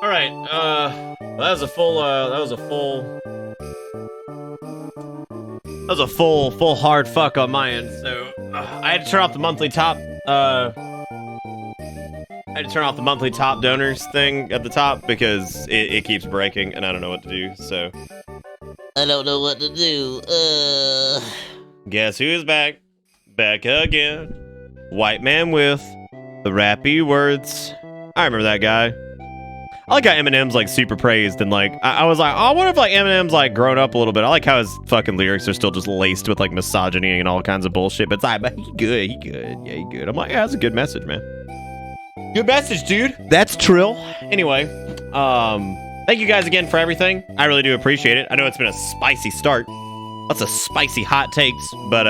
All right. That was a full. That was a full hard fuck on my end. So I had to turn off the monthly top. I had to turn off the monthly top donors thing at the top because it keeps breaking and I don't know what to do. So I don't know what to do. Guess who's back? Back again. White man with the rappy words. I remember that guy. I like how Eminem's like super praised and like I was like, oh, I wonder if like Eminem's like grown up a little bit. I like how his fucking lyrics are still just laced with like misogyny and all kinds of bullshit. But it's like, but he good. Yeah, he good. I'm like, yeah, that's a good message, man. Good message, dude. That's trill. Anyway, thank you guys again for everything. I really do appreciate it. I know it's been a spicy start. Lots of spicy hot takes, but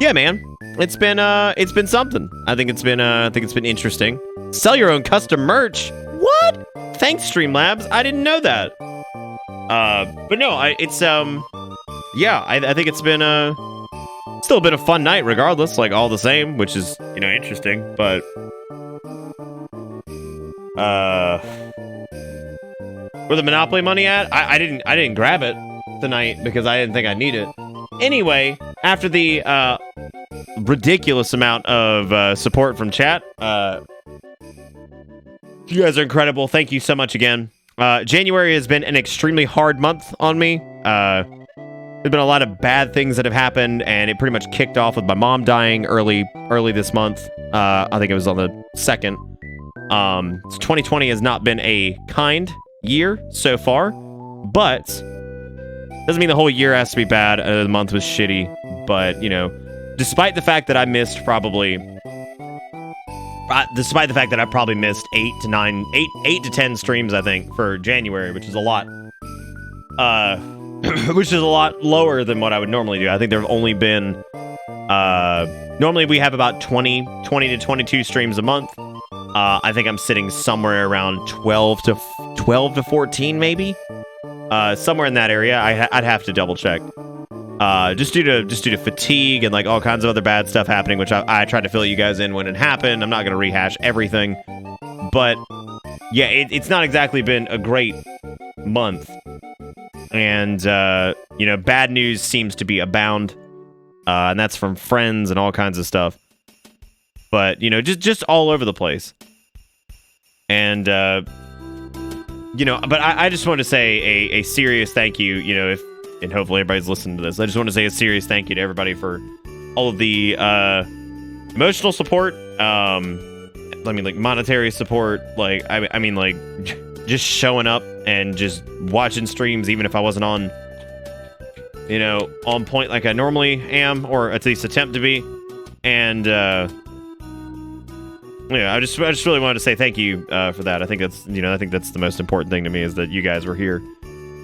yeah, man. It's been something. I think it's been interesting. Sell your own custom merch. What? Thanks, Streamlabs. I didn't know that. But no, it's yeah, I think it's been still been a fun night regardless, like all the same, which is, you know, interesting, but where the Monopoly money at? I didn't grab it tonight because I didn't think I'd need it. Anyway, after the ridiculous amount of support from chat, you guys are incredible. Thank you so much again. January has been an extremely hard month on me. There's been a lot of bad things that have happened, and it pretty much kicked off with my mom dying early this month. I think it was on the 2nd. So 2020 has not been a kind year so far, but doesn't mean the whole year has to be bad. The month was shitty, but you know, despite the fact that I probably missed 8 to 10 streams, I think, for January, which is a lot, which is a lot lower than what I would normally do. I think there have only been, normally we have about 20 to 22 streams a month. I think I'm sitting somewhere around 12 to 14, maybe, somewhere in that area. I'd have to double check. Just due to fatigue and like all kinds of other bad stuff happening, which I tried to fill you guys in when it happened. I'm not going to rehash everything, but yeah, it's not exactly been a great month, and you know, bad news seems to be abound, and that's from friends and all kinds of stuff. But you know, just all over the place, and you know, but I just want to say a serious thank you. You know, and hopefully everybody's listening to this. I just want to say a serious thank you to everybody for all of the emotional support. I mean, like monetary support. Like, I mean, like just showing up and just watching streams, even if I wasn't on, you know, on point like I normally am, or at least attempt to be. And yeah, I just really wanted to say thank you for that. I think that's the most important thing to me, is that you guys were here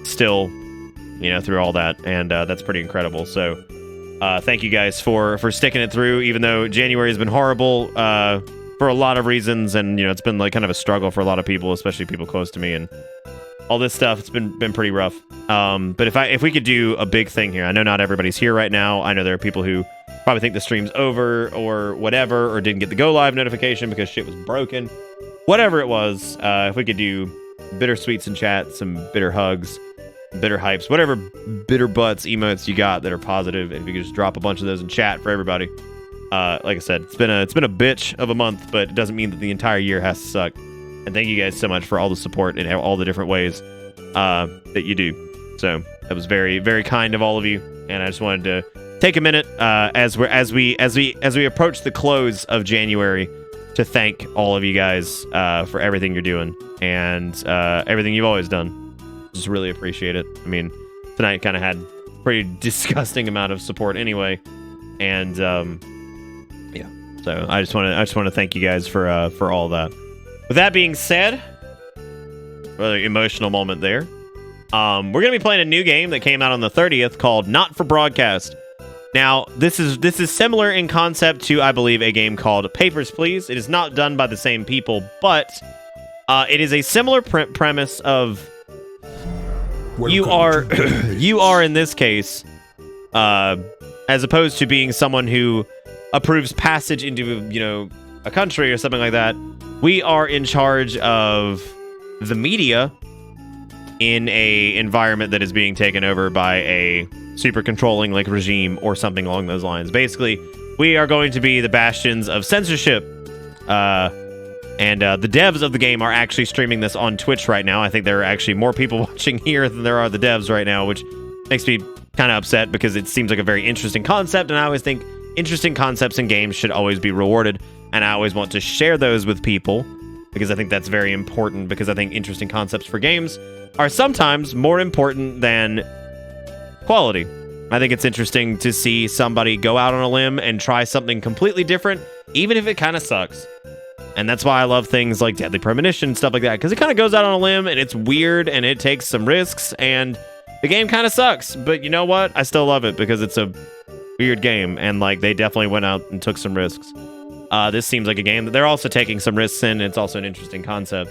still, you know, through all that, and that's pretty incredible. So thank you guys for sticking it through, even though January has been horrible for a lot of reasons, and you know, it's been like kind of a struggle for a lot of people, especially people close to me, and all this stuff. It's been pretty rough. But if we could do a big thing here, I know not everybody's here right now. I know there are people who probably think the stream's over or whatever, or didn't get the go live notification because shit was broken. Whatever it was, if we could do bitter sweets in chat, some bitter hugs, bitter hypes, whatever bitter butts emotes you got that are positive, and if you could just drop a bunch of those in chat for everybody. Like I said, it's been a bitch of a month, but it doesn't mean that the entire year has to suck. And thank you guys so much for all the support in all the different ways that you do. So that was very, very kind of all of you, and I just wanted to take a minute as we approach the close of January to thank all of you guys for everything you're doing and everything you've always done. Just really appreciate it. I mean, tonight kind of had a pretty disgusting amount of support anyway, and yeah. So I just want to thank you guys for all that. With that being said, rather emotional moment there. We're gonna be playing a new game that came out on the 30th called Not for Broadcast. Now, this is similar in concept to, I believe, a game called Papers, Please. It is not done by the same people, but it is a similar premise of you are in this case, as opposed to being someone who approves passage into, you know, a country or something like that. We are in charge of the media in a environment that is being taken over by a super controlling like regime or something along those lines. Basically, we are going to be the bastions of censorship. And the devs of the game are actually streaming this on Twitch right now. I think there are actually more people watching here than there are the devs right now, which makes me kind of upset because it seems like a very interesting concept, and I always think interesting concepts in games should always be rewarded, and I always want to share those with people because I think that's very important, because I think interesting concepts for games are sometimes more important than quality. I think it's interesting to see somebody go out on a limb and try something completely different, even if it kind of sucks. And that's why I love things like Deadly Premonition and stuff like that, because it kind of goes out on a limb and it's weird and it takes some risks and the game kind of sucks. But you know what? I still love it because it's a weird game, and like they definitely went out and took some risks. This seems like a game that they're also taking some risks in. And it's also an interesting concept.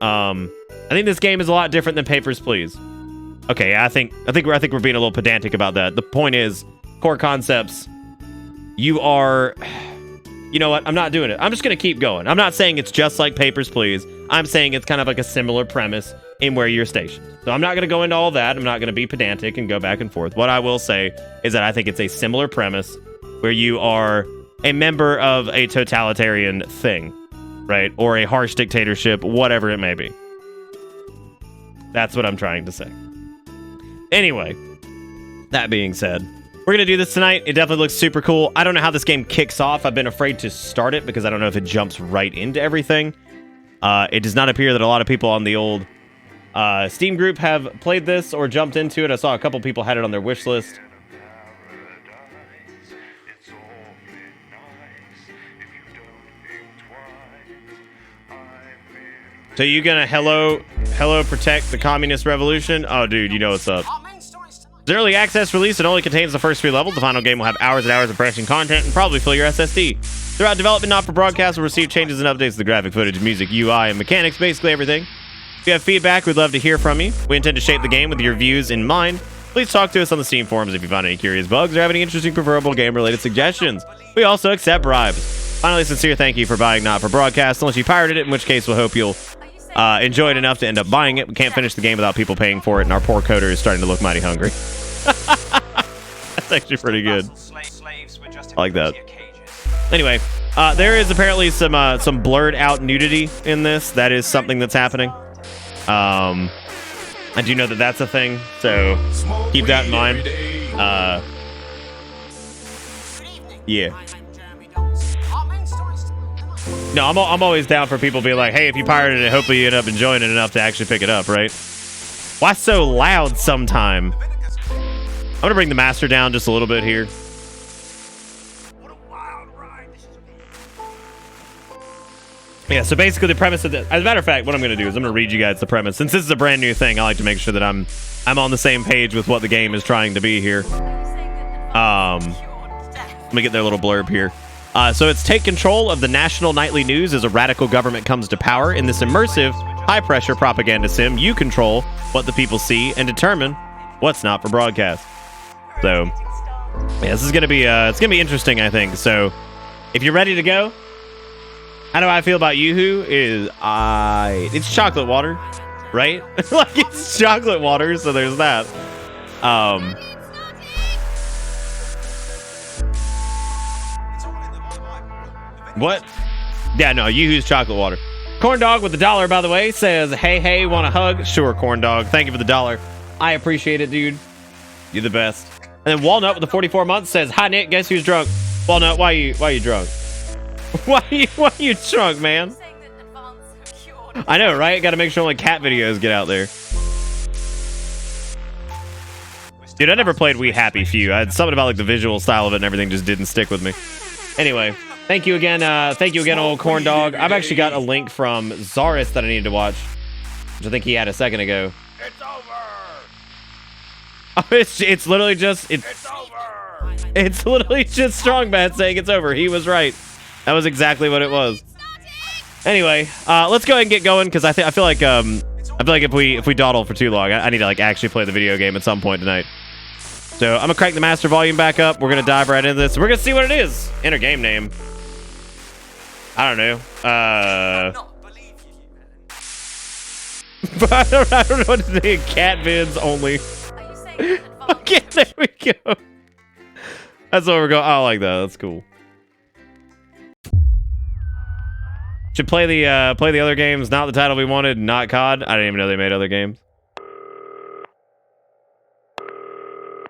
I think this game is a lot different than Papers, Please. Okay, I think we're being a little pedantic about that. The point is, core concepts. You are. You know what? I'm not doing it. I'm just going to keep going. I'm not saying it's just like Papers, Please. I'm saying it's kind of like a similar premise in where you're stationed. So I'm not going to go into all that. I'm not going to be pedantic and go back and forth. What I will say is that I think it's a similar premise where you are a member of a totalitarian thing, right? Or a harsh dictatorship, whatever it may be. That's what I'm trying to say. Anyway, that being said, we're going to do this tonight. It definitely looks super cool. I don't know how this game kicks off. I've been afraid to start it because I don't know if it jumps right into everything. It does not appear that a lot of people on the old Steam group have played this or jumped into it. I saw a couple people had it on their wish list. So you gonna hello protect the communist revolution? Oh, dude, you know what's up. It's an early access release. It only contains the first 3 levels. The final game will have hours and hours of branching content and probably fill your SSD. Throughout development, not for broadcast, will receive changes and updates to the graphic footage, music, UI, and mechanics, basically everything. If you have feedback, we'd love to hear from you. We intend to shape the game with your views in mind. Please talk to us on the Steam forums if you find any curious bugs or have any interesting preferable game-related suggestions. We also accept bribes. Finally, sincere thank you for buying Not for Broadcast, unless you pirated it, in which case we'll hope you'll enjoy it enough to end up buying it. We can't finish the game without people paying for it, and our poor coder is starting to look mighty hungry. That's actually pretty good. I like that. Anyway, there is apparently some blurred out nudity in this. That is something that's happening. I do know that that's a thing, so keep that in mind. Yeah. No, I'm always down for people being like, hey, if you pirated it, hopefully you end up enjoying it enough to actually pick it up, right? Why so loud sometime? I'm going to bring the master down just a little bit here. Yeah, so basically the premise of this, as a matter of fact, what I'm going to do is I'm going to read you guys the premise. Since this is a brand new thing, I like to make sure that I'm on the same page with what the game is trying to be here. Let me get their little blurb here. So it's take control of the national nightly news as a radical government comes to power. In this immersive, high-pressure propaganda sim, you control what the people see and determine what's not for broadcast. So, yeah, this is gonna be it's gonna be interesting, I think. So, if you're ready to go, how do I feel about Yoo-Hoo? It's chocolate water, right? Like it's chocolate water, so there's that. What? Yeah, no, Yoo-Hoo's chocolate water. Corn Dog with $1, by the way, says, hey, want a hug? Sure, Corn Dog. Thank you for the $1. I appreciate it, dude. You're the best. And then Walnut with the 44 months says, hi, Nick. Guess who's drunk? Walnut, why you drunk? Why you drunk, man? I know, right? Got to make sure only cat videos get out there. Dude, I never played We Happy Few. I had something about like the visual style of it and everything just didn't stick with me. Anyway, thank you again, old Corn Dog. I've actually got a link from Zaris that I needed to watch, which I think he had a second ago. It's over. Oh, it's literally just It's over. It's literally just Strong Bad saying it's over. He was right. That was exactly what it was. Anyway, let's go ahead and get going because I feel like if we dawdle for too long, I need to like actually play the video game at some point tonight. So I'm gonna crank the master volume back up. We're gonna dive right into this. We're gonna see what it is. Enter game name. I don't know. But I don't know what to say. Cat vids only. Are you saying Okay, there we go. That's what we're going. I like that. That's cool. Should play the other games. Not the title we wanted. Not COD. I didn't even know they made other games.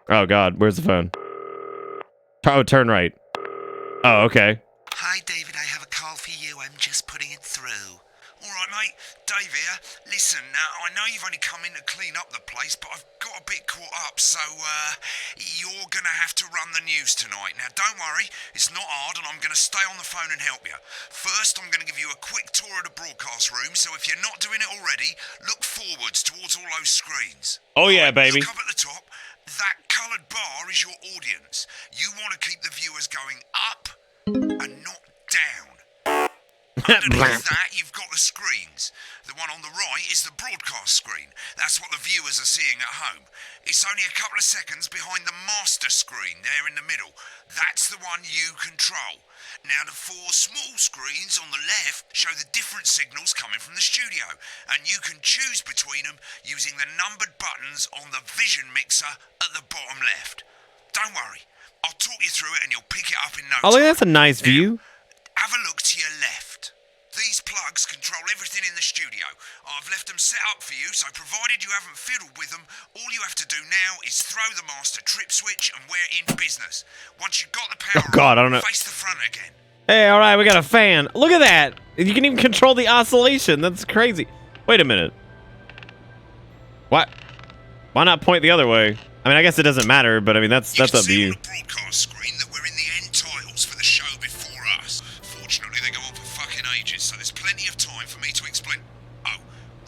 Oh God, where's the phone? Oh, turn right. Oh, okay. Hi, David, I have a call for you. I'm just putting it through. All right, mate. Dave here. Listen, I know you've only come in to clean up the place, but I've got a bit caught up, so you're going to have to run the news tonight. Now, don't worry. It's not hard, and I'm going to stay on the phone and help you. First, I'm going to give you a quick tour of the broadcast room, so if you're not doing it already, look forwards towards all those screens. Oh, yeah, baby. Look up at the top. That coloured bar is your audience. You want to keep the viewers going up and not down. Underneath that, you've got the screens. The one on the right is the broadcast screen. That's what the viewers are seeing at home. It's only a couple of seconds behind the master screen there in the middle. That's the one you control. Now, the four small screens on the left show the different signals coming from the studio, and you can choose between them using the numbered buttons on the vision mixer at the bottom left. Don't worry, I'll talk you through it and you'll pick it up in no time. Oh, look, that's a nice view. Have a look to your left. These plugs control everything in the studio. I've left them set up for you, so provided you haven't fiddled with them, all you have to do now is throw the master trip switch and we're in business. Once you've got the power God, on, I don't know. face the front again. Hey, all right, we got a fan. Look at that. You can even control the oscillation. That's crazy. Wait a minute. What? Why not point the other way? I mean, I guess it doesn't matter, but I mean, that's up to you. You can see on the broadcast screen that we're in the end titles for the show before us. Fortunately, they go on for fucking ages, so there's plenty of time for me to explain. Oh,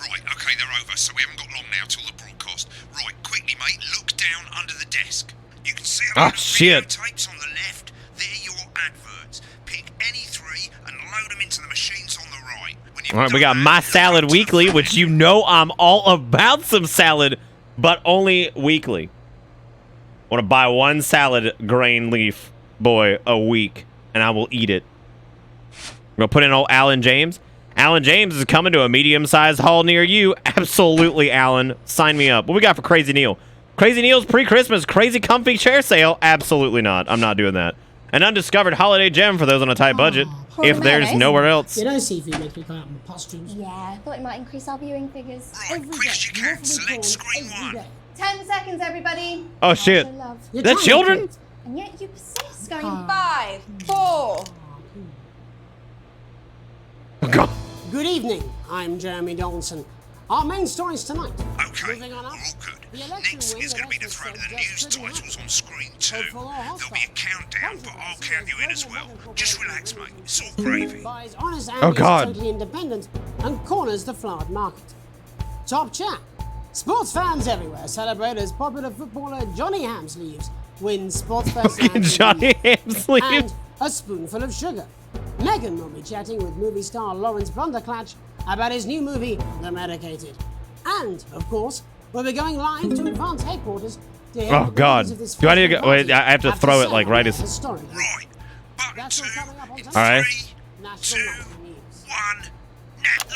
right, okay, they're over, so we haven't got long now till the broadcast. Right, quickly, mate, look down under the desk. You can see a load of videotapes on the left. They're your adverts. Pick any three and load them into the machines on the right. All right, we got My Salad Weekly, which you know I'm all about some salad, but only weekly. I want to buy one salad grain leaf, boy, a week, and I will eat it. I'm going to put in old Alan James. Alan James is coming to a medium-sized hall near you. Absolutely, Alan. Sign me up. What we got for Crazy Neil? Crazy Neil's pre-Christmas crazy comfy chair sale? Absolutely not. I'm not doing that. An undiscovered holiday gem for those on a tight budget. If there's nowhere else. You know, seafood makes me come out in pustules. Yeah, I thought it might increase our viewing figures. Right, quick as you can, select screen one. 10 seconds, everybody. Oh, shit. That children? And yet you persist, going 5, 4. Oh, God. Good evening, I'm Jeremy Donaldson. Our main stories tonight. Okay, Moving on we're up. all good. The election Next win is going to be the that throw to the Essex news said pretty titles much. on screen 2. Hopeful or There'll hostile. be a countdown, but I'll count you in as well. Just relax, mate. It's all gravy. Buys honest Oh, and God. is totally independent and corners the flowered market. Top chat. Sports fans everywhere celebrate as popular footballer Johnny Hamsleeves wins sports personality Johnny Hamsleeves. and a spoonful of sugar. Megan will be chatting with movie star Lawrence Blunderclatch about his new movie, The Medicated. And, of course, we'll be going live to Advance headquarters to hear Oh, what the God. news of this Do I need to go? festival Wait, I have to after throw it, saying like, right as... historic. Right, button That's 2 all coming up on in tonight. All right. 3, 2, National Nightly News.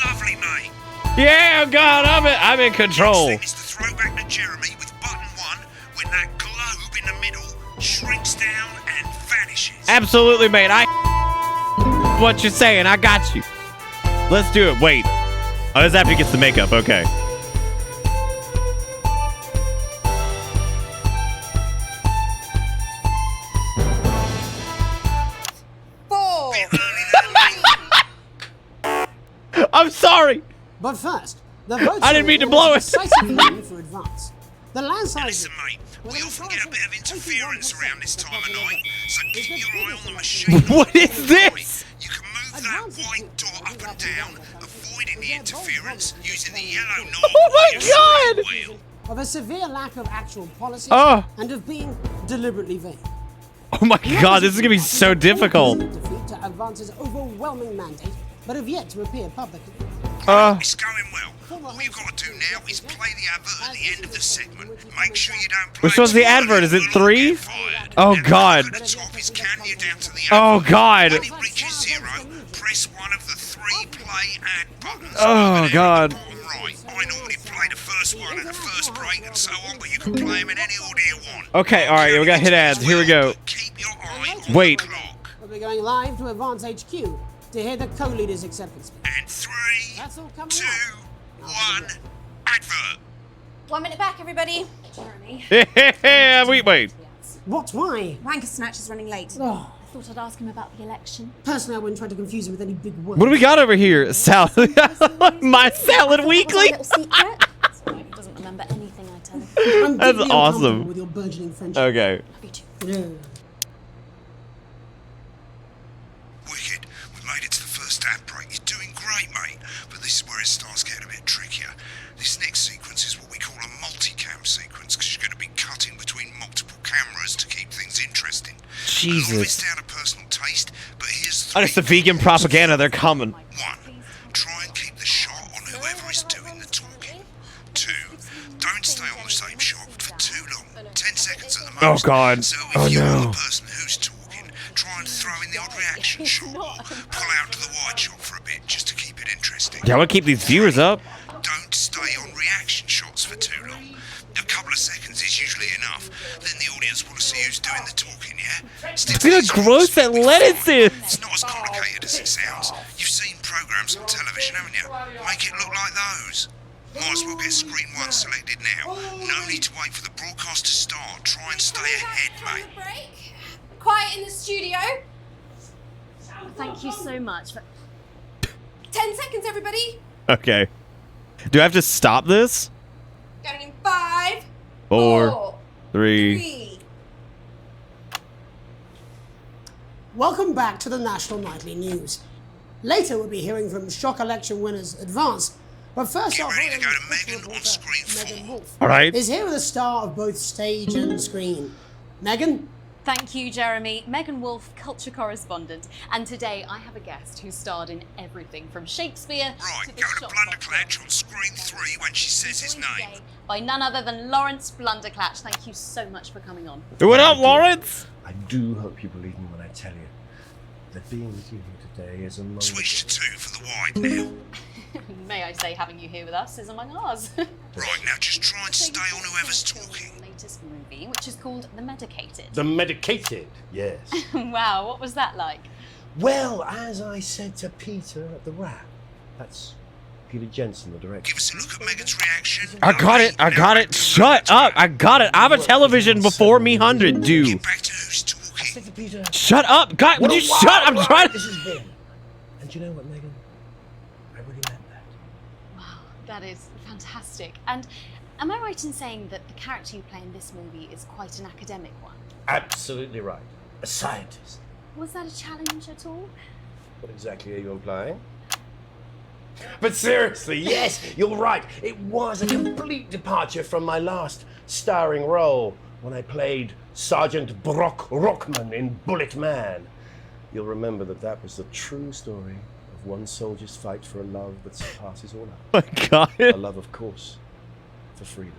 1. Lovely, mate. Yeah, God, I'm in control. Next thing is the throwback to Jeremy with button 1 when that globe in the middle shrinks down and vanishes. Absolutely, mate. What you're saying, I got you. Let's do it. Wait. Oh, this is after he gets the makeup. Okay. I'm sorry. But first, the votes I didn't mean to blow it. decisive win for Advance. The landslide. Listen, mate, we often get a bit of interference around this time of night, so keep your eye on the machine. What is this? You can move that white dot up and down, avoiding the interference using the yellow knob Oh my on your God! steering wheel. Of a severe lack of actual policies Oh. and of being deliberately vague. Oh my God, this is gonna be so difficult. Defeat to Advance's overwhelming mandate, but have yet to appear publicly. It's going well. All you've got to do now is play the advert at the end of the segment. Make sure you don't play Which one's the too early advert? Is it or you'll 3? get fired. Oh, And God. At the top is counting you down to the Oh, advert. God. When it reaches 0, press one of the 3 play ad buttons. Oh, over there at God. the bottom right. I normally play the first one at the first break and so on, but you can play them in any order you want. Okay, all right, we got hit ads. Here we go. Keep your eye on Wait. the clock. We'll be going live to Advance HQ to hear the co-leader's acceptance speech. And 3, That's all coming 2, up. 1, advert. 1 minute back, everybody. Jeremy. Wait. What? Why? Wanker Snatch is running late. Oh, I thought I'd ask him about the election. personally, I wouldn't try to confuse him with any big words. What do we got over here? Salad. My salad weekly. Little secret. That's right, he doesn't remember anything I tell him. I'm That's deeply awesome. uncomfortable with your burgeoning friendship. Okay. Love you too. Yeah. Wicked, we made it to the first ad break. You're doing great, mate. But this is where it starts getting a bit trickier. This next sequence is what we call a multicam sequence, because you're going to be cutting between multiple cameras to keep things interesting. A lot of it's Jesus. down to personal taste, but here's Oh, it's the vegan propaganda. They're coming. 1. Try and keep the shot on whoever is doing the talking. 2. Don't stay on the same shot for too long. 10 seconds at the Oh, most. God. So Oh, if you're no. the person who's talking, try and throw in the odd reaction shot or pull out to the wide shot for a bit just to keep it interesting. Yeah, I want to keep these viewers up. Don't stay on reaction shots for too long. A couple of seconds is usually enough. Then the audience want to see who's doing the talking, yeah? Stick to Look these how gross shots, that it'll be lettuce fine. is. It's not as complicated as it sounds. You've seen programs on television, haven't you? Make it look like those. Might as well get screen 1 selected now. No need to wait for the broadcast to start. Try and stay ahead, mate. Break. Quiet in the studio. Thank you so much for 10 seconds, everybody. Okay. Do I have to stop this? Going in 5, 4, 3. 3. Welcome back to the National Nightly News. Later, we'll be hearing from shock election winners Advance. But first Get off, ready to go to Hollywood Megan reporter on screen Megan 4. Wolf All right. is here with a star of both stage and screen. Megan? Thank you, Jeremy. Megan Wolf, culture correspondent. And today I have a guest who starred in everything from Shakespeare Right, to the go to shop Blunderclatch on screen 3 when she says his joined name. today by none other than Lawrence Blunderclatch. Thank you so much for coming on. What up, Lawrence? I do hope you believe me when I tell you that being with you here today is among Switch to 2 for the wide now. May I say, having you here with us is among ours. Right, now just try and stay on whoever's talking. Latest movie, which is called The Medicated. the medicated. Yes. Wow, what was that like? Well, as I said to Peter at the wrap, that's Peter Jensen, the director. Give us a look at Megan's reaction. I got it. I got it. Shut up. I got it. I have a television before me 100, dude. Get back to who's I said talking. to Peter, Shut up. God, would you shut? I'm trying This to. is him. And you know what, Megan? I really meant that. Wow, that is fantastic. And am I right in saying that the character you play in this movie is quite an academic one? Absolutely right. A scientist. Was that a challenge at all? What exactly are you implying? But seriously, yes, you're right. It was a complete departure from my last starring role when I played Sergeant Brock Rockman in Bullet Man. You'll remember that was the true story of one soldier's fight for a love that surpasses all others. My God. A love, of course, for freedom.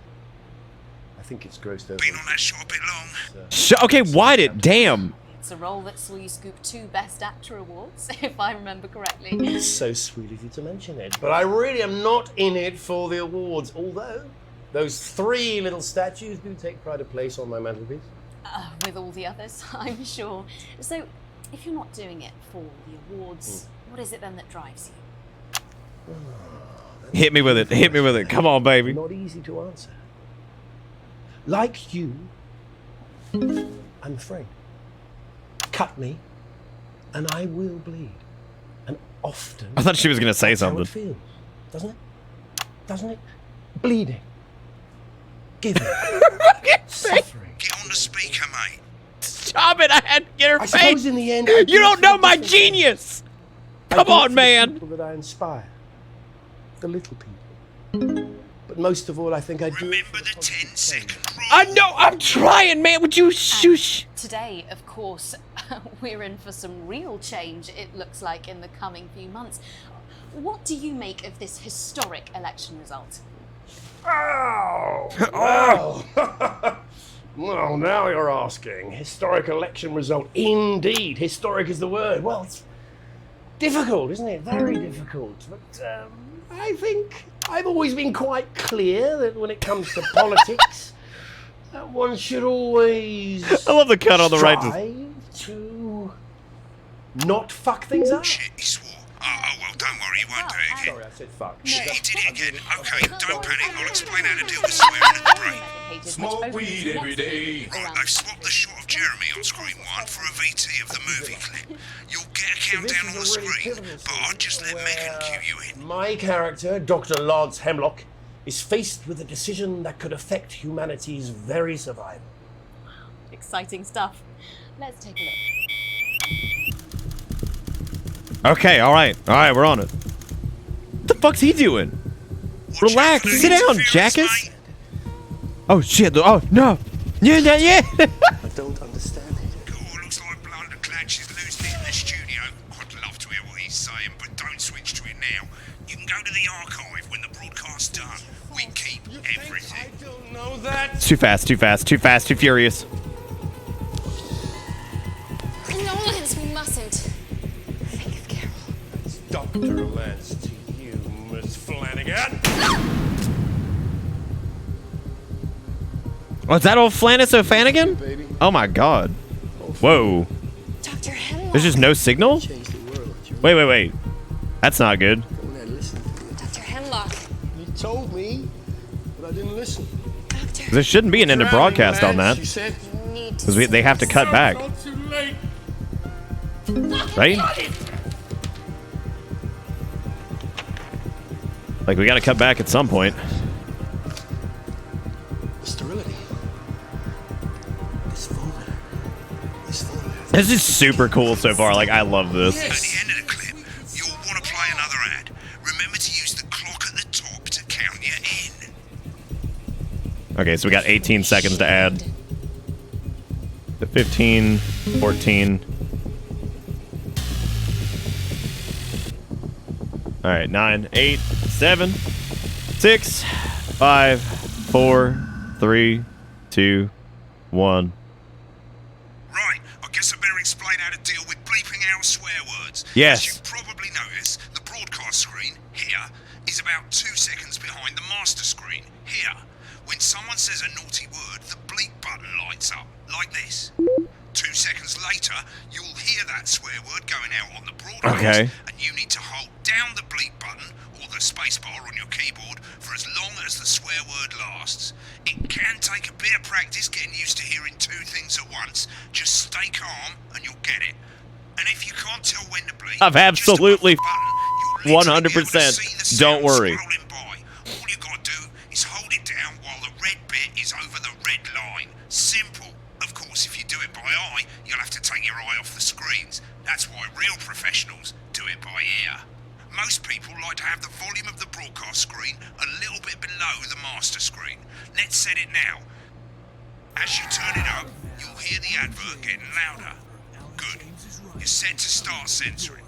I think it's grossed over. Been on that shot a bit long. Okay, why'd it? Damn. It's a role that saw you scoop 2 Best Actor awards, if I remember correctly. It's so sweet of you to mention it, but I really am not in it for the awards, although those 3 little statues do take pride of place on my mantelpiece. With all the others, I'm sure. So, if you're not doing it for the awards, what is it then that drives you? Hit me with it. Hit me with it. Come on, baby. Not easy to answer. Like you, I'm afraid. Cut me, and I will bleed. And often. I thought she was gonna say that's how something. it feels, doesn't it? Doesn't it? Bleeding. Giving. Suffering. Get on the speaker, mate. Stop it. I had to get her I suppose face. in the end. I do You don't know feel my different. genius. I Come do it on, for man. The people that I inspire. The little people. But most of all, I think I do. it Remember for the positive 10-second change. rule. I know. I'm trying, man. Would you shush? Today, of course, we're in for some real change, it looks like, in the coming few months. What do you make of this historic election result? Oh! Oh! Well, now you're asking. Historic election result. Indeed. Historic is the word. Well, it's difficult, isn't it? Very difficult. But I think I've always been quite clear that when it comes to politics, that one should always I love the cut on the right. strive to not fuck things up. Shit, he swore. Oh, well, don't worry, he won't do it again. Sorry, I said fuck. Shit, he did it again. Okay, don't panic. I'll explain how to deal with swearing at the break. Smoke weed every day. Right, they've swapped the shot of Jeremy on screen 1 for a VT of the movie clip. You'll get a countdown on the screen, but I'll just let Megan cue you in. My character, Dr. Lance Hemlock, is faced with a decision that could affect humanity's very survival. Exciting stuff. Let's take a look. Okay, all right, we're on it. What the fuck's he doing? Watch Relax, out for sit down, interference, jackass. mate. Oh shit! Oh no! Yeah. I don't understand it. Oh, looks like Blunderclatch is losing it in the studio. I'd love to hear what he's saying, but don't switch to it now. You can go to the archive when the broadcast's done. We keep everything. I don't know that. It's too fast, too furious. No, Lance, we mustn't. Think of Carol. Dr. Lance to you, Miss Flanagan. Oh, is that old Flannis O'Fanagan? Oh my god. Whoa. Dr. Hemlock. There's just no signal? Wait. That's not good. Dr. Hemlock. You told me, but I didn't listen. Doctor. There shouldn't be an end of broadcast on that. She said, Need to Because they have to cut back. too late. Right? Like, we gotta cut back at some point. The sterility. This formula. This is super cool so far. Like, I love this. At the end of the clip, you'll want to play another ad. Remember to use the clock at the top to count you in. Okay, so we got 18 seconds to add. The 15, 14. All right, 9, 8, 7, 6, 5, 4, 3, 2, 1. Right, I guess I better explain how to deal with bleeping out swear words. Yes. As you probably noticed, the broadcast screen, here, is about 2 seconds behind the master screen, here. When someone says a naughty word, the bleep button lights up, like this. 2 seconds later, you'll hear that swear word going out on the broadcast, Okay. and you need to hold down the bleep button, or the spacebar on your keyboard, for as long as the swear word lasts. It can take a bit of practice getting used to hearing 2 things at once. Just stay calm, and you'll get it. And if you can't tell when to bleep, I've absolutely just above the button, you'll literally be able to 100%. see the Don't sound worry. scrolling by. All you gotta do is hold it down while the red bit is over the red line. Simple. Of course, if you do it by eye, you'll have to take your eye off the screens. That's why real professionals do it by ear. Most people like to have the volume of the broadcast screen a little bit below the master screen. Let's set it now. As you turn it up, you'll hear the advert getting louder. Good. You're set to start censoring.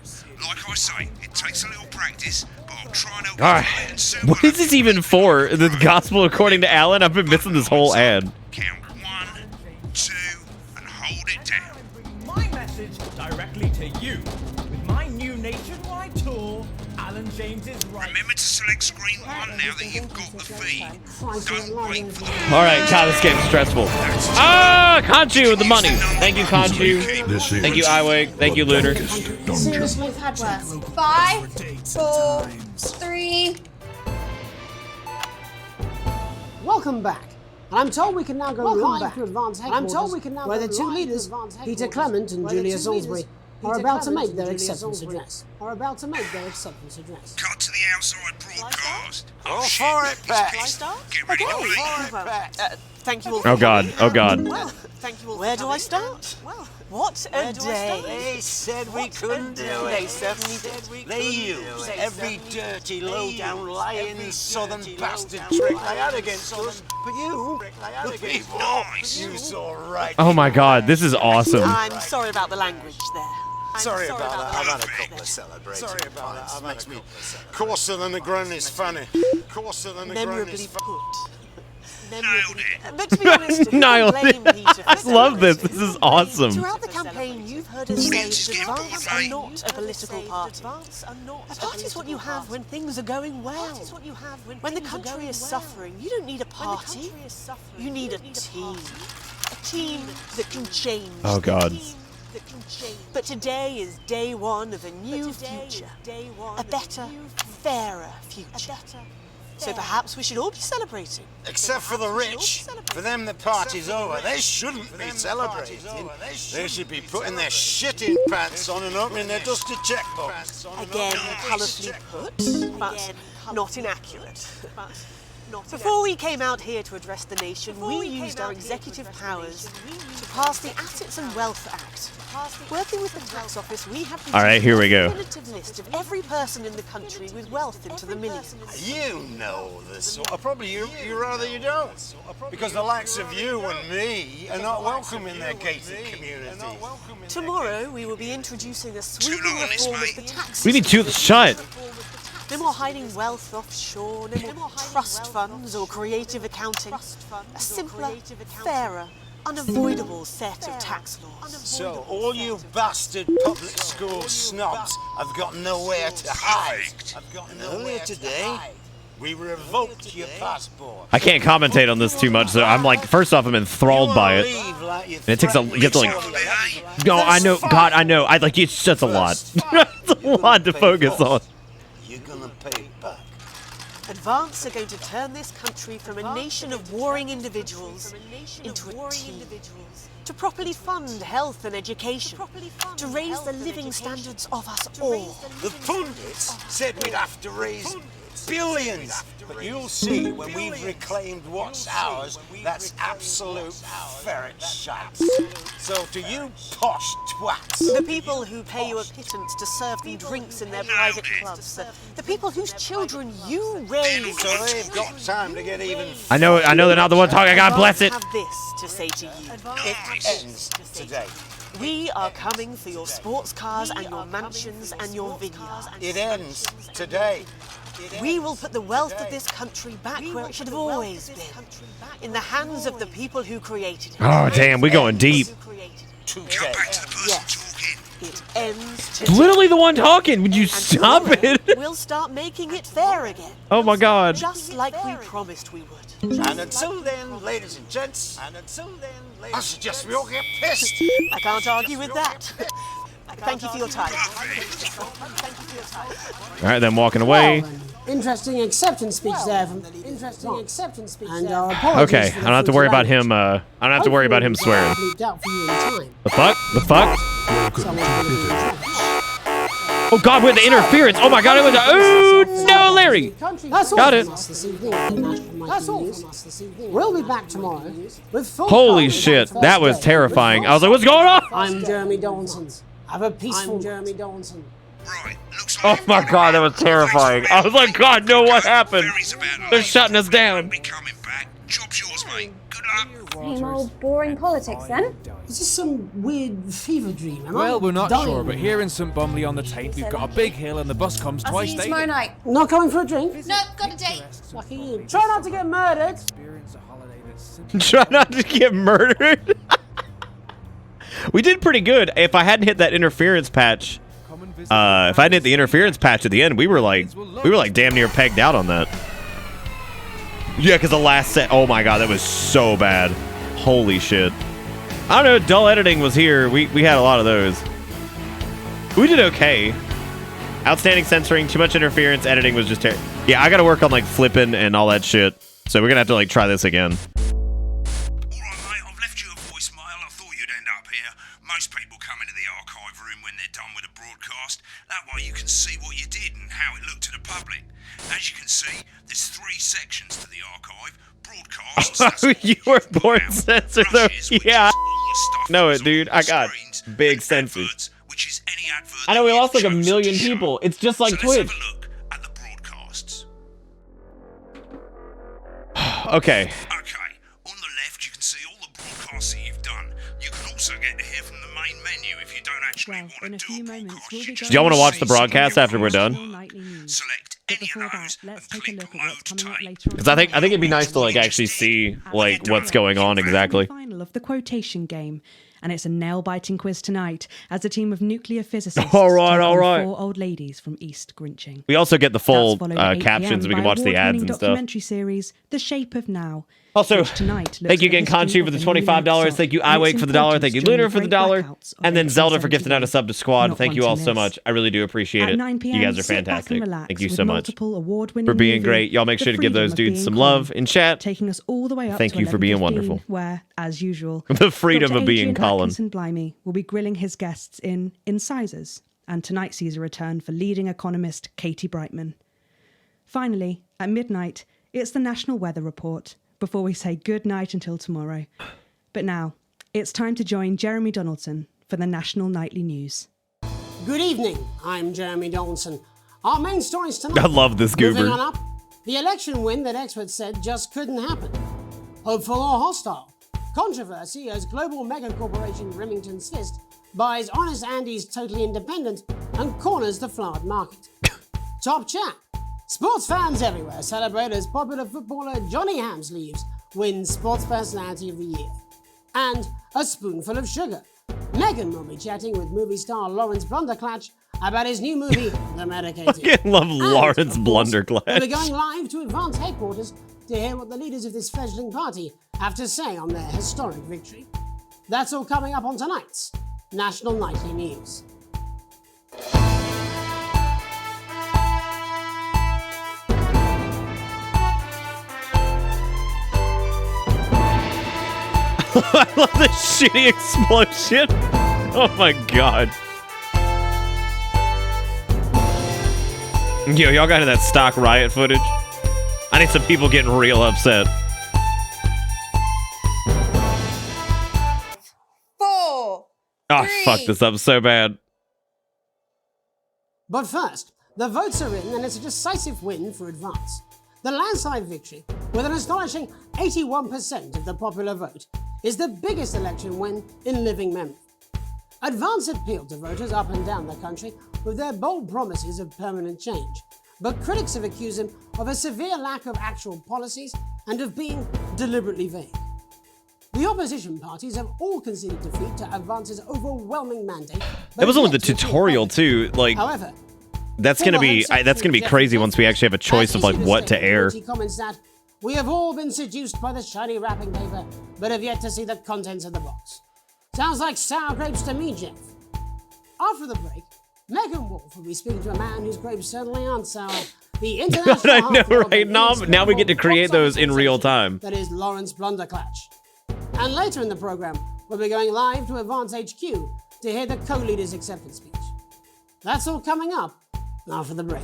Like I say, it takes a little practice, but I'll try and help you Alright. through it, and soon What we'll is have this you even on for? the The road. gospel according to Alan? I've been missing this whole ad. Count 1, 2, and hold it down. My message directly to you. With my new nationwide tour, Alan James is right. Remember to select screen 1 now that you've got the feed. Don't wait for the Alright, God, this game's stressful. Ah, Conchu with the money. Thank you, Conchu. Thank you, Iwake. Thank you, Lunar. Seriously, we've had worse. 5, 4, 3. Welcome back. And I'm told we can now go live to Advanced Headquarters, where the two leaders, Peter Clement and Julia Salisbury, are about to make their acceptance address. Cut to the outside broadcast. All shit, for it, he's Pat. pissed. Get ready to bleep. Thank you all. Oh, God. Oh, God. Well, thank you all. Where do I start? Well, what a day! They said we couldn't do it. They certainly did. They used every dirty, low-down, lying southern bastard trick they had against us. But you, the people, you saw right. Oh, my God. This is awesome. I'm sorry about the language there. Sorry about that. I've had a couple of celebrations. Sorry about that. I've makes me coarser than the Granny's fanny. Coarser than the Granny's Memorably fanny. put. But to be honest, who Nailed can blame Peter for I love this. celebrating? This is awesome. Throughout the campaign, you've heard us say that advance are not a political party. A party is what you have when things are going well. When the country is suffering, you don't need a party. You need a team. A team that can change. Oh, God. But today is day one of a new future. A better, fairer future. So perhaps we should all be celebrating. Except for the rich. For them, the party's over. They shouldn't be celebrating. They should be putting their shitting pants on and opening their dusty checkbooks. Again, colourfully put, but not inaccurate. Before we came out here to address the nation, we used our executive powers to pass the Assets and Wealth Act. Working with the tax office, we have All right, here we go. a definitive list of every person in the country with wealth into the millions. You know this sort of, probably you rather you don't. Because the likes of you and me are not welcome in their gated community. Tomorrow, we will be introducing a sweeping reform of the tax We need to shut. No more hiding wealth offshore, no more trust funds or creative accounting. A simpler, fairer, unavoidable set of tax laws. So all you bastard public school snobs have got nowhere to hide. And earlier today, we revoked your passport. I can't commentate on this too much, so I'm like, first off, I'm enthralled by it. And it takes a, you have to like, no, I know, God, I know. I like, it's just a lot. It's a lot to focus on. You're gonna pay it back. Advance are going to turn this country from a nation of warring individuals into a team. To properly fund health and education. To raise the living standards of us all. The pundits said we'd have to raise billions. But you'll see when we've reclaimed what's ours, that's absolute ferret shite. So to you posh twats. The people who pay you a pittance to serve them drinks in their private clubs. The people whose children you raise. So they've got time to get even. I know they're not the one talking. God bless it. I have this to say to you. It ends today. We are coming for your sports cars and your mansions and your vineyards. It ends today. We will put the wealth of this country back where it should have always been. In the hands of the people who created it. Oh, damn, we're going deep. Yes, it ends It's today. literally the one talking. Would you stop it? We'll start making it fair again. Oh my God. Just like we promised we would. And until then, ladies and gents, I suggest we all get pissed. I can't argue with that. Thank you for your time. All right, then walking away. Well, interesting acceptance speech there from and our apologies Okay, for I the don't have to worry about language. him. I don't have to worry about him swearing. Bleeped out for you in time. The fuck? The fuck? Someone's gonna be in trouble. Oh God, with the interference. Oh my God, it was. Oh no, Larry. That's all Got from it. us this evening. That's all from us this evening. We'll be back tomorrow with full Holy coverage shit, of the that first was day. terrifying. I was like, what's going on? I'm Jeremy Dawson. Have a peaceful Jeremy Dawson. Oh my God, that was terrifying. I was like, God, no, what happened? They're shutting us down. Same old boring politics then. Is this some weird fever dream? Am Well, I we're not dying? sure, but here in St Bumley on the Taint, we've got a big hill and the bus comes I'll twice see you daily. tomorrow night. Not coming for a drink? No, got a date. Lucky you. Try not to get murdered. Try not to get murdered. We did pretty good. If I hadn't hit that interference patch, if I hadn't hit the interference patch at the end, we were like damn near pegged out on that. Yeah, because the last set. Oh my God, that was so bad. Holy shit. I don't know. Dull editing was here. We had a lot of those. We did okay. Outstanding censoring, too much interference. Editing was just terrible. Yeah, I got to work on like flipping and all that shit. So we're gonna have to like try this again. Most people come into the archive room when they're done with a broadcast. That way you can see what you did and how it looked to the public. As you can see, there's 3 sections to the archive. Broadcasts. You were born censored though. Yeah. Know it, dude. I got big censors. I know we lost like 1 million people. It's just like Twitch. Okay. On the left, you can see all the broadcasts that you've done. You can also get to hear from the main menu if you don't actually want to do a broadcast. Do y'all want to watch the broadcast after we're done? Select before that, let's take a look at what's coming up later on. Because I think it'd be nice to like actually see like what's going on exactly. Final of the quotation game, and it's a nail-biting quiz tonight as a team of nuclear physicists all right. four old ladies from East Grinching. We also get the full That's followed at 8 captions. PM We can by watch the ads award-winning and stuff. documentary series The Shape of Now. Also, which tonight looks thank you at the again, history Conchu, of for the the $25. Lunar Thank you, and its iWake, for the $1. Thank you, importance Lunar, for the during $1. blackouts of And then Zelda for gifting out a 1871. sub to Squad. Not Thank one you to all so miss. much. I really do appreciate At it. 9 PM, You guys are sit back and fantastic. relax Thank you with so much multiple award-winning for being movie, great. Y'all make The sure to give Freedom those of dudes Being some Calm, love in chat. taking us all the way up Thank to you for being 11:15, wonderful. where, as usual, The freedom Dr. of being Adrian Colin. Atkinson Blimey will be grilling his guests in Incisors, and tonight sees a return for leading economist Katie Brightman. Finally, at midnight, it's the National Weather Report, before we say good night until tomorrow. But now, it's time to join Jeremy Donaldson for the National Nightly News. Good evening, I'm Jeremy Donaldson. Our main stories tonight. I love this goober. Moving on up, the election win that experts said just couldn't happen. Hopeful or hostile? Controversy as global mega corporation Remington Swist buys Honest Andy's Totally Independent and corners the flowered market. Top chat. Sports fans everywhere celebrate as popular footballer Johnny Hamsleeves wins Sports Personality of the Year. And a spoonful of sugar. Megan will be chatting with movie star Lawrence Blunderclatch about his new movie, The Medicated. I love And, Lawrence of course, Blunderclatch. we'll be going live to Advance headquarters to hear what the leaders of this fledgling party have to say on their historic victory. That's all coming up on tonight's National Nightly News. I love the shitty explosion. Oh my god. Yo, y'all got that stock riot footage? I need some people getting real upset. 4. Oh, I fucked this up so bad. But first, the votes are in and it's a decisive win for Advance. The landslide victory, with an astonishing 81% of the popular vote, is the biggest election win in living memory. Advance appealed to voters up and down the country with their bold promises of permanent change, but critics have accused them of a severe lack of actual policies and of being deliberately vague. The opposition parties have all conceded defeat to Advance's overwhelming mandate. That was only the yet to appeal tutorial too. Like, However, that's gonna be crazy once we actually have a choice of like what to air. He comments that we have all been seduced by the shiny wrapping paper, but have yet to see the contents of the box. Sounds like sour grapes to me, Jeff. After the break, Megan Wolf will be speaking to a man whose grapes certainly aren't sour. The international I know, heartthrob right? and Now we get to create those in real time. that is Lawrence Blunderclatch. And later in the program, we'll be going live to Advance HQ to hear the co-leader's acceptance speech. That's all coming up after the break.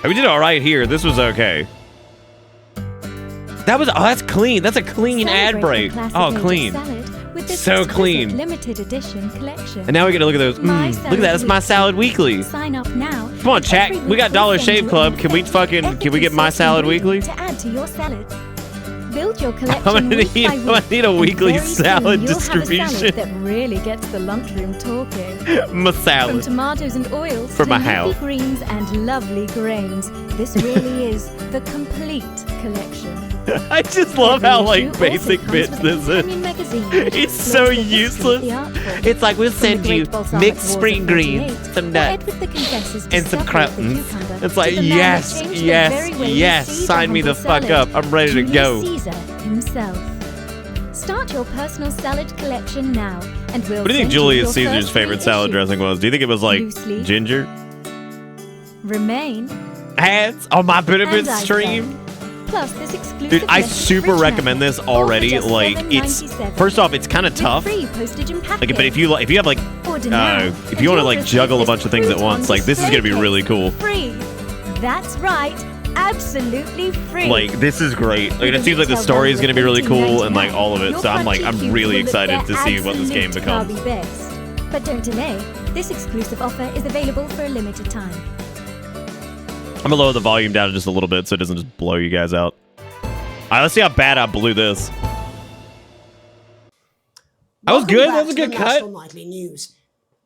We did all right here. This was okay. That's clean. That's a clean ad break. Oh, clean. So clean. Limited edition collection. And now we get to look at those. Look at that. That's My Salad Weekly. Sign up now. Come on, chat. We got Dollar Shave Club. Can we get My Salad Weekly? To add to your salads. Build your collection I'm gonna week by week. I need a weekly Very soon salad you'll have a distribution. salad that really gets the lunchroom talking. My From salad. tomatoes and oils For to my leafy house. greens and lovely grains, this really is the complete collection. I just love how Every like issue basic also bitch comes with this a is. companion magazine which It's so explores the history of useless. the art form. It's like we'll From send the you great balsamic mixed wars of spring 48 greens, some or nuts, Edward the Confessor's and some discovery of the croutons. cucumber It's like to the man that yes, changed the very way we yes. see Sign me the humble fuck salad, up. I'm ready to go. Julius Caesar himself. Start your personal salad collection now, and we'll What do you think send you Julius your Caesar's first favorite free salad issue. dressing was? Do you think it was like Loosely. ginger? Remain. Ads on my benefits And stream? Plus this exclusive Dude, I list of super fridge recommend magnets, this all for already. just Like, it's $7.97. first off, it's kind of With tough. free postage and Like, packing. but if you have like, Order now, if and you want to you'll like receive juggle a this bunch of things at crouton once, like this is gonna be display really case cool. Free. That's right. Absolutely free. Like, this is great. Like, it With seems like the retail story is value gonna be really of cool and like $18.99, all of it. your So I'm crunchy cubes really will look excited their to see what this game absolute becomes. Barbie best. But don't delay. This exclusive offer is available for a limited time. I'm gonna lower the volume down just a little bit so it doesn't just blow you guys out. All right, let's see how bad I blew this. That was good. That was a good cut. Nightly News.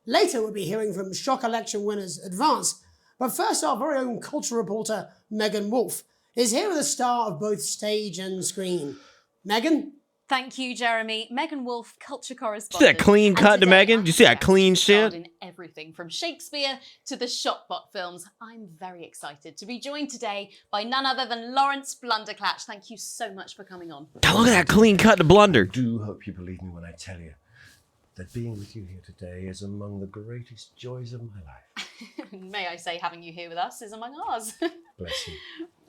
Later, we'll be hearing from shock election winners Advance, But first, our very own culture reporter, Megan Wolfe, is here with a star of both stage and screen. Megan? Thank you, Jeremy. Megan Wolfe, culture See correspondent. that clean cut to Megan? Did you see that clean shit? In everything from Shakespeare to the Shotbot films. I'm very excited to be joined today by none other than Lawrence Blunderclatch. Thank you so much for coming on. God, look at that clean cut to Blunder. I do hope you believe me when I tell you that being with you here today is among the greatest joys of my life. May I say, having you here with us is among ours. Bless you.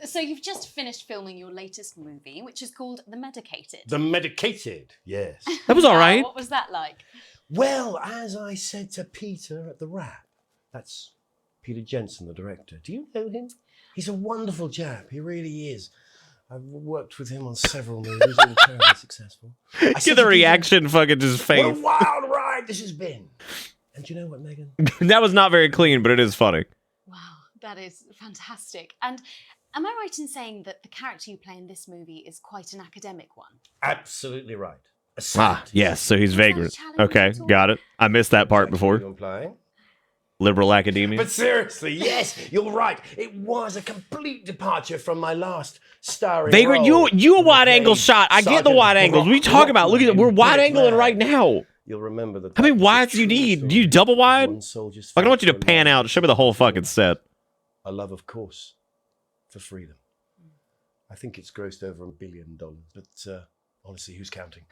So you've just finished filming your latest movie, which is called The Medicated. The Medicated, yes. That was all right. What was that like? Well, as I said to Peter at the Wrap, that's Peter Jensen, the director. Do you know him? He's a wonderful chap. He really is. I've worked with him on several movies, all terribly successful. Get the reaction, fucking just face. What a wild ride this has been. And you know what, Megan? That was not very clean, but it is funny. Wow, that is fantastic. And am I right in saying that the character you play in this movie is quite an academic one? Absolutely right. Yes, so he's vagrant. Okay, got it. I missed that part before. Implying. Liberal academia. But seriously, yes, you're right. It was a complete departure from my last starring Vagrant, role. you a wide angle shot. I get the wide angles. What are you talking about? Look at it. We're wide angling right now. You'll remember that. How many wides do you need? Do you double wide? I don't want you to pan out. Show me the whole fucking set. A love, of course, for freedom. I think it's grossed over $1 billion, but honestly, who's counting?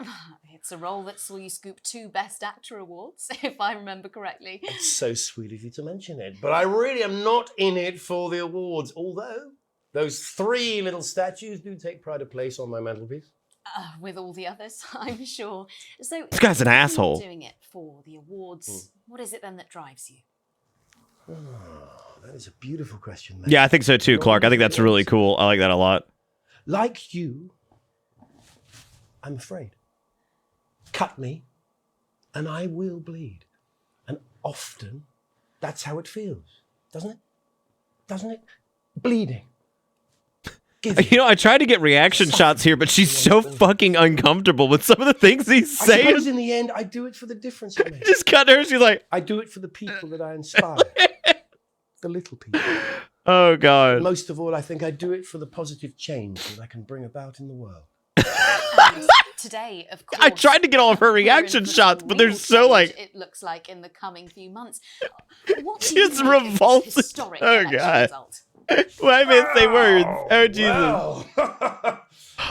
It's a role that saw you scoop 2 Best Actor awards, if I remember correctly. It's so sweet of you to mention it, but I really am not in it for the awards, although those 3 little statues do take pride of place on my mantelpiece. With all the others, I'm sure. So, this guy's an if you're asshole. not doing it for the awards, what is it then that drives you? Oh, that is a beautiful question, man. Yeah, I think so too, Clark. I think that's really cool. I like that a lot. Like you, I'm afraid. Cut me, and I will bleed. And often, that's how it feels, doesn't it? Doesn't it? Bleeding. You know, I tried to get reaction shots here, but she's so fucking uncomfortable with some of the things he's saying. I suppose in the end, I do it for the difference it makes. Just cut her. She's like, I do it for the people that I inspire. The little people. Oh, God. Most of all, I think I do it for the positive change that I can bring about in the world. And today, of course, I tried to get all of her reaction shots, but they're so like. It looks like in the coming few months. What do It's you make of this revolting. historic Oh, election God. result? Why did I say words? Oh, Jesus. Well.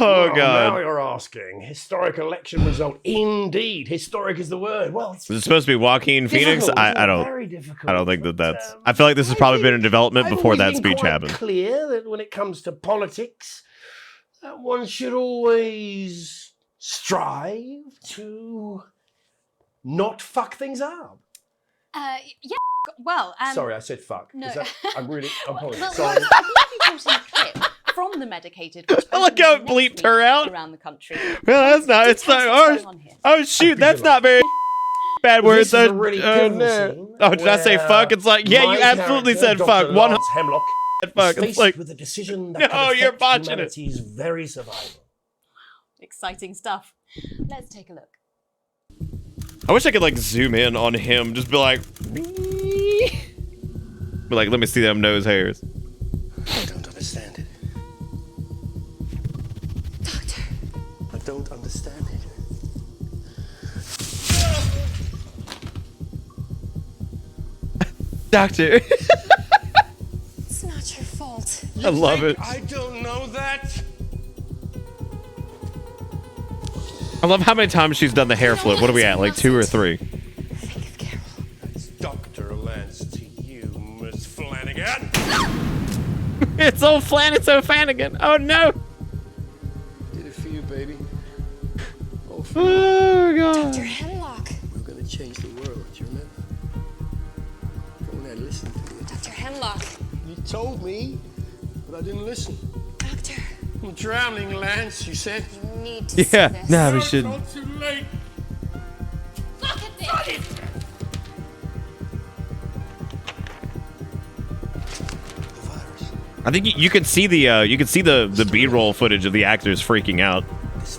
Oh, God. Now you're asking. Historic election result. Indeed. Historic is the word. Well, Is it supposed to be Joaquin Phoenix? difficult, I isn't it? don't. Very difficult. I don't think that that's. I feel like this has probably been in development I've before always that been speech quite happened. Clear that when it comes to politics, one should always strive to not fuck things up. Yeah. Well, Sorry, I said fuck. No. I'm really. I'm well, sorry. I believe you brought in a clip from The Medicated, which I like how it opens next bleeped her week out. around the country. Well, that's not. It's not. Oh, shoot. That's not very bad words. This is a really pivotal no. scene Oh, did I say where fuck? It's like, yeah, my you absolutely character, said fuck. Dr. 100 Lance Hemlock, fuck. is It's faced like, with a decision that no, could you're affect botching it. humanity's very survival. Exciting stuff. Let's take a look. I wish I could like zoom in on him. Just be like, let me see them nose hairs. I don't understand it. Doctor. I don't understand it. Doctor. It's not your fault. I love it. I don't know that. I love how many times she's done the hair flip. What are we at? Like 2 or 3? Think of Carol. It's Dr. Lance to you, Miss Flanagan. It's old It's O'Flanagan. Oh, no. Did it for you, baby. Oh, God. Dr. Hemlock. We're gonna change the world, do you remember? Go on and listen to you. Dr. Hemlock. You told me, but I didn't listen. Doctor. I'm drowning, Lance, you said. You need to see Yeah. this. Nah, we shouldn't. Too late. Look at this. I think you can see the B-roll footage of the actors freaking out. This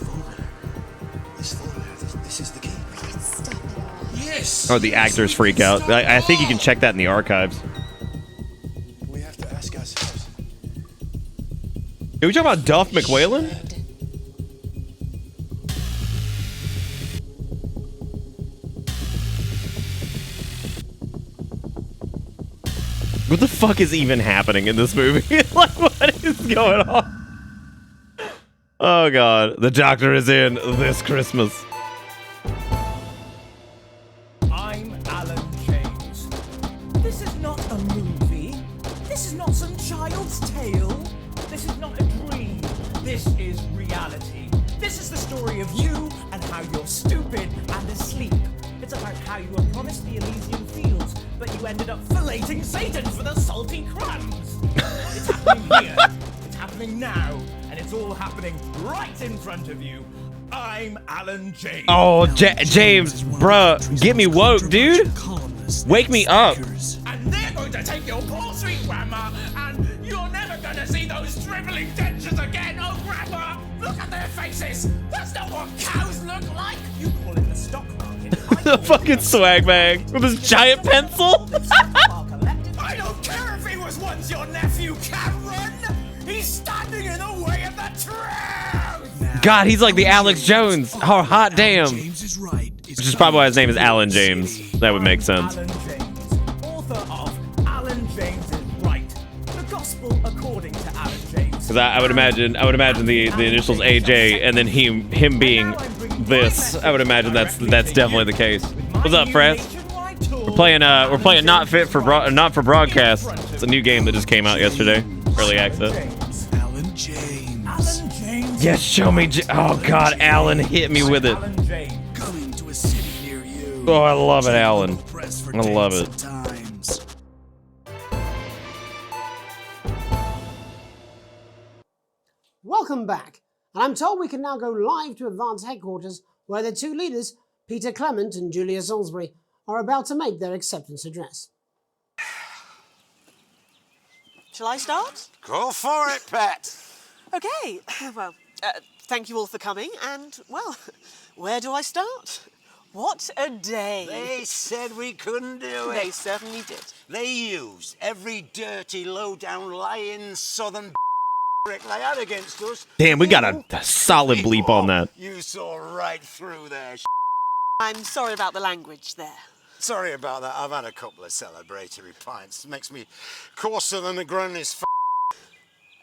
is the key. We can stop it all. Yes. Or the actors freak out. I think you can check that in the archives. Are we talking about Duff McWhalen? What the fuck is even happening in this movie? Like, what is going on? Oh god, the doctor is in this Christmas. I'm Alan James. This is not a movie. This is not some child's tale. This is not a dream. This is reality. This is the story of you and how you're stupid and asleep. It's about how you were promised the Elysian fields, but you ended up filleting Satan for the salty crumbs. It's happening here. It's happening now. And it's all happening right in front of you. I'm Alan James. Oh, James, bruh, get me woke, dude. Wake me up. And they're going to take your poor sweet grandma, and you're never going to see those dribbling dentures again. Oh, grandma, look at their faces. That's not what cows look like. You call it the stock market. The fucking swag bag with his giant pencil. I don't care if he was once your nephew, Cameron. He's standing in the way of the truth. God, he's like the Alex Jones. Oh, hot damn. Which is probably why his name is Alan James. That would make sense. Alan James, author of Alan James is Right. The Gospel according to Alan James. Because I would imagine the initials AJ and then him being this. I would imagine that's definitely the case. What's up, Fred? We're playing not for broadcast. It's a new game that just came out yesterday, early access. Alan James. Yes, show me. Oh God, Alan hit me with it. Coming to a city near you. Oh, I love it, Alan. I love it. Welcome back, and I'm told we can now go live to Advance headquarters, where the two leaders, Peter Clement and Julia Salisbury, are about to make their acceptance address. Shall I start? Go for it, Pat. Okay, well, thank you all for coming, and, well, where do I start? What a day. They said we couldn't do it. They certainly did. They used every dirty, low-down, lying southern they had against us. Damn, we got a solid bleep on that. You saw right through their I'm sorry about the language there. Sorry about that. I've had a couple of celebratory pints. Makes me coarser than a granny's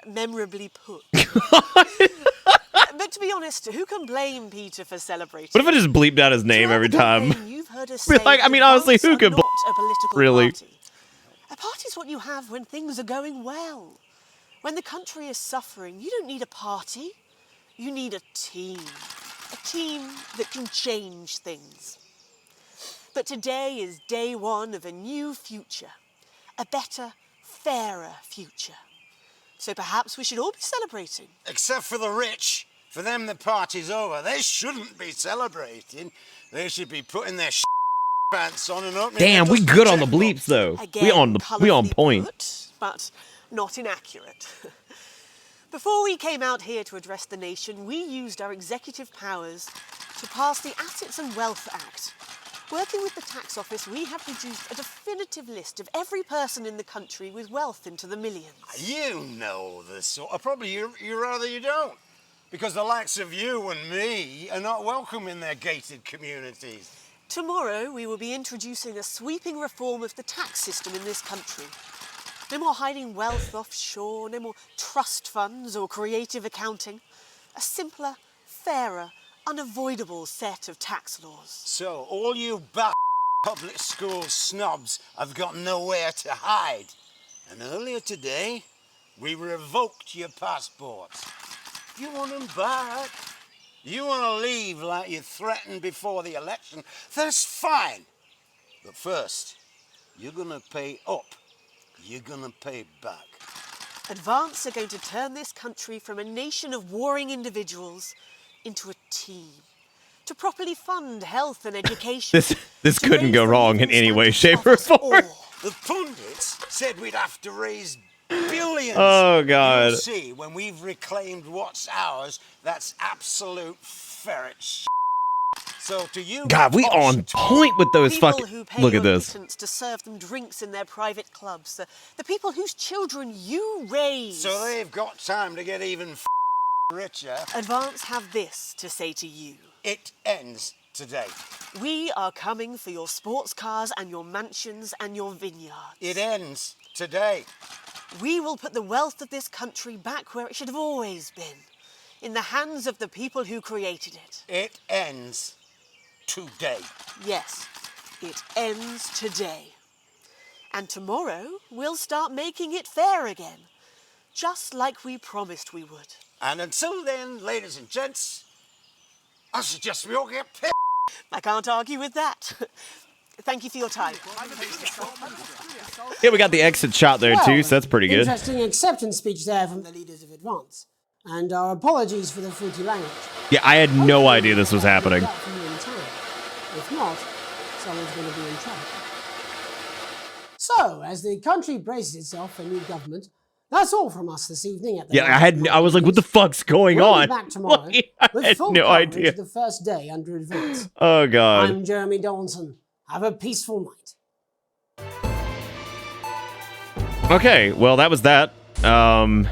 Memorably put. But to be honest, who can blame Peter for celebrating? What if I just bleeped out his name every time? You've heard us say Like, I mean, honestly, who could not a political really? Party. A party's what you have when things are going well. When the country is suffering, you don't need a party. You need a team. A team that can change things. But today is day one of a new future. A better, fairer future. So perhaps we should all be celebrating. Except for the rich. For them, the party's over. They shouldn't be celebrating. They should be putting their pants on and opening. Damn, we good on the bleeps though. Again, we on point. Put, but not inaccurate. Before we came out here to address the nation, we used our executive powers to pass the Assets and Wealth Act. Working with the tax office, we have produced a definitive list of every person in the country with wealth into the millions. You know the sort of, probably you rather you don't. Because the likes of you and me are not welcome in their gated communities. Tomorrow, we will be introducing a sweeping reform of the tax system in this country. No more hiding wealth offshore, no more trust funds or creative accounting. A simpler, fairer, unavoidable set of tax laws. So, all you public school snobs have got nowhere to hide. And earlier today, we revoked your passports. You want them back? You want to leave like you threatened before the election? That's fine. But first, you're going to pay up. You're going to pay back. Advance are going to turn this country from a nation of warring individuals into a team. To properly fund health and education. This couldn't go wrong in any way, shape, or form. The pundits said we'd have to raise billions. Oh, God. You'll see, when we've reclaimed what's ours, that's absolute ferret shit. So to you, God, we on point with those people fucking. who pay Look your at this. pittance to serve them drinks in their private clubs, the people whose children you raise. So they've got time to get even richer. Advance have this to say to you. It ends today. We are coming for your sports cars and your mansions and your vineyards. It ends today. We will put the wealth of this country back where it should have always been, in the hands of the people who created it. It ends today. Yes, it ends today. And tomorrow, we'll start making it fair again, just like we promised we would. And until then, ladies and gents, I suggest we all get pissed. I can't argue with that. Thank you for your time. Yeah, we got the exit shot there too, so that's pretty good. Interesting acceptance speech there from the leaders of Advance. And our apologies for the fruity language. Yeah, I had no idea this was happening. If not, someone's going to be in trouble. So, as the country braces itself for new government, that's all from us this evening at the I was like, what the fuck's going we'll on? Be back tomorrow I with had full no coverage idea. of the first day under Advance. Oh god. I'm Jeremy Donaldson. Have a peaceful night. Okay, well that was that. So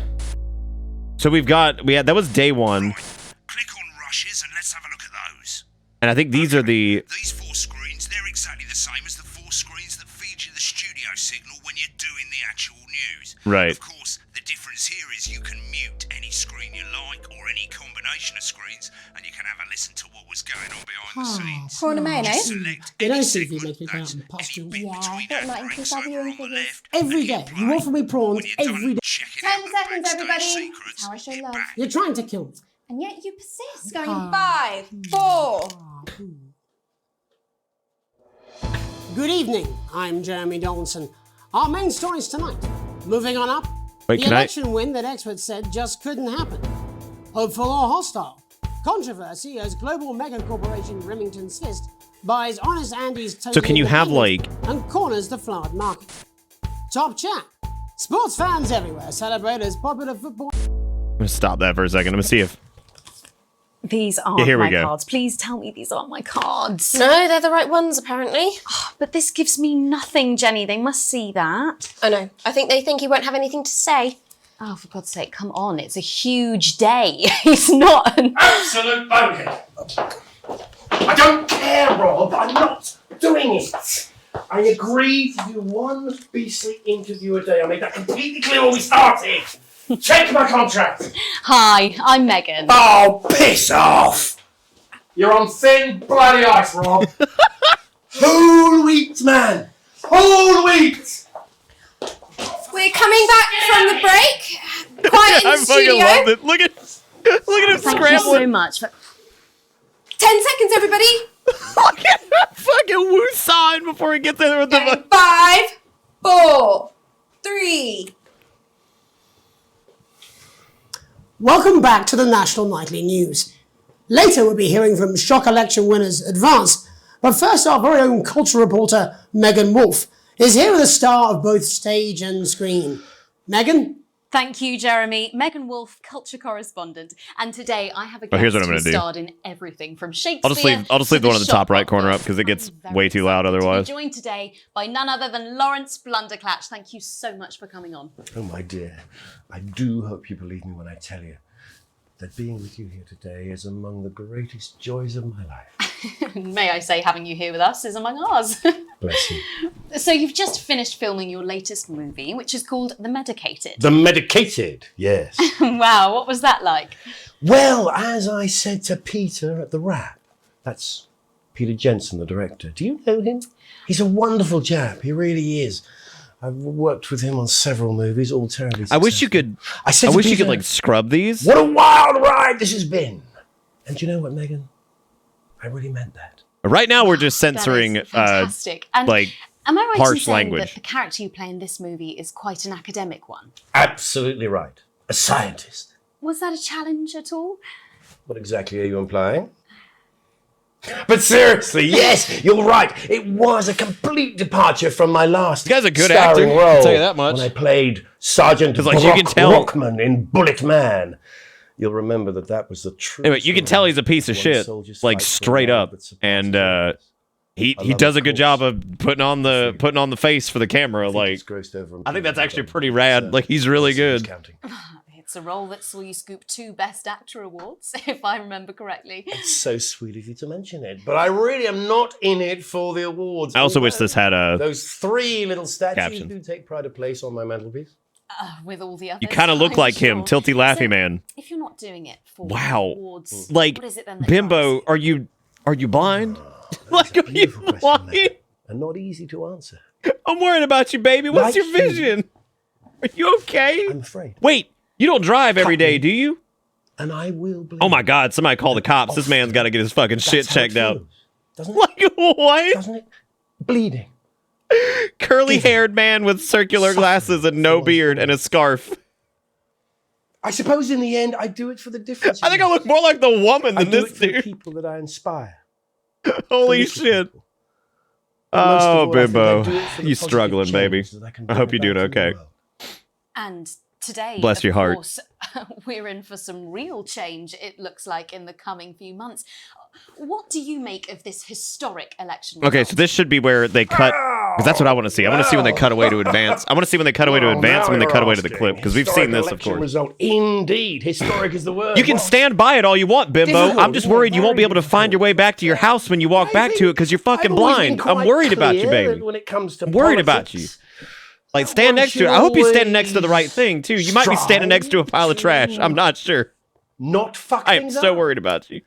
that was day one. Click on rushes and let's have a look at those. And I think these are the These 4 screens, they're exactly the same as the 4 screens that feed you the studio signal when you're doing the actual news. Right. Of course, the difference here is you can mute any screen you like or any combination of screens, and you can have a listen to what was going on behind the scenes. Prawn and mayonnaise? You know, Stevie makes me come and pustules. Yeah, but not increase our viewing figures. Every day. You offer me prawns every day. 10 seconds, everybody. That's how I show love. You're trying to kill me. And yet you persist, going 5, 4. Good evening. I'm Jeremy Donaldson. Our main stories tonight. Moving on up. Wait, the can I- election win that experts said just couldn't happen. Hopeful or hostile. Controversy as global mega corporation Remington's Fist buys Honest Andy's Total So can you have, Independence and corners the flowered market. Top chat. Sports fans everywhere celebrate as popular football. I'm gonna stop that for a second. I'm gonna see if These aren't here we my go. cards. Please tell me these aren't my cards. No, they're the right ones, apparently. But this gives me nothing, Jenny. They must see that. Oh no, I think they think he won't have anything to say. Oh, for God's sake, come on. It's a huge day. He's not an... Absolute bonehead. I don't care, Rob. I'm not doing it. I agreed to do one beastly interview a day. I made that completely clear when we started. Check my contract. Hi, I'm Megan. Oh, piss off. You're on thin bloody ice, Rob. Whole wheat, man. Whole wheat. We're coming back from the break. Quiet in I the fucking studio. love it. Look at him Thank you so scrambling. much. 10 seconds, everybody. Look at that fucking woo sign before he gets there with the 5, 4, 3. Welcome back to the National Nightly News. Later we'll be hearing from shock election winners Advance, but first our very own culture reporter Megan Wolf is here with a star of both stage and screen. Megan? Thank you, Jeremy. Megan Wolf, culture correspondent. And today I have a guest Oh, here's what I'm who gonna do. starred in everything from Shakespeare I'll just leave the one in the top right corner up because it gets way too loud otherwise. We're joined today by none other than Lawrence Blunderclatch. Thank you so much for coming on. Oh, my dear. I do hope you believe me when I tell you that being with you here today is among the greatest joys of my life. May I say, having you here with us is among ours. Bless you. So you've just finished filming your latest movie, which is called The Medicated. The Medicated, yes. Wow, what was that like? Well, as I said to Peter at the Wrap, that's Peter Jensen, the director. Do you know him? He's a wonderful chap. He really is. I've worked with him on several movies, all terribly successful. I wish you could. said I to wish you Peter, could like scrub these. What a wild ride this has been. And do you know what, Megan? I really meant that. Right now we're just censoring fantastic. And like am I right in harsh saying language. that the character you play in this movie is quite an academic one? Absolutely right. A scientist. Was that a challenge at all? What exactly are you implying? But seriously, yes, you're right. It was a complete departure from my last guy's a good starring actor, role. I'll tell you that much. When I played Sergeant Like, you can tell. Brockman in Bullet Man. you'll remember that was the true. Anyway, you can tell he's a piece of shit, like straight up, and he does a good job of putting on the face for the camera. Like, I think that's actually pretty rad. Like, he's really good. It's a role that saw you scoop 2 Best Actor awards, if I remember correctly. It's so sweet of you to mention it, but I really am not in it for the awards. I also wish this had a those 3 little statues caption. do take pride of place on my mantelpiece. With all the others. You kind of look like him, Tilty Laffy So, Man. If you're not doing it for Wow, awards, like what is it then that Bimbo, are you blind? Like, are you blind? And not easy to answer. I'm worried about you, baby. What's your vision? Are you okay? I'm afraid. Wait, you don't drive every day, do you? And I will. Oh my God! Somebody call the cops. This man's got to get his fucking shit checked out. Doesn't it? Like what? Doesn't it? Bleeding. Curly-haired man with circular glasses and no beard and a scarf. I suppose in the end, I do it for the difference. I think I look more like the woman than this for the dude. people that I inspire. Holy shit! Oh, Bimbo, you struggling, baby? I hope you're doing okay. And today, Bless of your heart. course, we're in for some real change, it looks like, in the coming few months. What do you make of this historic election Okay, result? so this should be where they cut, because that's what I want to see. I want to see when they cut away to advance. I want to see when they cut away to advance and when they cut away to the clip, because we've seen this, of course. Result. Indeed, historic is the word. You can stand by it all you want, Bimbo. I'm just worried you won't be able to find your way back to your house when you walk back to it because you're fucking blind. I'm worried about you, baby. When it comes to I'm worried about you. Like, stand next to it. I hope you stand next to the right thing, too. You might be standing next to a pile of trash. I'm not sure. Not fuck I am things so up. worried about you.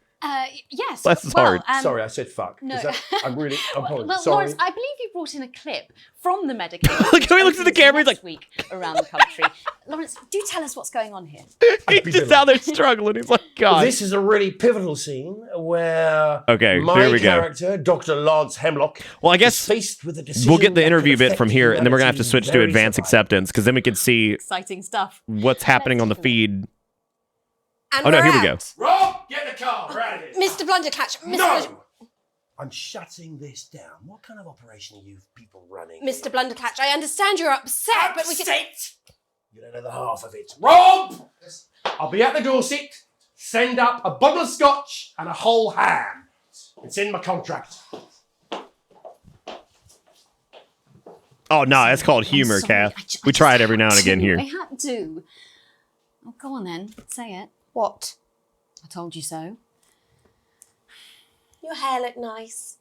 Yes. Bless his heart. Sorry, I said fuck. No. I'm really. I'm Well, sorry. Lawrence, I believe you brought in a clip from the medical. Look how he looks at the camera. He's like, week around the country. Lawrence, do tell us what's going on here. he's just out there struggling. He's like, God. This is a really pivotal scene where Okay, my here we go. character, Dr. Lods Hemlock, Well, I guess is faced with a decision we'll get the that interview could bit from affect here, and then we're going to have to humanity's switch to very advanced survival. acceptance, because then we can see Exciting stuff. what's happening on the feed. And Oh, no, we're here we go. out. Rob, get in the car. We're out of here. Mr. Blundercatch, No! I'm shutting this down. What kind of operation are you people running? Mr. Blundercatch, I understand you're upset, but we can... You don't know the half of it. Rob! I'll be at the Dorset. Send up a bottle of scotch and a whole ham. It's in my contract. Oh, no, that's called humor, sorry, Kath. We try it every now and again here. I had to. Oh, go on then. Say it. What? I told you so. Your hair looked nice.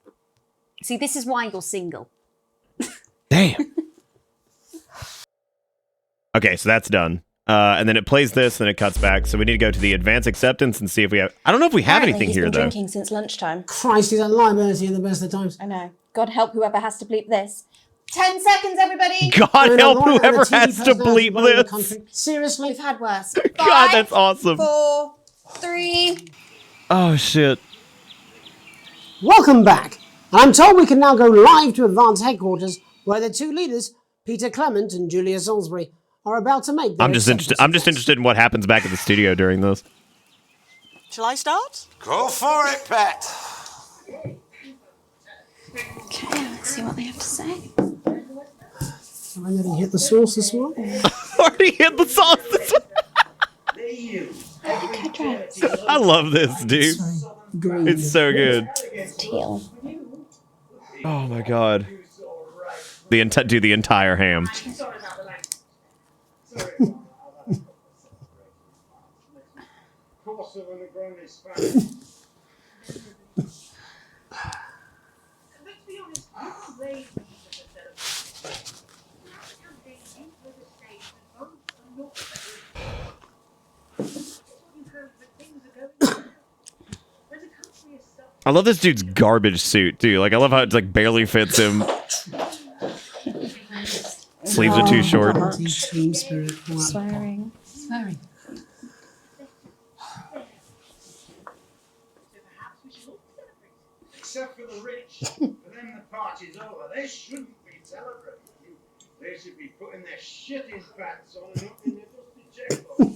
See, this is why you're single. Damn. Okay, so that's done. And then it plays this, and it cuts back. So we need to go to the advanced acceptance and see if we have... I don't know if we have anything here, though. Drinking since lunchtime. Christ, he's a liability in the best of times. I know. God help whoever has to bleep this. 10 seconds, everybody. God help whoever has to bleep this. Seriously, we've had worse. God, that's awesome. 4, 3. Oh, shit. Welcome back. I'm told we can now go live to Advance Headquarters, where the 2 leaders, Peter Clement and Julia Salisbury, are about to make their I'm just interested in what happens back at the studio during this. Shall I start? Go for it, Pet. Okay, let's see what they have to say. I already hit the sauce this morning. Already hit the sauce this I love this, dude. Green. It's so good. Teal. Oh my god. Do the entire ham. I love this dude's garbage suit too. Like I love how it like barely fits him. Sleeves are too short. Team spirit. Swearing. Swearing. Except for the rich, for them the party's over. They shouldn't be celebrating. They should be putting their shit in pants on and up in their dusty checkbook.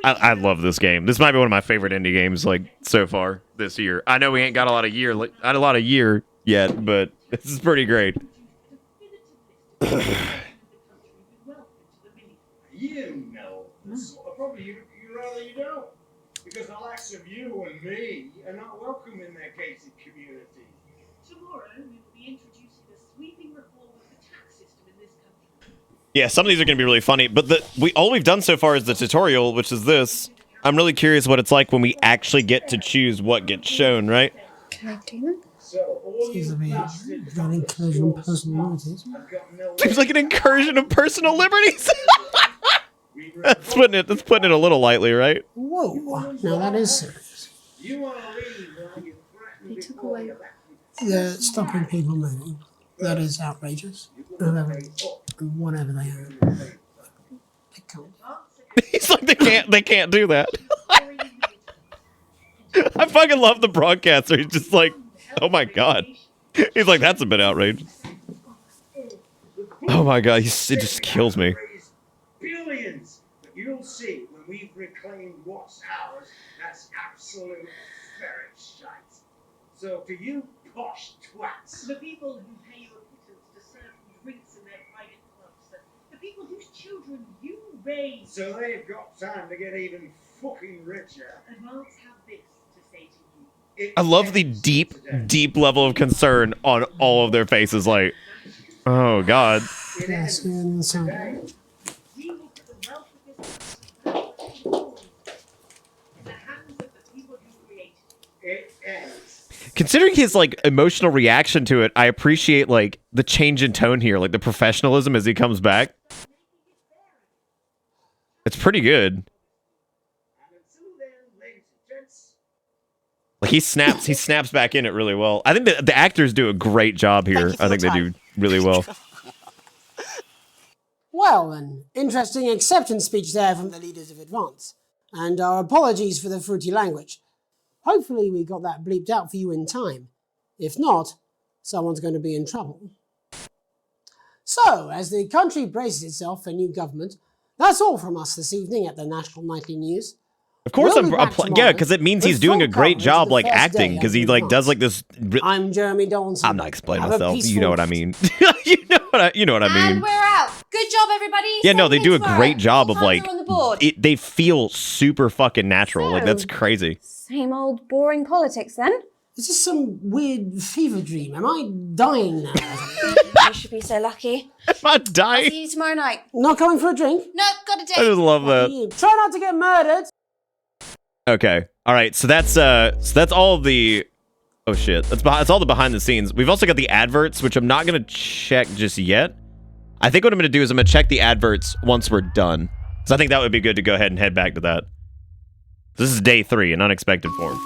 I love this game. This might be one of my favorite indie games like so far this year. I know we ain't got a lot of year yet, but this is pretty great. You know the sort of problem. You rather you don't. Because the likes of you and me are not welcome in their gated community. Tomorrow we will be introducing a sweeping reform of the tax system in this country. Yeah, some of these are going to be really funny, but all we've done so far is the tutorial, which is this. I'm really curious what it's like when we actually get to choose what gets shown, right? Can I do that? Seems to be an incursion of personal liberties. Seems like an incursion of personal liberties. That's putting it a little lightly, right? Whoa, now that is serious. They took away. They're stopping people moving. That is outrageous. Whatever they are. They can't. He's like, they can't do that. I fucking love the broadcaster. He's just like, oh my god. He's like, that's a bit outrageous. Oh my god, it just kills me. Billions, but you'll see when we've reclaimed what's ours, that's absolute ferret shite. So to you posh twats, The people who pay your pittance to serve you drinks in their private clubs, the people whose children you raise. so they've got time to get even fucking richer. Advance have this to say to you. I love the deep level of concern on all of their faces. Like, oh god. Yes, and so. We will put the wealth of this country in the hands of the people who created It ends. Considering his like emotional reaction to it, I appreciate like the change in tone here, like the professionalism as he comes back. It's pretty good. Like he snaps back in it really well. I think the actors do a great job here. I think they do really well. Well, an interesting acceptance speech there from the leaders of Advance. And our apologies for the fruity language. Hopefully we got that bleeped out for you in time. If not, someone's going to be in trouble. So, as the country braces itself for new government, that's all from us this evening at the National Nightly News. Of course, We'll be back yeah, because it means he's doing a great job like first acting, day because of he like does Advance. like this. I'm Jeremy Donaldson. I'm not explaining Have a myself. You peaceful- know what I mean. you know what I And mean. we're out. Good job, everybody. Yeah, no, they do a Tomorrow. great job All of times like are on the board. they feel super fucking natural. Like that's So- crazy. Same old boring politics then. Is this some weird fever dream? Am I dying now? You should be so lucky. Am I I'll dying? see you tomorrow night. Not coming for a drink? No, got a I date. just love that. Try not to get murdered. Okay. All right. So that's all of the. Oh shit. That's all the behind the scenes. We've also got the adverts, which I'm not gonna check just yet. I think what I'm gonna do is I'm gonna check the adverts once we're done. So I think that would be good to go ahead and head back to that. This is day 3, an unexpected form.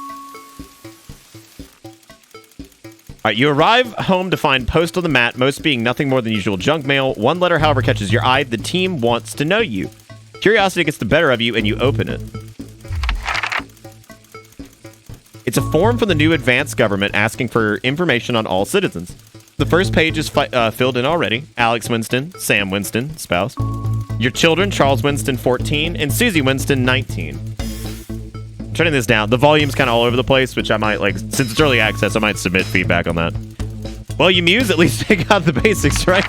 All right, you arrive home to find post on the mat, most being nothing more than usual junk mail. One letter, however, catches your eye. The team wants to know you. Curiosity gets the better of you, and you open it. It's a form from the new advanced government asking for information on all citizens. The first page is filled in already. Alex Winston, Sam Winston, spouse. Your children, Charles Winston, 14, and Susie Winston, 19. Turning this down. The volume's kind of all over the place, which I might, like, since it's early access, I might submit feedback on that. Well, you muse, at least take out the basics, right?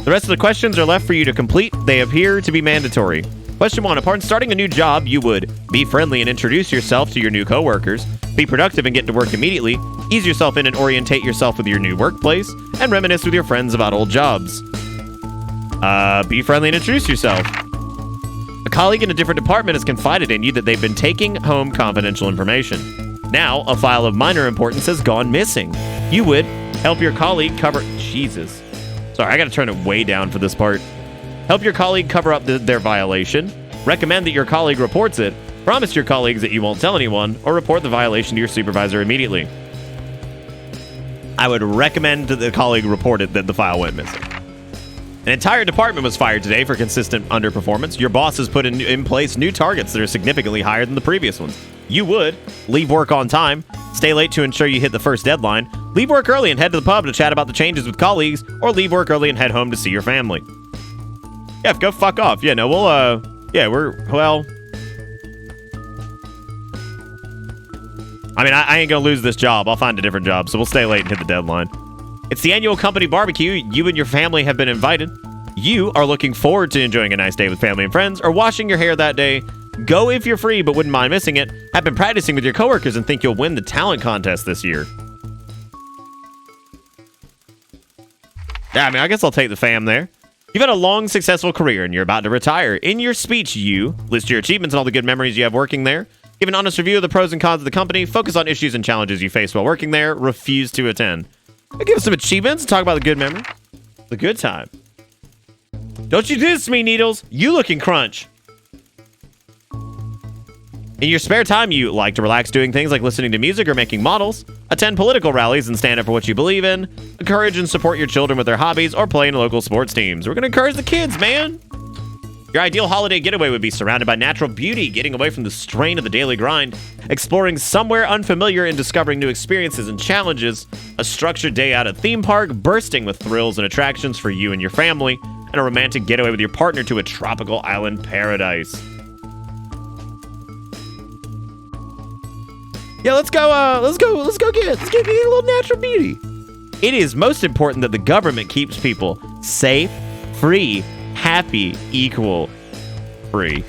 The rest of the questions are left for you to complete. They appear to be mandatory. Question 1. Upon starting a new job, you would be friendly and introduce yourself to your new coworkers, be productive and get to work immediately, ease yourself in and orientate yourself with your new workplace, and reminisce with your friends about old jobs. Be friendly and introduce yourself. A colleague in a different department has confided in you that they've been taking home confidential information. Now, a file of minor importance has gone missing. You would help your colleague cover... Jesus. Sorry, I gotta turn it way down for this part. Help your colleague cover up their violation. Recommend that your colleague reports it. Promise your colleagues that you won't tell anyone, or report the violation to your supervisor immediately. I would recommend that the colleague report it that the file went missing. An entire department was fired today for consistent underperformance. Your boss has put in place new targets that are significantly higher than the previous ones. You would leave work on time, stay late to ensure you hit the first deadline, leave work early and head to the pub to chat about the changes with colleagues, or leave work early and head home to see your family. Yeah, go fuck off. Yeah, no, well... I mean, I ain't gonna lose this job. I'll find a different job, so we'll stay late and hit the deadline. It's the annual company barbecue. You and your family have been invited. you are looking forward to enjoying a nice day with family and friends or washing your hair that day, go if you're free but wouldn't mind missing it, have been practicing with your coworkers and think you'll win the talent contest this year. Yeah, I mean, I guess I'll take the fam there. You've had a long, successful career and you're about to retire. In your speech, you list your achievements and all the good memories you have working there. Give an honest review of the pros and cons of the company. Focus on issues and challenges you faced while working there. Refuse to attend. I'll give us some achievements and talk about the good memory. The good time. Don't you do this to me, Needles. You looking crunch. In your spare time, you like to relax doing things like listening to music or making models, attend political rallies and stand up for what you believe in, encourage and support your children with their hobbies, or play in local sports teams. We're going to encourage the kids, man. Your ideal holiday getaway would be surrounded by natural beauty, getting away from the strain of the daily grind, exploring somewhere unfamiliar and discovering new experiences and challenges, a structured day out at theme park, bursting with thrills and attractions for you and your family, and a romantic getaway with your partner to a tropical island paradise. Yeah, let's go get a little natural beauty. It is most important that the government keeps people safe, free, happy, equal, free.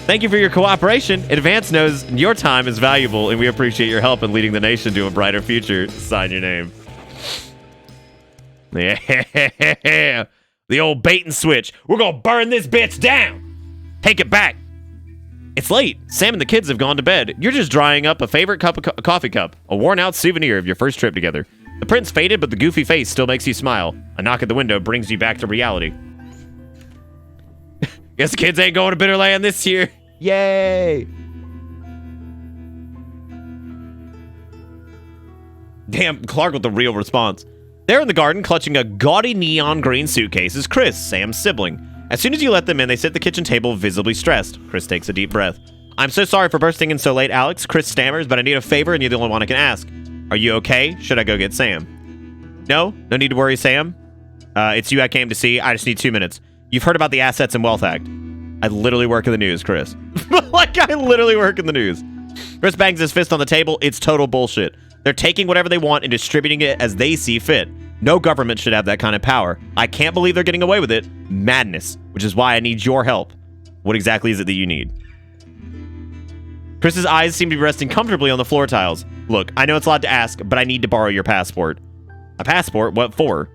Thank you for your cooperation. Advance knows your time is valuable, and we appreciate your help in leading the nation to a brighter future. Sign your name. Yeah, the old bait and switch. We're gonna burn this bitch down. Take it back. It's late. Sam and the kids have gone to bed. You're just drying up a favorite coffee cup, a worn-out souvenir of your first trip together. The print's faded, but the goofy face still makes you smile. A knock at the window brings you back to reality. Guess the kids ain't going to Bitterland this year. Yay! Damn, Clark with the real response. There in the garden, clutching a gaudy neon green suitcase, is Chris, Sam's sibling. As soon as you let them in, they sit at the kitchen table visibly stressed. Chris takes a deep breath. I'm so sorry for bursting in so late, Alex. Chris stammers, but I need a favor and you're the only one I can ask. Are you okay? Should I go get Sam? No need to worry, Sam. It's you I came to see. I just need 2 minutes. You've heard about the Assets and Wealth Act. I literally work in the news, Chris. Like, I literally work in the news. Chris bangs his fist on the table. It's total bullshit. They're taking whatever they want and distributing it as they see fit. No government should have that kind of power. I can't believe they're getting away with it. Madness, which is why I need your help. What exactly is it that you need? Chris's eyes seem to be resting comfortably on the floor tiles. Look, I know it's a lot to ask, but I need to borrow your passport. A passport? What for?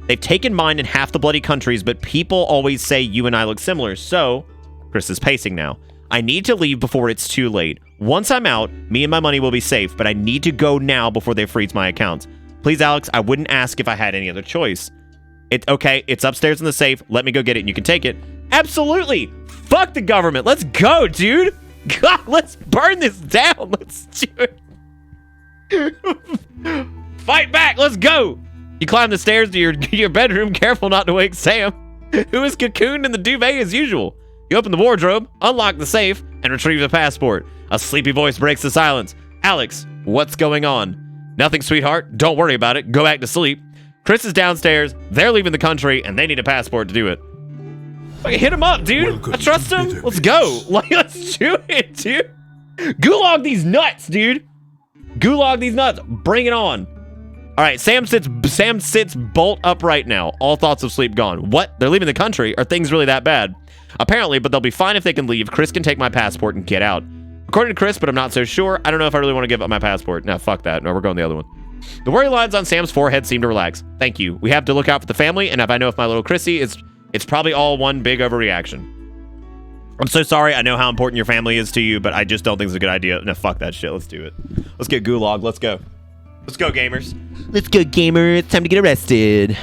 They've taken mine in half the bloody countries, but people always say you and I look similar, so... Chris is pacing now. I need to leave before it's too late. Once I'm out, me and my money will be safe, but I need to go now before they freeze my accounts. Please, Alex, I wouldn't ask if I had any other choice. Okay, it's upstairs in the safe. Let me go get it and you can take it. Absolutely! Fuck the government. Let's go, dude! God, let's burn this down. Let's do it. Fight back. Let's go. You climb the stairs to your bedroom, careful not to wake Sam, who is cocooned in the duvet as usual. You open the wardrobe, unlock the safe, and retrieve the passport. A sleepy voice breaks the silence. Alex, what's going on? Nothing, sweetheart. Don't worry about it. Go back to sleep. Chris is downstairs. They're leaving the country, and they need a passport to do it. Okay, hit him up, dude. Welcome I trust him. Let's go. Like, let's do it, dude. Gulag these nuts, dude. Gulag these nuts. Bring it on. All right, Sam sits bolt upright now. All thoughts of sleep gone. What? They're leaving the country? Are things really that bad? Apparently, but they'll be fine if they can leave. Chris can take my passport and get out. According to Chris, but I'm not so sure. I don't know if I really want to give up my passport. No, fuck that. No, we're going the other one. The worry lines on Sam's forehead seem to relax. Thank you. We have to look out for the family, and if I know if my little Chrissy is... It's probably all one big overreaction. I'm so sorry. I know how important your family is to you, but I just don't think it's a good idea. No, fuck that shit. Let's do it. Let's get Gulag. Let's go. Let's go, gamers. Let's go, gamer. It's time to get arrested.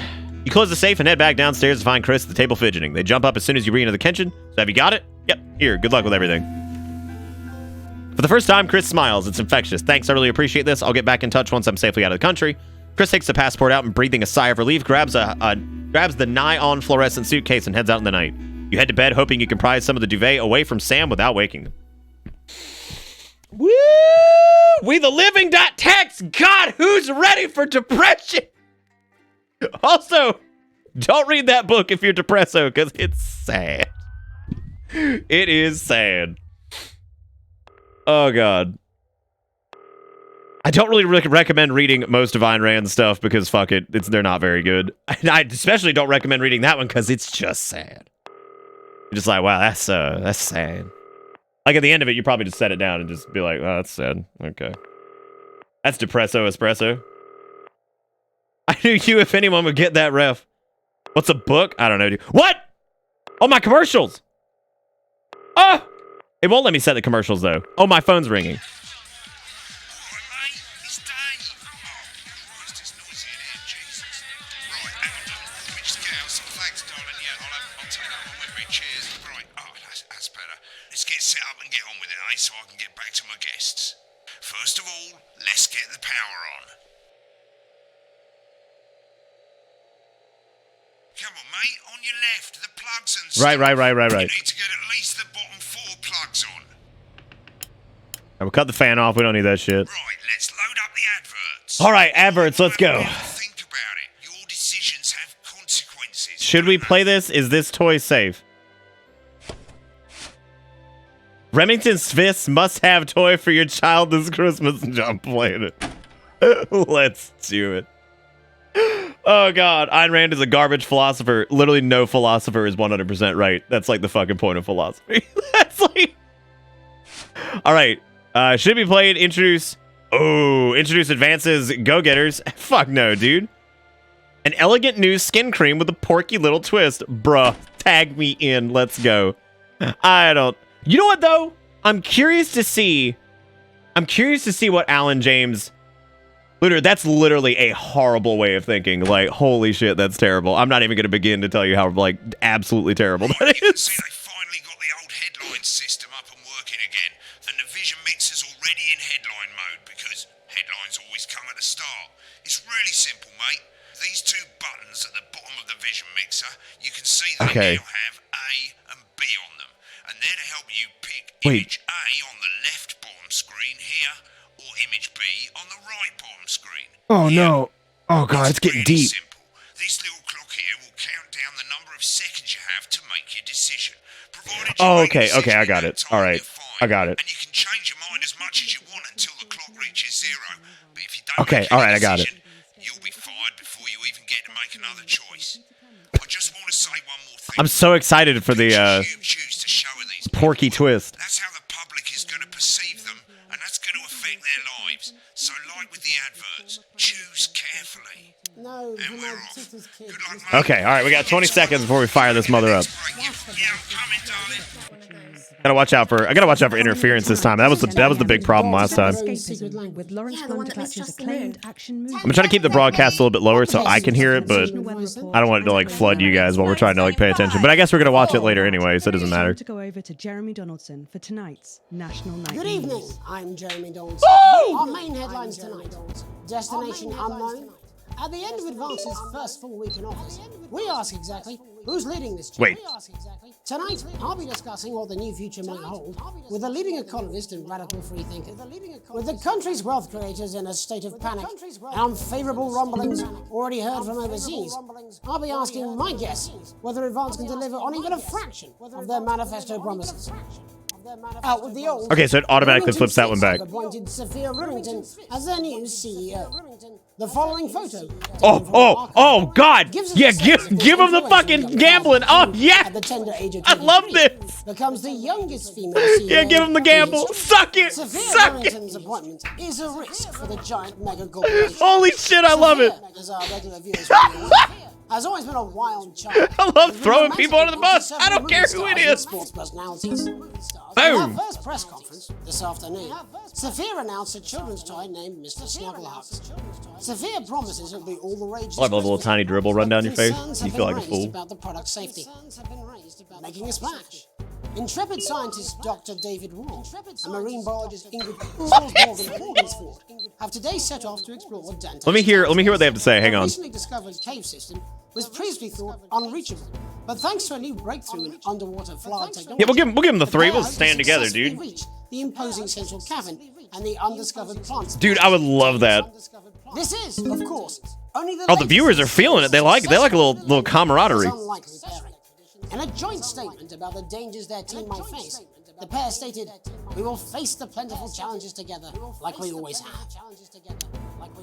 You close the safe and head back downstairs to find Chris at the table fidgeting. They jump up as soon as you re-enter the kitchen. So have you got it? Yep. Here. Good luck with everything. For the first time, Chris smiles. It's infectious. Thanks. I really appreciate this. I'll get back in touch once I'm safely out of the country. Chris takes the passport out and, breathing a sigh of relief, grabs the nigh-on fluorescent suitcase and heads out in the night. You head to bed hoping you can prise some of the duvet away from Sam without waking him. Woo! We the living.text. God, who's ready for depression? Also, don't read that book if you're depresso, because it's sad. It is sad. Oh, God. I don't really recommend reading most of Ayn Rand's stuff because fuck it, they're not very good. I especially don't recommend reading that one because it's just sad. You're just like, wow, that's sad. Like at the end of it, you probably just set it down and just be like, oh, that's sad. Okay. That's depresso espresso. I knew you, if anyone, would get that ref. What's a book? I don't know, dude. What? Oh, my commercials. Oh! It won't let me set the commercials, though. Oh, my phone's ringing. Let's get set up and get on with it, eh? So I can get back to my guests. First of all, let's get the power on. Come on, mate. On your left, the plugs and stuff. Right. You need to get at least the bottom 4 plugs on. We'll cut the fan off. We don't need that shit. Right, let's load up the adverts. All right, adverts. Let's go. Think about it. Your decisions have consequences. Should we play this? Is this toy safe? Remington Smith's must-have toy for your child this Christmas. I'm playing it. Let's do it. Oh, God. Ayn Rand is a garbage philosopher. Literally no philosopher is 100% right. That's like the fucking point of philosophy. That's like... All right. Should be played. Introduce advances. Go-getters. Fuck no, dude. An elegant new skin cream with a porky little twist. Bruh. Tag me in. Let's go. I don't... You know what, though? I'm curious to see what Alan James... That's literally a horrible way of thinking. Like, holy shit, that's terrible. I'm not even going to begin to tell you how, like, absolutely terrible that is. See, they finally got the old headline system up and working again. And the Vision Mixer's already in headline mode because headlines always come at the start. It's really simple, mate. These 2 buttons at the bottom of the Vision Mixer, you can see they now have A and B on them. And they're to help you pick image A on the left bottom screen here, or image B on the right bottom screen. Oh, no. Oh, God, it's getting deep. Simple. This little clock here will count down the number of seconds you have to make your decision. Oh, okay, I got it. All right, I got it. And you can change your mind as much as you want until the clock reaches 0. But if you don't Okay, all right, I got it. You'll be fired before you even get to make another choice. I just want to say one more thing. I'm so excited for the porky twist. That's how the public is going to perceive them, and that's going to affect their lives. So, like with the adverts, choose carefully. No, and we're off. Good luck, mate. Okay, all right, we got 20 seconds before we fire this mother up. I gotta watch out for interference this time. That was the big problem last time. With Lawrence Blunderclatch's acclaimed action movie. I'm trying to keep the broadcast a little bit lower so I can hear it, but I don't want it to like flood you guys while we're trying to like pay attention. But I guess we're gonna watch it later anyway, so it doesn't matter. To go over to Jeremy Donaldson for tonight's National Night. Good evening. I'm Jeremy Donaldson. Our main headlines tonight: Destination unknown. At the end of Advance's first full week in office, we ask exactly who's leading this job. Tonight, I'll be discussing what the new future might hold with a leading economist and radical freethinker. With the country's wealth creators in a state of panic and unfavourable rumblings already heard from overseas, I'll be asking my guests whether Advance can deliver on even a fraction of their manifesto promises. Out with the old. Okay, so it automatically flips that one back. Appointed Sophia Remington as their new CEO. The following photo. Oh, God! Yeah, give him the fucking gambling. Oh, yeah! At the tender age of I love this. Becomes the youngest female CEO. Yeah, give him the gamble. Suck it. Sophia Remington's appointment is a risk for the giant mega corporation. Holy shit, I love it. As our regular viewers has always been a wild child. I love throwing people under the bus. I don't care who it is. Sports personalities. Boom. In her first press conference this afternoon, Sophia announced a children's toy named Mr. Snugglehugs. Sophia promises it'll be all the rage. I'll have a little tiny dribble run down your face. You feel like a fool. About the product safety. Making a splash. Intrepid scientist Dr. David Wall and marine biologist Ingrid Morgan have today set off to explore Dante's. Let me hear what they have to say. Hang on. The recently discovered cave system was previously thought unreachable, but thanks to a new breakthrough in underwater flood technology. Yeah, we'll give him the 3. We'll stand together, dude. The imposing central cavern and the undiscovered plants. Dude, I would love that. This is, of course, only the. Oh, the viewers are feeling it. They like a little camaraderie. In a joint statement about the dangers their team might face, the pair stated, "We will face the plentiful challenges together, like we always have."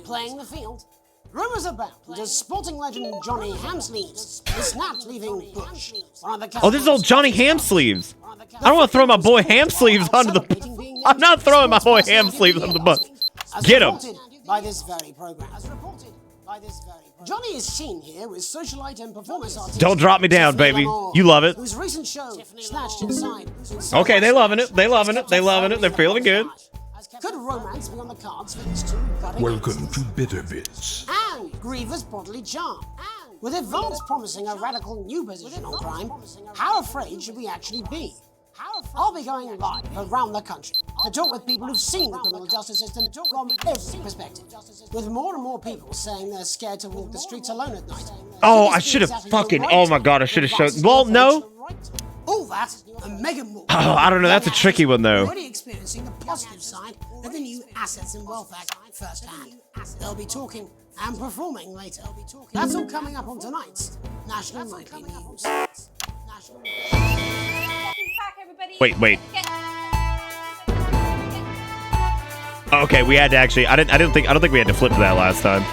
Playing the field, rumours abound as sporting legend Johnny Hamsleeves is snapped leaving Bush. Oh, this is old Johnny Hamsleeves. I don't want to throw my boy Hamsleeves onto the... I'm not throwing my boy Hamsleeves under the bus. Get him. By this very program. Johnny is seen here with socialite and performance artist. Don't drop me down, baby. You love it. Whose recent show, Snatched Inside. Okay, they loving it. They loving it. They loving it. They're feeling good. Could romance be on the cards for these two budding Welcome to Bitter Bits. and Grievous bodily charm? With Advance promising a radical new position on crime, how afraid should we actually be? I'll be going live around the country to talk with people who've seen the criminal justice system from every perspective, with more and more people saying they're scared to walk the streets alone at night. Oh, I should have fucking... Oh, my God. I should have shown... Well, no. All that and mega more. Oh, I don't know. That's a tricky one, though. Already experiencing the positive side of the new Assets and Wealth Act firsthand. They'll be talking and performing later. That's all coming up on tonight's National Nightly News. Wait. Okay, we had to actually... I don't think we had to flip to that last time.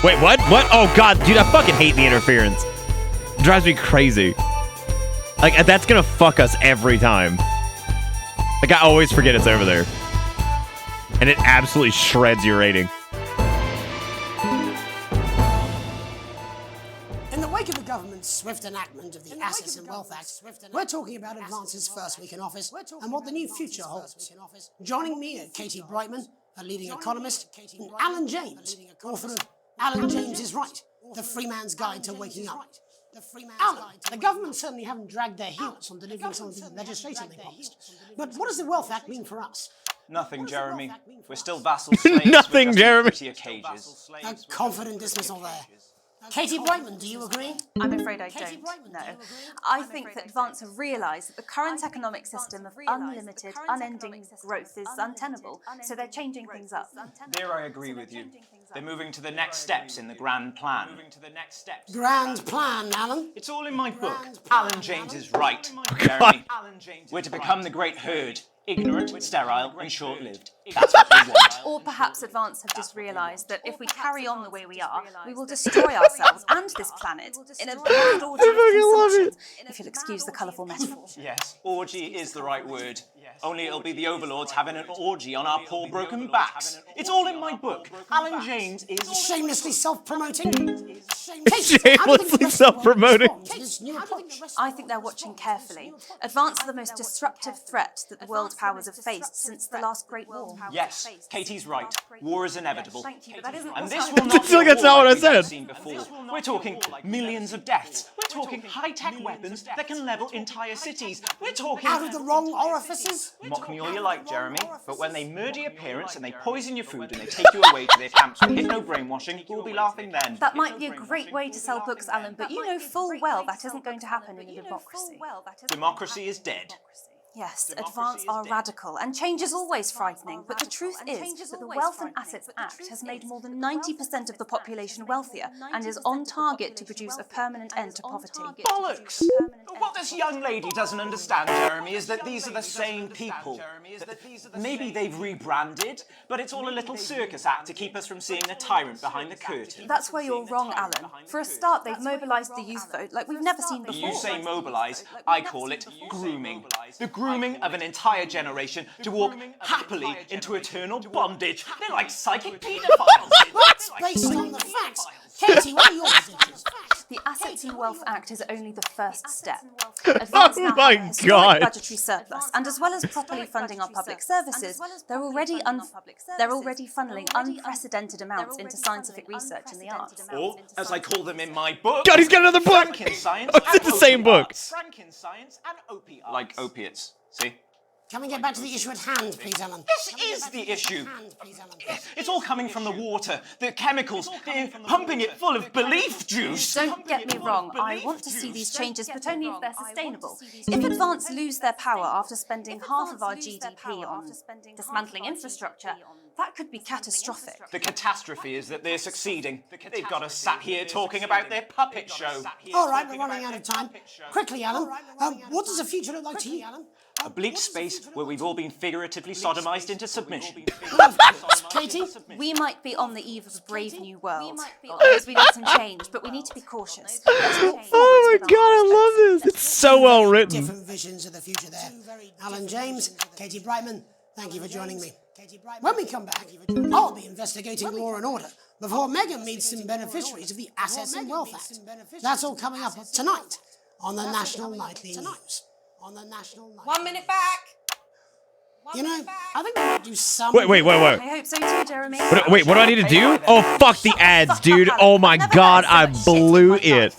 Wait, what? What? Oh, God, dude, I fucking hate the interference. It drives me crazy. Like, that's gonna fuck us every time. Like, I always forget it's over there. And it absolutely shreds your rating. In the wake of the government's swift enactment of the Assets and Wealth Act, we're talking about Advance's first week in office and what the new future holds. Joining me are Katie Brightman, a leading economist, and Alan James, author of Alan James is Right, The Free Man's Guide to Waking Up. Alan, the government certainly haven't dragged their heels on delivering some of the legislation they promised. But what does the Wealth Act mean for us? Nothing, Jeremy. We're still vassal slaves. Nothing, Jeremy. Cages. A confident dismissal there. Katie Brightman, do you agree? I'm afraid I don't, no. I think that Advance have realised that the current economic system of unlimited, unending growth is untenable, so they're changing things up. There I agree with you. They're moving to the next steps in the grand plan. Grand plan, Alan? It's all in my book. Alan James is right, Jeremy. We're to become the great herd. Ignorant, sterile, and short-lived. That's what we want. Or perhaps Advance have just realised that if we carry on the way we are, we will destroy ourselves and this planet in a bad order of consumption, if you'll excuse the colourful metaphor. Yes, orgy is the right word. Only it'll be the overlords having an orgy on our poor broken backs. It's all in my book. Alan James is... Shamelessly self-promoting? Shamelessly self-promoting. I think they're watching carefully. Advance are the most disruptive threat that the world powers have faced since the last Great War. Yes, Katie's right. War is inevitable. Thank you, but that isn't And what this I- will not be a That's war not what I like we have said. seen before. We're talking millions of deaths. We're talking high-tech weapons that can level entire cities. We're talking... Out of the wrong orifices? Mock me all you like, Jeremy, but when they murder your parents and they poison your food and they take you away to their camps with no brainwashing, we'll be laughing then. That might be a great way to sell books, Alan, but you know full well that isn't going to happen in a democracy. Democracy is dead. Yes, Advance are radical, and change is always frightening, but the truth is that the Wealth and Assets Act has made more than 90% of the population wealthier and is on target to produce a permanent end to poverty. Bollocks! What this young lady doesn't understand, Jeremy, is that these are the same people. Maybe they've rebranded, but it's all a little circus act to keep us from seeing the tyrant behind the curtain. That's where you're wrong, Alan. For a start, they've mobilised the youth vote like we've never seen before. You say mobilise, I call it grooming. The grooming of an entire generation to walk happily into eternal bondage. They're like psychic paedophiles. That's based on the facts. Katie, what are your positions? The Assets and Wealth Act is only the first step. Advance now my have a historic God. budgetary surplus, and as well as properly funding our public services, they're already funneling unprecedented amounts into scientific research in the arts. Or, as I call them in my book, God, he's got another book. Franken-science Oh, it's in the same book. Franken-science and opiates. Like opiates, see? Can we get back to the issue at hand, please, Alan? This is the issue. It's all coming from the water, the chemicals, they're pumping it full of belief juice. Don't get me wrong, I want to see these changes, but only if they're sustainable. If Advance lose their power after spending half of our GDP on dismantling infrastructure, that could be catastrophic. The catastrophe is that they're succeeding. They've got us sat here talking about their puppet show. All right, we're running out of time. Quickly, Alan. What does the future look like to you? A bleak space where we've all been figuratively sodomized into submission. Katie? We might be on the eve of a brave new world. Because we need some change, but we need to be cautious. Oh my god, I love this. It's so well written. Different visions of the future there. Alan James, Katie Brightman, thank you for joining me. When we come back, I'll be investigating law and order before Megan meets some beneficiaries of the Assets and Wealth Act. That's all coming up tonight on the National Nightly News. 1 minute back. You know, I think we might do some. Wait. I hope so too, Jeremy. Wait, what do I need to do? Oh, fuck the ads, dude. Oh my god, I blew it.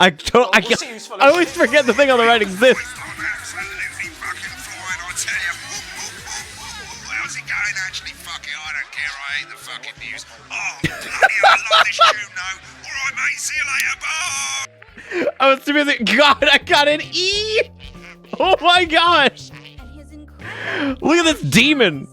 I always forget the thing on the right exists. How's it going? Actually, fuck it, I don't care. I hate the fucking news. Oh, bloody hell, I love this tune, though. All right, mate, see you later. Bye. I was too busy. God, I got an E. Oh my gosh. Look at this demon.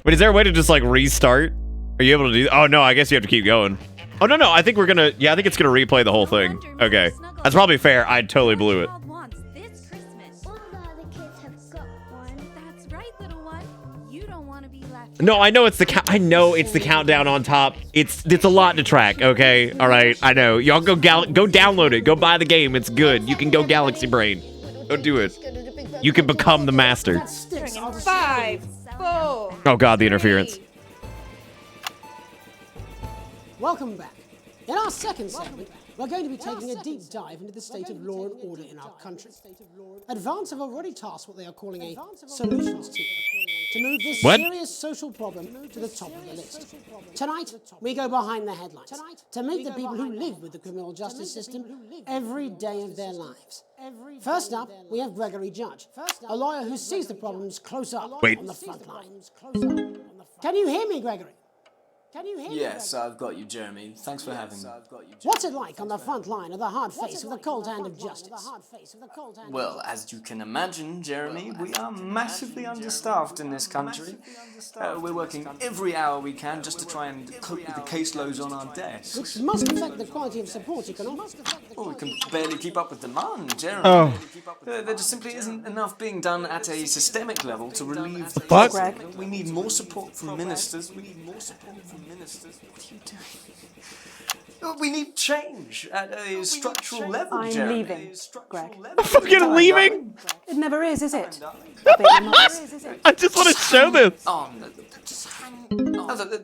Wait, is there a way to just like restart? Are you able to do? Oh no, I guess you have to keep going. Oh no, I think we're gonna. Yeah, I think it's gonna replay the whole thing. Okay, that's probably fair. I totally blew it. No, I know it's the I know it's the countdown on top. It's a lot to track. Okay, all right, I know. Y'all go download it. Go buy the game. It's good. You can go Galaxy Brain. Go do it. You can become the master. 5, 4. Oh god, the interference. Welcome back. In our second segment, we're going to be taking a deep dive into the state of law and order in our country. Advance have already tasked what they are calling a solutions team to move this serious social problem to the top of the list. Tonight, we go behind the headlines to meet the people who live with the criminal justice system every day of their lives. First up, we have Gregory Judge, a lawyer who sees the problems close up on the front line. Can you hear me, Gregory? Yes, I've got you, Jeremy. Thanks for having me. What's it like on the front line of the hard face of the cold hand of justice? Well, as you can imagine, Jeremy, we are massively understaffed in this country. We're working every hour we can just to try and cope with the caseloads on our desks. Which must affect the quality of support you can offer. Well, we can barely keep up with demand, Jeremy. Oh. There just simply isn't enough being done at a systemic level to relieve the What? pressure. We need more support from ministers. We need more support from ministers. What are you doing? We need change at a structural level, I'm Jeremy. leaving, Greg. I'm fucking leaving. It never is it? I just want to show this.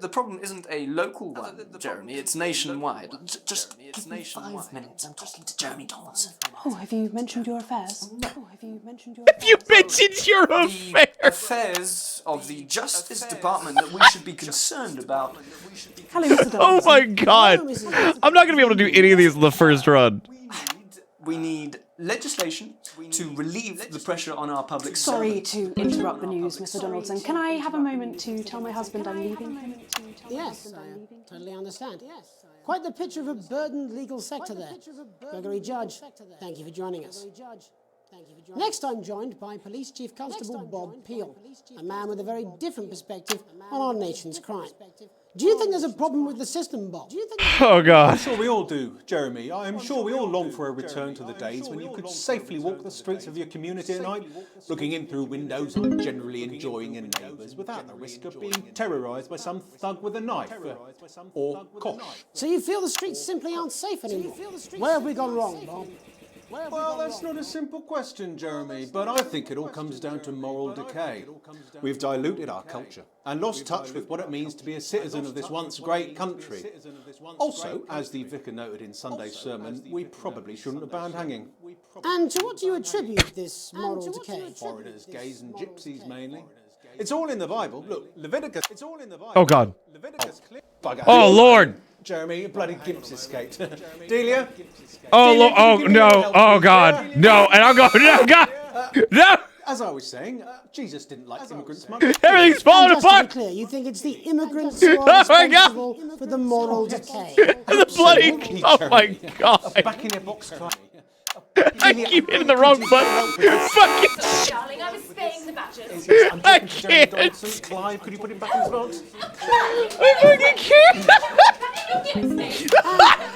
The problem isn't a local one, Jeremy. It's nationwide. Just give me 5 minutes. I'm talking to Jeremy Donaldson. Oh, have you mentioned your affairs? Oh, have you mentioned your You mentioned your affairs. Affairs of the Justice Department that we should be concerned about. Oh my god. I'm not going to be able to do any of these in the first run. We need legislation to relieve the pressure on our public Sorry servants. to interrupt the news, Mr. Donaldson. Can I have a moment to tell my husband I'm leaving? Yes, I totally understand. Quite the picture of a burdened legal sector there. Gregory Judge, thank you for joining us. Next, I'm joined by Police Chief Constable Bob Peel, a man with a very different perspective on our nation's crime. Do you think there's a problem with the system, Bob? Oh god. I'm sure we all do, Jeremy. I'm sure we all long for a return to the days when you could safely walk the streets of your community at night, looking in through windows and generally enjoying your neighbours without the risk of being terrorised by some thug with a knife or cosh. So you feel the streets simply aren't safe anymore? Where have we gone wrong, Bob? Well, that's not a simple question, Jeremy, but I think it all comes down to moral decay. We've diluted our culture and lost touch with what it means to be a citizen of this once great country. Also, as the vicar noted in Sunday's sermon, we probably shouldn't have banned hanging. And to what do you attribute this moral decay? Foreigners, gays and gypsies mainly. It's all in the Bible. Look, Leviticus. It's all in the Bible. Oh god. Bugger. Oh lord. Jeremy, bloody gimps escaped. Delia? Oh lord. Oh no. Oh god. No. And I'm going. No god. No. As I was saying, Jesus didn't like immigrants much. Everything's falling apart. To be clear, you think it's the immigrants who are responsible for the moral decay? The bloody. Oh my god. Back in your box, I keep hitting the wrong button. Fucking Darling, I was spaying the badgers. I can't. Clive, could you put him back in his box? I fucking can't.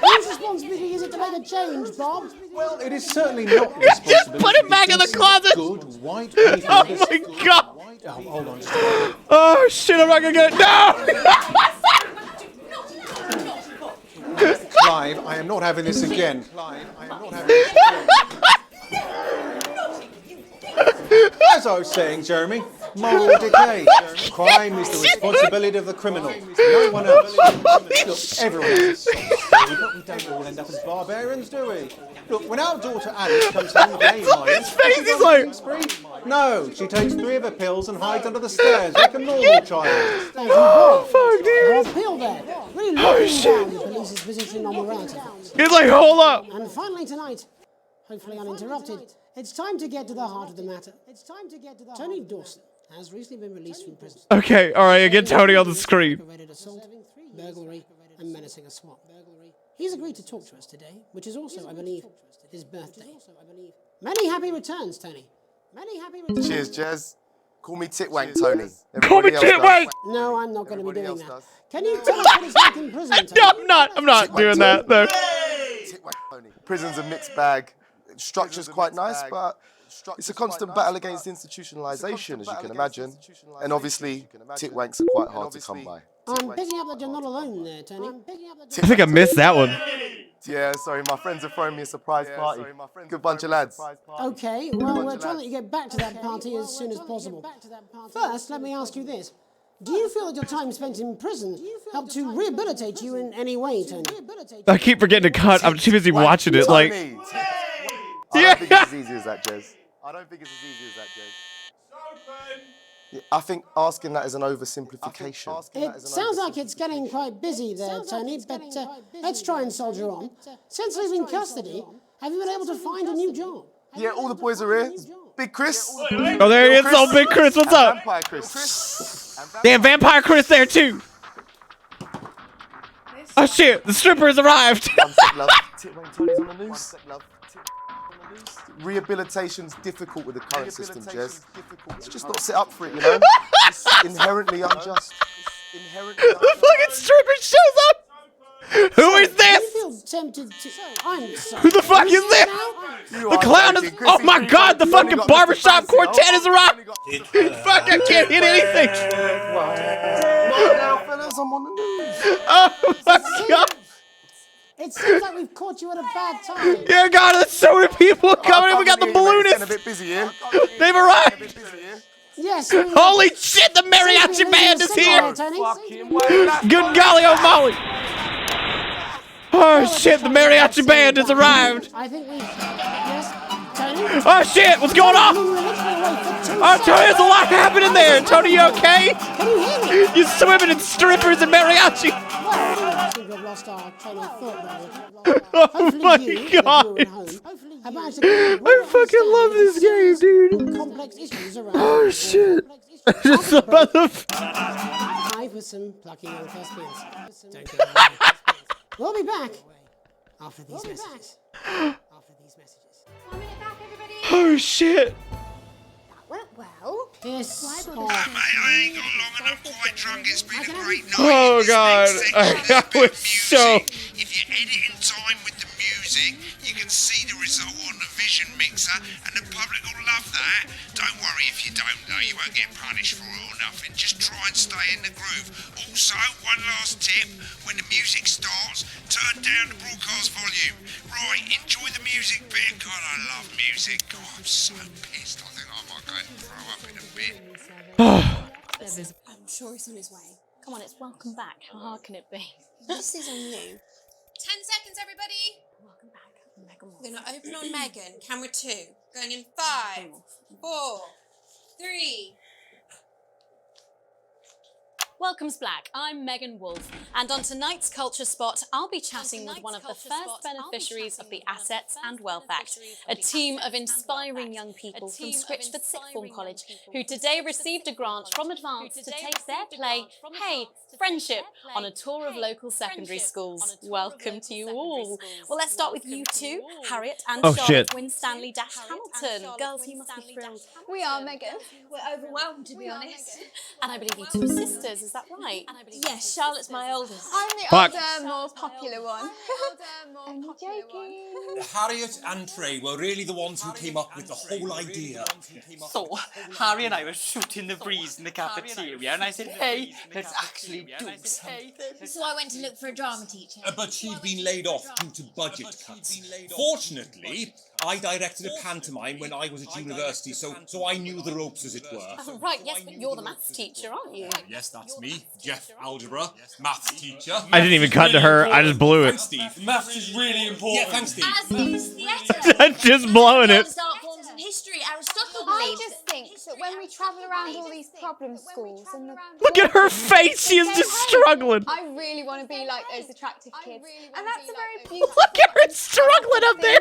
Whose responsibility is it to make a change, Bob? Well, it is certainly not responsibility. Just put him back in the closet. Good, white, Oh my god. Oh, hold on. Oh shit, I'm not gonna get it. No! Clive, I am not having this again. Clive, I am not having this again. As I was saying, Jeremy, moral decay. Crime is the responsibility of the criminal, no one else. Look, everyone else. But we don't all end up as barbarians, do we? Look, when our daughter Alice comes home with a His face is like... No, she takes 3 of her pills and hides under the stairs like a normal child. Oh, fuck, dude. Bill there. Really locking down the police's position on morality. He's like, hold up. And finally tonight, hopefully uninterrupted, it's time to get to the heart of the matter. Tony Dawson has recently been released from prison. Okay, alright, I get Tony on the screen. Aggravated assault, burglary, and menacing a swamp. He's agreed to talk to us today, which is also, I believe, his birthday. Many happy returns, Tony. Many happy returns. Cheers, Jez. Call me Titwank, Tony. Call me Titwank! No, I'm not going to be doing that. Can you tell us what it's like in prison, Tony? I'm not doing that, though. Titwank, Tony. Prison's a mixed bag. Structure's quite nice, but it's a constant battle against institutionalization, as you can imagine. And obviously, Titwanks are quite hard to come by. I'm picking up that you're not alone there, Tony. I think I missed that one. Yeah, sorry, my friends are throwing me a surprise party. Good bunch of lads. Okay, well, we're trying to let you get back to that party as soon as possible. First, let me ask you this. Do you feel that your time spent in prison helped to rehabilitate you in any way, Tony? I keep forgetting to cut. I'm too busy watching it, like... I don't think it's as easy as that, Jez. I don't think it's as easy as that, Jez. Yeah, I think asking that is an oversimplification. It sounds like it's getting quite busy there, Tony, but let's try and soldier on. Since leaving custody, have you been able to find a new job? Yeah, all the boys are here. Big Chris. Oh, there he is. Oh, Big Chris, what's up? Vampire Chris. Damn, Vampire Chris there, too. Oh, shit. The strippers arrived. One sec, love. Tony's on the news. One sec, love. Rehabilitation's difficult with the current system, Jez. It's just not set up for it, you know? It's inherently unjust. The fucking stripper shows up! Who is this? I feel tempted to... I'm sorry. Who the fuck is this? The clown is... Oh my god, the fucking barbershop quartet is arrived! Fuck, I can't hit anything! Now, fellas, I'm on the news. Oh my god! It seems like we've caught you at a bad time. Yeah, God, there's so many people coming in. We got the balloonists. A bit busy here. They've arrived. Yes. Holy shit, the mariachi band is here. Good golly, oh Molly. Oh shit, the mariachi band has arrived. I think we... Yes, Tony? Oh shit, what's going on? Oh, Tony, there's a lot happening there. Tony, you okay? Can you hear me? You're swimming in strippers and mariachi. We've lost our train of thought there. Oh my god. I fucking love this game, dude. Oh shit. Just about the... Hi for some plucky young thespians. We'll be back after these messages. Oh shit. Well, this... I ain't got long and I'm quite drunk. It's been a great night. Oh god. I was so... If you edit in time with the music, you can see the result on the vision mixer, and the public will love that. Don't worry if you don't, though. You won't get punished for it or nothing. Just try and stay in the groove. Also, one last tip. When the music starts, turn down the broadcast volume. Right, enjoy the music bit. God, I love music. God, I'm so pissed. I think I might go and throw up in a bit. I'm sure he's on his way. Come on, it's welcome back. How hard can it be? This is on you. 10 seconds, everybody. Welcome back. Megan. We're going to open on Megan. Camera 2. Going in 5, 4, 3. Welcome's Black. I'm Megan Wolf, and on tonight's Culture Spot, I'll be chatting with one of the first beneficiaries of the Assets and Wealth Act, a team of inspiring young people from Scritchford Sixth Form College, who today received a grant from Advance to take their play, Hey, Friendship, on a tour of local secondary schools. Welcome to you all. Well, let's start with you two, Harriet and Charlotte Winstanley-Hamilton. Girls, you must be thrilled. We are, Megan. We're overwhelmed, to be honest. And I believe you two are sisters, is that right? Yes, Charlotte's my oldest. I'm the older, more popular one. I'm joking. Harriet and Trey were really the ones who came up with the whole idea. So, Harry and I were shooting the breeze in the cafeteria, and I said, hey, let's actually do something. So I went to look for a drama teacher. But she'd been laid off due to budget cuts. Fortunately, I directed a pantomime when I was at university, so I knew the ropes, as it were. Oh, right, yes, but you're the maths teacher, aren't you? Yes, that's me, Jeff Algebra, maths teacher. I didn't even cut to her, I just blew it. Thanks, Steve. Maths is really important. Yeah, thanks, Steve. As is theatre. I'm just blowing it. Art forms and history, Aristotle I believed. just think that when we travel around all these problem schools and the... Look at her face, she is just struggling. I really want to be like those attractive kids. And that's a very beautiful... Look at her struggling up there.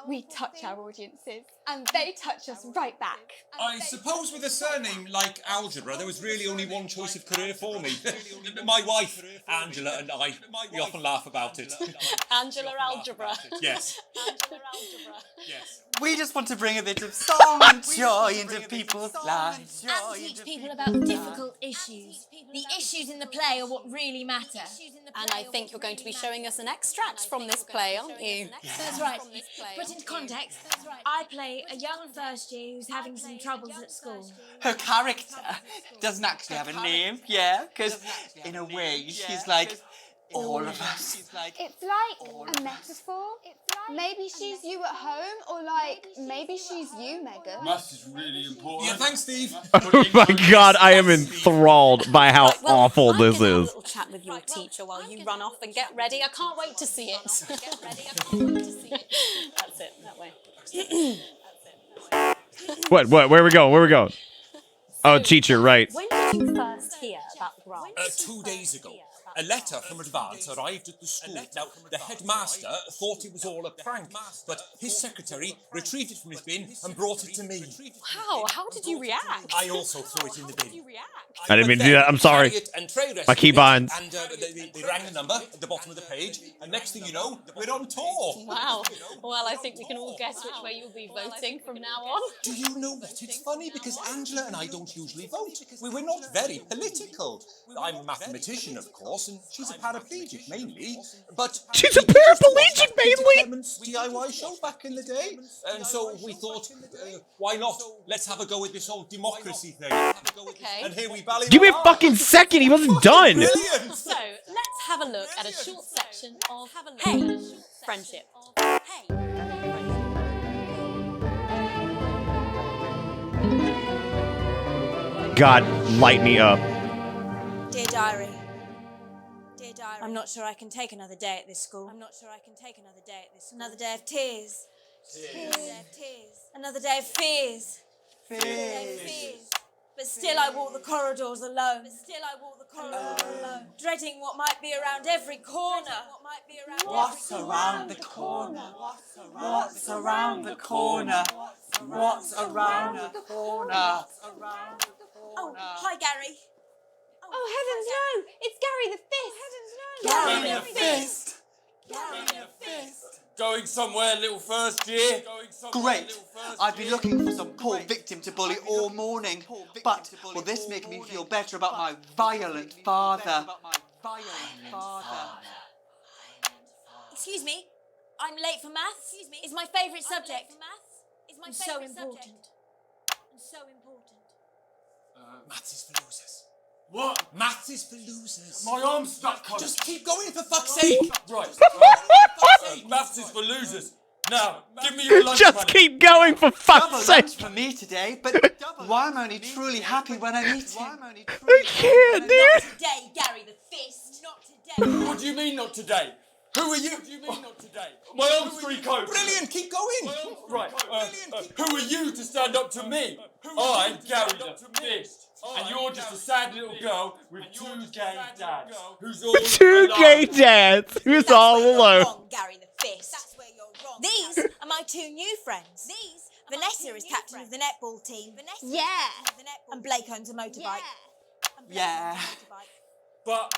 We touch our audiences, and they touch us right back. I suppose with a surname like Algebra, there was really only one choice of career for me. My wife, Angela, and I, we often laugh about it. Angela Algebra. Yes. Angela Algebra. Yes. We just want to bring a bit of song and joy into people's lives. And teach people about the difficult issues. The issues in the play are what really matter. And I think you're going to be showing us an extract from this play, aren't you? That's right. Put into context, I play a young first year who's having some troubles at school. Her character doesn't actually have a name, yeah? Because in a way, she's like all of us. It's like a metaphor. Maybe she's you at home, or like, maybe she's you, Megan. Maths is really important. Yeah, thanks, Steve. Oh my god, I am enthralled by how awful this Have a is. little chat with your teacher while you run off and get ready. I can't wait to see it. That's it, that way. What, where we going, where we going? Oh, teacher, right. When did you first hear about the grant? 2 days ago. A letter from Advance arrived at the school. Now, the headmaster thought it was all a prank, but his secretary retrieved it from his bin and brought it to me. Wow, how did you react? I also threw it in the bin. I didn't mean to do that, I'm sorry. My key binds. And they rang the number at the bottom of the page, and next thing you know, we're on tour. Wow. Well, I think we can all guess which way you'll be voting from now on. Do you know what? It's funny because Angela and I don't usually vote. We're not very political. I'm a mathematician, of course, and she's a paraplegic mainly. But she's a paraplegic mainly? DIY show back in the day. And so we thought, why not? Let's have a go with this whole democracy thing. Okay. And here we bally. Give me a fucking second, he wasn't done. Brilliant. So, let's have a look at a short section of Hey, Friendship. God, light me up. Dear Diary. I'm not sure I can take another day at this school. Another day of tears. Another day of fears. But still I walk the corridors alone. Dreading what might be around every corner. What's around the corner? What's around the corner? What's around the corner? Oh, hi, Gary. Oh, heavens no! It's Gary the Fist! Gary the Fist! Gary the Fist! Going somewhere, little first year? Great! I've been looking for some poor victim to bully all morning. But will this make me feel better about my violent father? Excuse me, I'm late for maths. It's my favourite subject. It's so important. Maths is for losers. What? Maths is for losers. My arm's stuck. Just keep going, for fuck's sake. Right. Maths is for losers. Now, give me your lunch Just money. keep going, for fuck's Double sake. lunch for me today, but why am I only truly happy when I meet him? I can't, dude. Not today, Gary the Fist. Not today. What do you mean not today? Who are you? What do you mean not today? My arm's three coats. Brilliant, keep going. Right. Who are you to stand up to me? I'm Gary the Fist. And you're just a sad little girl with two gay dads who's all Two gay dads who's all alone. Wrong, Gary the Fist. That's where you're wrong. These are my two new friends. Vanessa is captain of the netball team. Yeah. And Blake owns a motorbike. Yeah. But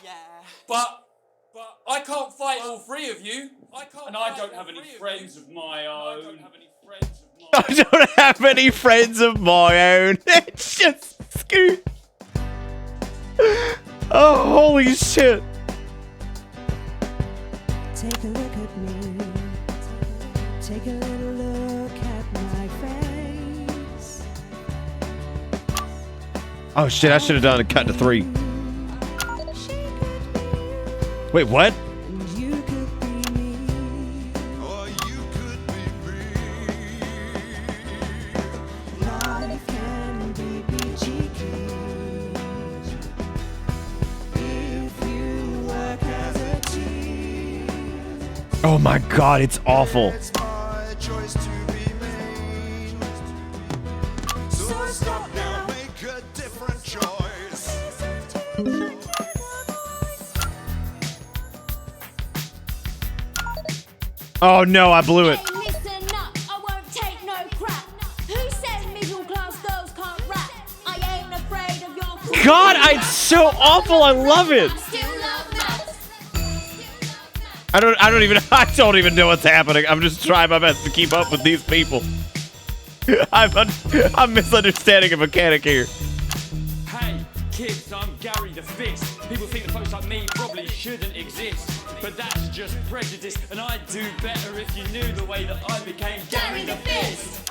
I can't fight all three of you. And I don't have any friends of my own. I don't have any friends of my own. It's just Scoot. Oh, holy shit. Take a look at me. Take a little look at my face. Oh shit, I should have done a cut to 3. Wait, what? Life can be peachy keen if you work as a team. Oh my god, it's awful. So stop now. Make a different choice. Oh no, I blew it. Listen up, I won't take no crap. Who says middle class girls can't rap? I ain't afraid of your God, it's so awful. I love it. I don't even know what's happening. I'm just trying my best to keep up with these people. I'm misunderstanding a mechanic here. Hey, kids, I'm Gary the Fist. People think that folks like me probably shouldn't exist. But that's just prejudice, and I'd do better if you knew the way that I became Gary the Fist.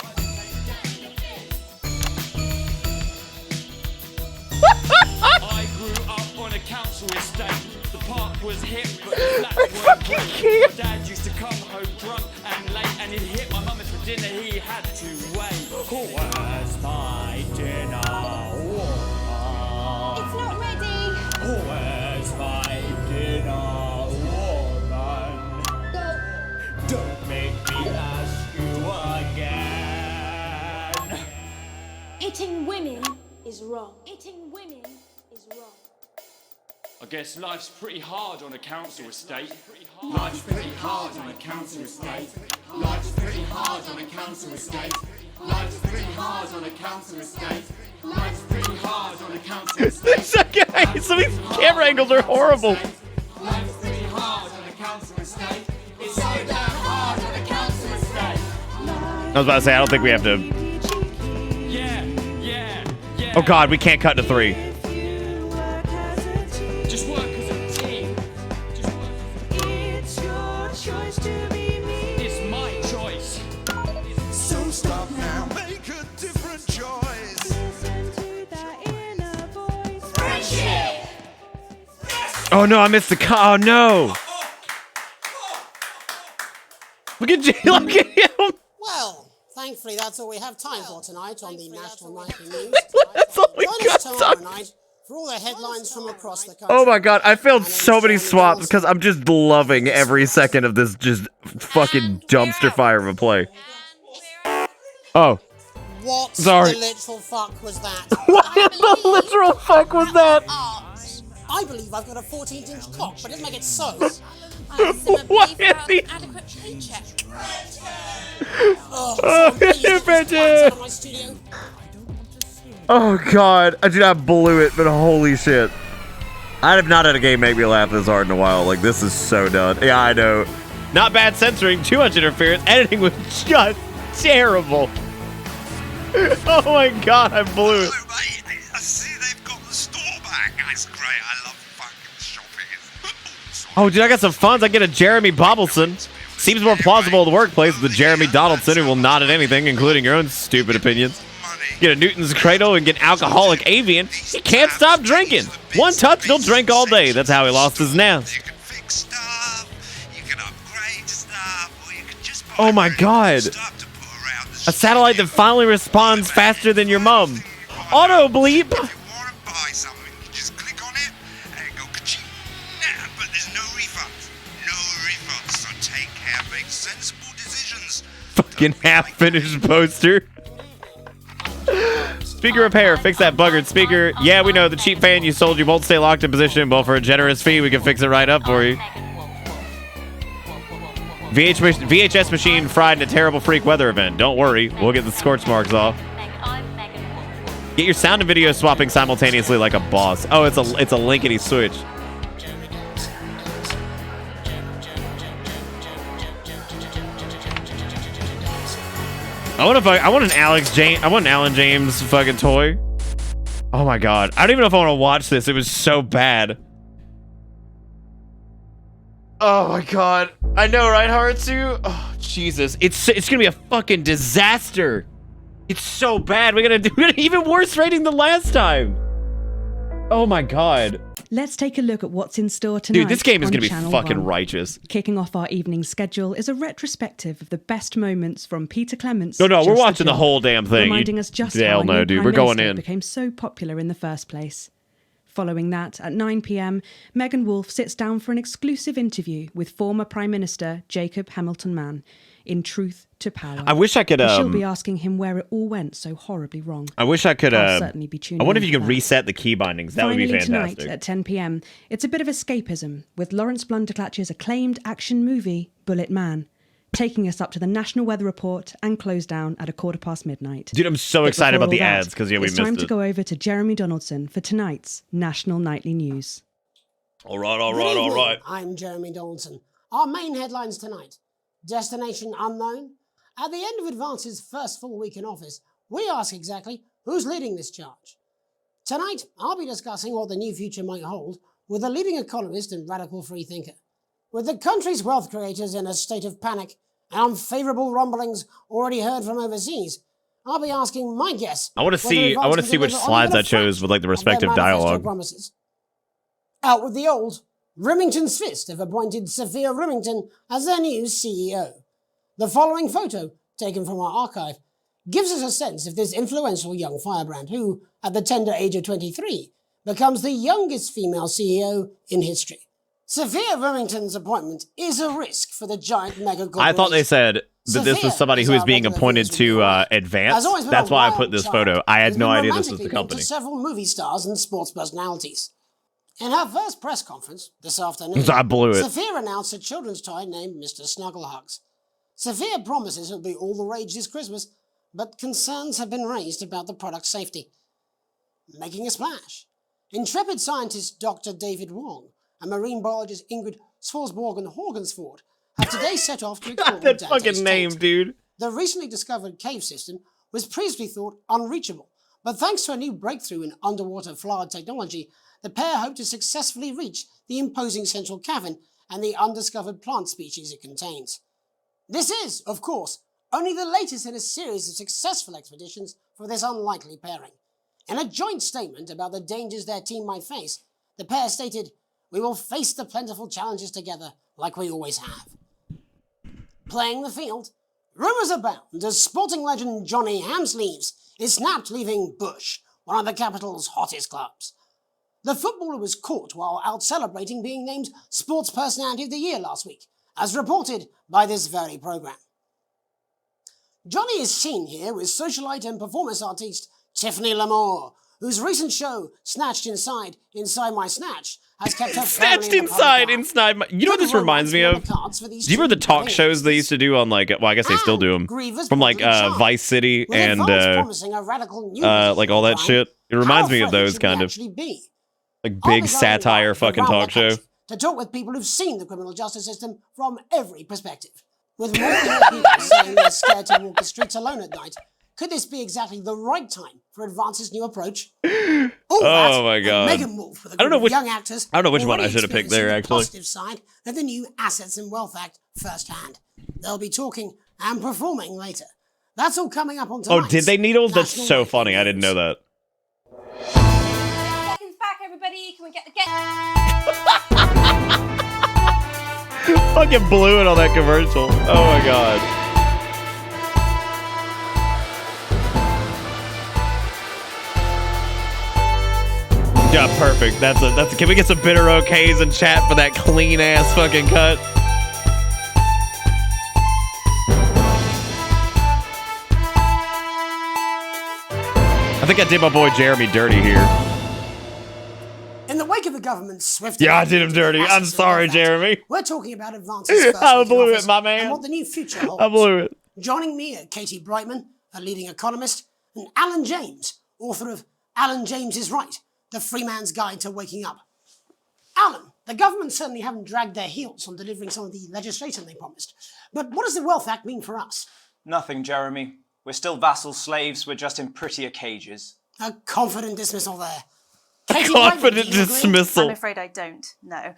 I grew up on a council estate. The park was hip, but the flats weren't great. My dad used to come home drunk and late, and he'd hit my mum for dinner. He had to wait. Where's my dinner? It's not ready. Where's my dinner? Don't make me ask you again. Hitting women is wrong. Hitting women is wrong. I guess life's pretty hard on a council estate. Life's pretty hard on a council estate. Life's pretty hard on a council estate. Life's pretty hard on a council estate. Life's pretty hard on a council estate. Some of these camera angles are horrible. Life's pretty hard on a council estate. It's so damn hard on a council estate. I was about to say, I don't think we have to. Yeah. Oh god, we can't cut to 3. Just work as a team. It's your choice to be me. It's my choice. So stop now, make a different choice. Listen to that inner voice. Friendship. Oh no, I missed the cut. Oh no. Look at Jay, look at him. Well, thankfully that's all we have time for tonight on the National Nightly News. That's all we Join got us tomorrow time. night for all the headlines from across the country. Oh my god, I failed so many swaps because I'm just loving every second of this just fucking dumpster fire of a play. Oh. What Sorry. the literal fuck was that? What the literal fuck was that? I believe I've got a 14-inch cock, but doesn't make it so. What is the... Adequate paycheck. Oh god, I blew it, but holy shit. I have not had a game make me laugh this hard in a while. Like, this is so done. Yeah, I know. Not bad censoring, too much interference. Editing was just terrible. Oh my god, I blew it. I see they've got the store back. That's great. I love fucking shopping. Oh, dude, I got some funds. I get a Jeremy Bobbleson. Seems more plausible in the workplace with Jeremy Donaldson, who will nod at anything, including your own stupid opinions. Get a Newton's Cradle and get alcoholic avian. He can't stop drinking. One touch, he'll drink all day. That's how he lost his nails. Oh my god. A satellite that finally responds faster than your mom. Auto bleep. Fucking half-finished poster. Speaker repair. Fix that buggered speaker. Yeah, we know the cheap fan you sold you won't stay locked in position, but for a generous fee, we can fix it right up for you. VHS machine fried in a terrible freak weather event. Don't worry, we'll get the scorch marks off. Get your sound and video swapping simultaneously like a boss. Oh, it's a linkety switch. I want an Alan James fucking toy. Oh my god. I don't even know if I want to watch this. It was so bad. Oh my god. I know, right, Haratsu? Oh, Jesus. It's gonna be a fucking disaster. It's so bad. We're gonna do an even worse rating than last time. Oh my god. Let's take a look at what's in store tonight. Dude, this game is gonna be Channel fucking 1. righteous. Kicking off our evening schedule is a retrospective of the best moments from Peter Clement's. No, we're Just a watching the Job, whole damn thing. reminding us just Hell how no, our dude. new We're Prime going Minister in. became so popular in the first place. Following that, at 9 p.m, Megan Wolfe sits down for an exclusive interview with former Prime Minister Jacob Hamilton-Mann in Truth to Power. I wish I could, And she'll be asking him where it all went so horribly wrong. I wish I could. I'll certainly be tuning I wonder in if you for could that. reset the key bindings. That would be Finally fantastic. tonight at 10 p.m, it's a bit of escapism with Lawrence Blunderclatch's acclaimed action movie Bullet Man, taking us up to the National Weather Report and close down at midnight. Dude, I'm so But excited before about the all that, ads because yeah, we it's missed time it. to go over to Jeremy Donaldson for tonight's National Nightly News. All right. Good evening. I'm Jeremy Donaldson. Our main headlines tonight. Destination unknown. At the end of Advance's first full week in office, we ask exactly who's leading this charge. Tonight, I'll be discussing what the new future might hold with a leading economist and radical freethinker. With the country's wealth creators in a state of panic and unfavourable rumblings already heard from overseas, I'll be asking my guess. I want to see which slides I chose with like the respective dialogue. Promises. Out with the old, Remington's Fist have appointed Sophia Remington as their new CEO. The following photo, taken from our archive, gives us a sense of this influential young firebrand who, at the tender age of 23, becomes the youngest female CEO in history. Sophia Remington's appointment is a risk for the giant mega corporation. I thought they said that this was somebody who was being appointed to Advance. That's why I put this photo. I had no idea this was the company. To several movie stars and sports personalities. In her first press conference this afternoon, I blew it. Sophia announced a children's toy named Mr. Snugglehugs. Sophia promises it'll be all the rage this Christmas, but concerns have been raised about the product's safety. Making a splash. Intrepid scientist Dr. David Wong and marine biologist Ingrid Swarsborg-Horgensford have today set off to explore that Dante's fucking name, Tate. dude. The recently discovered cave system was previously thought unreachable, but thanks to a new breakthrough in underwater flood technology, the pair hope to successfully reach the imposing central cavern and the undiscovered plant species it contains. This is, of course, only the latest in a series of successful expeditions for this unlikely pairing. In a joint statement about the dangers their team might face, the pair stated, "We will face the plentiful challenges together like we always have." Playing the field, rumours abound as sporting legend Johnny Hamsleeves is snapped leaving Bush, one of the capital's hottest clubs. The footballer was caught while out celebrating being named Sports Personality of the Year last week, as reported by this very programme. Johnny is seen here with socialite and performance artiste Tiffany Lamore, whose recent show, Snatched Inside My Snatch, has kept her Snatched inside my... You know what this reminds me of? Do you remember the talk shows they used to do on, like... Well, I guess they still do them. From, like, Vice City and, like, all that shit. It reminds me of those, kind of. Like, big satire fucking talk show. To talk with people who've seen the criminal justice system from every perspective. With more and more people saying they're scared to walk the streets alone at night, could this be exactly the right time for Advance's new approach? Oh my god! Megan Wolfe with a group of young actors. I don't know which one I should have picked there. Actually, the positive side of the new Assets and Wealth Act firsthand. They'll be talking and performing later. That's all coming up on tonight's oh, did they needles? That's National so Nightly funny. I News. didn't know that. Seconds back, everybody. Can we get Fucking blew it on that commercial. Oh my god. Yeah, perfect. That's a. Can we get some bitter okays in chat for that clean ass fucking cut? I think I did my boy Jeremy dirty here. In the wake of the government's swift... Yeah, I did him dirty. I'm sorry, Jeremy. We're talking about advances first I week in blew office it, my man. and what the new future holds. I blew it. Joining me are Katie Brightman, a leading economist, and Alan James, author of Alan James is Right, The Free Man's Guide to Waking Up. Alan, the government certainly haven't dragged their heels on delivering some of the legislation they promised. But what does the Wealth Act mean for us? Nothing, Jeremy. We're still vassal slaves, we're just in prettier cages. A confident dismissal there. Confident dismissal. I'm afraid I don't, no.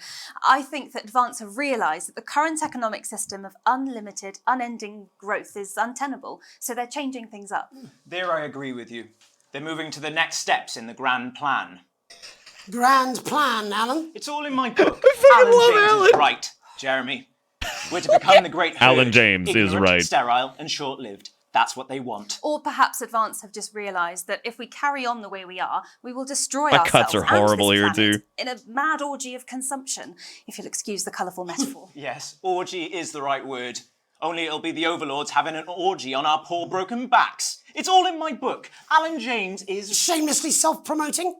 I think that Advance have realised that the current economic system of unlimited, unending growth is untenable, so they're changing things up. There I agree with you. They're moving to the next steps in the grand plan. Grand plan, Alan? It's all in my book. Alan James is right, Jeremy. We're to become the great herd, Alan James is ignorant, right. sterile and short-lived. That's what they want. Or perhaps Advance have just realised that if we carry on the way we are, we will destroy My ourselves cuts are horrible and here, this planet too. in a mad orgy of consumption, if you'll excuse the colourful metaphor. Yes, orgy is the right word. Only it'll be the overlords having an orgy on our poor broken backs. It's all in my book. Alan James is... Shamelessly self-promoting?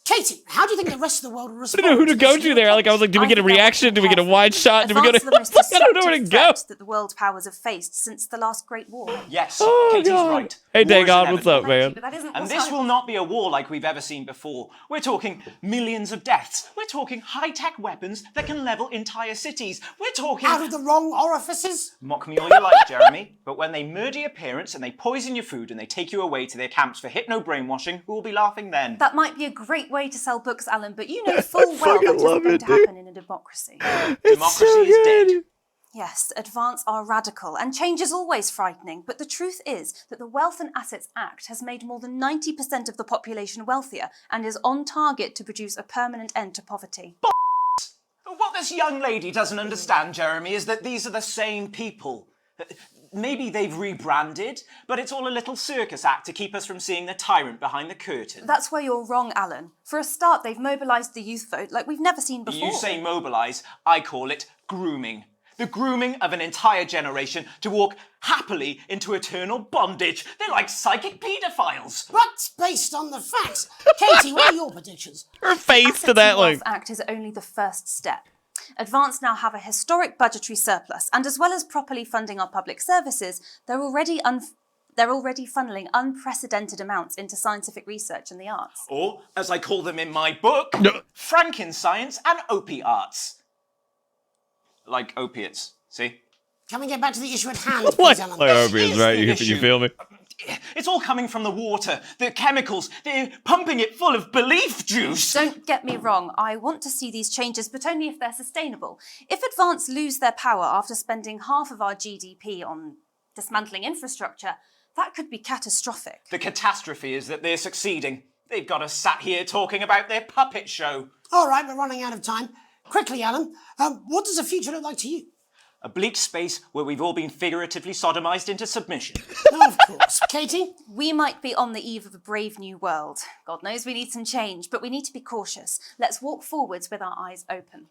Katie, how do you think the rest of the world will I respond? didn't know who to go to there. Like, I was like, did we get a reaction? Did we get a wide shot? Did we get a... Advance are the most I don't know where to destructive go. threat that the world powers have faced since the last Great War. Yes, Oh, Katie's God. right. Hey, War is Dagon, what's up, inevitable. man? But that isn't And what this I- will not be a war like we've ever seen before. We're talking millions of deaths. We're talking high-tech weapons that can level entire cities. We're talking... Out of the wrong orifices? Mock me all you like, Jeremy, but when they murder your parents and they poison your food and they take you away to their camps for hypno-brainwashing, who will be laughing then? That might be a great way to sell books, Alan, but you know full well that isn't going to happen in a democracy. Democracy is dead. Yes, Advance are radical, and change is always frightening, but the truth is that the Wealth and Assets Act has made more than 90% of the population wealthier and is on target to produce a permanent end to poverty. What this young lady doesn't understand, Jeremy, is that these are the same people. Maybe they've rebranded, but it's all a little circus act to keep us from seeing the tyrant behind the curtain. That's where you're wrong, Alan. For a start, they've mobilised the youth vote like we've never seen before. You say mobilise, I call it grooming. The grooming of an entire generation to walk happily into eternal bondage. They're like psychic paedophiles. But based on the facts, Katie, what are your predictions? Her face Assets to that, and like... Wealth Act is only the first step. Advance now have a historic budgetary surplus, and as well as properly funding our public services, they're already funneling unprecedented amounts into scientific research and the arts. Or, as I call them in my book, Frankenscience and opiates. Like opiates, see? Can we get back to the issue at hand, Like please, Alan? opiates, right? You feel me? It's all coming from the water, the chemicals, they're pumping it full of belief juice. Don't get me wrong, I want to see these changes, but only if they're sustainable. If Advance lose their power after spending half of our GDP on dismantling infrastructure, that could be catastrophic. The catastrophe is that they're succeeding. They've got us sat here talking about their puppet show. All right, we're running out of time. Quickly, Alan, what does the future look like to you? A bleak space where we've all been figuratively sodomized into submission. Of course. Katie? We might be on the eve of a brave new world. God knows we need some change, but we need to be cautious. Let's walk forwards with our eyes open.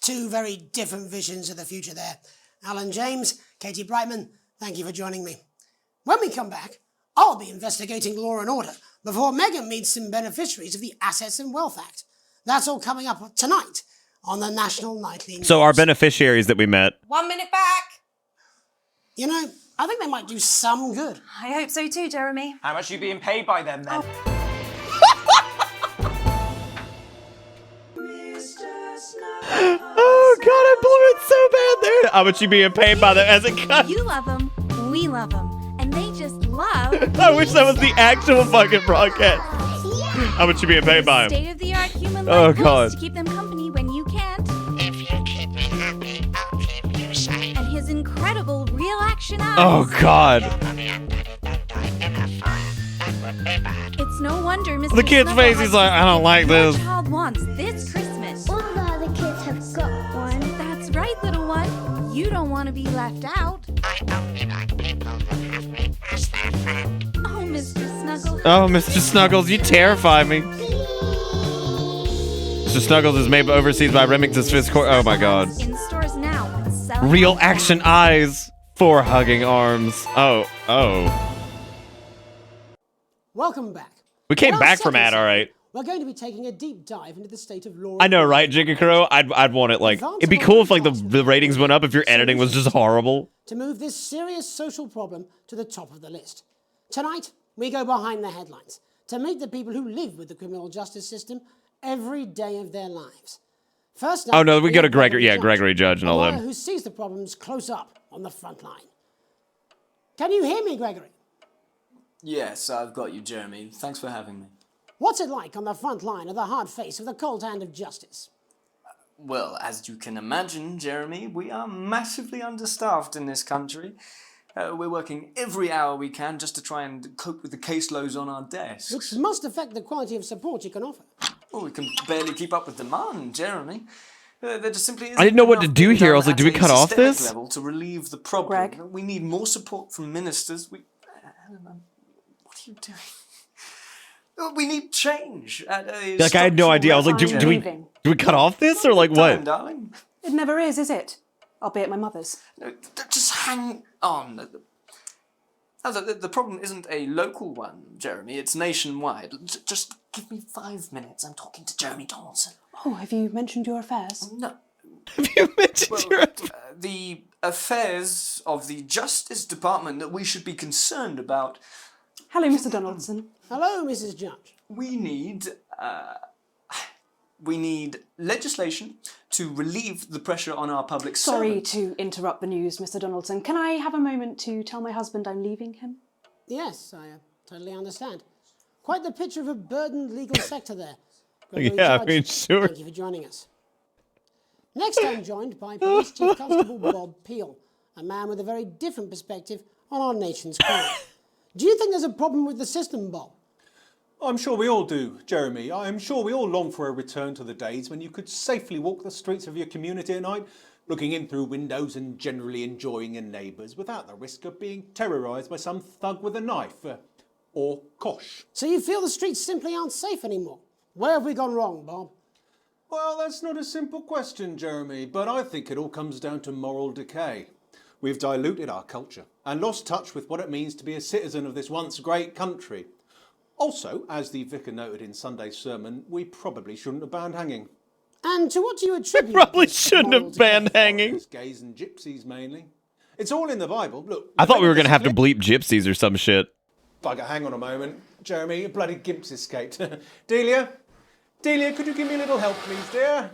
Two very different visions of the future there. Alan James, Katie Brightman, thank you for joining me. When we come back, I'll be investigating law and order before Megan meets some beneficiaries of the Assets and Wealth Act. That's all coming up tonight on the National Nightly News. So our beneficiaries that we met. 1 minute back. You know, I think they might do some good. I hope so too, Jeremy. How much are you being paid by them then? Oh God, I blew it so bad there. How much you being paid by them as it cut? You love them, we love them, and they just love. I wish that was the actual fucking broadcast. How much you being paid by him? State-of-the-art human Oh, like God. to keep them company when you can't. If you keep me happy, I'll keep you safe. And his incredible real-action eyes. Oh God. It's no wonder Mr. The kid's Snuggle face, has he's like, I don't like your this. child wants this Christmas. All the other kids have got one. That's right, little one. You don't want to be left out. I only like people who have me as their friend. Oh, Mr. Snuggles. Oh, Mr. Snuggles, you terrify me. Mr. Snuggles is made overseas by Remington's Fist Court. Oh my God. In stores now and selling Real action eyes for hugging arms. Oh. Welcome back. We came In our back from second ad, all right. We're going to be taking a deep dive into the state of law. I know, right, Jigakuro? I'd want it like it'd be cool if like the ratings went up if your editing was just horrible. To move this serious social problem to the top of the list. Tonight, we go behind the headlines to meet the people who live with the criminal justice system every day of their lives. First up, Oh no, we go to have Gregory, yeah, Gregory Judge and all a lawyer them. who sees the problems close up on the front line. Can you hear me, Gregory? Yes, I've got you, Jeremy. Thanks for having me. What's it like on the front line of the hard face of the cold hand of justice? Well, as you can imagine, Jeremy, we are massively understaffed in this country. We're working every hour we can just to try and cope with the caseloads on our desks. Which must affect the quality of support you can offer. Well, we can barely keep up with demand, Jeremy. There just simply isn't I didn't know what to enough do being here. I done was like, at do we a cut off systemic this? level to relieve the problem. Greg? We need more support from ministers. What are you doing? We need change. Like I had no idea. I was like, do we cut off this or like what? Darling. It never is it? I'll be at my mother's. No, just hang on. The problem isn't a local one, Jeremy. It's nationwide. Just give me 5 minutes. I'm talking to Jeremy Donaldson. Oh, have you mentioned your affairs? No. Have you mentioned your the affairs of the Justice Department that we should be concerned about? Hello, Mr. Donaldson. Hello, Mrs. Judge. We need legislation to relieve the pressure on our public Sorry servants. to interrupt the news, Mr. Donaldson. Can I have a moment to tell my husband I'm leaving him? Yes, I totally understand. Quite the picture of a burdened legal sector there. Yeah, I mean, sure. Thank you for joining us. Next, I'm joined by Police Chief Constable Bob Peel, a man with a very different perspective on our nation's crime. Do you think there's a problem with the system, Bob? I'm sure we all do, Jeremy. I am sure we all long for a return to the days when you could safely walk the streets of your community at night, looking in through windows and generally enjoying your neighbours without the risk of being terrorised by some thug with a knife. Or kosh. So you feel the streets simply aren't safe anymore? Where have we gone wrong, Bob? Well, that's not a simple question, Jeremy, but I think it all comes down to moral decay. We've diluted our culture and lost touch with what it means to be a citizen of this once great country. Also, as the vicar noted in Sunday's sermon, we probably shouldn't have banned hanging. And to what do you attribute? Probably shouldn't have banned hanging. Gays and gypsies mainly. It's all in the Bible. Look, I thought we were gonna have to bleep gypsies or some shit. Bugger, hang on a moment. Jeremy, a bloody gimp's escaped. Delia, could you give me a little help, please, dear?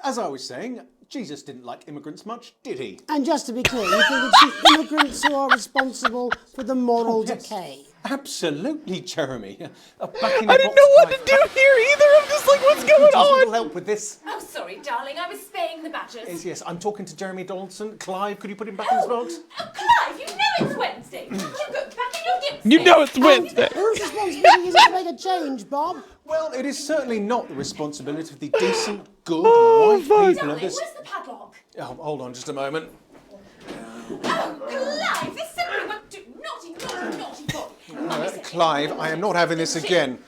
As I was saying, Jesus didn't like immigrants much, did he? And just to be clear, you think it's the immigrants who are responsible for the moral decay? Absolutely, Jeremy. I didn't know what to do here either. I'm just like, what's going Just a on? little help with this. Oh, sorry, darling. I was spaying the badgers. Yes, I'm talking to Jeremy Donaldson. Clive, could you put him back in his box? Oh, Clive, you know it's Wednesday. You go back in your gift. You know it's Wednesday. Whose responsibility is it to make a change, Bob? Well, it is certainly not the responsibility of the decent, good, white people of this... Where's the padlock? Oh, hold on just a moment. Oh, Clive, this simply won't do. Naughty boy. Clive, I am not having this again.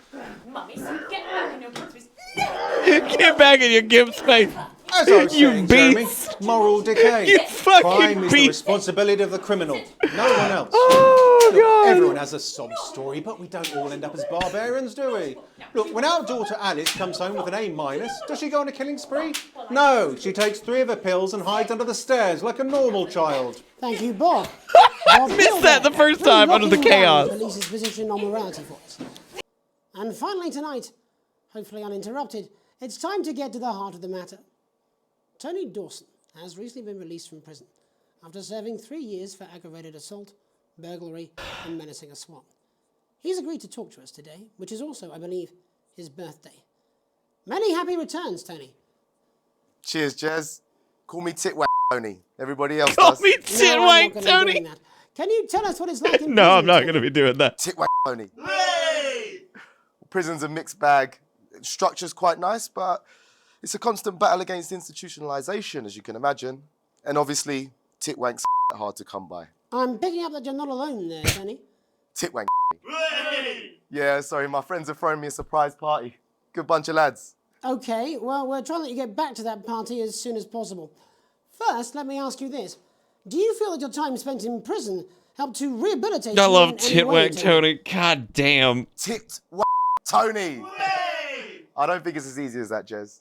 Mummy, so get back in your gift space. Get back in your gift space. As I was You saying, Jeremy, beast. moral decay. You fucking Crime is the beast. responsibility of the criminal, no one else. Oh, Look, God. everyone has a sob story, but we don't all end up as barbarians, do we? Look, when our daughter Alice comes home with an A-, does she go on a killing spree? No, she takes 3 of her pills and hides under the stairs like a normal child. Thank you, Bob. I missed that the first time under the chaos. Police's position on morality for us. And finally tonight, hopefully uninterrupted, it's time to get to the heart of the matter. Tony Dawson has recently been released from prison after serving 3 years for aggravated assault, burglary, and menacing a swan. He's agreed to talk to us today, which is also, I believe, his birthday. Many happy returns, Tony. Cheers, Jez. Call me Titwank Tony. Everybody else Call does. me No, I'm not Titwank gonna be Tony. doing that. Can you tell us what it's like in No, prison, I'm not Tony? going to be doing that. Titwank Tony. Prison's a mixed bag. Structure's quite nice, but it's a constant battle against institutionalization, as you can imagine. And obviously, Titwank's hard to come by. I'm picking up that you're not alone there, Tony. Titwank. Yeah, sorry, my friends are throwing me a surprise party. Good bunch of lads. Okay, well, we're trying to let you get back to that party as soon as possible. First, let me ask you this. Do you feel that your time spent in prison help to rehabilitate I you love in any way, Titwank Tony. God damn. Tony. I don't think it's as easy as that, Jez.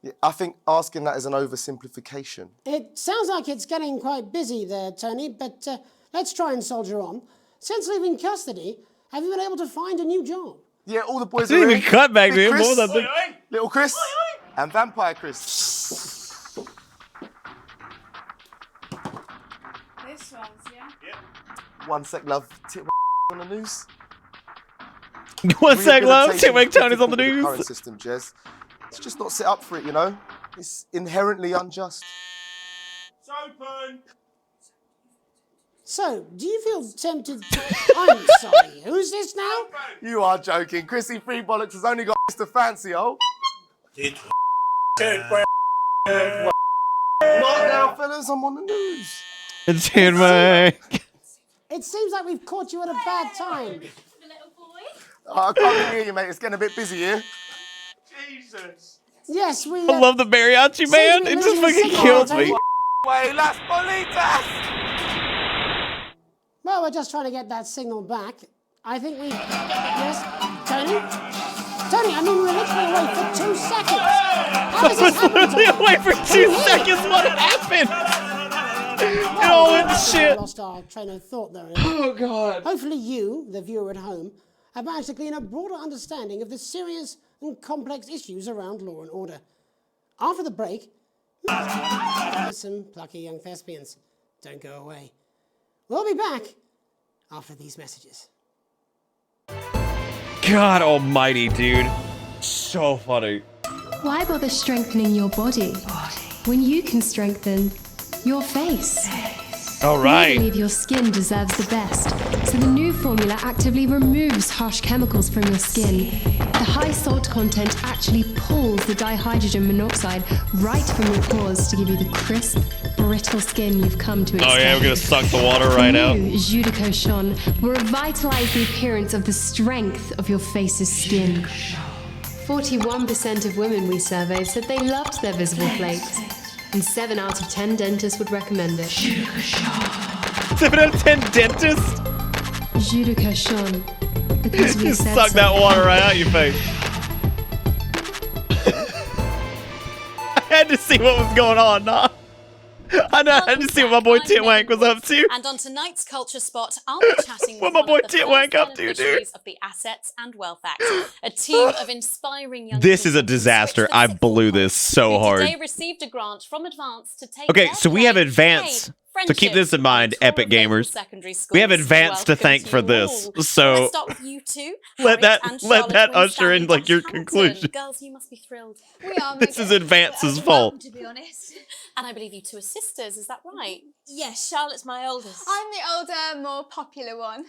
Yeah, I think asking that is an oversimplification. It sounds like it's getting quite busy there, Tony, but let's try and soldier on. Since leaving custody, have you been able to find a new job? Yeah, all the boys I didn't are even cut back to him. Chris, What was that thing? Little Chris, and Vampire Chris. This one's, yeah? One sec, love. On the news. One sec, love. Titwank Tony's on the The current news. system, Jez. It's just not set up for it, you know? It's inherently unjust. It's open. So, do you feel tempted to... I'm sorry, who's this now? You are joking. Chrissy Free Bollocks has only got Mr. Fancy, oh. What now, fellas? I'm on the news. It's Titwank. It seems like we've caught you at a bad time. Oh, I can't really hear you, mate. It's getting a bit busy here. Jesus. Yes, we... I love the mariachi band. It just fucking kills me. Way las bolitas! Well, we're just trying to get that signal back. I think we... Yes? Tony? Tony, I mean, we were literally away for 2 seconds. How does this happen? Literally away for 2 seconds. What happened? It all went to shit. Lost our train of thought there. Oh, God. Hopefully you, the viewer at home, have managed to glean a broader understanding of the serious and complex issues around law and order. After the break, some plucky young thespians. Don't go away. We'll be back after these messages. God almighty, dude. So funny. Why bother strengthening your body when you can strengthen your face? All right. We believe your skin deserves the best, so the new formula actively removes harsh chemicals from your skin. The high salt content actually pulls the dihydrogen monoxide right from your pores to give you the crisp, brittle skin you've come to expect. Oh yeah, we're gonna suck the water right out. New Jus de Cochon will revitalize the appearance of the strength of your face's skin. 41% of women we surveyed said they loved their visible flakes, and 7 out of 10 dentists would recommend it. 7 out of 10 dentists? Jus de Cochon. Because we Just said suck so. that water right out your face. I had to see what was going on, nah. I had to see what my boy Titwank was up to. And on tonight's Culture Spot, I'll be chatting What with my one boy of the Titwank first up to, dude? beneficiaries of the Assets and Wealth Act, a team of inspiring young This is a people who disaster. switched I their blew this so who hard. today received a grant from Advance to take Okay, their so we have play, Advance. Hey, So keep this in mind, Epic Gamers. We have Advance to thank for this. So Let's start with you two. let Harriet that and Charlotte usher in Winstanley like your Hamilton. conclusion. Girls, you must be thrilled. We are. This is Advance's fault. To be honest. And I believe you two are sisters, is that right? Yes, Charlotte's my oldest. I'm the older, more popular one.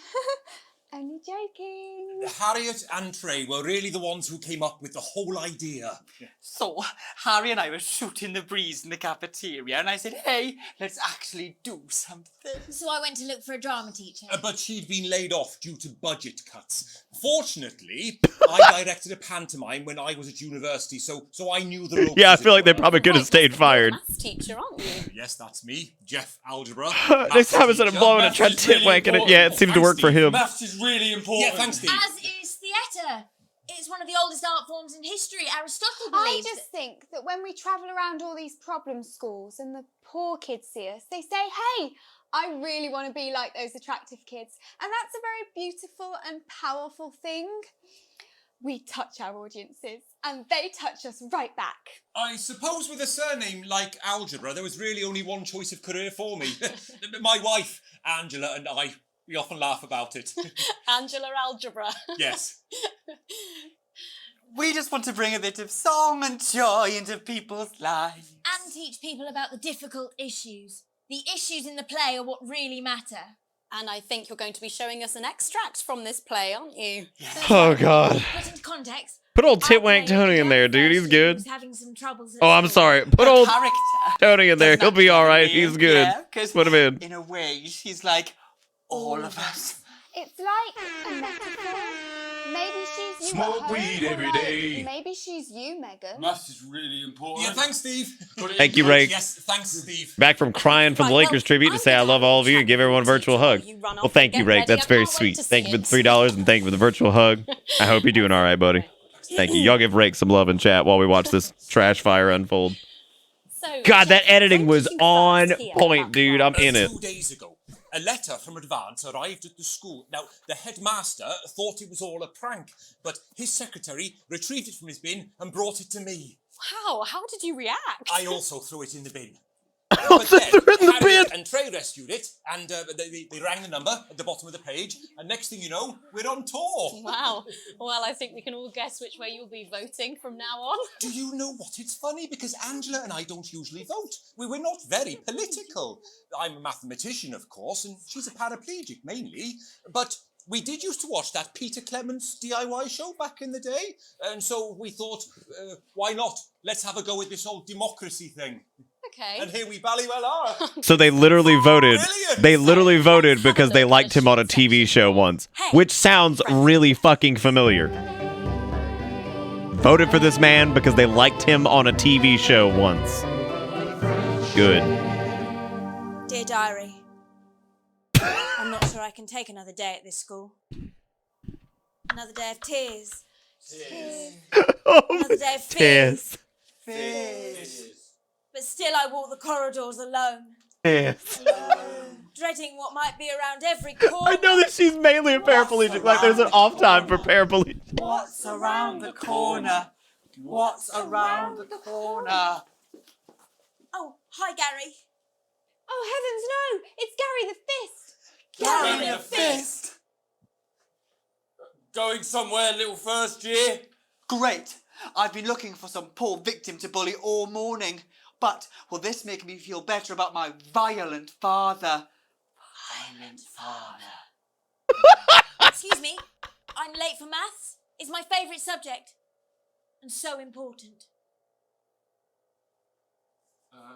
Only joking. Harriet and Trey were really the ones who came up with the whole idea. So, Harry and I were shooting the breeze in the cafeteria, and I said, hey, let's actually do something. So I went to look for a drama teacher. But she'd been laid off due to budget cuts. Fortunately, I directed a pantomime when I was at university, so I knew the ropes. Yeah, I feel like they probably could have stayed fired. Maths teacher, aren't you? Yes, that's me, Jeff Algebra. Next time instead of blowing it, try Titwanking it. Yeah, it seemed to work for him. Maths is really important. Yeah, thanks, Steve. As is theatre. It's one of the oldest art forms in history. Aristotle I believed just think that when we travel around all these problem schools and the poor kids see us, they say, hey, I really want to be like those attractive kids. And that's a very beautiful and powerful thing. We touch our audiences and they touch us right back. I suppose with a surname like Algebra, there was really only one choice of career for me. My wife, Angela, and I, we often laugh about it. Angela Algebra. Yes. We just want to bring a bit of song and joy into people's lives. and teach people about the difficult issues. The issues in the play are what really matter. And I think you're going to be showing us an extract from this play, aren't you? Oh, God. Put into context. Put old Titwank Tony in there, dude. He's good. Who's having some troubles at Oh, I'm school. sorry. Put old character Tony in there. He'll be all right. He's good. Yeah, 'cause Put him in. In a way, she's like all of us. It's like a metaphor. Maybe she's you. Smoke at home, weed or every like, day. Maybe she's you, Megan. Maths is really important. Yeah, thanks, Steve. Thank you, Ray. Yes, thanks, Steve. Back from crying from the Lakers tribute to say I love all of you and give everyone a virtual hug. Well, thank you, Ray. That's very sweet. Thank you for the $3 and thank you for the virtual hug. I hope you're doing all right, buddy. Thank you. Y'all give Rake some love in chat while we watch this trash fire unfold. God, that editing was on point, dude. I'm in it. 2 days ago, a letter from Advance arrived at the school. Now, the headmaster thought it was all a prank, but his secretary retrieved it from his bin and brought it to me. Wow, how did you react? I also threw it in the bin. But then Harriet and Trey rescued it, and they rang the number at the bottom of the page, and next thing you know, we're on tour. Wow. Well, I think we can all guess which way you'll be voting from now on. Do you know what? It's funny because Angela and I don't usually vote. We're not very political. I'm a mathematician, of course, and she's a paraplegic mainly, but we did used to watch that Peter Clements DIY show back in the day, and so we thought, why not? Let's have a go with this whole democracy thing. Okay. And here we bally well are. So they literally voted. They literally voted because they liked him on a TV show once, which sounds really fucking familiar. Voted for this man because they liked him on a TV show once. Good. Dear Diary, I'm not sure I can take another day at this school. Another day of tears. Another day of fears. But still I walk the corridors alone. Dreading what might be around every corner. I know that she's mainly a paraplegic. Like, there's an off time for paraplegic. What's around the corner? What's around the corner? Oh, hi, Gary. Oh, heavens no! It's Gary the Fist! Gary the Fist! Going somewhere, little first year? Great. I've been looking for some poor victim to bully all morning. But will this make me feel better about my violent father? Violent father. Excuse me, I'm late for maths. It's my favourite subject. And so important.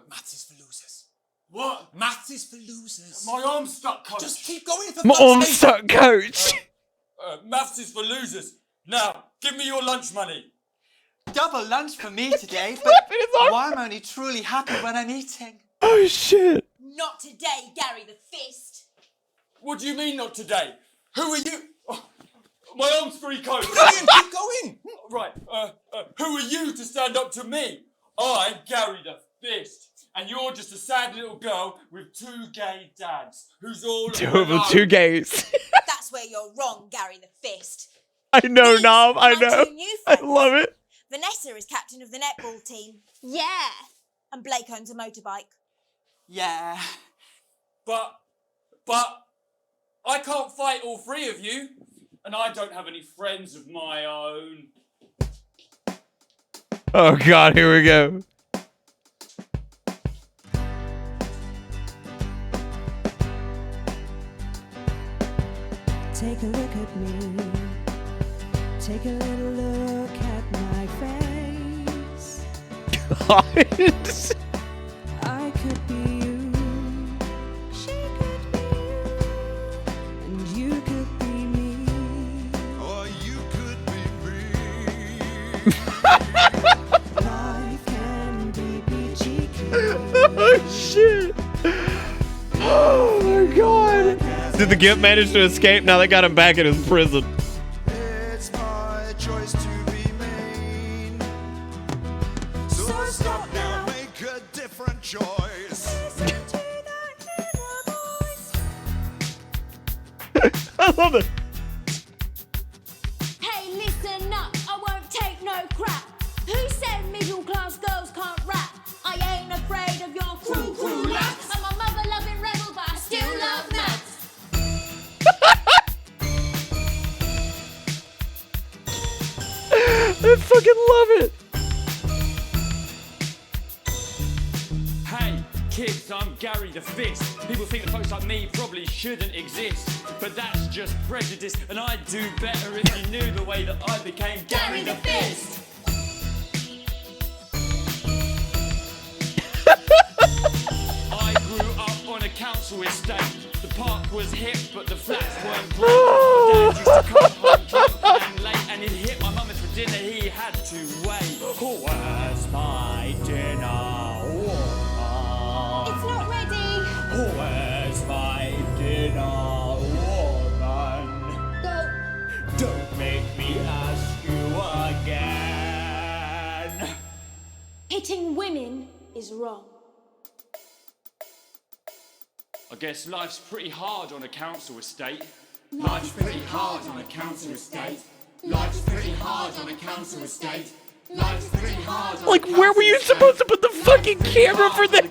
Maths is for losers. What? Maths is for losers. My arm's stuck, coach. Just keep going for My fuck's arm's sake. stuck, coach. Maths is for losers. Now, give me your lunch money. Double lunch for me today, but I'm only truly happy when I'm eating. Oh, shit. Not today, Gary the Fist. What do you mean not today? Who are you? Oh, my arm's free, coach. Keep going. Right, who are you to stand up to me? I'm Gary the Fist, and you're just a sad little girl with two gay dads who's all Two gays. That's where you're wrong, Gary the Fist. I know, Nom. I my know. two new I friends. love it. Vanessa is captain of the netball team. Yeah. And Blake owns a motorbike. Yeah. But I can't fight all three of you, and I don't have any friends of my own. Oh, God. Here we go. Take a look at me. Take a little look at my face. God. I could be you. She could be you. And you could be me. Or you could be me. Life can be peachy keen. Oh, shit. Oh, my God. Did the Gimp manage to escape? Now they got him back in his prison. It's my choice to be mean. So stop now, make a different choice. I love it. Hey, listen up, I won't take no crap. Who said middle class girls can't rap? I ain't afraid of your cruel lads. I'm a mother-loving rebel, but I still love maths. I fucking love it. Hey, kids, I'm Gary the Fist. People think that folks like me probably shouldn't exist, but that's just prejudice, and I'd do better if you knew the way that I became Gary the Fist. I grew up on a council estate. The park was hip, but the flats weren't closed. Dad used to come home drunk and late, and he'd hit my mum for dinner, he had to wait. Where's my dinner, woman? It's not ready. Where's my dinner, woman? Go. Don't make me ask you again. Hitting women is wrong. I guess life's pretty hard on a council estate. Life's pretty hard on a council estate. Life's pretty hard on a council estate. Life's pretty hard on Like, where were you supposed to put the fucking camera for that?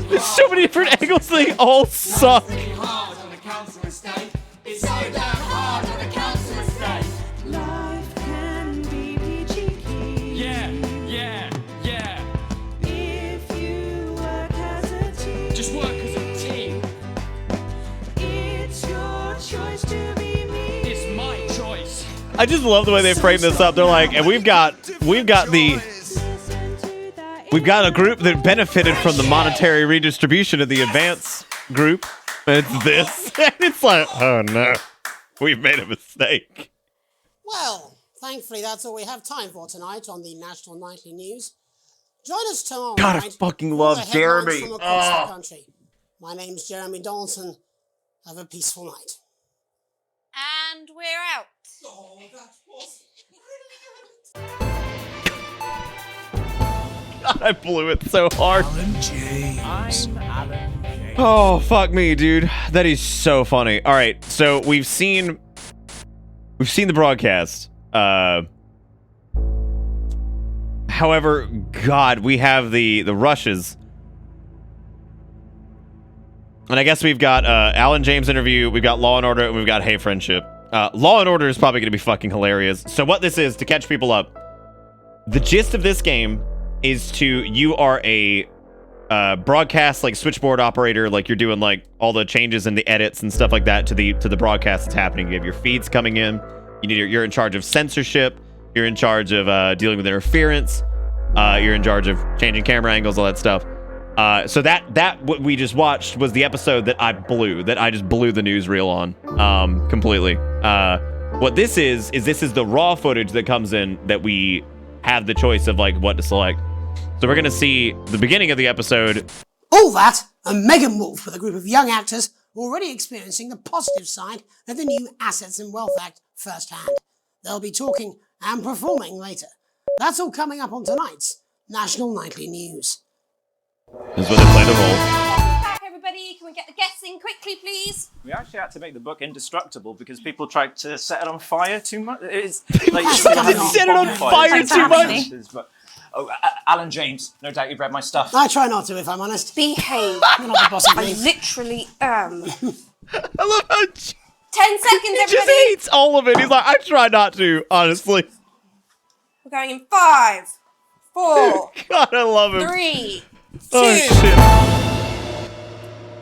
There's so many different angles, they all suck. hard on a council estate. It's so damn hard on a council estate. Life can be peachy. Yeah, yeah, yeah. If you work as a team. Just work as a team. It's your choice to be me. It's my choice. I just love the way they frame this up. They're like, and we've got a group that benefited from the monetary redistribution of the advance group. It's this. And it's like, oh no, we've made a mistake. Well, thankfully that's all we have time for tonight on the National Nightly News. Join us tomorrow God, I night fucking for love the headlines Jeremy. from across the country. My name's Jeremy Donaldson. Have a peaceful night. And we're out. Oh, that was God, I blew it so hard. I'm Alan James. Oh, fuck me, dude. That is so funny. All right, so we've seen the broadcast. However, God, we have the rushes. And I guess we've got Alan James interview, we've got Law and Order, and we've got Hey Friendship. Law and Order is probably going to be fucking hilarious. So what this is, to catch people up, the gist of this game is you are a broadcast like switchboard operator, like you're doing like all the changes and the edits and stuff like that to the broadcast that's happening. You have your feeds coming in. You're in charge of censorship. You're in charge of dealing with interference. You're in charge of changing camera angles, all that stuff. So that what we just watched was the episode that I just blew the newsreel on completely. What this is the raw footage that comes in that we have the choice of like what to select. So we're gonna see the beginning of the episode. All that and Megan Wolf with a group of young actors already experiencing the positive side of the new Assets and Wealth Act firsthand. They'll be talking and performing later. That's all coming up on tonight's National Nightly News. This is where they play the role. Back, everybody. Can we get the guests in quickly, please? We actually had to make the book indestructible because people tried to set it on fire too much. It's like set it on fire too much. But, Alan James, no doubt you've read my stuff. I try not to, if I'm honest. Behave. You're not the boss of I me. literally am. I love how 10 seconds, he everybody. just hates all of it. He's like, I try not to, honestly. We're going in 5, 4, God, I love him. 3, 2. Oh,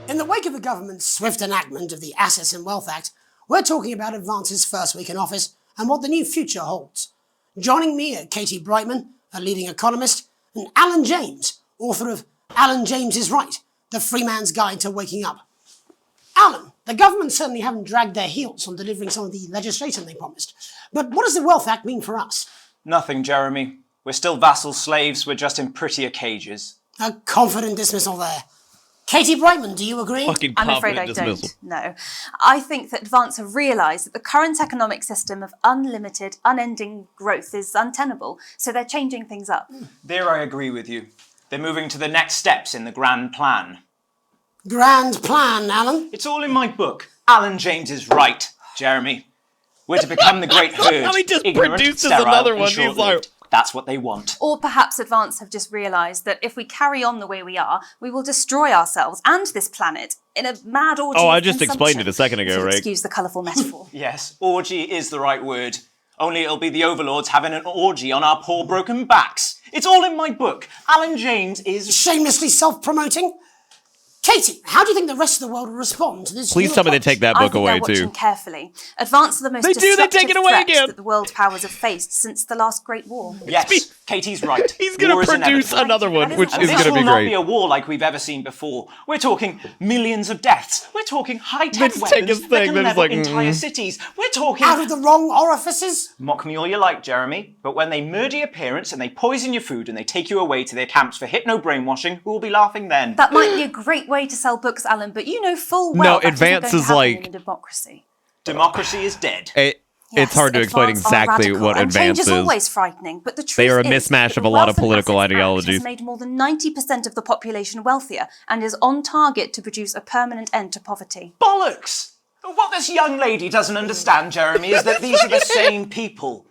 shit. In the wake of the government's swift enactment of the Assets and Wealth Act, we're talking about Advance's first week in office and what the new future holds. Joining me are Katie Brightman, a leading economist, and Alan James, author of Alan James is Right, The Free Man's Guide to Waking Up. Alan, the government certainly haven't dragged their heels on delivering some of the legislation they promised. But what does the Wealth Act mean for us? Nothing, Jeremy. We're still vassal slaves, we're just in prettier cages. A confident dismissal there. Katie Brightman, do you agree? Fucking I'm afraid I don't. No. I think that Advance have realised that the current economic system of unlimited, unending growth is untenable, so they're changing things up. There I agree with you. They're moving to the next steps in the grand plan. Grand plan, Alan? It's all in my book. Alan James is right, Jeremy. We're to become the great herd. How he just ignorant, produces sterile, another and one. He's like, short-lived. That's what they want. Or perhaps Advance have just realised that if we carry on the way we are, we will destroy ourselves and this planet in a mad orgy. Oh, I of just explained consumption. it a second ago, If you'll right? Excuse the colourful metaphor. Yes, orgy is the right word. Only it'll be the overlords having an orgy on our poor broken backs. It's all in my book. Alan James is... Shamelessly self-promoting? Katie, how do you think the rest of the world will respond to this? Please tell me they take that book away they're too. watching carefully. Advance are the most They destructive take it away threats again. that the world powers have faced since the last Great War. Yes, Katie's right. He's going to produce another one, which is going to be This will not great. be a war like we've ever seen before. We're talking millions of deaths. We're talking high-tech Let's take weapons his that thing, can then it's level like, entire cities. We're talking... Out of the wrong orifices? Mock me all you like, Jeremy, but when they murder your parents and they poison your food and they take you away to their camps for hypno-brainwashing, who will be laughing then? That might be a great way to sell books, Alan, but you know full well No, that advance isn't going is to happen like- in a democracy. Democracy is dead. It's hard to explain Advance are exactly radical, what and advance change is is. always frightening, but the truth They are a is mismatch that of the a lot of Wealth and political Assets Act ideologies. has made more than 90% of the population wealthier and is on target to produce a permanent end to poverty. Bollocks! What this young lady doesn't understand, Jeremy, is that these are the same people.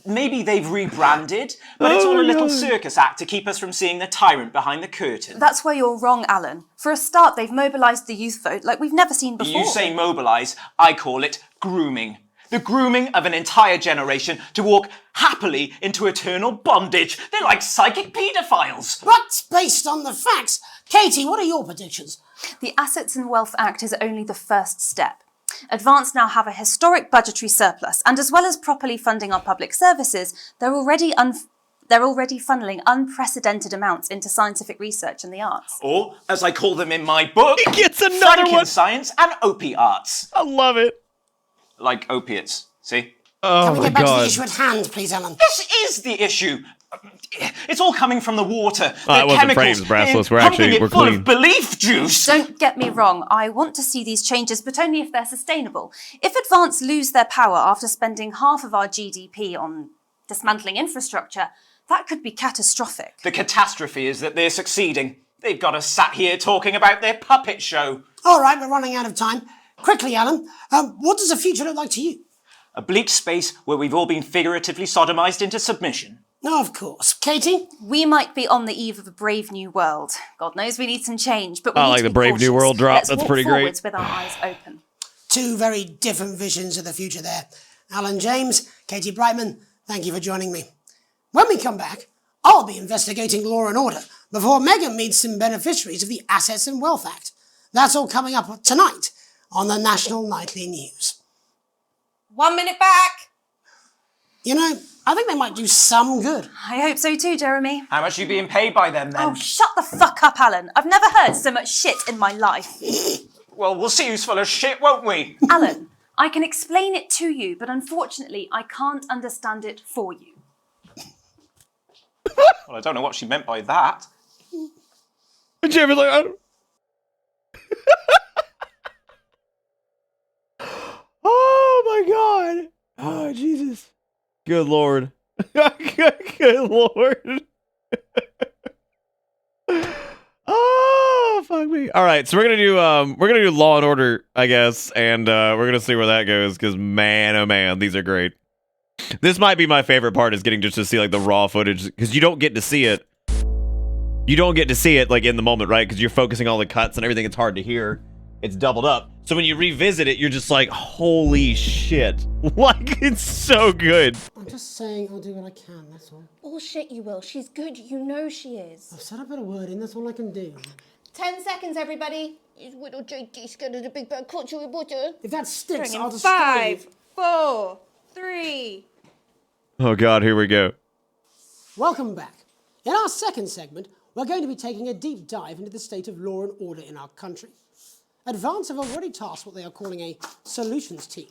Maybe they've rebranded, but it's all a little circus act to keep us from seeing the tyrant behind the curtain. That's where you're wrong, Alan. For a start, they've mobilised the youth vote like we've never seen before. You say mobilise, I call it grooming. The grooming of an entire generation to walk happily into eternal bondage. They're like psychic paedophiles. But based on the facts, Katie, what are your predictions? The Assets and Wealth Act is only the first step. Advance now have a historic budgetary surplus, and as well as properly funding our public services, they're already funneling unprecedented amounts into scientific research and the arts. Or, as I call them in my book, He gets another one. Science and opiates. I love it. Like opiates, see? Oh Can we my get back to the god. issue at hand, please, Alan? This is the issue. It's all coming from the water. Oh, it the wasn't chemicals, Frames, Brassless. We're pumping actually- it we're full clean. of belief juice. Don't get me wrong, I want to see these changes, but only if they're sustainable. If Advance lose their power after spending half of our GDP on dismantling infrastructure, that could be catastrophic. The catastrophe is that they're succeeding. They've got us sat here talking about their puppet show. All right, we're running out of time. Quickly, Alan, what does the future look like to you? A bleak space where we've all been figuratively sodomized into submission. No, of course. Katie? We might be on the eve of a brave new world. God knows we need some change, but we I need like to the be Brave New cautious. World drop. Let's That's walk pretty great. forwards with our eyes open. Two very different visions of the future there. Alan James, Katie Brightman, thank you for joining me. When we come back, I'll be investigating law and order before Megan meets some beneficiaries of the Assets and Wealth Act. That's all coming up tonight on the National Nightly News. 1 minute back. You know, I think they might do some good. I hope so too, Jeremy. How much are you being paid by them then? Oh, shut the fuck up, Alan. I've never heard so much shit in my life. Well, we'll see who's full of shit, won't we? Alan, I can explain it to you, but unfortunately, I can't understand it for you. Well, I don't know what she meant by that. Jeremy's like, I don't... Oh my god. Oh, Jesus. Good lord. Good lord. Oh, fuck me. All right, so we're gonna do Law and Order, I guess, and we're gonna see where that goes, because man, oh man, these are great. This might be my favorite part, is getting just to see like the raw footage, because you don't get to see it. You don't get to see it like in the moment, right? Because you're focusing all the cuts and everything. It's hard to hear. It's doubled up. So when you revisit it, you're just like, holy shit. Like, it's so good. I'm just saying I'll do what I can, that's all. Oh shit, you will. She's good. You know she is. I've said a bit of word in, that's all I can do. 10 seconds, everybody. It's little JD scared of the big bad culture reporter. If that sticks, Bring I'll in destroy 5, 4, 3. Oh god, here we go. Welcome back. In our second segment, we're going to be taking a deep dive into the state of law and order in our country. Advance have already tasked what they are calling a solutions team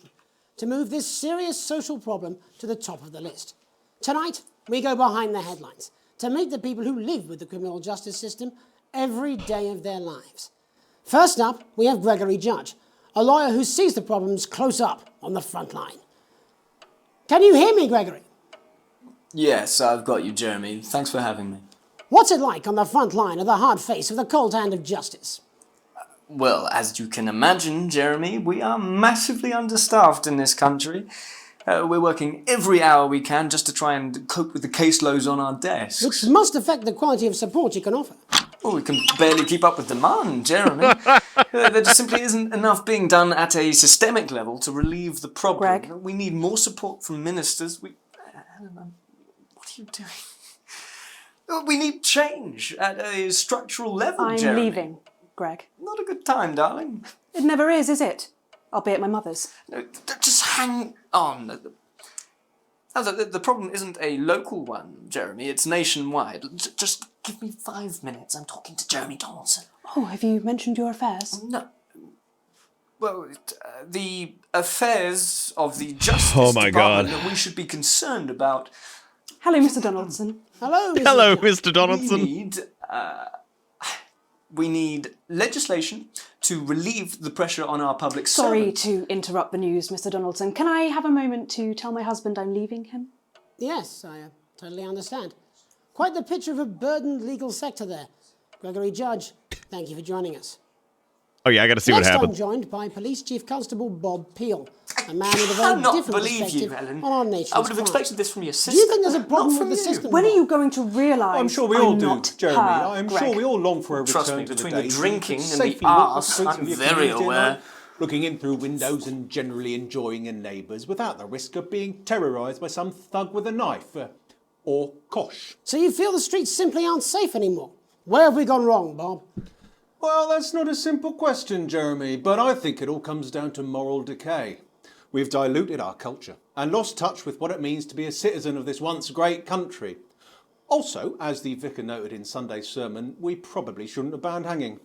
to move this serious social problem to the top of the list. Tonight, we go behind the headlines to meet the people who live with the criminal justice system every day of their lives. First up, we have Gregory Judge, a lawyer who sees the problems close up on the front line. Can you hear me, Gregory? Yes, I've got you, Jeremy. Thanks for having me. What's it like on the front line of the hard face of the cold hand of justice? Well, as you can imagine, Jeremy, we are massively understaffed in this country. We're working every hour we can just to try and cope with the caseloads on our desks. Which must affect the quality of support you can offer. Well, we can barely keep up with demand, Jeremy. There just simply isn't enough being done at a systemic level to relieve the problem. Greg? We need more support from ministers. Helena, what are you doing? We need change at a structural level, I'm Jeremy. leaving. Greg? Not a good time, darling. It never is it? I'll be at my mother's. No, just hang on. The problem isn't a local one, Jeremy. It's nationwide. Just give me 5 minutes. I'm talking to Jeremy Donaldson. Oh, have you mentioned your affairs? No. Well, the affairs of the Justice Department that we should be concerned about. Hello, Mr. Donaldson. Hello, Mr. Hello, Mr. Donaldson. We need legislation to relieve the pressure on our public Sorry servants. to interrupt the news, Mr. Donaldson. Can I have a moment to tell my husband I'm leaving him? Yes, I totally understand. Quite the picture of a burdened legal sector there. Gregory Judge, thank you for joining us. Oh yeah, I got to see what Next, I'm happens. joined by Police Chief Constable Bob Peel, a man with a very cannot different believe perspective you, Ellen. on our nation's I would have crime. expected this from your sister. Do you think there's a problem Not from with the you. system? When are you going to realise I'm sure we all I'm do, not Jeremy. her, I'm Greg? sure we all long for a Trust return me, to between the the days drinking when you and the safely walk arse, streets I'm of your very community aware. alone, looking in through windows and generally enjoying your neighbours without the risk of being terrorised by some thug with a knife. Or kosh. So you feel the streets simply aren't safe anymore? Where have we gone wrong, Bob? Well, that's not a simple question, Jeremy, but I think it all comes down to moral decay. We've diluted our culture and lost touch with what it means to be a citizen of this once great country. Also, as the vicar noted in Sunday's sermon, we probably shouldn't have banned hanging.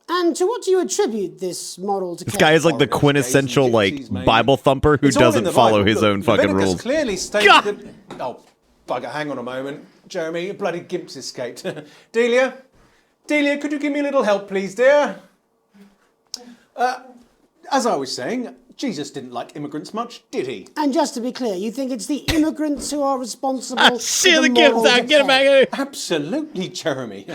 And to what do you attribute this moral decay? This guy is like the quintessential Bible thumper who It's all in doesn't the follow Bible. his Look, own fucking Leviticus rules. clearly states that... Oh, bugger, hang on a moment. Jeremy, bloody gimp's escaped. Delia, could you give me a little help, please, dear? As I was saying, Jesus didn't like immigrants much, did he? And just to be clear, you think it's the immigrants who are responsible See for the the gift moral out, get him back decay? here. Absolutely, Jeremy.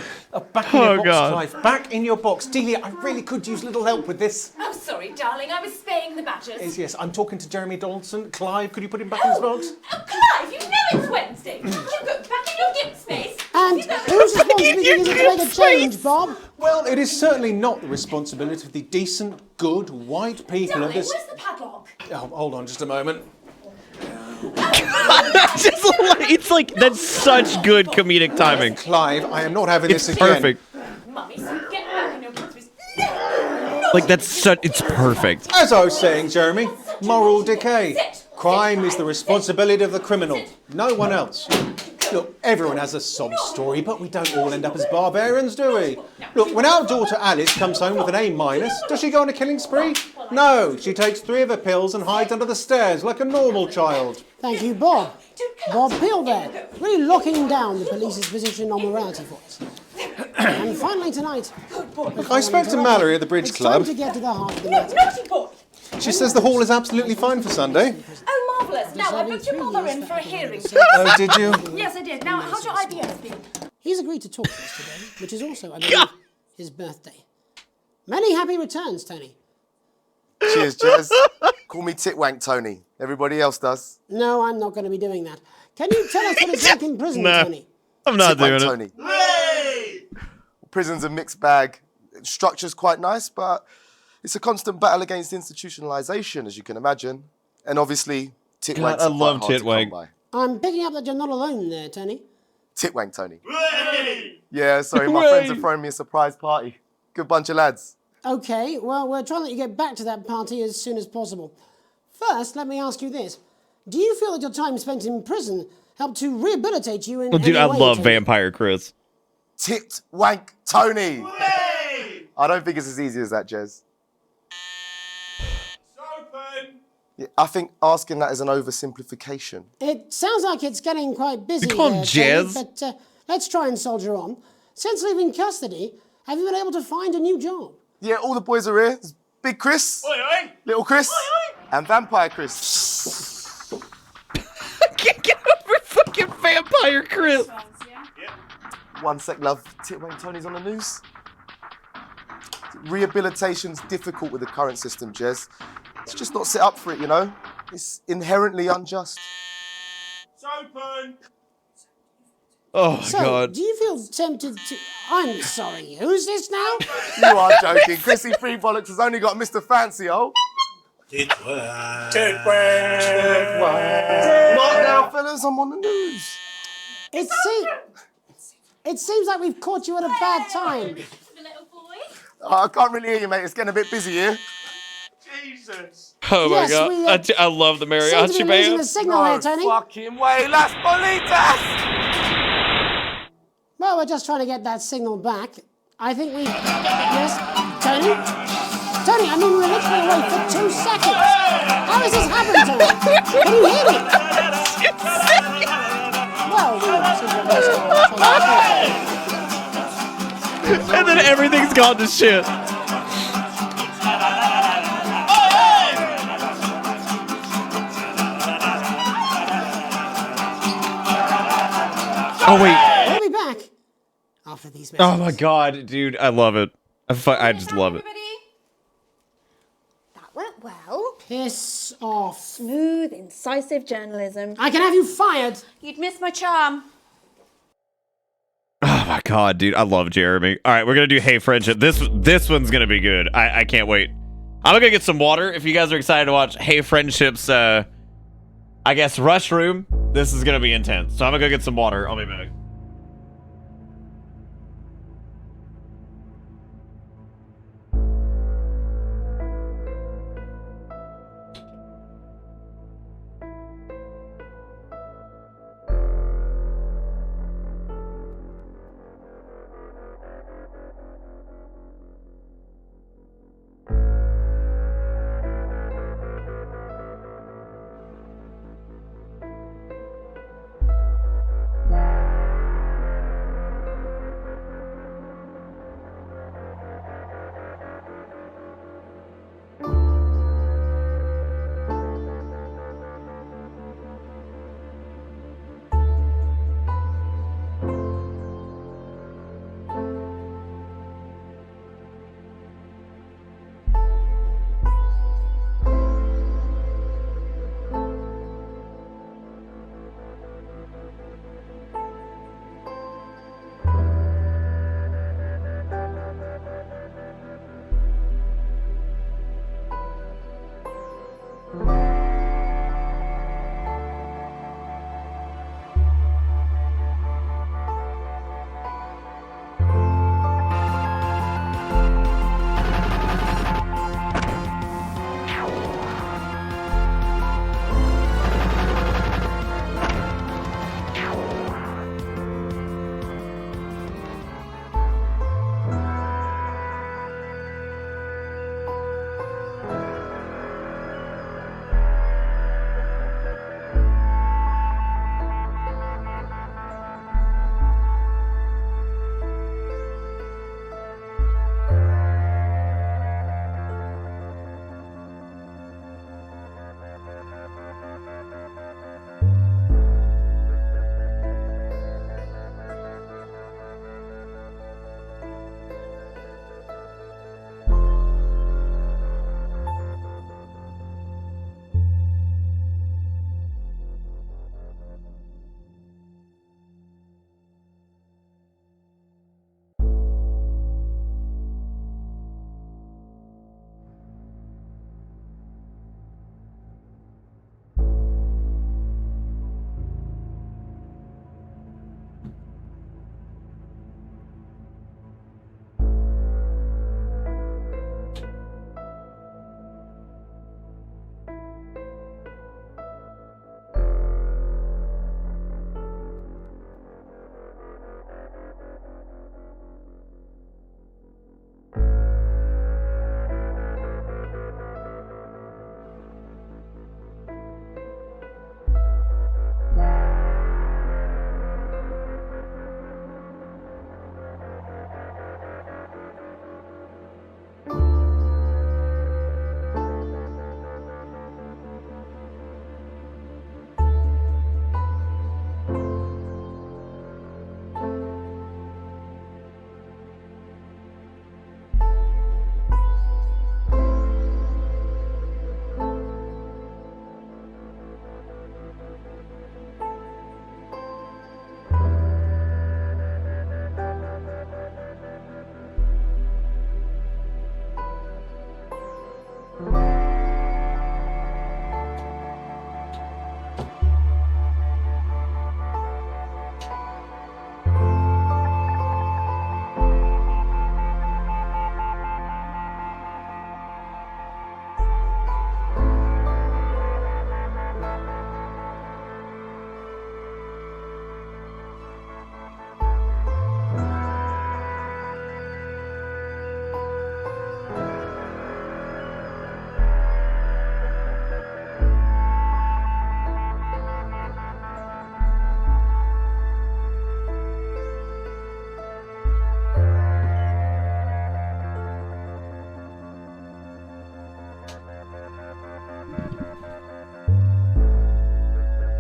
Back in your box, Clive. Back in your box. Delia, I really could use a little help with this. Oh, sorry, darling. I was spaying the badgers. Yes, I'm talking to Jeremy Donaldson. Clive, could you put him back in his box? Oh, Clive, you know it's Wednesday. You go back in your gimp space. And whose responsibility is it to make a change, Bob? Well, it is certainly not the responsibility of the decent, good, white people Darling, of this... where's the padlock? Oh, hold on just a moment. It's like, that's such good comedic timing. Clive, I am not having It's this again. perfect. Mummy, so get back in your gimp space. Like, it's perfect. As I was saying, Jeremy, moral decay. Crime is the responsibility of the criminal, no one else. Look, everyone has a sob story, but we don't all end up as barbarians, do we? Look, when our daughter Alice comes home with an A-, does she go on a killing spree? No, she takes 3 of her pills and hides under the stairs like a normal child. Thank you, Bob. Bob Peel there, really locking down the police's position on morality for us. And finally tonight... I spoke to Mallory at the Bridge it's Club. time to get to the heart of the matter. Naughty boy. She says the hall is absolutely fine for Sunday. Oh, marvellous. Now, I booked your mother in for a hearing. Oh, did you? Yes, I did. Now, how's your IBS been? He's agreed to talk to us today, which is also, I believe, his birthday. Many happy returns, Tony. Cheers, Jez. Call me Titwank Tony. Everybody else does. No, I'm not going to be doing that. Can you tell us what it's like in prison, No. Tony? I'm not Titwank doing it. Tony. Prison's a mixed bag. Structure's quite nice, but it's a constant battle against institutionalization, as you can imagine. And obviously, Titwank's I quite love hard to come Titwank. by. I'm picking up that you're not alone there, Tony. Titwank Tony. Yeah, sorry, my friends are throwing me a surprise party. Good bunch of lads. Okay, well, we're trying to let you get back to that party as soon as possible. First, let me ask you this. Do you feel that your time spent in prison helped to rehabilitate you in Oh, dude, any I way, love Tony? Vampire Chris. Titwank Tony. I don't think it's as easy as that, Jez. Yeah, I think asking that is an oversimplification. It sounds like it's getting quite busy call him there, Jez. Tony, but let's try and soldier on. Since leaving custody, have you been able to find a new job? Yeah, all the boys are here. There's Big Chris, Little Chris, and Vampire Chris. I can't get over fucking Vampire Chris. One sec, love. Titwank Tony's on the news. Rehabilitation's difficult with the current system, Jez. It's just not set up for it, you know? It's inherently unjust. It's open. Oh, So, God. do you feel tempted to... I'm sorry, who's this now? You are joking. Chrissy Free Bollocks has only got Mr. Fancy, oh. What now, fellas? I'm on the news. It seems like we've caught you at a bad time. The little boy. Oh, I can't really hear you, mate. It's getting a bit busy here. Jesus. Oh my Yes, god. we, I love the Seem to mariachi be losing the band. signal here, Tony. Fucking way, Las Bolitas! Well, we're just trying to get that signal back. I think we... Yes? Tony? Tony, I mean, we were literally away for 2 seconds. How has this happened, Tony? Can you hear me? Well, we And then everything's gone to shit. Oh wait. We'll be back after these Oh my god, dude, I love it. I just love it. That went well. Piss off. Smooth, incisive journalism. I can have you fired. You'd miss my charm. Oh my god, dude, I love Jeremy. All right, we're gonna do Hey Friendship. This one's gonna be good. I can't wait. I'm gonna get some water. If you guys are excited to watch Hey Friendship's, I guess Rush Room. This is gonna be intense. So I'm gonna go get some water. I'll be back.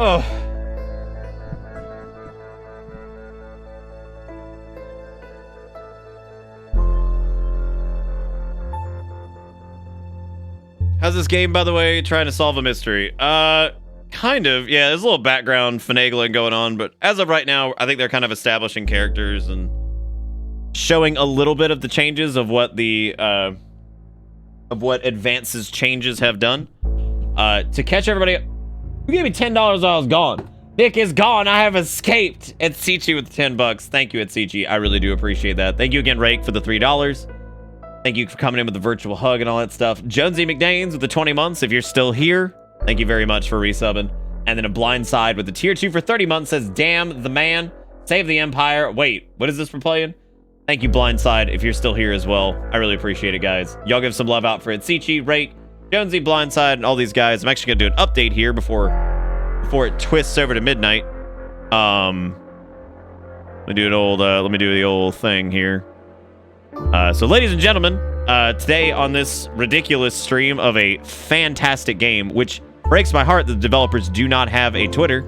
Oh. How's this game, by the way, trying to solve a mystery? Kind of. Yeah, there's a little background finagling going on, but as of right now, I think they're kind of establishing characters and showing a little bit of the changes of what the of what advances changes have done. To catch everybody up, you gave me $10 while I was gone. Nick is gone. I have escaped. Etsichi with the $10. Thank you, Etsichi. I really do appreciate that. Thank you again, Rake, for the $3. Thank you for coming in with the virtual hug and all that stuff. Jonesy McDanes with the 20 months. If you're still here, thank you very much for resubbing. And then a Blindside with the tier 2 for 30 months says, damn the man, save the empire. Wait, what is this for playing? Thank you, Blindside, if you're still here as well. I really appreciate it, guys. Y'all give some love out for Etsichi, Rake, Jonesy, Blindside, and all these guys. I'm actually gonna do an update here before it twists over to midnight. Let me do the old thing here. So ladies and gentlemen, today on this ridiculous stream of a fantastic game, which breaks my heart that the developers do not have a Twitter,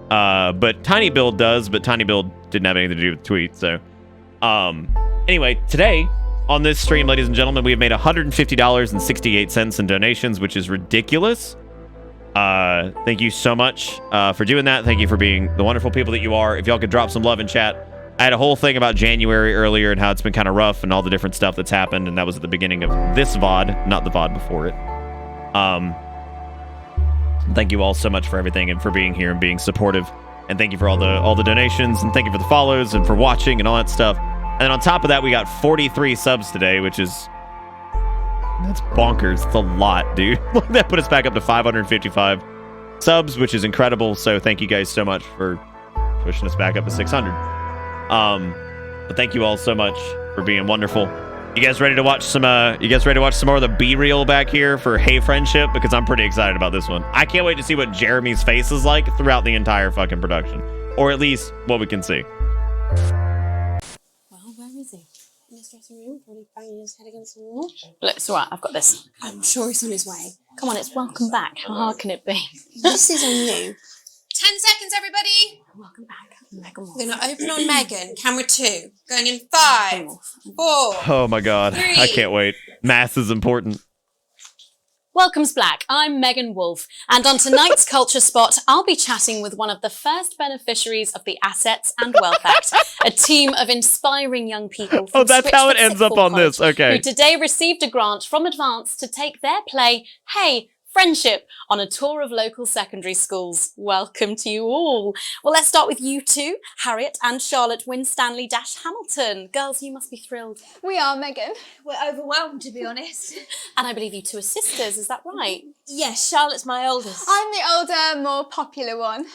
but Tiny Build does, but Tiny Build didn't have anything to do with tweets. So anyway, today on this stream, ladies and gentlemen, we have made $150.68 in donations, which is ridiculous. Thank you so much for doing that. Thank you for being the wonderful people that you are. If y'all could drop some love in chat. I had a whole thing about January earlier and how it's been kind of rough and all the different stuff that's happened, and that was at the beginning of this VOD, not the VOD before it. Thank you all so much for everything and for being here and being supportive, and thank you for all the donations, and thank you for the follows and for watching and all that stuff. And then on top of that, we got 43 subs today, that's bonkers. It's a lot, dude. That put us back up to 555 subs, which is incredible. So thank you guys so much for pushing us back up to 600. But thank you all so much for being wonderful. You guys ready to watch some more of the B-reel back here for Hey Friendship? Because I'm pretty excited about this one. I can't wait to see what Jeremy's face is like throughout the entire fucking production. Or at least what we can see. Well, where is he? In his dressing room, probably banging his head against the wall. Look, it's alright, I've got this. I'm sure he's on his way. Come on, it's welcome back. How hard can it be? This is on you. 10 seconds, everybody. Welcome back, Megan Wolf. We're going to open on Megan. Camera 2. Going in 5, 4. Oh my god. 3. I can't wait. Math is important. Welcome's Black. I'm Megan Wolf, and on tonight's Culture Spot, I'll be chatting with one of the first beneficiaries of the Assets and Wealth Act, a team of inspiring young people. Oh, that's how it ends up on this. Okay. Who today received a grant from Advance to take their play, Hey Friendship, on a tour of local secondary schools. Welcome to you all. Well, let's start with you two, Harriet and Charlotte Winstanley-Hamilton. Girls, you must be thrilled. We are, Megan. We're overwhelmed, to be honest. And I believe you two are sisters, is that right? Yes, Charlotte's my oldest. I'm the older, more popular one.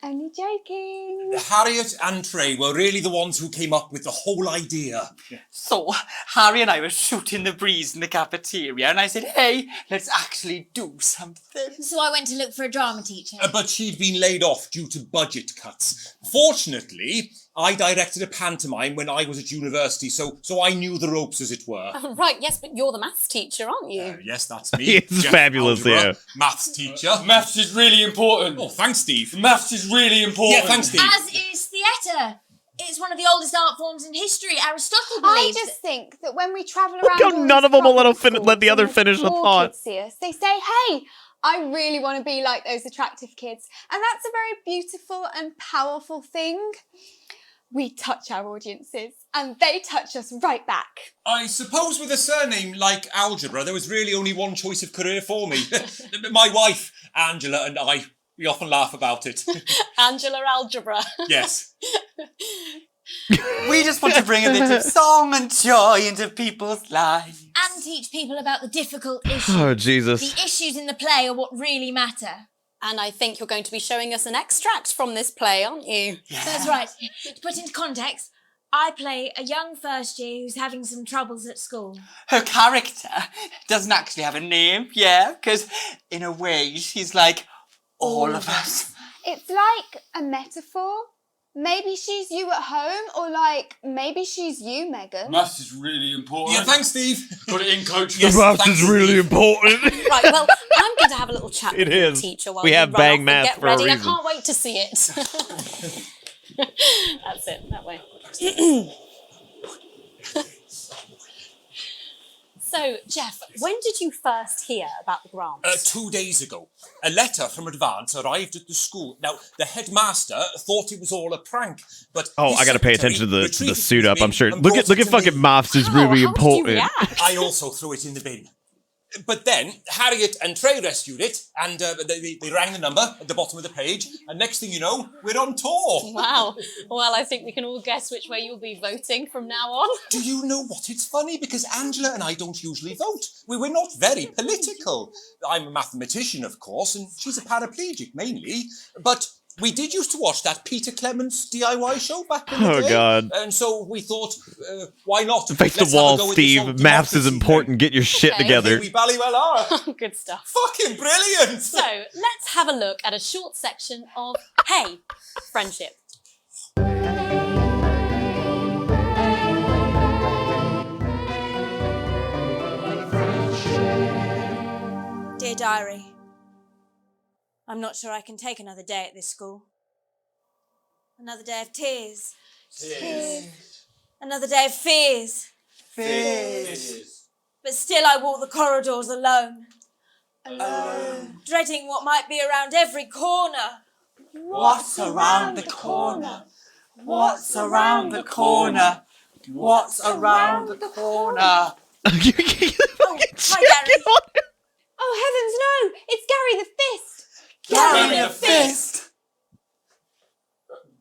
Only joking. Harriet and Trey were really the ones who came up with the whole idea. So, Harry and I were shooting the breeze in the cafeteria, and I said, hey, let's actually do something. So I went to look for a drama teacher. But she'd been laid off due to budget cuts. Fortunately, I directed a pantomime when I was at university, so I knew the ropes, as it were. Oh, right, yes, but you're the maths teacher, aren't you? Yes, that's me. It's fabulous, yeah. Maths teacher. Maths is really important. Oh, thanks, Steve. Maths is really important. Yeah, thanks, Steve. As is theatre. It's one of the oldest art forms in history. Aristotle believes. I just think that when we travel around, Look how none of them will let the other finish a thought. See us, they say, hey, I really want to be like those attractive kids. And that's a very beautiful and powerful thing. We touch our audiences, and they touch us right back. I suppose with a surname like Algebra, there was really only one choice of career for me. My wife, Angela, and I, we often laugh about it. Angela Algebra. Yes. We just want to bring a bit of song and joy into people's lives. And teach people about the difficult issues. Oh, Jesus. The issues in the play are what really matter. And I think you're going to be showing us an extract from this play, aren't you? Yeah. That's right. To put into context, I play a young first year who's having some troubles at school. Her character doesn't actually have a name, yeah? Because in a way, she's like all of us. It's like a metaphor. Maybe she's you at home, or like, maybe she's you, Megan. Maths is really important. Yeah, thanks, Steve. Got it in, coach. The maths is really important. Right, well, I'm going to have a little chat with the teacher while We you have run bang off and math get for a ready. I reason. can't wait to see it. That's it, that way. So, Jeff, when did you first hear about the grant? 2 days ago. A letter from Advance arrived at the school. Now, the headmaster thought it was all a prank, but Oh, I gotta pay attention to the suit up. I'm sure. and Look brought at it to fucking me. maths is really important. I also threw it in the bin. But then Harriet and Trey rescued it, and they rang the number at the bottom of the page, and next thing you know, we're on tour. Wow. Well, I think we can all guess which way you'll be voting from now on. Do you know what? It's funny because Angela and I don't usually vote. We're not very political. I'm a mathematician, of course, and she's a paraplegic mainly. But we did used to watch that Peter Clements DIY show back in the day. Oh, God. And so we thought, why not? Face Let's the have a wall, go with this Steve. old Maths is democracy important. Get your shit Okay. together. We bally well are. Good stuff. Fucking brilliant. So, let's have a look at a short section of Hey, Friendship. Dear Diary, I'm not sure I can take another day at this school. Another day of tears. Another day of fears. But still I walk the corridors alone. Dreading what might be around every corner. What's around the corner? What's around the corner? What's around the corner? Hi, Gary. Oh, heavens no! It's Gary the Fist! Gary the Fist!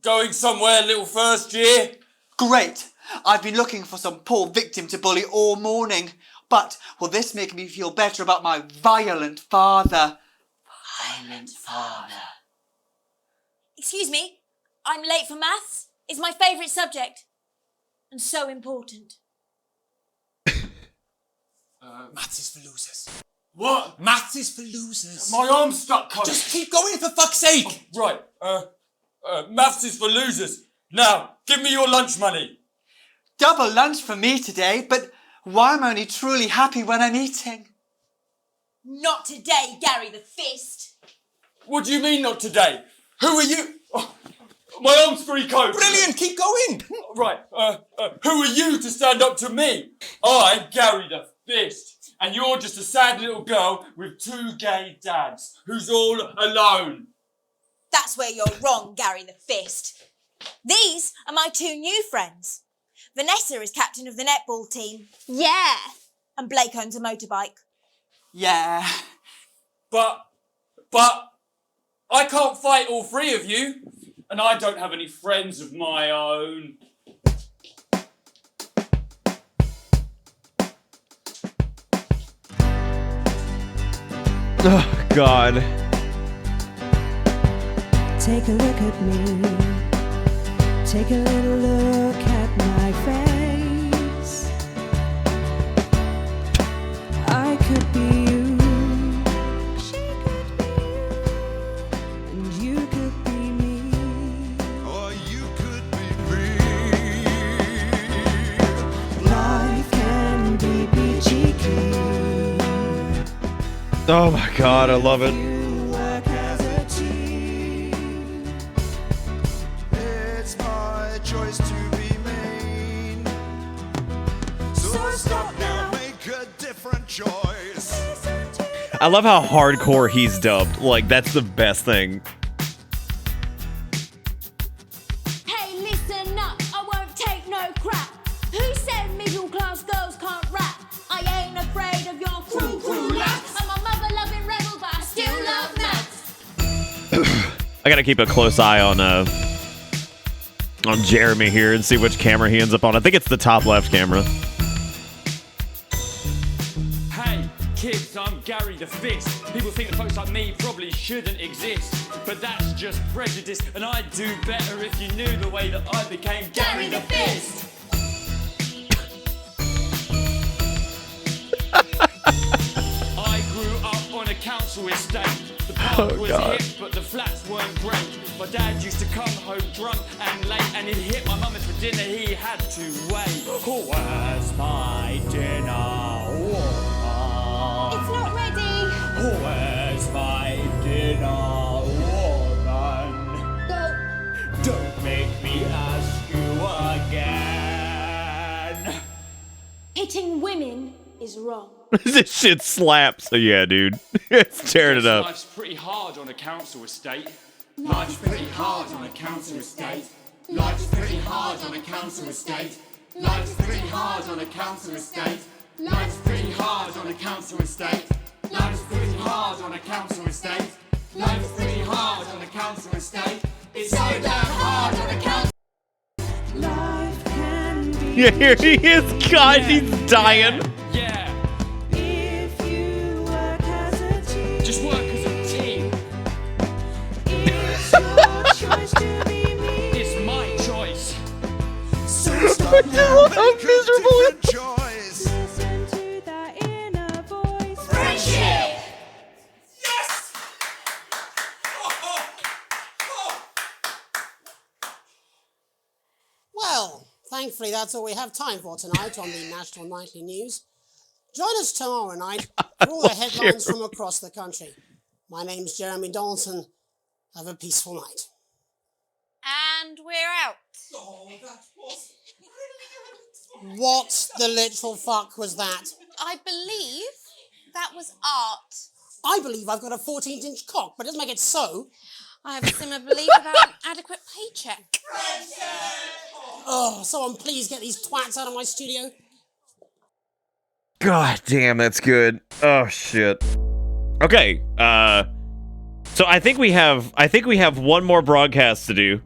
Going somewhere, little first year? Great! I've been looking for some poor victim to bully all morning. But will this make me feel better about my violent father? Violent father. Excuse me, I'm late for maths. It's my favourite subject. And so important. Maths is for losers. What? Maths is for losers. My arm's stuck, coach. Just keep going, for fuck's sake. Right, maths is for losers. Now, give me your lunch money. Double lunch for me today, but why am I only truly happy when I'm eating? Not today, Gary the Fist. What do you mean not today? Who are you? Oh, my arm's free, coach. Brilliant, keep going. Right, who are you to stand up to me? I'm Gary the Fist. And you're just a sad little girl with 2 gay dads who's all alone. That's where you're wrong, Gary the Fist. These are my 2 new friends. Vanessa is captain of the netball team. Yeah. And Blake owns a motorbike. Yeah. But I can't fight all 3 of you. And I don't have any friends of my own. Oh, God. Take a look at me. Take a little look at my face. I could be you. She could be you. And you could be me. Or you could be me. Life can be peachy keen. Oh my God, I love it. Work as a team. It's my choice to be mean. So stop now, make a different choice. I love how hardcore he's dubbed. Like, that's the best thing. Hey, listen up, I won't take no crap. Who said middle class girls can't rap? I ain't afraid of your cruel lads. I'm a mother loving rebel, but I still love maths. I gotta keep a close eye on Jeremy here and see which camera he ends up on. I think it's the top left camera. Hey, kids, I'm Gary the Fist. People think that folks like me probably shouldn't exist. But that's just prejudice, and I'd do better if you knew the way that I became Gary the Fist. I grew up on a council estate. The part club was God. hip, but the flats weren't great. My dad used to come home drunk and late, and he'd hit my mum for dinner. He had to wait. Where's my dinner? It's not ready. Where's my dinner, woman? Go. Don't make me ask you again. Hitting women is wrong. This shit slaps. So yeah, dude. It's tearing it up. Life's pretty hard on a council estate. Life's pretty hard on a council estate. Life's pretty hard on a council estate. Life's pretty hard on a council estate. Life's pretty hard on a council estate. Life's pretty hard on a council estate. Life's pretty hard on a council estate. It's so damn hard on a council. Life can be. Yeah, here he is. God, he's dying. Yeah. If you work as a team. Just work as a team. It's your choice to be me. It's my choice. So stop now. How miserable. Listen to that inner voice. Friendship. Yes! Well, thankfully that's all we have time for tonight on the National Nightly News. Join us tomorrow night for all the headlines from across the country. My name's Jeremy Dalton. Have a peaceful night. And we're out. Oh, that was What the literal fuck was that? I believe that was art. I believe I've got a 14-inch cock, but it doesn't make it so. I have a similar belief about an adequate paycheck. Oh, someone please get these twats out of my studio. God damn, that's good. Oh shit. Okay, so I think we have one more broadcast to do.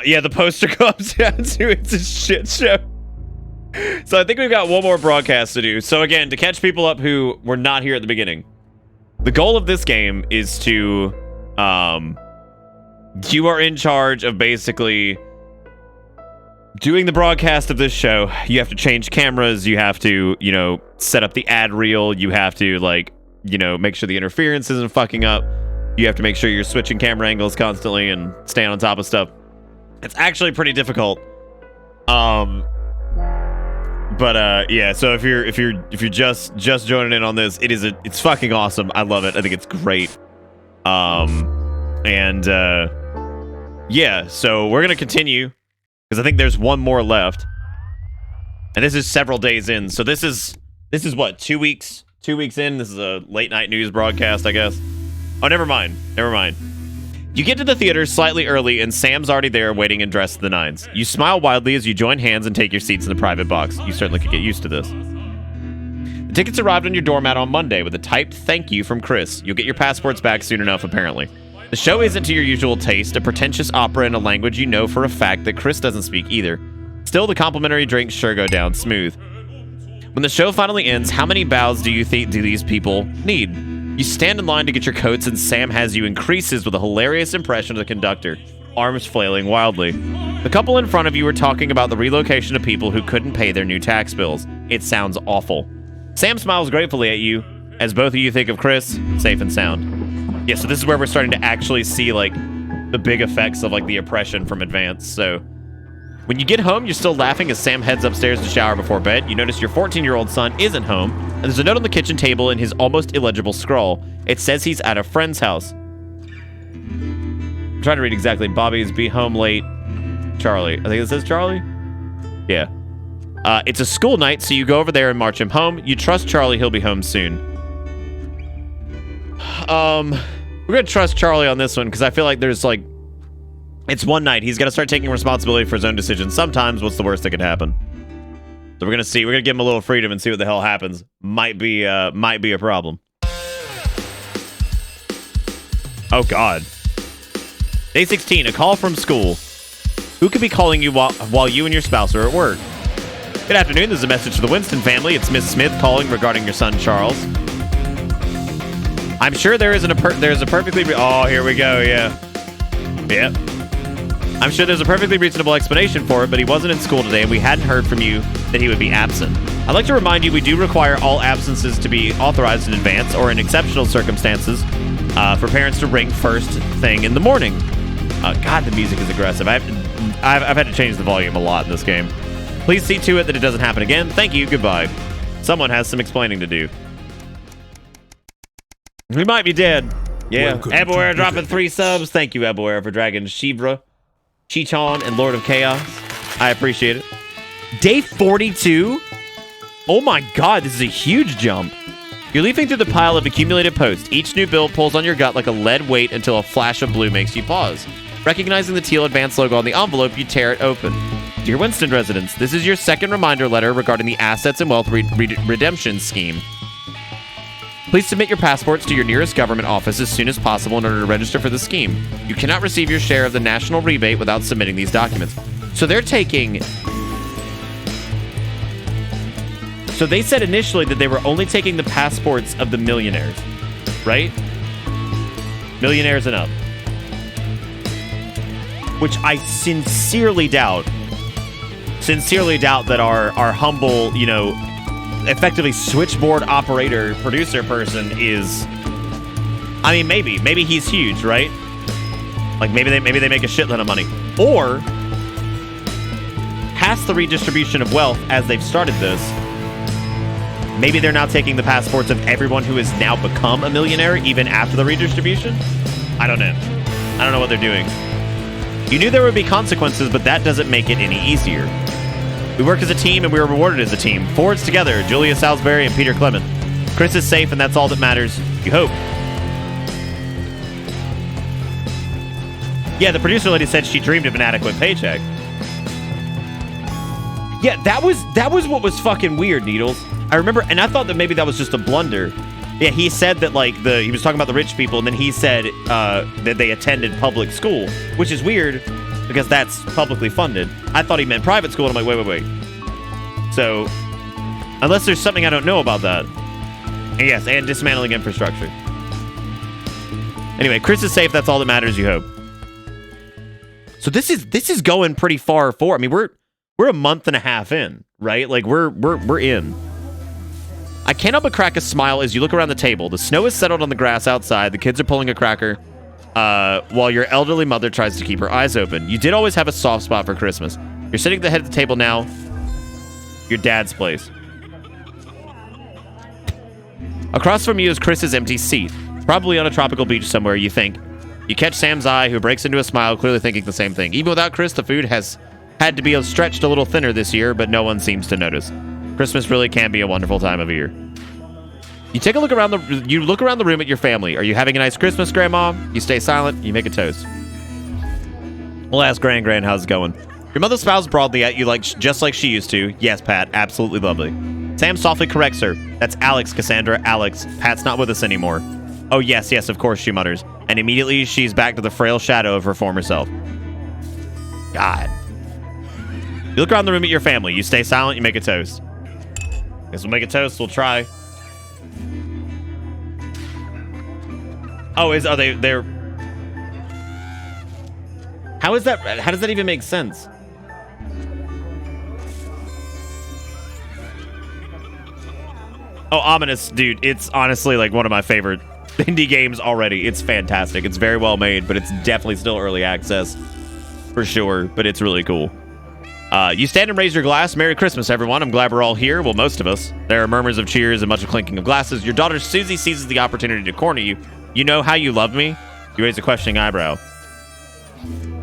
Yeah, the poster comes down to it's a shit show. So I think we've got one more broadcast to do. So again, to catch people up who were not here at the beginning, the goal of this game is to, you are in charge of basically doing the broadcast of this show. You have to change cameras. You have to, you know, set up the ad reel. You have to, like, you know, make sure the interference isn't fucking up. You have to make sure you're switching camera angles constantly and staying on top of stuff. It's actually pretty difficult. But yeah, so if you're just joining in on this, it's fucking awesome. I love it. I think it's great. Yeah, so we're gonna continue because I think there's one more left, and this is several days in. So this is what, 2 weeks? 2 weeks in. This is a late night news broadcast, I guess. Oh, never mind. You get to the theater slightly early, and Sam's already there waiting and dressed to the nines. You smile wildly as you join hands and take your seats in the private box. You certainly could get used to this. The tickets arrived on your doormat on Monday with a typed thank you from Chris. You'll get your passports back soon enough, apparently. The show isn't to your usual taste, a pretentious opera in a language you know for a fact that Chris doesn't speak either. Still, the complimentary drinks sure go down smooth. When the show finally ends, how many bows do you think do these people need? You stand in line to get your coats, and Sam has you in creases with a hilarious impression of the conductor, arms flailing wildly. The couple in front of you are talking about the relocation of people who couldn't pay their new tax bills. It sounds awful. Sam smiles gratefully at you, as both of you think of Chris, safe and sound. Yeah, so this is where we're starting to actually see, like, the big effects of, like, the oppression from Advance. So when you get home, you're still laughing as Sam heads upstairs to shower before bed. You notice your 14-year-old son isn't home, and there's a note on the kitchen table in his almost illegible scrawl. It says he's at a friend's house. I'm trying to read exactly. Bobby's be home late. Charlie. I think it says Charlie? Yeah. It's a school night, so you go over there and march him home. You trust Charlie, he'll be home soon. We're gonna trust Charlie on this one, because I feel like there's, like, it's one night. He's got to start taking responsibility for his own decisions. Sometimes, what's the worst that could happen? So we're gonna see. We're gonna give him a little freedom and see what the hell happens. Might be a problem. Oh God. Day 16. A call from school. Who could be calling you while you and your spouse are at work? Good afternoon. This is a message to the Winston family. It's Miss Smith calling regarding your son Charles. I'm sure there's a perfectly. Oh, here we go. Yeah. Yep. I'm sure there's a perfectly reasonable explanation for it, but he wasn't in school today, and we hadn't heard from you that he would be absent. I'd like to remind you we do require all absences to be authorized in advance or in exceptional circumstances. for parents to ring first thing in the morning. God, the music is aggressive. I've had to change the volume a lot in this game. Please see to it that it doesn't happen again. Thank you. Goodbye. Someone has some explaining to do. We might be dead. Yeah. Ebware dropping 3 subs. Thank you, Ebware, for dragging Shivra, Chichon, and Lord of Chaos. I appreciate it. Day 42? Oh my god, this is a huge jump. You're leafing through the pile of accumulated posts. Each new bill pulls on your gut like a lead weight until a flash of blue makes you pause. Recognizing the teal advance logo on the envelope, you tear it open. Dear Winston residents, this is your second reminder letter regarding the Assets and Wealth Redemption Scheme. Please submit your passports to your nearest government office as soon as possible in order to register for the scheme. You cannot receive your share of the national rebate without submitting these documents. So they're taking... So they said initially that they were only taking the passports of the millionaires, right? Millionaires and up. Which I sincerely doubt. Sincerely doubt that our humble, you know, effectively switchboard operator producer person is... I mean, maybe he's huge, right? Like maybe they make a shitload of money. Or past the redistribution of wealth as they've started this, maybe they're now taking the passports of everyone who has now become a millionaire even after the redistribution? I don't know. I don't know what they're doing. You knew there would be consequences, but that doesn't make it any easier. We work as a team and we were rewarded as a team. Forwards together, Julia Salisbury and Peter Clement. Chris is safe and that's all that matters. You hope. Yeah, the producer lady said she dreamed of an adequate paycheck. Yeah, that was what was fucking weird, Needles. I remember, and I thought that maybe that was just a blunder. Yeah, he said that, like, he was talking about the rich people, and then he said that they attended public school, which is weird, because that's publicly funded. I thought he meant private school, and I'm like, wait. So, unless there's something I don't know about that. And yes, and dismantling infrastructure. Anyway, Chris is safe, that's all that matters, you hope. So this is going pretty far forward. I mean, we're a month and a half in, right? Like, we're in. I can't help but crack a smile as you look around the table. The snow is settled on the grass outside. The kids are pulling a cracker while your elderly mother tries to keep her eyes open. You did always have a soft spot for Christmas. You're sitting at the head of the table now. Your dad's place. Across from you is Chris's empty seat. Probably on a tropical beach somewhere, you think. You catch Sam's eye, who breaks into a smile, clearly thinking the same thing. Even without Chris, the food has had to be stretched a little thinner this year, but no one seems to notice. Christmas really can be a wonderful time of year. You take a look around the room at your family. Are you having a nice Christmas, Grandma? You stay silent. You make a toast. We'll ask Gran, how's it going? Your mother smiles broadly at you just like she used to. Yes, Pat, absolutely lovely. Sam softly corrects her. That's Alex, Cassandra, Alex. Pat's not with us anymore. Oh, yes, of course, she mutters. And immediately she's back to the frail shadow of her former self. God. You look around the room at your family. You stay silent. You make a toast. Guess we'll make a toast. We'll try. Oh, they're... How does that even make sense? Oh, Ominous, dude. It's honestly like one of my favorite indie games already. It's fantastic. It's very well made, but it's definitely still early access for sure, but it's really cool. You stand and raise your glass. Merry Christmas, everyone. I'm glad we're all here. Well, most of us. There are murmurs of cheers and much clinking of glasses. Your daughter Susie seizes the opportunity to corner you. You know how you love me? You raise a questioning eyebrow.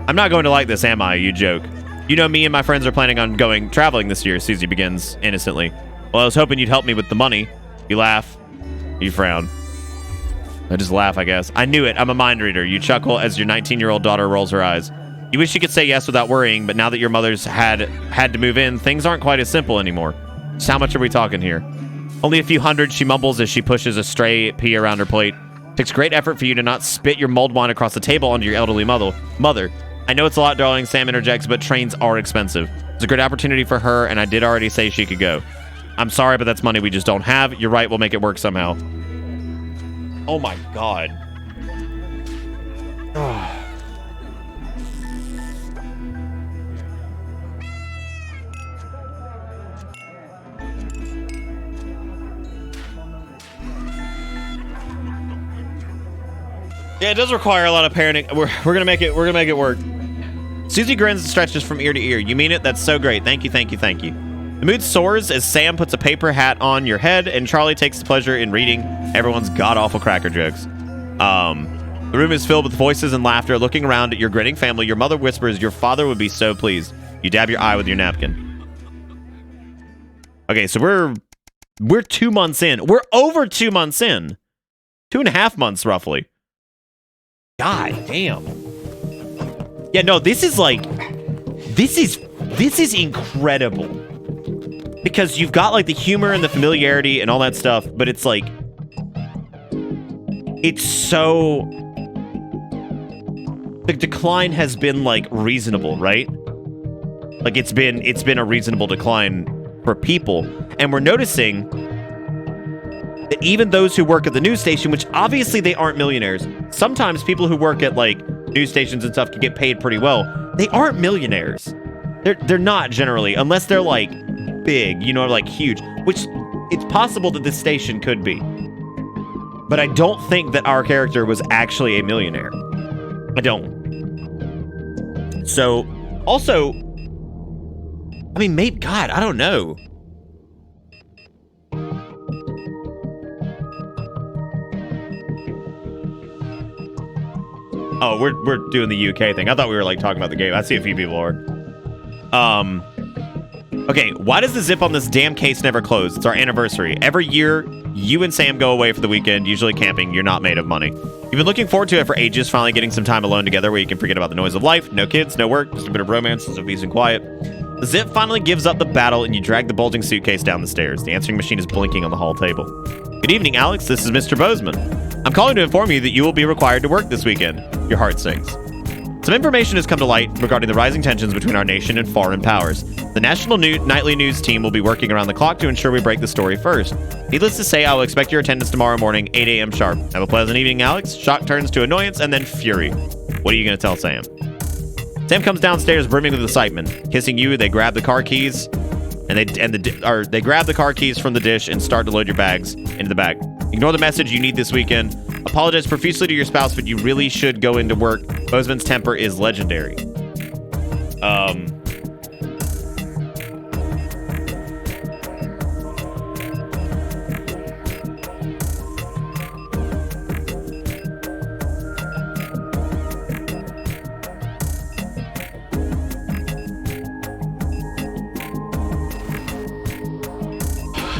I'm not going to like this, am I? You joke. You know me and my friends are planning on going traveling this year, Susie begins innocently. Well, I was hoping you'd help me with the money. You laugh. You frown. I just laugh, I guess. I knew it. I'm a mind reader. You chuckle as your 19-year-old daughter rolls her eyes. You wish you could say yes without worrying, but now that your mother's had to move in, things aren't quite as simple anymore. So how much are we talking here? Only a few hundred, she mumbles as she pushes a stray pea around her plate. It takes great effort for you to not spit your mulled wine across the table onto your elderly mother. I know it's a lot, darling, Sam interjects, but trains are expensive. It's a great opportunity for her, and I did already say she could go. I'm sorry, but that's money we just don't have. You're right, we'll make it work somehow. Oh my god. Oh. Yeah, it does require a lot of parenting. We're gonna make it. We're gonna make it work. Susie grins and stretches from ear to ear. You mean it? That's so great. Thank you, thank you, thank you. The mood soars as Sam puts a paper hat on your head, and Charlie takes pleasure in reading everyone's god-awful cracker jokes. The room is filled with voices and laughter. Looking around at your grinning family, your mother whispers, "Your father would be so pleased." You dab your eye with your napkin. Okay, so we're 2 months in. We're over 2 months in. 2.5 months, roughly. God damn. Yeah, no, this is incredible. Because you've got like the humor and the familiarity and all that stuff, but it's like, it's so, the decline has been like reasonable, right? Like it's been a reasonable decline for people. And we're noticing that even those who work at the news station, which obviously they aren't millionaires, sometimes people who work at like news stations and stuff can get paid pretty well. They aren't millionaires. They're not generally, unless they're like big, you know, like huge, which it's possible that this station could be. But I don't think that our character was actually a millionaire. I don't. So, also, I mean, God, I don't know. Oh, we're doing the UK thing. I thought we were like talking about the game. I see a few people are. Okay, why does the zip on this damn case never close? It's our anniversary. Every year, you and Sam go away for the weekend, usually camping. You're not made of money. You've been looking forward to it for ages, finally getting some time alone together where you can forget about the noise of life. No kids, no work, just a bit of romance, so peace and quiet. The zip finally gives up the battle, and you drag the bulging suitcase down the stairs. The answering machine is blinking on the hall table. Good evening, Alex. This is Mr. Bozeman. I'm calling to inform you that you will be required to work this weekend. Your heart sinks. Some information has come to light regarding the rising tensions between our nation and foreign powers. The national nightly news team will be working around the clock to ensure we break the story first. Needless to say, I will expect your attendance tomorrow morning, 8 a.m. sharp. Have a pleasant evening, Alex. Shock turns to annoyance and then fury. What are you going to tell Sam? Sam comes downstairs brimming with excitement. Kissing you, they grab the car keys, and they grab the car keys from the dish and start to load your bags into the bag. Ignore the message you need this weekend. Apologize profusely to your spouse, but you really should go into work. Bozeman's temper is legendary.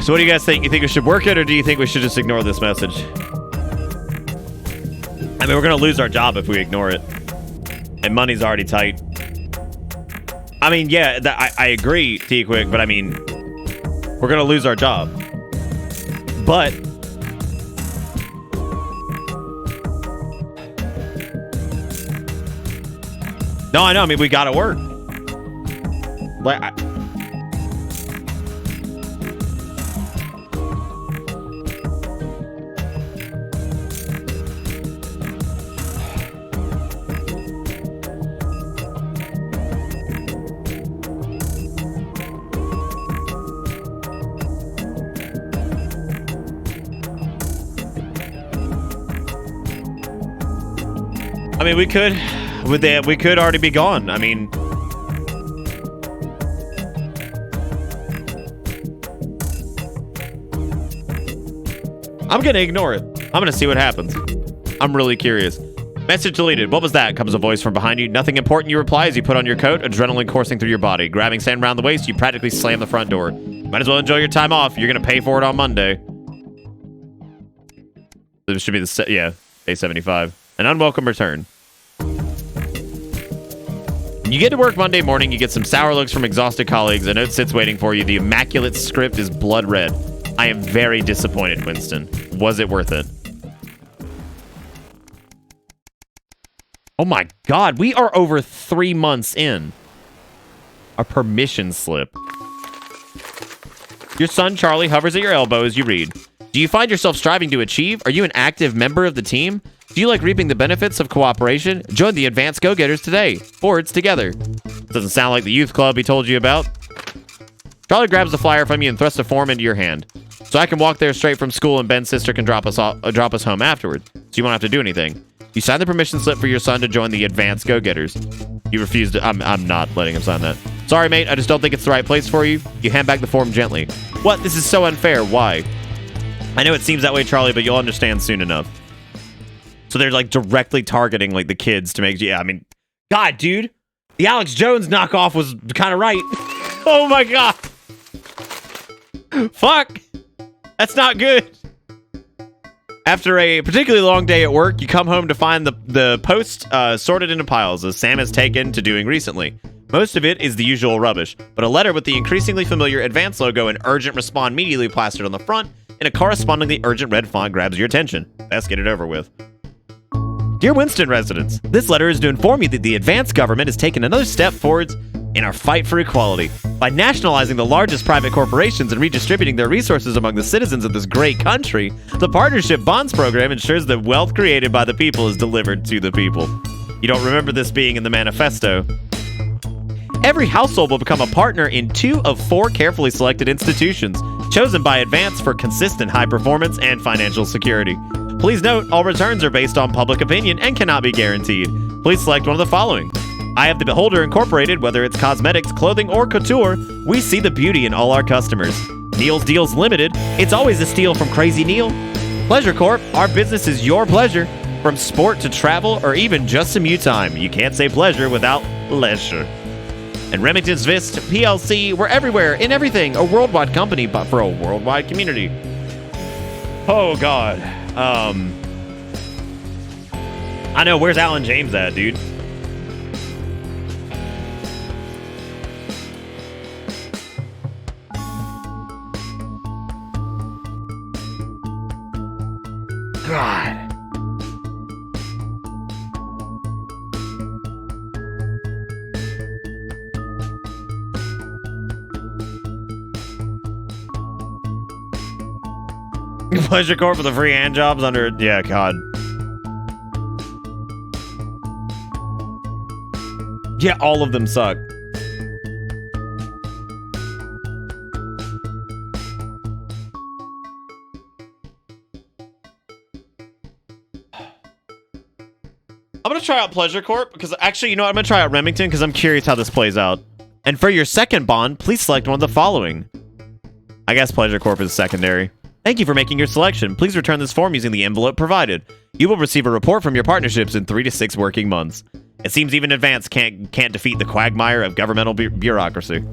So what do you guys think? You think we should work it, or do you think we should just ignore this message? I mean, we're going to lose our job if we ignore it. And money's already tight. I mean, yeah, I agree, T-Quick, but I mean, we're going to lose our job. But no, I know. I mean, we got to work. Like, I mean, we could already be gone. I mean, I'm gonna ignore it. I'm gonna see what happens. I'm really curious. Message deleted. What was that? Comes a voice from behind you. Nothing important, you reply as you put on your coat, adrenaline coursing through your body. Grabbing Sam around the waist, you practically slam the front door. Might as well enjoy your time off. You're gonna pay for it on Monday. This should be the yeah, day 75. An unwelcome return. You get to work Monday morning, you get some sour looks from exhausted colleagues, a note sits waiting for you. The immaculate script is blood red. I am very disappointed, Winston. Was it worth it? Oh my god, we are over 3 months in. A permission slip. Your son, Charlie, hovers at your elbow as you read. Do you find yourself striving to achieve? Are you an active member of the team? Do you like reaping the benefits of cooperation? Join the Advanced Go-Getters today. Boards together. Doesn't sound like the youth club he told you about. Charlie grabs the flyer from you and thrusts a form into your hand. So I can walk there straight from school and Ben's sister can drop us home afterward. So you won't have to do anything. You signed the permission slip for your son to join the Advanced Go-Getters. You refused to. I'm not letting him sign that. Sorry, mate. I just don't think it's the right place for you. You hand back the form gently. What? This is so unfair. Why? I know it seems that way, Charlie, but you'll understand soon enough. So they're like directly targeting like the kids to make. Yeah, I mean, God, dude, the Alex Jones knockoff was kind of right. Oh my God. Fuck. That's not good. After a particularly long day at work, you come home to find the post sorted into piles as Sam has taken to doing recently. Most of it is the usual rubbish, but a letter with the increasingly familiar Advance logo and urgent respond immediately plastered on the front and a correspondingly urgent red font grabs your attention. Let's get it over with. Dear Winston residents, this letter is to inform you that the Advance government has taken another step forwards in our fight for equality. By nationalizing the largest private corporations and redistributing their resources among the citizens of this great country, the Partnership Bonds program ensures that wealth created by the people is delivered to the people. You don't remember this being in the manifesto. Every household will become a partner in 2 of 4 carefully selected institutions, chosen by Advance for consistent high performance and financial security. Please note, all returns are based on public opinion and cannot be guaranteed. Please select one of the following. Eye of the Beholder Incorporated, whether it's cosmetics, clothing, or couture, we see the beauty in all our customers. Neil's Deals Limited, it's always a steal from Crazy Neil. Pleasure Corp, our business is your pleasure. From sport to travel or even just some you time, you can't say pleasure without leisure. And Remington's Vist PLC, we're everywhere, in everything, a worldwide company, but for a worldwide community. Oh, God. I know, where's Alan James at, dude? God. Pleasure Corp for the free hand jobs under... Yeah, God. Yeah, all of them suck. I'm going to try out Pleasure Corp because actually, you know what? I'm going to try out Remington because I'm curious how this plays out. And for your second bond, please select one of the following. I guess Pleasure Corp is secondary. Thank you for making your selection. Please return this form using the envelope provided. You will receive a report from your partnerships in 3 to 6 working months. It seems even Advance can't defeat the quagmire of governmental bureaucracy.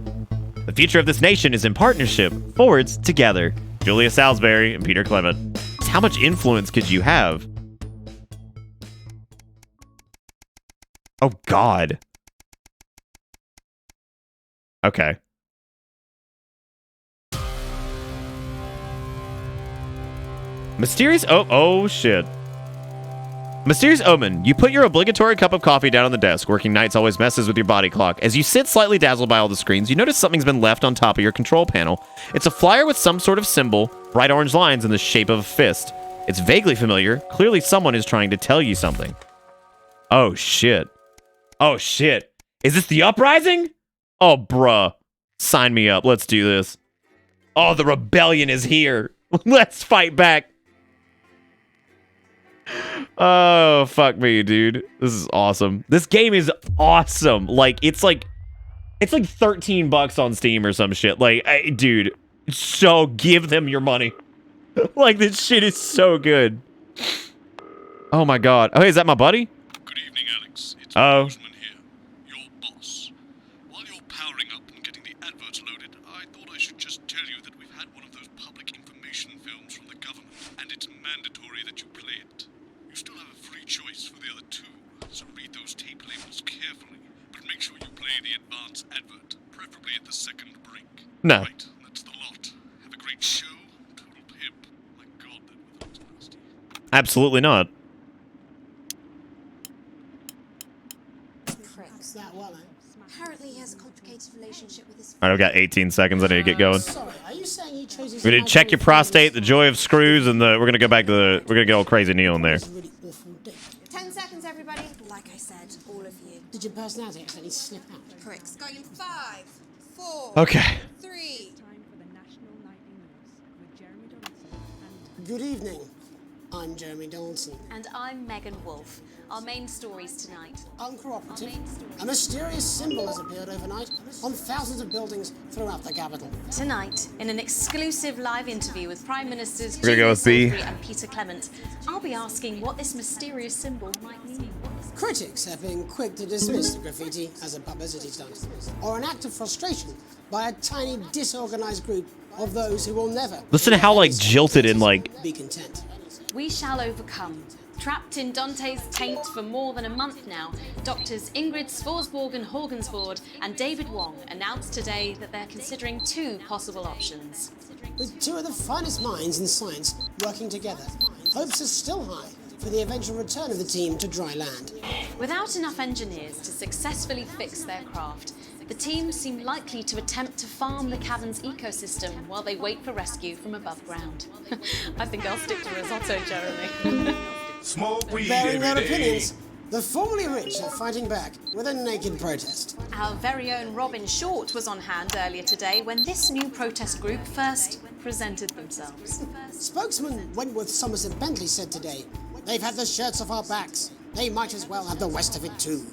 The future of this nation is in partnership, forwards together. Julia Salisbury and Peter Clement. How much influence could you have? Oh, God. Okay. Mysterious... Oh, shit. Mysterious Omen. You put your obligatory cup of coffee down on the desk. Working nights always messes with your body clock. As you sit slightly dazzled by all the screens, you notice something's been left on top of your control panel. It's a flyer with some sort of symbol, bright orange lines in the shape of a fist. It's vaguely familiar. Clearly someone is trying to tell you something. Oh, shit. Oh, shit. Is this the uprising? Oh, bruh. Sign me up. Let's do this. Oh, the rebellion is here. Let's fight back. Oh, fuck me, dude. This is awesome. This game is awesome. Like, it's like $13 on Steam or some shit. Like, dude, so give them your money. Like, this shit is so good. Oh, my God. Oh, hey, is that my buddy? Good evening, Alex. It's oh. Bozeman here, your boss. While you're powering up and getting the adverts loaded, I thought I should just tell you that we've had one of those public information films from the government, and it's mandatory that you play it. You still have a free choice for the other 2, so read those tape labels carefully, but make sure you play the advance advert, preferably at the second break. No. Right, that's the lot. Have a great show. Total pimp. My God, that was nasty. Absolutely not. Apparently he has a complicated relationship with his... All right, I've got 18 seconds. I need to get going. Sorry, are you saying you chose his We're gonna check your prostate, the joy of screws, and we're gonna go back to we're gonna get old Crazy Neil in there. 10 seconds, everybody. Like I said, all of you. Did your personality accidentally slip out? Pricks. Going in 5, 4, Okay. 3. Good evening. I'm Jeremy Dawson. And I'm Megan Wolfe. Our main stories tonight. Uncooperative. A mysterious symbol has appeared overnight on thousands of buildings throughout the capital. Tonight, in an exclusive live interview with Prime Ministers We're gonna go with B. and Peter Clement, I'll be asking what this mysterious symbol might mean. Critics have been quick to dismiss the graffiti as a publicity stunt, or an act of frustration by a tiny, disorganized group of those who will never Listen to how, like, jilted and, like... be content. We shall overcome. Trapped in Dante's taint for more than a month now, doctors Ingrid Svorsborg and Horgensvoord and David Wong announced today that they're considering two possible options. With two of the finest minds in science working together, hopes are still high for the eventual return of the team to dry land. Without enough engineers to successfully fix their craft, the team seem likely to attempt to farm the cavern's ecosystem while they wait for rescue from above ground. I think I'll stick to risotto, Jeremy. Smoke weed Bearing their every day. opinions, the formerly rich are fighting back with a naked protest. Our very own Robin Short was on hand earlier today when this new protest group first presented themselves. Spokesman Wentworth Somerset Bentley said today, "They've had the shirts off our backs. They might as well have the rest of it too."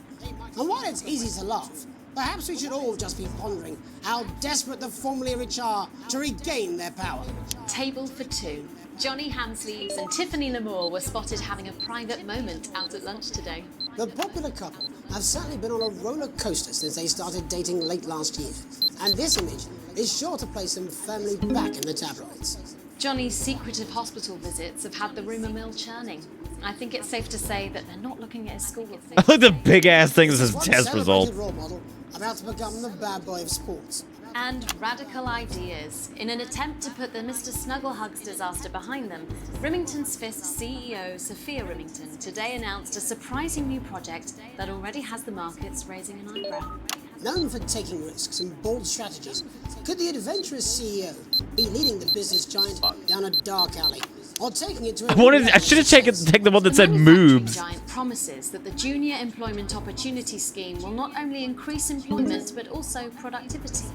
And while it's easy to laugh, perhaps we should all just be pondering how desperate the formerly rich are to regain their power. Table for two. Johnny Hansleeves and Tiffany Lamour were spotted having a private moment out at lunch today. The popular couple have certainly been on a roller coaster since they started dating late last year, and this image is sure to place them firmly back in the tabloids. Johnny's secretive hospital visits have had the rumour mill churning. I think it's safe to say that they're not looking at his school of I like the big ass thing that says One test result. celebrated role model about to become the bad boy of sports. And radical ideas. In an attempt to put the Mr. Snugglehugs disaster behind them, Remington's Fist CEO Sophia Remington today announced a surprising new project that already has the markets raising an eyebrow. Known for taking risks and bold strategies, could the adventurous CEO be leading the business giant down a dark alley, or taking it to a... I should have taken the one that said moobs. Giant promises that the Junior Employment Opportunity Scheme will not only increase employment but also productivity.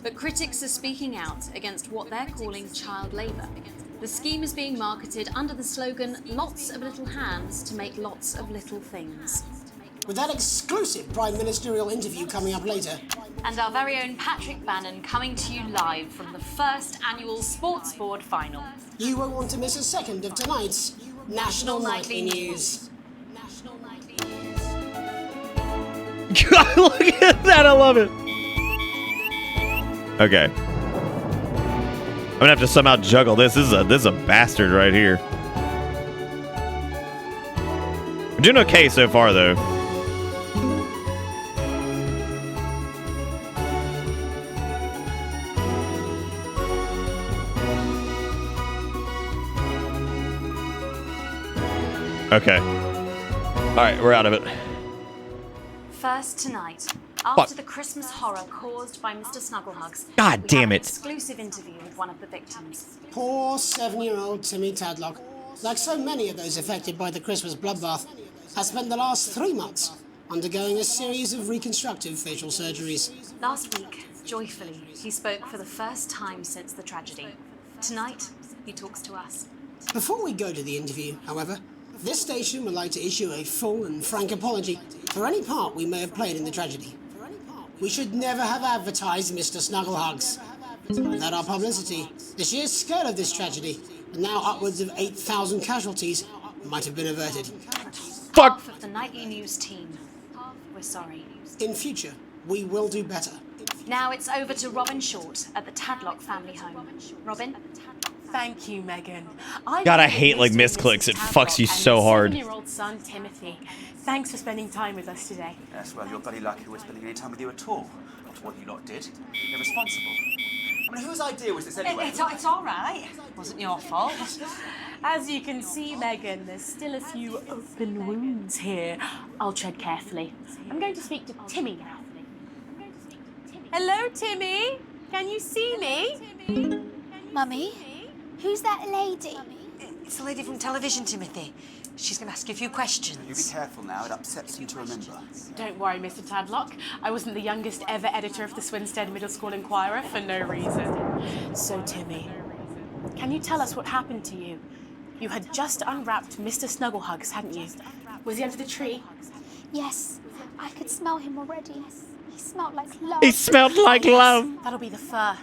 But critics are speaking out against what they're calling child labour. The scheme is being marketed under the slogan, "Lots of little hands to make lots of little things." With that exclusive Prime Ministerial interview coming up later. And our very own Patrick Bannon coming to you live from the first annual Sports Board final. You won't want to miss a second of tonight's National Nightly News. God, look at that, I love it. Okay. I'm gonna have to somehow juggle this. This is a bastard right here. We're doing okay so far though. Okay. Alright, we're out of it. First tonight, after the Christmas horror caused by Mr. Snugglehugs, God damn we have an it. exclusive interview with one of the victims. Poor 7-year-old Timmy Tadlock, like so many of those affected by the Christmas bloodbath, has spent the last 3 months undergoing a series of reconstructive facial surgeries. Last week, joyfully, he spoke for the first time since the tragedy. Tonight, he talks to us. Before we go to the interview, however, this station would like to issue a full and frank apology for any part we may have played in the tragedy. We should never have advertised Mr. Snugglehugs. Without our publicity, the sheer scale of this tragedy, and now upwards of 8,000 casualties, might have been averted. Fuck! Of the Nightly News team, we're sorry. In future, we will do better. Now it's over to Robin Short at the Tadlock family home. Robin? Thank you, Megan. God, I hate like misclicks. It fucks you so hard. 7-year-old son, Timothy. Thanks for spending time with us today. Yes, well, you're bloody lucky who was spending any time with you at all. Not what you lot did. Irresponsible. I mean, whose idea was this anyway? It's all right. It wasn't your fault. As you can see, Megan, there's still a few open wounds here. I'll tread carefully. I'm going to speak to Timmy now. Hello, Timmy. Can you see me? Mummy, who's that lady? It's the lady from television, Timothy. She's going to ask you a few questions. You be careful now, it upsets them to remember. Don't worry, Mr. Tadlock. I wasn't the youngest ever editor of the Swinstead Middle School Inquirer for no reason. So, Timmy, can you tell us what happened to you? You had just unwrapped Mr. Snugglehugs, hadn't you? Was he under the tree? Yes, I could smell him already. He smelled like love. He smelled like love. That'll be the fur.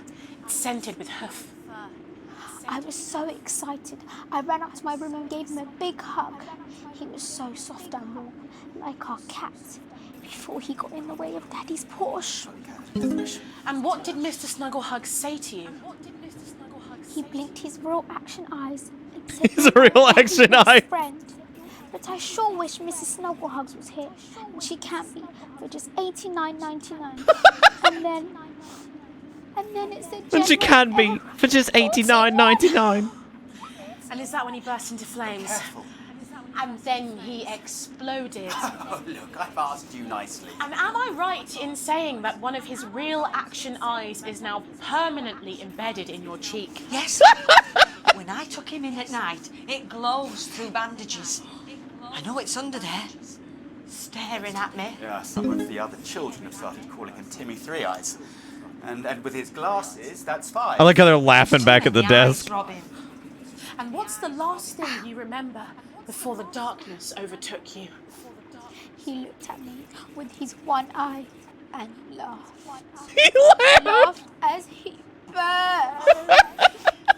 It's scented with hoof. I was so excited. I ran up to my room and gave him a big hug. He was so soft and warm, like our cat, before he got in the way of Daddy's Porsche. And what did Mr. Snugglehugs say to you? He blinked his real action eyes and said, He's a real action eye. friend. But I sure wish Mrs. Snugglehugs was here, and she can be, for just $89.99. and then it said, And she can be for just $89.99. And is that when he burst into flames? And then he exploded. Oh, look, I've asked you nicely. And am I right in saying that one of his real action eyes is now permanently embedded in your cheek? Yes. When I took him in at night, it glows through bandages. I know it's under there. Staring at me. Yeah, some of the other children have started calling him Timmy Three Eyes. And with his glasses, that's fine. I like how they're laughing back at the desk. Robin. And what's the last thing you remember before the darkness overtook you? He looked at me with his one eye and laughed. He laughed as he burned.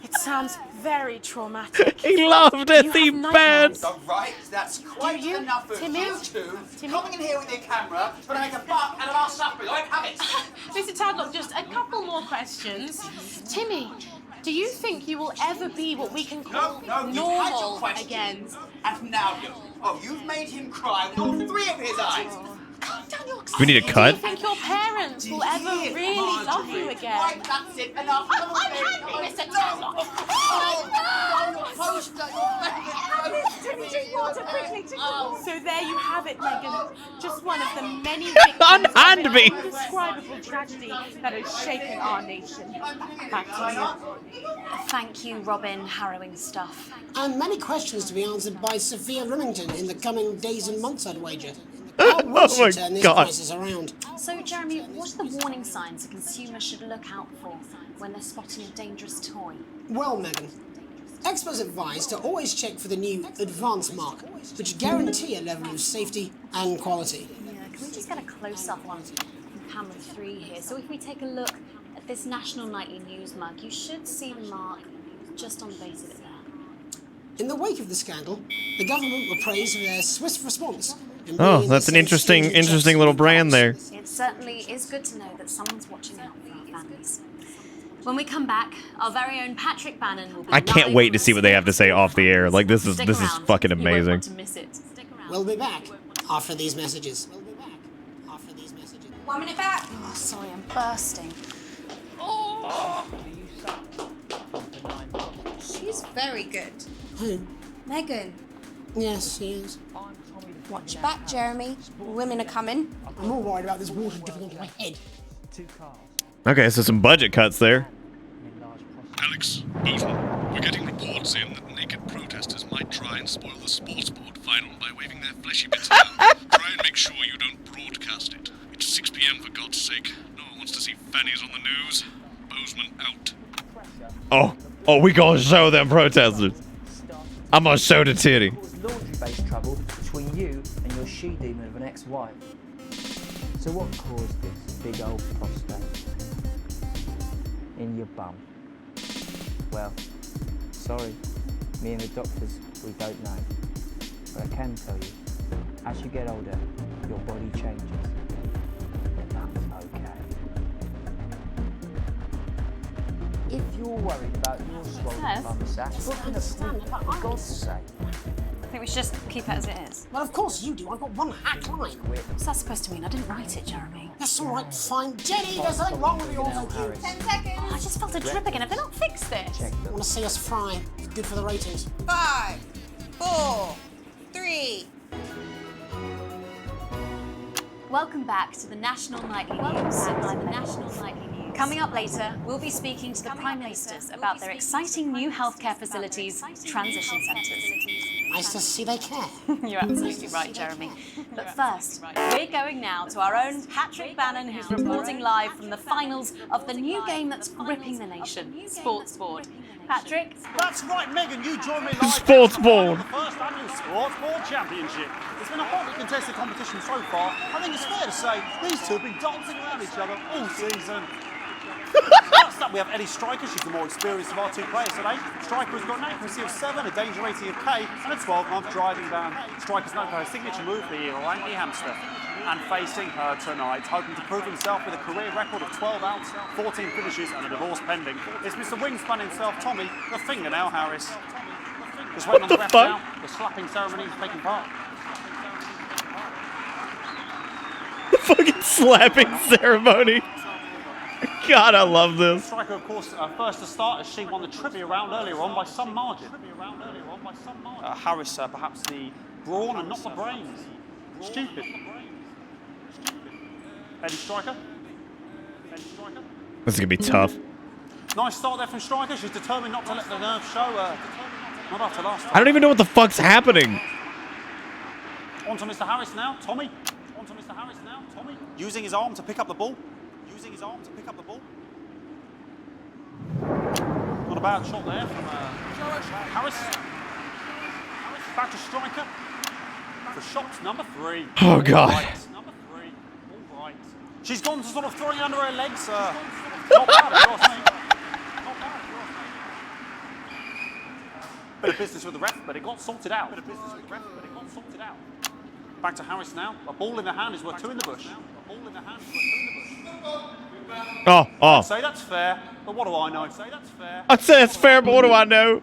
It sounds very traumatic. He laughed as he burned. All right, that's quite enough of Timmy? you two coming in here with your camera, trying to make a buck out of our suffering. I have it. Mr. Tadlock, just a couple more questions. Timmy, do you think you will ever be what we can call you've had your normal questions. again? And now you've made him cry with all three of his eyes. We need a cut. Do you think your parents will ever really love you again? Right, that's it. Enough. I'm happy, Mr. Tadlock. So there you have it, Megan. Just one of the many victims Unhand me. of an indescribable tragedy that has shaken our nation. Back to you. Thank you, Robin. Harrowing stuff. And many questions to be answered by Sophia Remington in the coming days and months, I'd wager. How will she turn this crisis around? So, Jeremy, what are the warning signs a consumer should look out for when they're spotting a dangerous toy? Well, Megan, experts advise to always check for the new Advanced mark, which guarantee a level of safety and quality. Yeah, can we just get a close-up on camera 3 here? So if we take a look at this National Nightly News mug, you should see the mark just on the base of it there. In the wake of the scandal, the government were praised for their swift response. Oh, that's an interesting little brand there. It certainly is good to know that someone's watching out for our families. When we come back, our very own Patrick Bannon will be I can't live wait from to see what they have to say off the air. Like this is fucking You won't amazing. want to miss it. We'll be back after these messages. 1 minute back. Oh, sorry, I'm bursting. Oh. She's very good. Who? Megan. Yes, she is. Watch your back, Jeremy. Women are coming. I'm more worried about this water dripping into my head. Okay, so some budget cuts there. Alex, Bozeman, we're getting reports in that naked protesters might try and spoil the sports board final by waving their fleshy bits around. Try and make sure you don't broadcast it. It's 6 p.m. for God's sake. No one wants to see fannies on the news. Bozeman out. Oh, we gonna show them protesters. I'm gonna show the titty. Laundry-based trouble between you and your she-demon of an ex-wife. So what caused this big old prostate in your bum? Well, sorry, me and the doctors, we don't know. But I can tell you, as you get older, your body changes. But that's okay. If you're worried about your swollen bum sack, book an appointment, for God's sake. I think we should just keep it as it is. Well, of course you do. I've got one hack line. What's that supposed to mean? I didn't write it, Jeremy. That's all right, fine. Jenny, there's something wrong with your review. 10 seconds. Oh, I just felt a drip again. Have they not fixed this? I want to see us fry. It's good for the ratings. 5, 4, 3. Welcome back to the National Nightly News. Coming up later, we'll be speaking to the Prime Ministers about their exciting new healthcare facilities, transition centres. Nice to see they care. You're absolutely right, Jeremy. But first, we're going now to our own Patrick Bannon, who's reporting live from the finals of the new game that's gripping the nation, Sports Board. Patrick? That's right, Megan, you join me live Sports Board. the first annual Sports Board Championship. It's been a hotly contested competition so far. I think it's fair to say these two have been dancing around each other all season. Next up, we have Eddie Striker. She's the more experienced of our two players today. Striker has got an accuracy of 7, a danger rating of K, and a 12-month driving ban. Striker's known for her signature move, the Langley Hamster. And facing her tonight, hoping to prove himself with a career record of 12 outs, 14 finishes, and a divorce pending, is Mr. Wingspan himself, Tommy, the Fingernail Harris. Just waiting on the ref now. The slapping ceremony is taking part. The fucking slapping ceremony. God, I love this. Striker, of course, first to start as she won the trivia round earlier on by some margin. Harris, perhaps the brawn and not the brains. Stupid. Eddie Striker. This is gonna be tough. Nice start there from Striker. She's determined not to let the nerves show. Not after last time. I don't even know what the fuck's happening. On to Mr. Harris now. Tommy. Using his arm to pick up the ball. Not a bad shot there from Harris. Back to Striker for shot number 3. Oh, God. Number 3. All right. She's gone to sort of throwing under her legs. Not bad, if you ask me. Bit of business with the ref, but it got sorted out. Back to Harris now. A ball in the hand is worth 2 in the bush. Oh. I'd say that's fair, but what do I know? I'd say that's fair, but what do I know?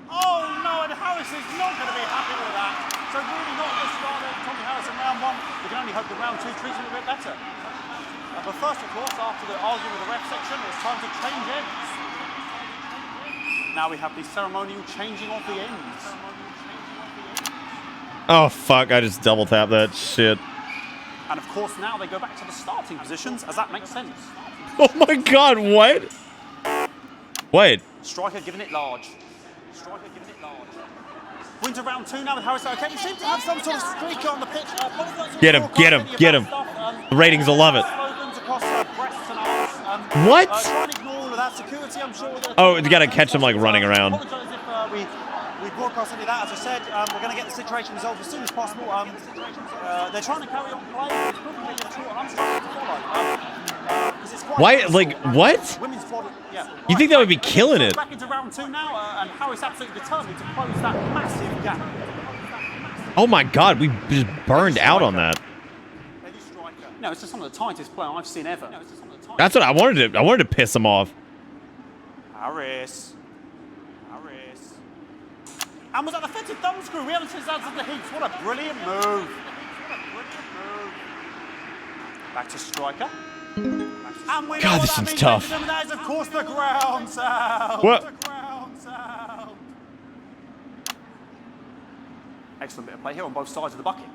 Oh no, and Harris is not going to be happy with that. So really not this start of Tommy Harris in round 1. We can only hope that round 2 treats him a bit better. But first, of course, after the argument with the ref section, it's time to change ends. Now we have the ceremonial changing of the ends. Oh, fuck. I just double tapped that shit. And of course, now they go back to the starting positions, as that makes sense. Oh my god, what? What? Striker giving it large. Winter round 2 now with Harris. Okay, he seems to have some sort of streak on the pitch. Get him. The ratings will love it. What? Try and ignore all of that security, I'm sure. Oh, you gotta catch him like running around. Apologise if we broadcast any of that. As I said, we're going to get the situation resolved as soon as possible. They're trying to carry on playing. It's probably difficult, and I'm struggling to follow. Why? Like, what? Women's body, yeah. You think that would be killing it? Back into round 2 now, and Harris absolutely determined to close that massive gap. Oh my god, we just burned out on that. No, it's just some of the tightest play I've seen ever. That's what I wanted to piss him off. Harris. And was that the fetid thumb screw? We haven't seen that since the heats. What a brilliant move. Back to Striker. And we God, this one's tough. That is, of course, the ground sound. What? The ground sound. Excellent bit of play here on both sides of the bucket.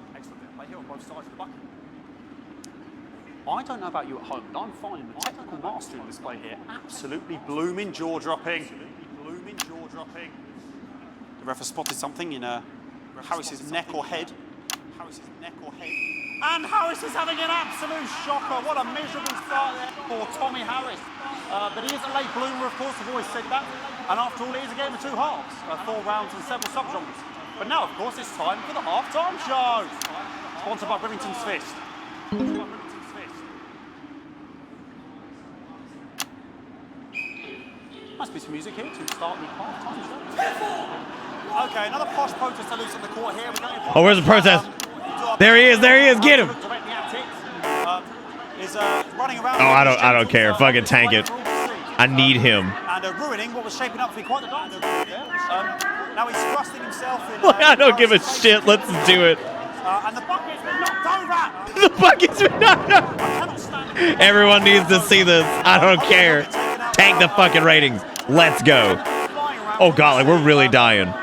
I don't know about you at home, but I'm finding the technical mastery of this play here absolutely blooming jaw-dropping. The ref has spotted something in Harris's neck or head. And Harris is having an absolute shocker. What a miserable start there for Tommy Harris. But he is a late bloomer, of course, I've always said that. And after all, it is a game of 2 halves, 4 rounds and several subgenres. But now, of course, it's time for the half-time show. Sponsored by Rivington's Fist. Must be some music here to start the half-time show. Okay, another posh protester loose on the court here. Oh, where's the protest? There he is. Get him. Running around. Oh, I don't care. Fucking tank it. I need him. And ruining what was shaping up to be quite the dance. Now he's thrusting himself in. I don't give a shit. Let's do it. And the bucket's been knocked over. The bucket's been knocked over. Everyone needs to see this. I don't care. Tank the fucking ratings. Let's go. Oh god, like we're really dying.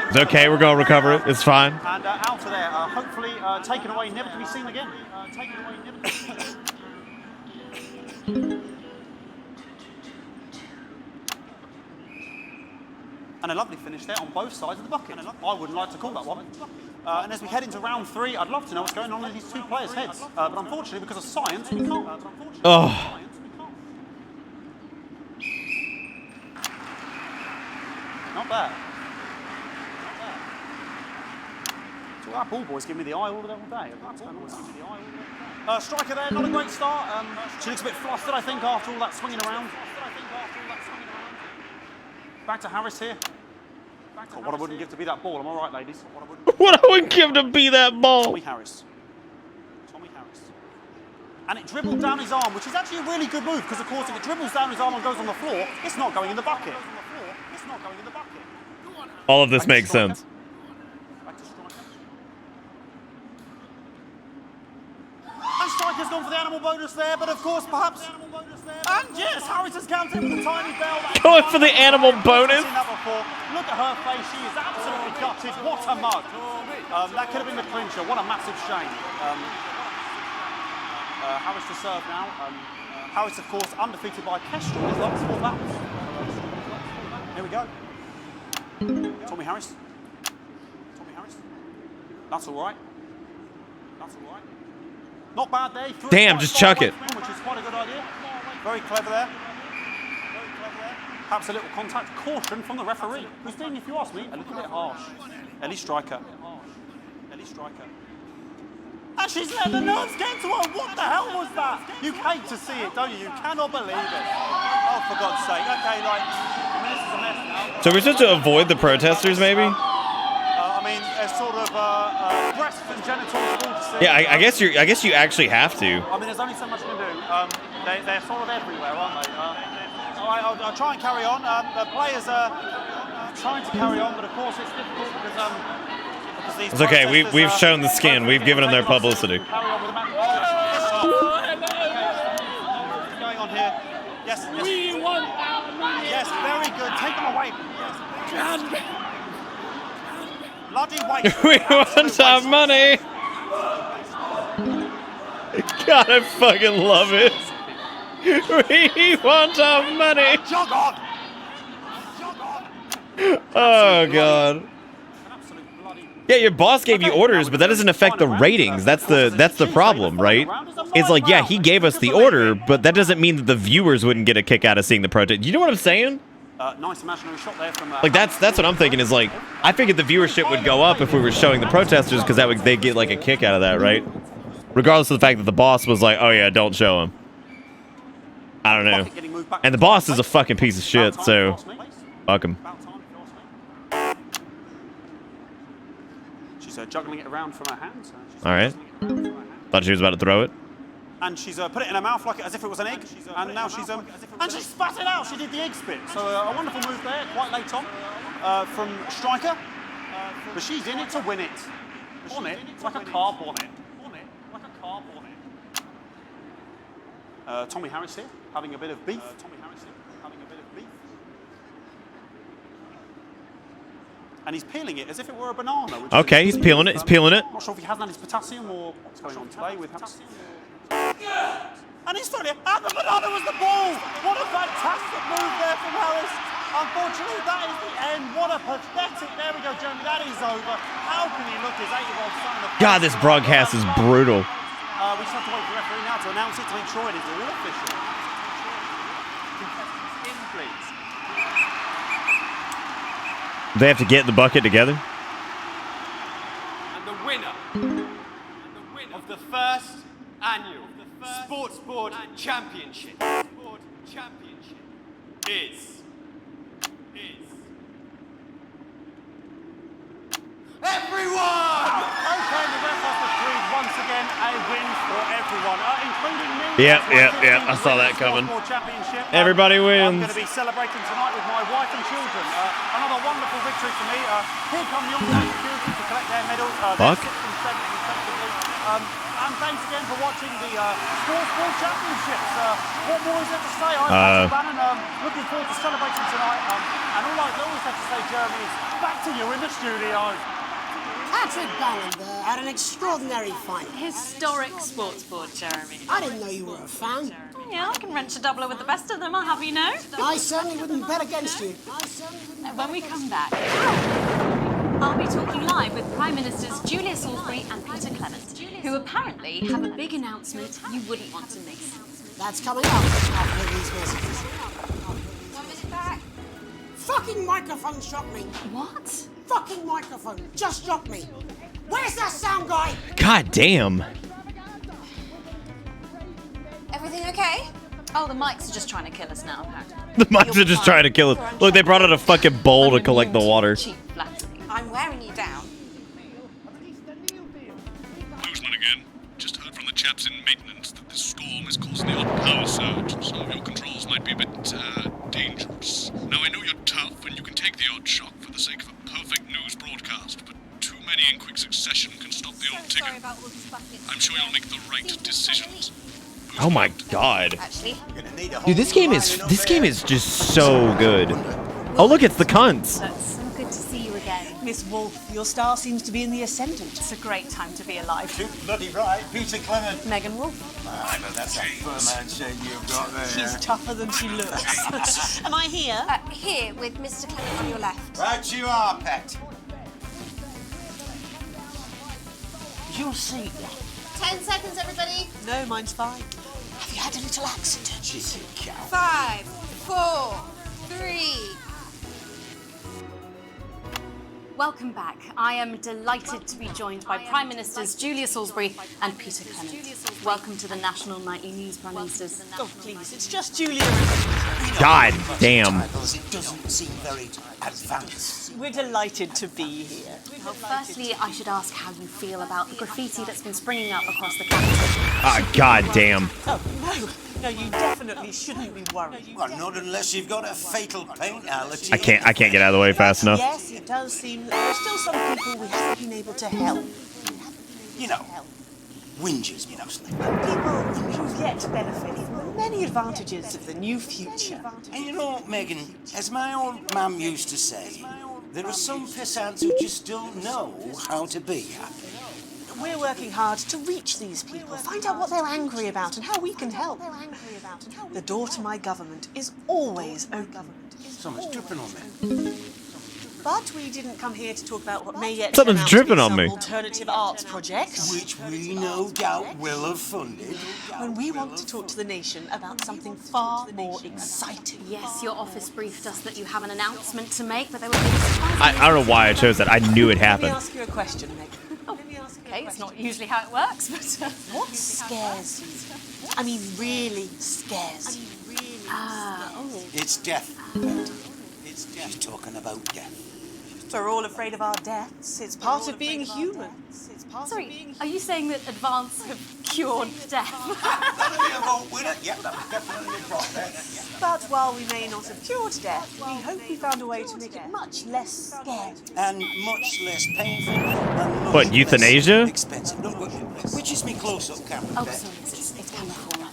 It's okay, we're gonna recover it. It's fine. And out of there, hopefully taken away, never to be seen again. And a lovely finish there on both sides of the bucket. I wouldn't like to call that one. And as we head into round 3, I'd love to know what's going on in these two players' heads. But unfortunately, because of science, we can't. Oh. Not bad. So that ball boy's giving me the eye all day. Striker there, not a great start. She looks a bit flustered, I think, after all that swinging around. Back to Harris here. What I wouldn't give to be that ball. Am I right, ladies? What I wouldn't give to be that ball. Tommy Harris. And it dribbled down his arm, which is actually a really good move, because of course if it dribbles down his arm and goes on the floor, it's not going in the bucket. All of this makes sense. And Striker's gone for the animal bonus there, but of course perhaps... And yes, Harris has counted with a tiny bell. Going for the animal bonus. Look at her face, she is absolutely gutted. What a mug. That could have been the clincher. What a massive shame. Harris to serve now. Harris, of course, undefeated by Kestrel in his last 4 battles. Here we go. Tommy Harris. That's all right. Not bad there. Damn, just chuck it. Which is quite a good idea. Very clever there. Perhaps a little contact. Caution from the referee, who's being, if you ask me, a little bit harsh. Ellie Striker. And she's let the nerves get to her. What the hell was that? You hate to see it, don't you? You cannot believe it. Oh, for God's sake. Okay, like, I mean, this is a mess now. So we're supposed to avoid the protesters, maybe? I mean, it's sort of breasts and genitals all to see. Yeah, I guess you actually have to. I mean, there's only so much you can do. They're sort of everywhere, aren't they? I'll try and carry on. The players are trying to carry on, but of course it's difficult because these It's okay. We've shown the skin. We've given them their publicity. What's going on here? Yes. We want our money. Yes, very good. Take them away. Bloody waste. We want our money. God, I fucking love it. We want our money. Jog on. Oh, God. Yeah, your boss gave you orders, but that doesn't affect the ratings. That's the problem, right? It's like, yeah, he gave us the order, but that doesn't mean that the viewers wouldn't get a kick out of seeing the protest. You know what I'm saying? Nice imaginary shot there from... Like, that's what I'm thinking is, like, I figured the viewership would go up if we were showing the protesters because they'd get, like, a kick out of that, right? Regardless of the fact that the boss was like, oh, yeah, don't show him. I don't know. And the boss is a fucking piece of shit, so fuck him. She's juggling it around from her hands. All right. Thought she was about to throw it. And she's put it in her mouth like as if it was an egg. And now she's and she spat it out. She did the egg spit. So a wonderful move there, quite late on, from Striker. But she's in it to win it. On it, it's like a car bonnet. Tommy Harris here, having a bit of beef. And he's peeling it as if it were a banana. Okay, he's peeling it. He's peeling it. Not sure if he hasn't had his potassium or what's going on today with potassium. And he's throwing it. And the banana was the ball. What a fantastic move there from Harris. Unfortunately, that is the end. What a pathetic. There we go, Jeremy. That is over. How can he look his 8-year-old son in the face? God, this broadcast is brutal. We just have to wait for the referee now to announce it to make sure it is all official. In, please. They have to get the bucket together. And the winner of the first annual Sports Board Championship is everyone! Okay, the ref has decreed once again a win for everyone, including me. Yeah. I saw that coming. Everybody wins. I'm going to be celebrating tonight with my wife and children. Another wonderful victory for me. Here come the on-site security to collect their medals. Fuck. And thanks again for watching the Sports Board Championships. What more is there to say? I'm Patrick Bannon, looking forward to celebrating tonight. And all I always have to say, Jeremy, is back to you in the studio. Patrick Ballinger had an extraordinary final. Historic sports board, Jeremy. I didn't know you were a fan. Yeah, I can wrench a doubler with the best of them, I'll have you know. I certainly wouldn't bet against you. When we come back, I'll be talking live with Prime Ministers Julia Salisbury and Peter Clement, who apparently have a big announcement you wouldn't want to miss. That's coming up after these messages. 1 minute back. Fucking microphone shot me. What? Fucking microphone just dropped me. Where's that sound guy? God damn. Everything okay? Oh, the mics are just trying to kill us now, apparently. The mics are just trying to kill us. Look, they brought out a fucking bowl to collect the water. I'm wearing you down. Newsman again. Just heard from the chaps in maintenance that this storm is causing the odd power surge, so your controls might be a bit, dangerous. Now, I know you're tough and you can take the odd shock for the sake of a perfect news broadcast, but too many in quick succession can stop the old ticker. I'm sure you'll make the right decisions. Oh my god. Dude, this game is just so good. Oh look, it's the cunts. So good to see you again. Miss Wolf, your star seems to be in the ascendant. It's a great time to be alive. Bloody right, Peter Clement. Megan Wolf. I know that's a firm handshake you've got there. She's tougher than she looks. Am I here? Here with Mr. Clement on your left. Right you are, pet. Your seat. 10 seconds, everybody. No, mine's fine. Have you had a little accident? She's a cow. 5, 4, 3. Welcome back. I am delighted to be joined by Prime Ministers Julia Salisbury and Peter Clement. Welcome to the National Nightly News, Prime Ministers. Oh, please, it's just Julia. God damn. It doesn't seem very advanced. We're delighted to be here. Well, firstly, I should ask how you feel about the graffiti that's been springing up across the capital. Ah, god damn. Oh, no, you definitely shouldn't be worried. Well, not unless you've got a fatal paint allergy. I can't get out of the way fast enough. Yes, it does seem that there are still some people we haven't been able to help. You know, whingers mostly. People who've yet to benefit from the many advantages of the new future. And you know, Megan, as my old mum used to say, there are some pissants who just don't know how to be happy. We're working hard to reach these people, find out what they're angry about and how we can help. The door to my government is always open. Someone's dripping on me. But we didn't come here to talk about what may yet Someone's turn out dripping to be on some me. alternative arts project. Which we no doubt will have funded. When we want to talk to the nation about something far more exciting. Yes, your office briefed us that you have an announcement to make, but there were big surprises. I don't know why I chose that. I knew it Let me happened. ask you a question, Megan. Okay, it's not usually how it works, but... What scares you? I mean, really scares you? It's death. She's talking about death. We're all afraid of our deaths. It's part of being human. Sorry, are you saying that Advance have cured death? That'll be a vote winner. Yeah, that was definitely a problem. But while we may not have cured death, we hope we found a way to make it much less scary. And much less painful. And much What, euthanasia? less expensive. Look, which is me close-up camera. Oh, sorry, it's camera corner.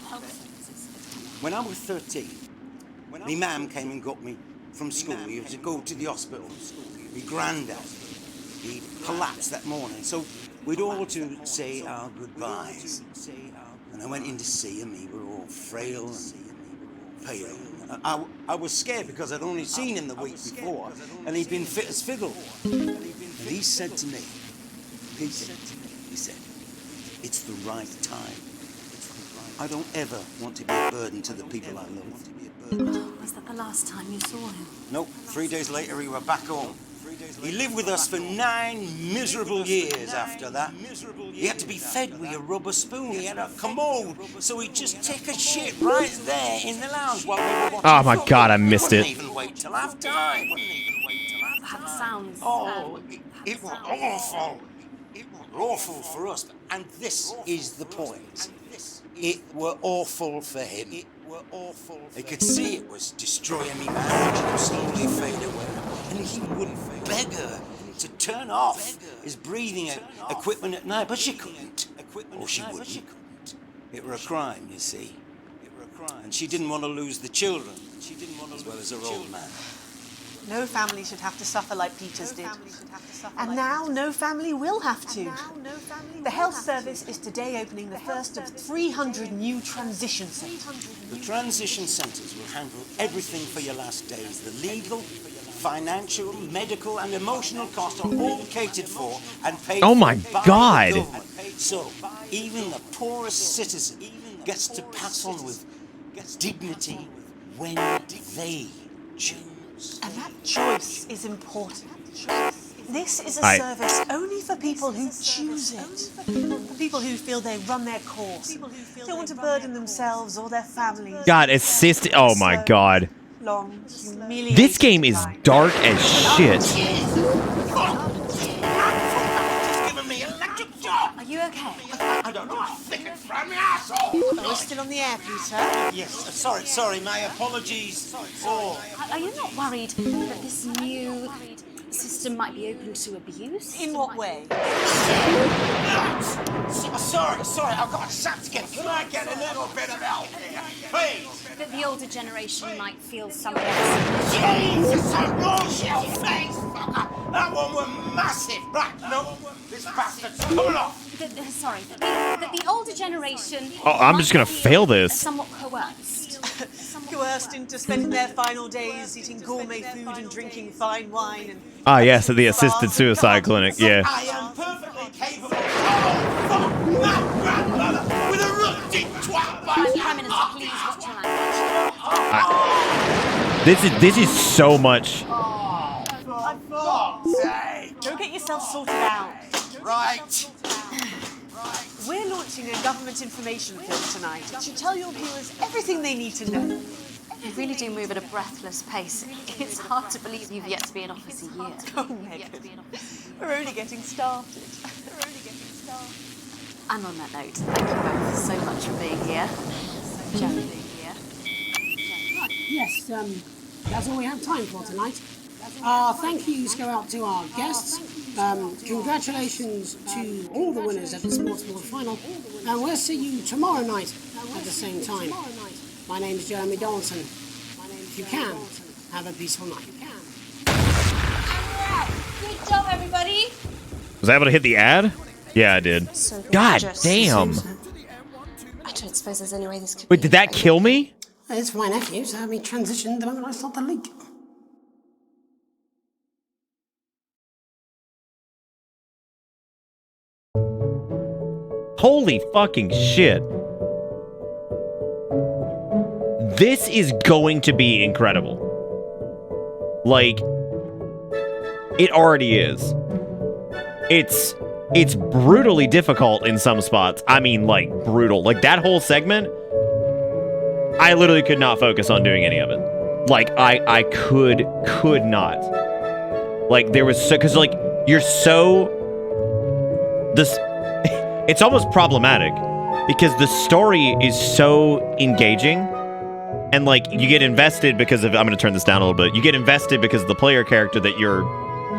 When I was 13, my mum came and got me from school. We had to go to the hospital. My granddad, he collapsed that morning. So we'd all to say our goodbyes. And I went in to see him. He were all frail and pale. I was scared because I'd only seen him the week before, and he'd been fit as fiddle. And he said to me, Peter, he said, it's the right time. I don't ever want to be a burden to the people I love. Oh, was that the last time you saw him? Nope, 3 days later we were back home. He lived with us for 9 miserable years after that. He had to be fed with a rubber spoon. He had a commode, so he'd just take a shit right there in the lounge while we were watching Oh my football. god, I missed Wouldn't it. even wait till half time. That sounds... Oh, it was awful. It was awful for us. And this is the point. It were awful for him. He could see it was destroying me marriage and slowly fade away. And he wouldn't beg her to turn off his breathing equipment at night, but she couldn't. Or she wouldn't. It were a crime, you see. And she didn't want to lose the children, as well as her old man. No family should have to suffer like Peter's did. And now no family will have to. The health service is today opening the first of 300 new transition centres. The transition centres will handle everything for your last days. The legal, financial, medical and emotional costs are all catered for and paid Oh my for by God. the government. So even the poorest citizen gets to pass on with dignity when they choose. And that choice is important. This is a I- service only for people who choose it. For people who feel they run their course. Don't want to burden themselves or their families. God, assist. Oh my God. Long, humiliating This game is dark as shit. Are you okay? I don't know. I think it's from my asshole. Are we still on the air, Peter? Yes, sorry, my apologies. Are you not worried that this new system might be open to abuse? In what way? Sorry, I've got something. Can I get a little bit of help here, please? That the older generation might feel somewhat... Jesus, I lost your face, fucker! That one was massive! Right, no, this bastard's coming off! Sorry, that the older generation... Oh, I'm just gonna fail this. ...somewhat coerced. Coerced into spending their final days eating gourmet food and drinking fine wine and... Ah, yes, at the assisted suicide clinic. Yeah. I am perfectly capable of my grandmother with a rusty twat by Prime Minister, please watch your language. This is so much. Go get yourself sorted out. Right. We're launching a government information film tonight. It should tell your viewers everything they need to know. You really do move at a breathless pace. It's hard to believe you've yet to be in office a year. Oh, Megan. We're only getting started. And on that note, thank you both so much for being here. Yes, that's all we have time for tonight. Thank yous go out to our guests. Congratulations to all the winners at the Sports Ball Final. And we'll see you tomorrow night at the same time. My name is Jeremy Donaldson. If you can, have a peaceful night. Good job, everybody. Was I able to hit the ad? Yeah, I did. So God gorgeous. damn. I don't suppose there's any way this could Wait, did that kill me? It's my nephew, so we transitioned the moment I saw the leak. Holy fucking shit. This is going to be incredible. Like, it already is. It's brutally difficult in some spots. I mean, like, brutal. Like, that whole segment, I literally could not focus on doing any of it. Like, I could not. Like, there was so... Because, like, you're so... This... It's almost problematic because the story is so engaging and like you get invested because of, I'm going to turn this down a little bit. You get invested because of the player character that you're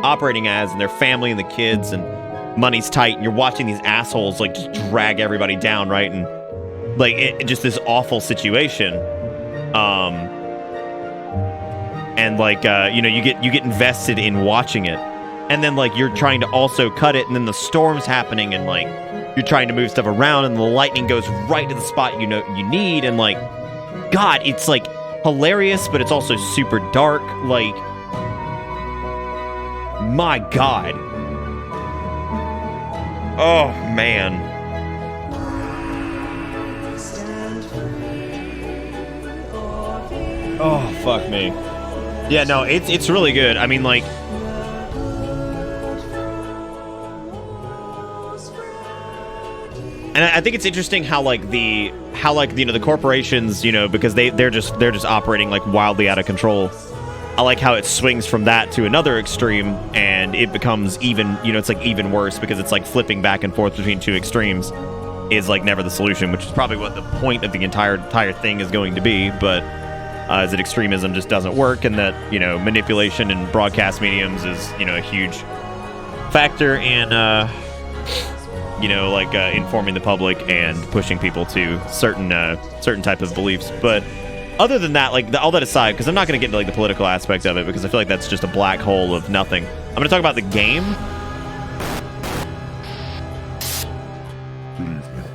operating as and their family and the kids and money's tight and you're watching these assholes like just drag everybody down. Right. And like just this awful situation. And like, you know, you get invested in watching it and then like you're trying to also cut it and then the storm's happening and like, you're trying to move stuff around and the lightning goes right to the spot you know you need and like God, it's like hilarious, but it's also super dark. Like my God. Oh man. Oh fuck me. Yeah, no, it's really good. I mean like and I think it's interesting how you know the corporations, you know, because they're just operating like wildly out of control. I like how it swings from that to another extreme and it becomes even, you know, it's like even worse because it's like flipping back and forth between two extremes is like never the solution, which is probably what the point of the entire thing is going to be, but is that extremism just doesn't work and that, you know, manipulation in broadcast mediums is, you know, a huge factor in you know, like informing the public and pushing people to certain type of beliefs. But other than that, like all that aside, because I'm not going to get into like the political aspect of it because I feel like that's just a black hole of nothing. I'm going to talk about the game. Good evening.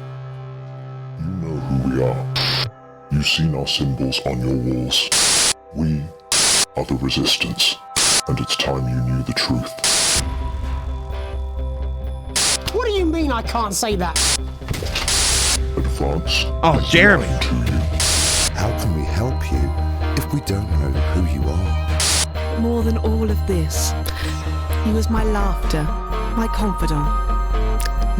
You know who we are. You've seen our symbols on your walls. We are the Resistance, and it's time you knew the truth. What do you mean I can't say that? Advance. Oh, Jeremy. How can we help you if we don't know who you are? More than all of this, he was my laughter, my confidant.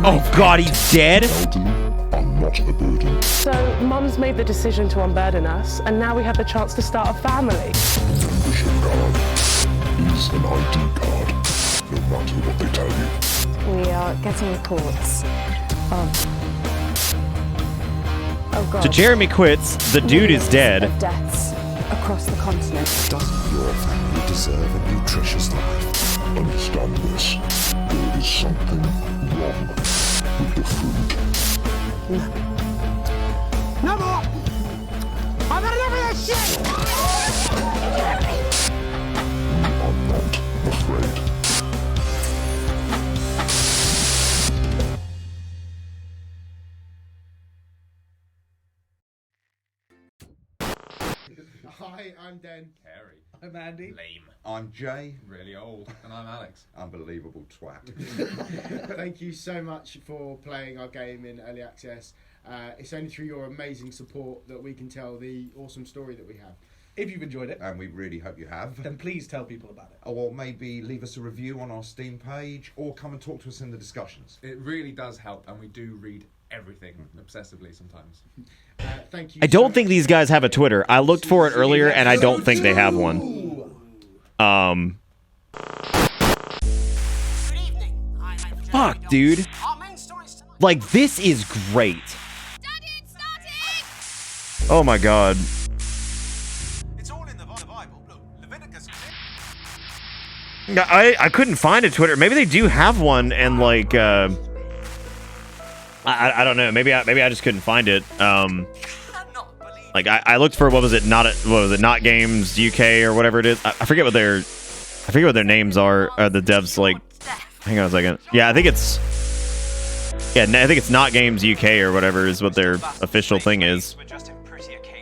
Oh God, he's dead? Elderly are not a burden. So, Mum's made the decision to unburden us, and now we have the chance to start a family. Membership card is an ID card, no matter what they tell you. We are getting reports of... Oh God. So Jeremy quits, the dude is dead. Of deaths across the continent. Doesn't your family deserve a nutritious life? Understand this. There is something wrong with the food. No more! I've had enough of this shit! We are not afraid. Hi, I'm Den. Carey. I'm Andy. Lame. I'm Jay. Really old. And I'm Alex. Unbelievable twat. Thank you so much for playing our game in early access. It's only through your amazing support that we can tell the awesome story that we have. If you've enjoyed it, And we really hope you have. then please tell people about it. Or maybe leave us a review on our Steam page, or come and talk to us in the discussions. It really does help, and we do read everything obsessively sometimes. Thank you. I don't think these guys have a Twitter. I looked for it earlier, and I don't think they have one. Fuck, dude. Like, this is great. Oh my God. I couldn't find a Twitter. Maybe they do have one, and like I don't know. Maybe I just couldn't find it. Like I looked for what was it? Not Games UK or whatever it is. I forget what their names are. The devs like. Hang on a second. Yeah, I think it's Not Games UK or whatever is what their official thing is.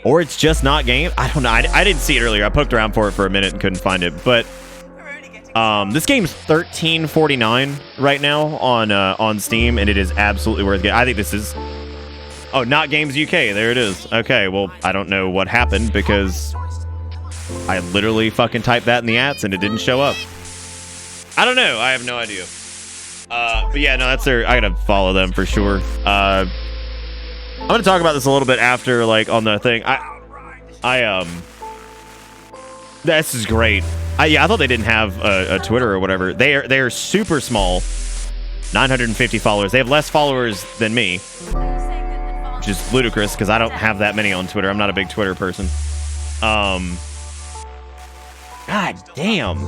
Or it's just Not Game. I don't know. I didn't see it earlier. I poked around for it for a minute and couldn't find it, but. This game's $13.49 right now on Steam, and it is absolutely worth getting. I think this is... Oh, Not Games UK. There it is. Okay, well, I don't know what happened because I literally fucking typed that in the ads and it didn't show up. I don't know. I have no idea. But yeah, no, that's their... I gotta follow them for sure. I'm gonna talk about this a little bit after, like, on the thing. This is great. I thought they didn't have a Twitter or whatever. They are super small. 950 followers. They have less followers than me, which is ludicrous because I don't have that many on Twitter. I'm not a big Twitter person. God damn.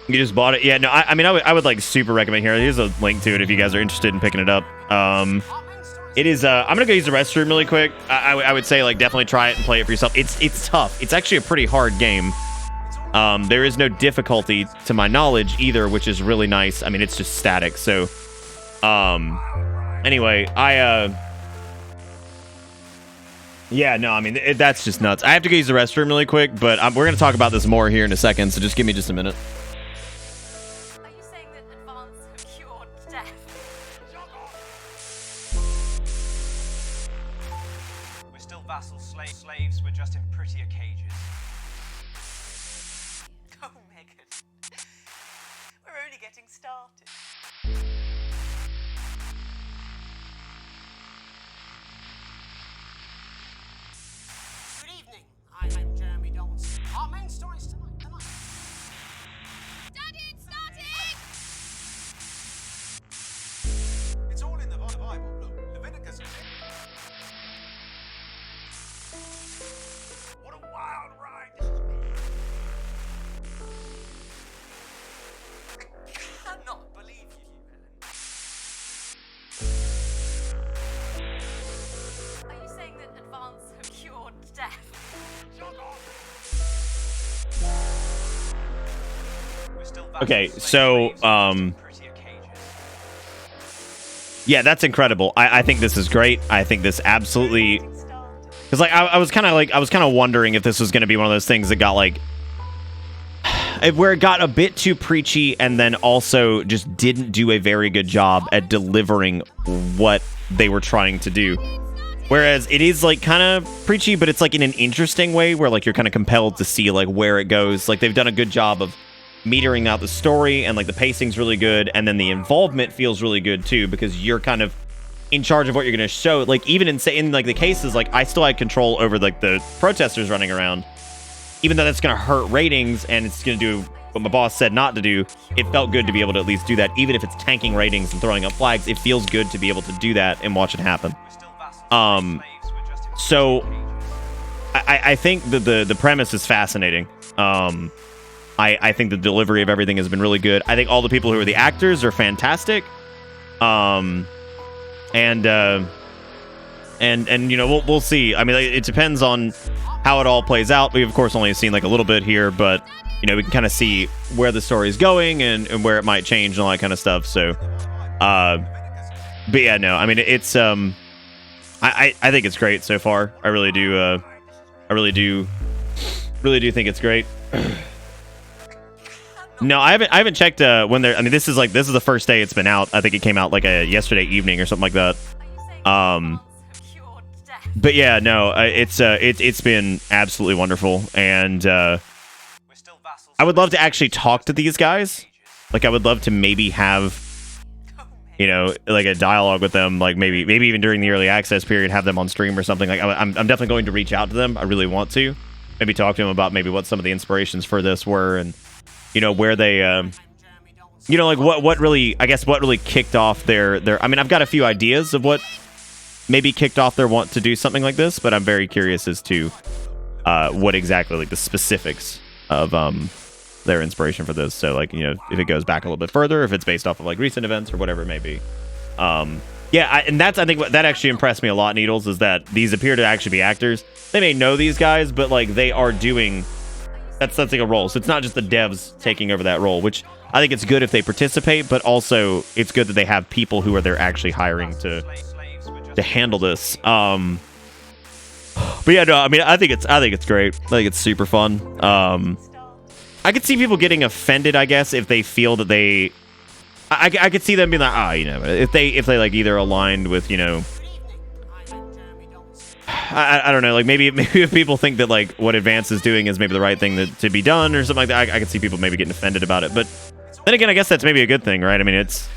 You just bought it? Yeah, no, I mean, I would like super recommend here. Here's a link to it if you guys are interested in picking it up. It is, I'm gonna go use the restroom really quick. I would say, like, definitely try it and play it for yourself. It's tough. It's actually a pretty hard game. There is no difficulty to my knowledge either, which is really nice. I mean, it's just static, so, anyway, yeah, no, I mean, that's just nuts. I have to go use the restroom really quick, but we're gonna talk about this more here in a second, so just give me just a minute. Slaves were just in prettier cages. Oh, Megan. We're only getting started. Good evening. I'm Jeremy Donaldson. Our main story is tonight. Daddy, it's starting! It's all in the Bible. Look, Leviticus. What a wild ride this has been. Okay, so yeah, that's incredible. I think this is great. I think this absolutely, because like I was kind of wondering if this was going to be one of those things that got like where it got a bit too preachy and then also just didn't do a very good job at delivering what they were trying to do. Whereas it is like kind of preachy, but it's like in an interesting way where like you're kind of compelled to see like where it goes. Like they've done a good job of metering out the story, and like the pacing's really good, and then the involvement feels really good too, because you're kind of in charge of what you're going to show. Like even in like the cases, like I still had control over like the protesters running around, even though that's going to hurt ratings and it's going to do what my boss said not to do. It felt good to be able to at least do that, even if it's tanking ratings and throwing up flags. It feels good to be able to do that and watch it happen. So I think that the premise is fascinating. I think the delivery of everything has been really good. I think all the people who are the actors are fantastic. And you know, we'll see. I mean, it depends on how it all plays out. We've of course only seen like a little bit here, but you know, we can kind of see where the story is going and where it might change and all that kind of stuff. So, but yeah, no, I mean, it's I think it's great so far. I really do. I really do think it's great. No, I haven't checked when they're. I mean, this is the first day it's been out. I think it came out like yesterday evening or something like that. But yeah, no, it's been absolutely wonderful, and I would love to actually talk to these guys. Like, I would love to maybe have, you know, like a dialogue with them. Like maybe even during the early access period, have them on stream or something. Like I'm definitely going to reach out to them. I really want to maybe talk to them about maybe what some of the inspirations for this were, and you know where they, you know, like what really, I guess, what really kicked off their. I mean, I've got a few ideas of what maybe kicked off their want to do something like this, but I'm very curious as to what exactly, like the specifics of their inspiration for this. So like, you know, if it goes back a little bit further, if it's based off of like recent events or whatever it may be. Yeah, and that's, I think what that actually impressed me a lot, Needles, is that these appear to actually be actors. They may know these guys, but like they are doing, that's like a role. So it's not just the devs taking over that role, which I think it's good if they participate, but also it's good that they have people who are they're actually hiring to handle this. But yeah, no, I mean, I think it's great. I think it's super fun. I could see people getting offended, I guess, if they feel that they, I could see them being like, you know, if they like either aligned with, you know, I don't know, like maybe if people think that like what Advance is doing is maybe the right thing to be done or something like that, I could see people maybe getting offended about it. But then again, I guess that's maybe a good thing, right? I mean, it's,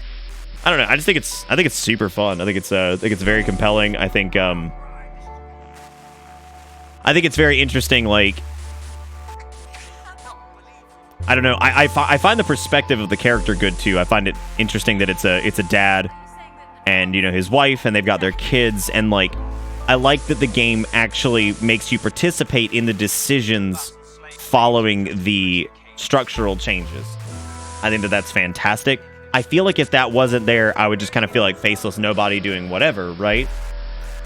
I don't know. I think it's super fun. I think it's very compelling. I think it's very interesting. Like, I don't know. I find the perspective of the character good too. I find it interesting that it's a dad and, you know, his wife, and they've got their kids, and like I like that the game actually makes you participate in the decisions following the structural changes. I think that that's fantastic. I feel like if that wasn't there, I would just kind of feel like faceless nobody doing whatever, right?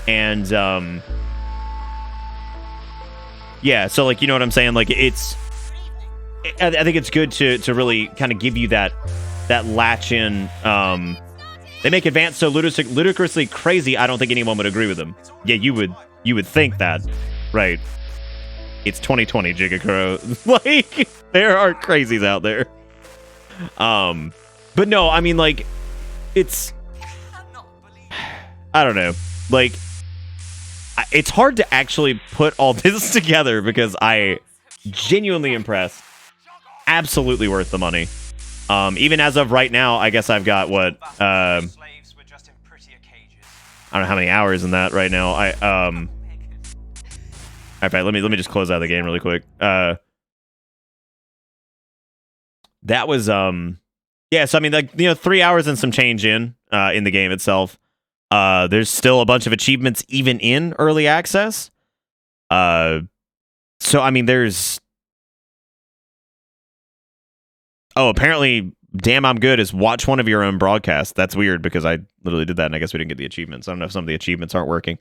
And yeah, so like, you know what I'm saying? Like I think it's good to really kind of give you that latch in. They make Advance so ludicrously crazy, I don't think anyone would agree with them. Yeah, you would think that, right? It's 2020, Gigacro. Like, there are crazies out there. But no, I mean, like, it's, I don't know, like, it's hard to actually put all this together because I genuinely impressed. Absolutely worth the money. Even as of right now, I guess I've got what, I don't know how many hours in that right now. In fact, let me just close out the game really quick. That was yeah, so I mean, like, you know, 3 hours and some change in the game itself. There's still a bunch of achievements even in early access. So I mean, there's, apparently Damn I'm Good is watch one of your own broadcasts. That's weird because I literally did that and I guess we didn't get the achievements. I don't know if some of the achievements aren't working.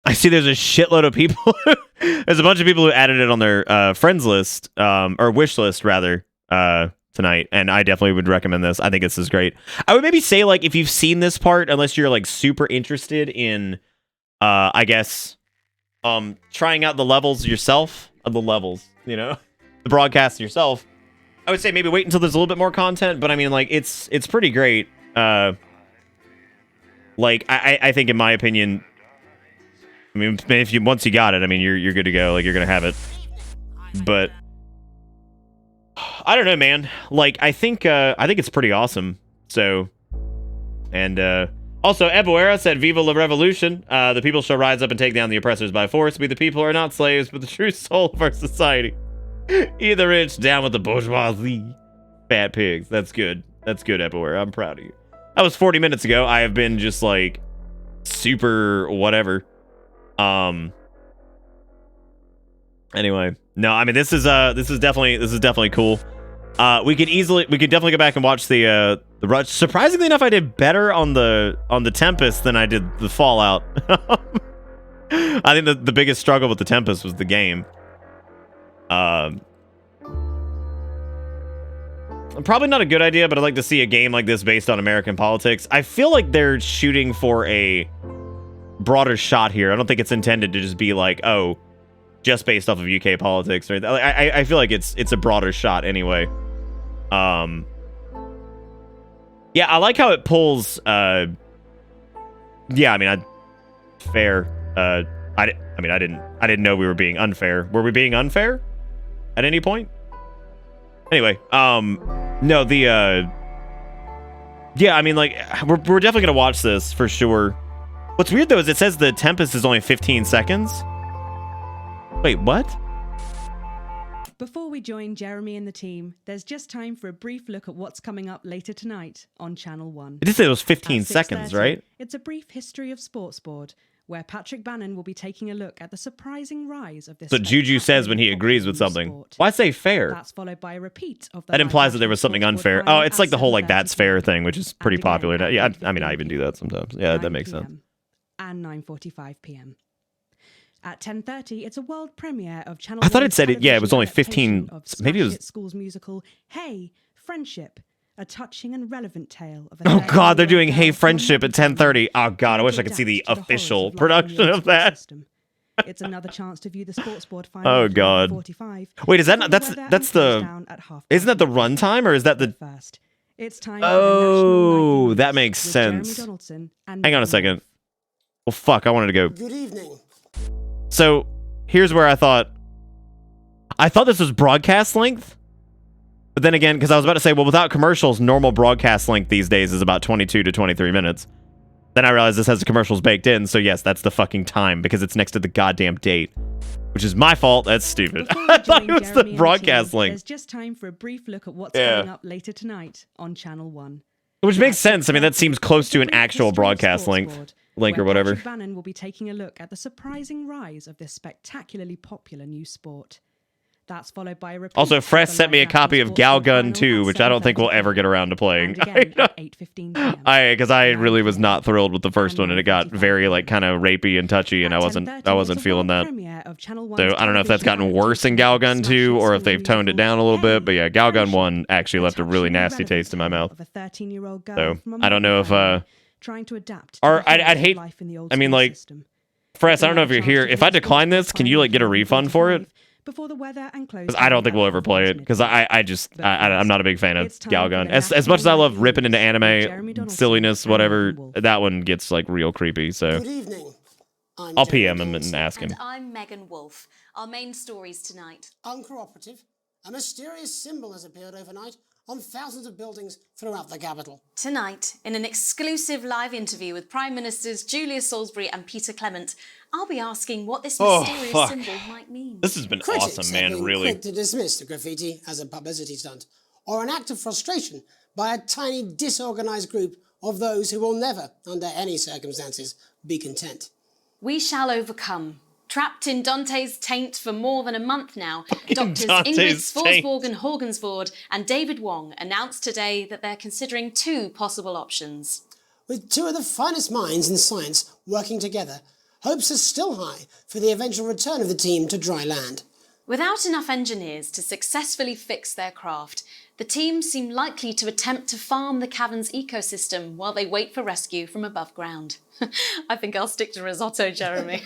I see there's a shitload of people. There's a bunch of people who added it on their friends list, or wish list rather, tonight, and I definitely would recommend this. I think this is great. I would maybe say, like, if you've seen this part, unless you're like super interested in, I guess, trying out the levels yourself, the broadcast yourself. I would say maybe wait until there's a little bit more content, but I mean, like, it's pretty great. Like, I think, in my opinion, I mean, if you once you got it, I mean, you're good to go. Like, you're gonna have it. But I don't know, man. Like, I think it's pretty awesome. So, and also, Eboera said, "Viva la revolution! The people shall rise up and take down the oppressors by force. We the people are not slaves, but the true soul of our society. Eat the rich, down with the bourgeoisie. Fat pigs." That's good. That's good, Eboera. I'm proud of you. That was 40 minutes ago. I have been just like super whatever. Anyway, no, I mean, this is definitely cool. We could definitely go back and watch the Rush. Surprisingly enough, I did better on the Tempest than I did the Fallout. I think the biggest struggle with the Tempest was the game. Probably not a good idea, but I'd like to see a game like this based on American politics. I feel like they're shooting for a broader shot here. I don't think it's intended to just be like, oh, just based off of UK politics. Or I feel like it's a broader shot anyway. Yeah, I like how it pulls. Yeah, I mean, fair. I didn't know we were being unfair. Were we being unfair at any point? Anyway, no, yeah, I mean, like, we're definitely gonna watch this for sure. What's weird though is it says the Tempest is only 15 seconds. Wait, what? Before we join Jeremy and the team, there's just time for a brief look at what's coming up later tonight on Channel 1. It did say it was 15 seconds, right? It's a brief history of sports board, where Patrick Bannon will be taking a look at the surprising rise of this. So Juju says when he agrees with something. Why say fair? That's followed by a repeat of the. That implies that there was something unfair. Oh, it's like the whole like that's fair thing, which is pretty popular now. Yeah, I mean, I even do that sometimes. Yeah, that makes sense. And 9:45 p.m. At 10:30, it's a world premiere of Channel. I thought it said it. Yeah, it was only 15. Maybe it was. School's musical Hey Friendship, a touching and relevant tale of. Oh God, they're doing Hey Friendship at 10:30. Oh God, I wish I could see the official production of that. It's another chance to view the sports board final. Oh God. Wait, is that not, that's the? Isn't that the runtime or is that the? It's time. Oh, that makes sense. Hang on a second. Well, fuck, I wanted to go. Good evening. So, here's where I thought this was broadcast length. But then again, because I was about to say, well, without commercials, normal broadcast length these days is about 22 to 23 minutes. Then I realized this has the commercials baked in, so yes, that's the fucking time, because it's next to the goddamn date. Which is my fault, that's stupid. I thought it was the broadcast length. There's just time for a brief look at what's coming up later tonight on Channel 1. Which makes sense, I mean, that seems close to an actual broadcast length. Link or whatever. Patrick Bannon will be taking a look at the surprising rise of this spectacularly popular new sport. That's followed by a repeat. Also, Fresh sent me a copy of Gal Gun 2, which I don't think we'll ever get around to playing. Because I really was not thrilled with the first one, and it got very like kind of rapey and touchy, and I wasn't feeling that. So I don't know if that's gotten worse in Gal Gun 2 or if they've toned it down a little bit. But yeah, Gal Gun 1 actually left a really nasty taste in my mouth. So I don't know if trying to adapt. Or I'd hate. I mean, like, Fresh, I don't know if you're here. If I decline this, can you like get a refund for it? Before the weather and close. Because I don't think we'll ever play it. Because I'm not a big fan of Galgun. As much as I love ripping into anime silliness, whatever, that one gets like real creepy. So good evening. I'll PM him and ask him. And I'm Megan Wolf. Our main stories tonight. Uncooperative. A mysterious symbol has appeared overnight on thousands of buildings throughout the capital. Tonight, in an exclusive live interview with Prime Ministers Julia Salisbury and Peter Clement, I'll be asking what this mysterious symbol might mean. This has been awesome, man, have been really. quick to dismiss the graffiti as a publicity stunt or an act of frustration by a tiny disorganized group of those who will never, under any circumstances, be content. We shall overcome. Trapped in Dante's taint for more than a month now, Doctors Ingrid Forsborg and Horgensvoord and David Wong announced today that they're considering two possible options. With two of the finest minds in science working together, hopes are still high for the eventual return of the team to dry land. Without enough engineers to successfully fix their craft, the team seem likely to attempt to farm the cavern's ecosystem while they wait for rescue from above ground. I think I'll stick to risotto, Jeremy.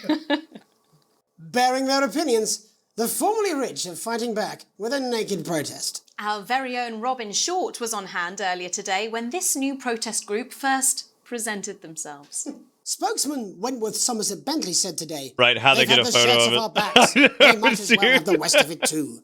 Bearing their opinions, the formerly rich are fighting back with a naked protest. Our very own Robin Short was on hand earlier today when this new protest group first presented themselves. Spokesman Wentworth Somerset Bentley said today, Right, how they get a photo of it. Our backs. They might as well have the rest of it too.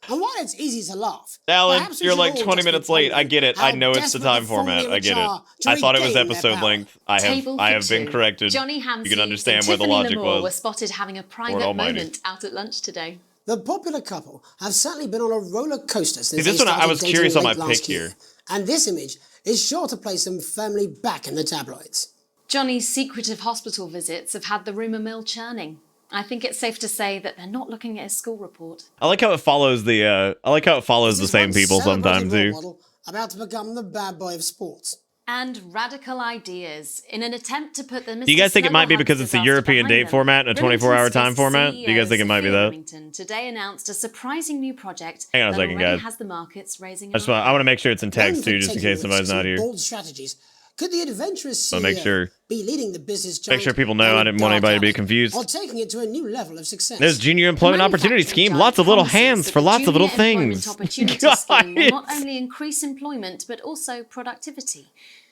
And while it's easy to laugh, Alan, you're like 20 minutes late. I get it. I know it's the time format. I get it. I thought it was episode length. I have been corrected. Johnny You can Hamsey understand and where the Tiffany logic Lamore were was. spotted having a private Almighty. moment out at lunch today. the popular couple have certainly been on a roller coaster since See, this they one I started was dating curious on late my last pick year. here. And this image is sure to place them firmly back in the tabloids. Johnny's secretive hospital visits have had the rumour mill churning. I think it's safe to say that they're not looking at his school report. I like how it follows the same people sometimes too. Model about to become the bad boy of sports. And radical ideas in an attempt to put the Do you guys think it might be because it's a European date format and a 24-hour time format? Do you guys think it might be that? Remington today announced a surprising new project Hang on a that second, already guys. has the markets raising. I want to make sure it's in text too, just in case somebody's not here. Bold strategies. Could the adventurous I'll make CEO sure. be leading the business Make sure people know. I didn't want anybody to be confused. or taking it to a new level of success? There's Junior Employment Opportunity Scheme. Lots of little hands for lots of little things. Opportunity scheme will not only increase employment but also productivity.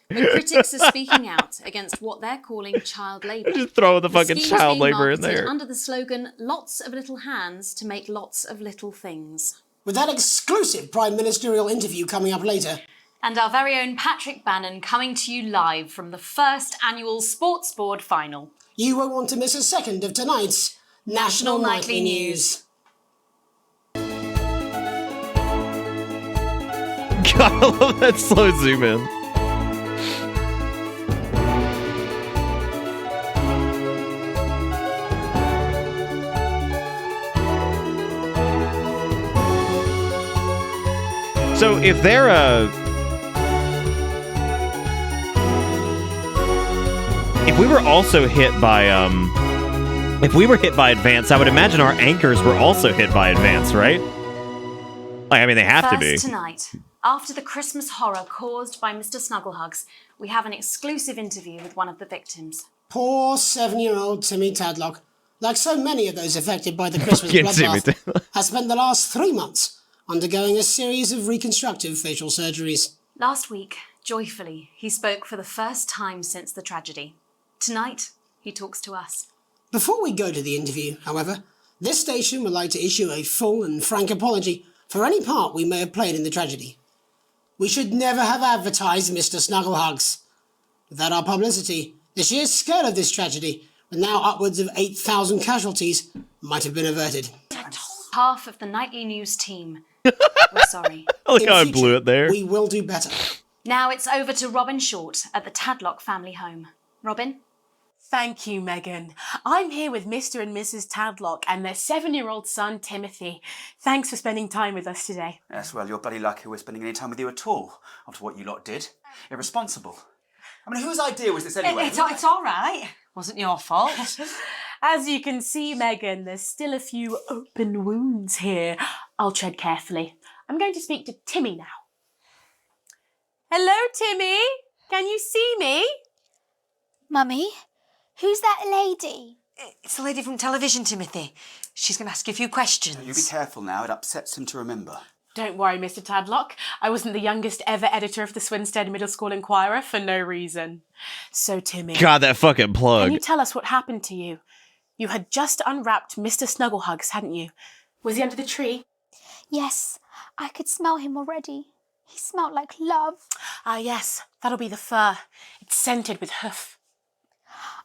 But critics are speaking out against what they're calling child labour. Just throw the fucking scheme's child being labour in marketed there. under the slogan, lots of little hands to make lots of little things. With that exclusive prime ministerial interview coming up later. And our very own Patrick Bannon coming to you live from the first annual Sports Board final. You won't want to miss a second of tonight's National Nightly News. God, I love that slow zoom in. So if they're if we were also hit by if we were hit by Advance, I would imagine our anchors were also hit by Advance, right? Like, I mean, they have to be. First tonight, after the Christmas horror caused by Mr. Snugglehugs, we have an exclusive interview with one of the victims. Poor 7-year-old Timmy Tadlock, like so many of those affected by the Christmas Fucking Timmy bloodbath, has spent the last 3 months undergoing a series of reconstructive facial surgeries. Last week, joyfully, he spoke for the first time since the tragedy. Tonight, he talks to us. Before we go to the interview, however, this station would like to issue a full and frank apology for any part we may have played in the tragedy. We should never have advertised Mr. Snugglehugs. Without our publicity, the sheer scale of this tragedy, with now upwards of 8,000 casualties, might have been averted. Half of the nightly news team. We're sorry. I like how I blew it there. We will do better. Now it's over to Robin Short at the Tadlock family home. Robin? Thank you, Megan. I'm here with Mr. and Mrs. Tadlock and their 7-year-old son, Timothy. Thanks for spending time with us today. Yes, well, you're bloody lucky we're spending any time with you at all, after what you lot did. Irresponsible. I mean, whose idea was this anyway? It's all right. Wasn't your fault. As you can see, Megan, there's still a few open wounds here. I'll tread carefully. I'm going to speak to Timmy now. Hello, Timmy. Can you see me? Mummy, who's that lady? It's the lady from television, Timothy. She's going to ask you a few questions. You be careful now, it upsets him to remember. Don't worry, Mr. Tadlock. I wasn't the youngest ever editor of the Swinstead Middle School Inquirer for no reason. So, Timmy... God, that fucking plug. Can you tell us what happened to you? You had just unwrapped Mr. Snugglehugs, hadn't you? Was he under the tree? Yes, I could smell him already. He smelled like love. Ah, yes, that'll be the fur. It's scented with hoof.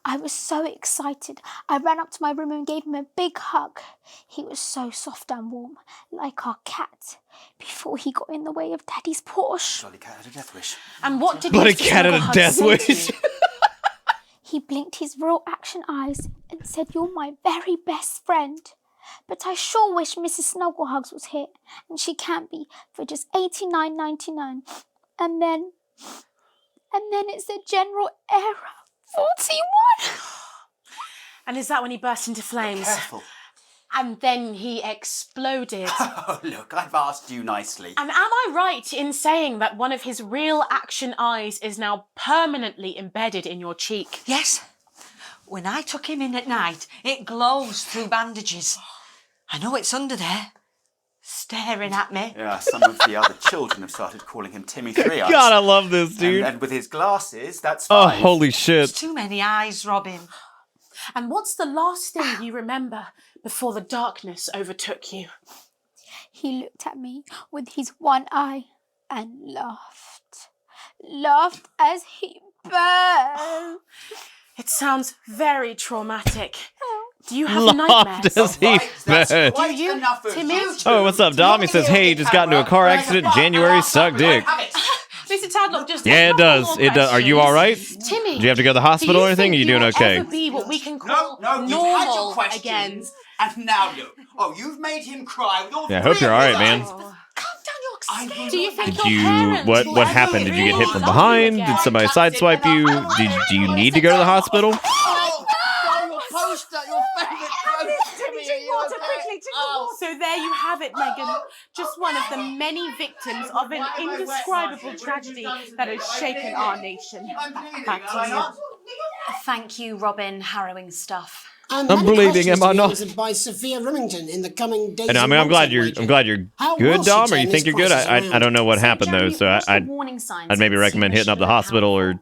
I was so excited. I ran up to my room and gave him a big hug. He was so soft and warm, like our cat, before he got in the way of Daddy's Porsche. Bloody cat had a death wish. And what did Bloody Mr. cat had a Snugglehugs death say wish. to you? He blinked his real action eyes and said, "You're my very best friend. But I sure wish Mrs. Snugglehugs was here, and she can't be, for just $89.99. And then it's a general error. 41. And is that when he burst into flames? Careful. And then he exploded. Oh, look, I've asked you nicely. And am I right in saying that one of his real action eyes is now permanently embedded in your cheek? Yes. When I took him in at night, it glows through bandages. I know it's under there, staring at me. Yeah, some of the other children have started calling him Timmy Three Eyes. God, I love this, dude. And with his glasses, that's Oh, fine. holy shit. There's too many eyes, Robin. And what's the last thing you remember before the darkness overtook you? He looked at me with his one eye and laughed. Laughed as he burned. It sounds very traumatic. Do you have Laughed nightmares? as he burned. Do you, Timmy? Oh, what's up, Dom? He says, hey, he just got into a car accident. January, suck dick. Mr. Tadlock, just Yeah, it does. It does. Are you all right? Timmy, Do you have to go to the hospital or anything? Or are you doing okay? Ever be what we can call No, you've had normal your questions, again? and now look. Oh, you've made him cry with all Yeah, I hope you're all right, man. Do you think Did your you parents what will happened? ever Did you get hit really from love you behind? again? Did somebody sideswipe you? Do you need to go to the hospital? So there you have it, Megan. Just one of the many victims of an indescribable tragedy that has shaken our nation. Back to you. Thank you, Robin. Harrowing stuff. And I'm many bleeding, questions am I to be not? answered by Sophia Remington in the coming days. And I mean, I'm glad you're good, Dom. Or you think you're good? I don't know what happened though, so I'd maybe recommend hitting up the hospital or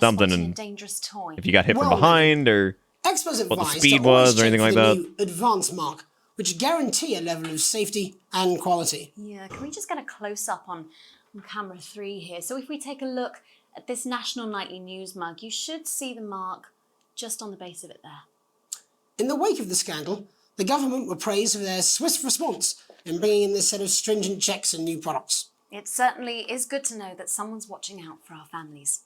something. And dangerous toy. if you got hit from behind or Experts what the advise speed to always was or anything check like for the that. new advance mark, which guarantee a level of safety and quality. Yeah, can we just get a close up on camera 3 here? So if we take a look at this National Nightly News mug, you should see the mark just on the base of it there. In the wake of the scandal, the government were praised for their swift response in bringing in this set of stringent checks and new products. It certainly is good to know that someone's watching out for our families.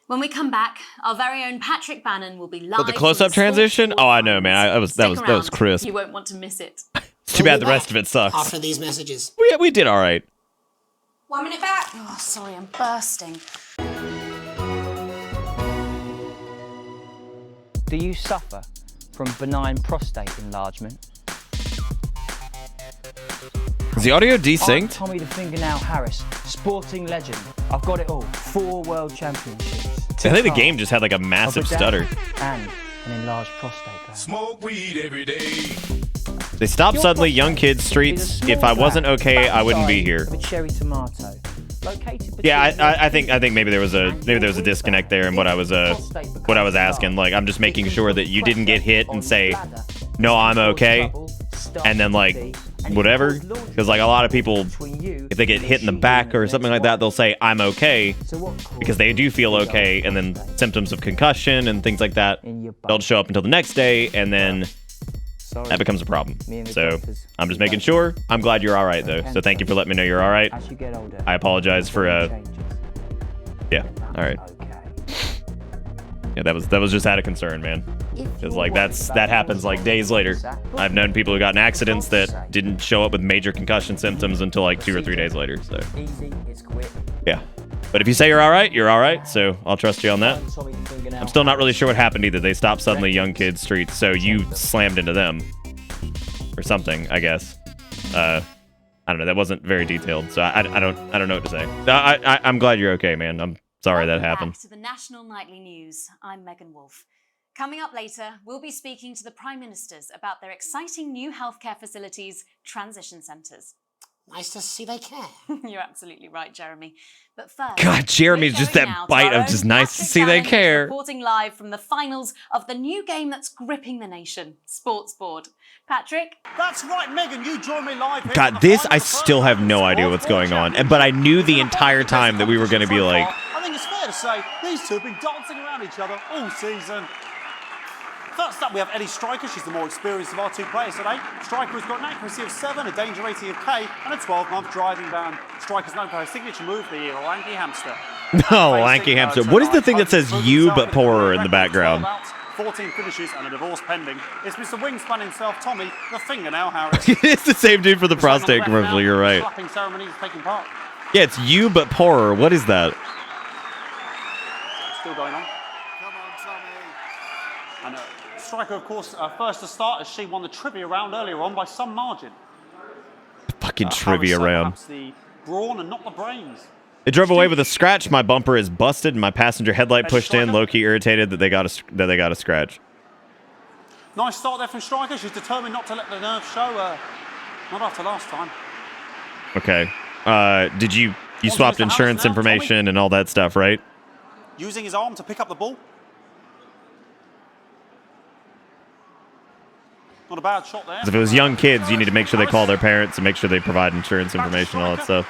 When we come back, our very own Patrick Bannon will be live. But the close-up transition? Oh, I know, man. That was crisp. You won't want to miss it. It's too bad the rest of it sucks. After these messages. We did all right. 1 minute back. Oh, sorry, I'm bursting. Do you suffer from benign prostate enlargement? Is the audio I'm desynced? Tommy the Fingernail Harris, sporting legend. I've got it all. 4 world championships. I think the game just had like a massive stutter. And an enlarged prostate gland. Smoke weed every day. They stopped suddenly young kids streets. If I wasn't okay, I wouldn't be here. Of a cherry tomato. Located Yeah, I think maybe there was a disconnect there in what I was asking. Like, I'm just making sure that you didn't get hit and say, no, I'm okay, and then like whatever, because like a lot of people, if they get hit in the back or something like that, they'll say I'm okay because they do feel okay, and then symptoms of concussion and things like that don't show up until the next day, and then that becomes a problem. So I'm just making sure. I'm glad you're all right though. So thank you for letting me know you're all right. I apologize for yeah. All right. Yeah, that was just out of concern, man. Because like that happens like days later. I've known people who got in accidents that didn't show up with major concussion symptoms until like 2 or 3 days later. So yeah. But if you say you're all right, you're all right. So I'll trust you on that. I'm still not really sure what happened either. They stopped suddenly young kids streets, so you slammed into them or something, I guess. I don't know. That wasn't very detailed, so I don't know what to say. I'm glad you're okay, man. I'm sorry that happened. Back to the National Nightly News. I'm Megan Wolfe. Coming up later, we'll be speaking to the Prime Ministers about their exciting new healthcare facilities, transition centres. Nice to see they care. You're absolutely right, Jeremy. But first, God, Jeremy's just that bite of just nice to see they care. Reporting live from the finals of the new game that's gripping the nation, Sports Board. Patrick? That's right, Megan, you join me live here. God, this I still have no idea what's going on, but I knew the entire time that we were going to be like. I think it's fair to say these two have been dancing around each other all season. First up, we have Ellie Striker. She's the more experienced of our two players today. Striker has got an accuracy of 7, a danger rating of K, and a 12-month driving ban. Striker's known for her signature move, the lanky hamster. No, lanky hamster. What is the thing that says you but poorer in the background? 14 finishes and a divorce pending. It's Mr. Wingspan himself, Tommy, the Fingernail Harris. It's the same dude for the prostate commercial, you're right. Slapping ceremony is taking part. Yeah, it's you but poorer. What is that? Still going on. Come on, Tommy. And Striker, of course, first to start as she won the trivia round earlier on by some margin. Fucking trivia round. Perhaps the brawn and not the brains. It drove away with a scratch. My bumper is busted, and my passenger headlight pushed in. Low-key irritated that they got a scratch. Nice start there from Striker. She's determined not to let the nerves show. Not after last time. Okay. Did you swapped insurance information and all that stuff, right? Using his arm to pick up the ball. Not a bad shot there. 'Cause if it was young kids, you need to make sure they call their parents and make sure they provide insurance information and all that stuff.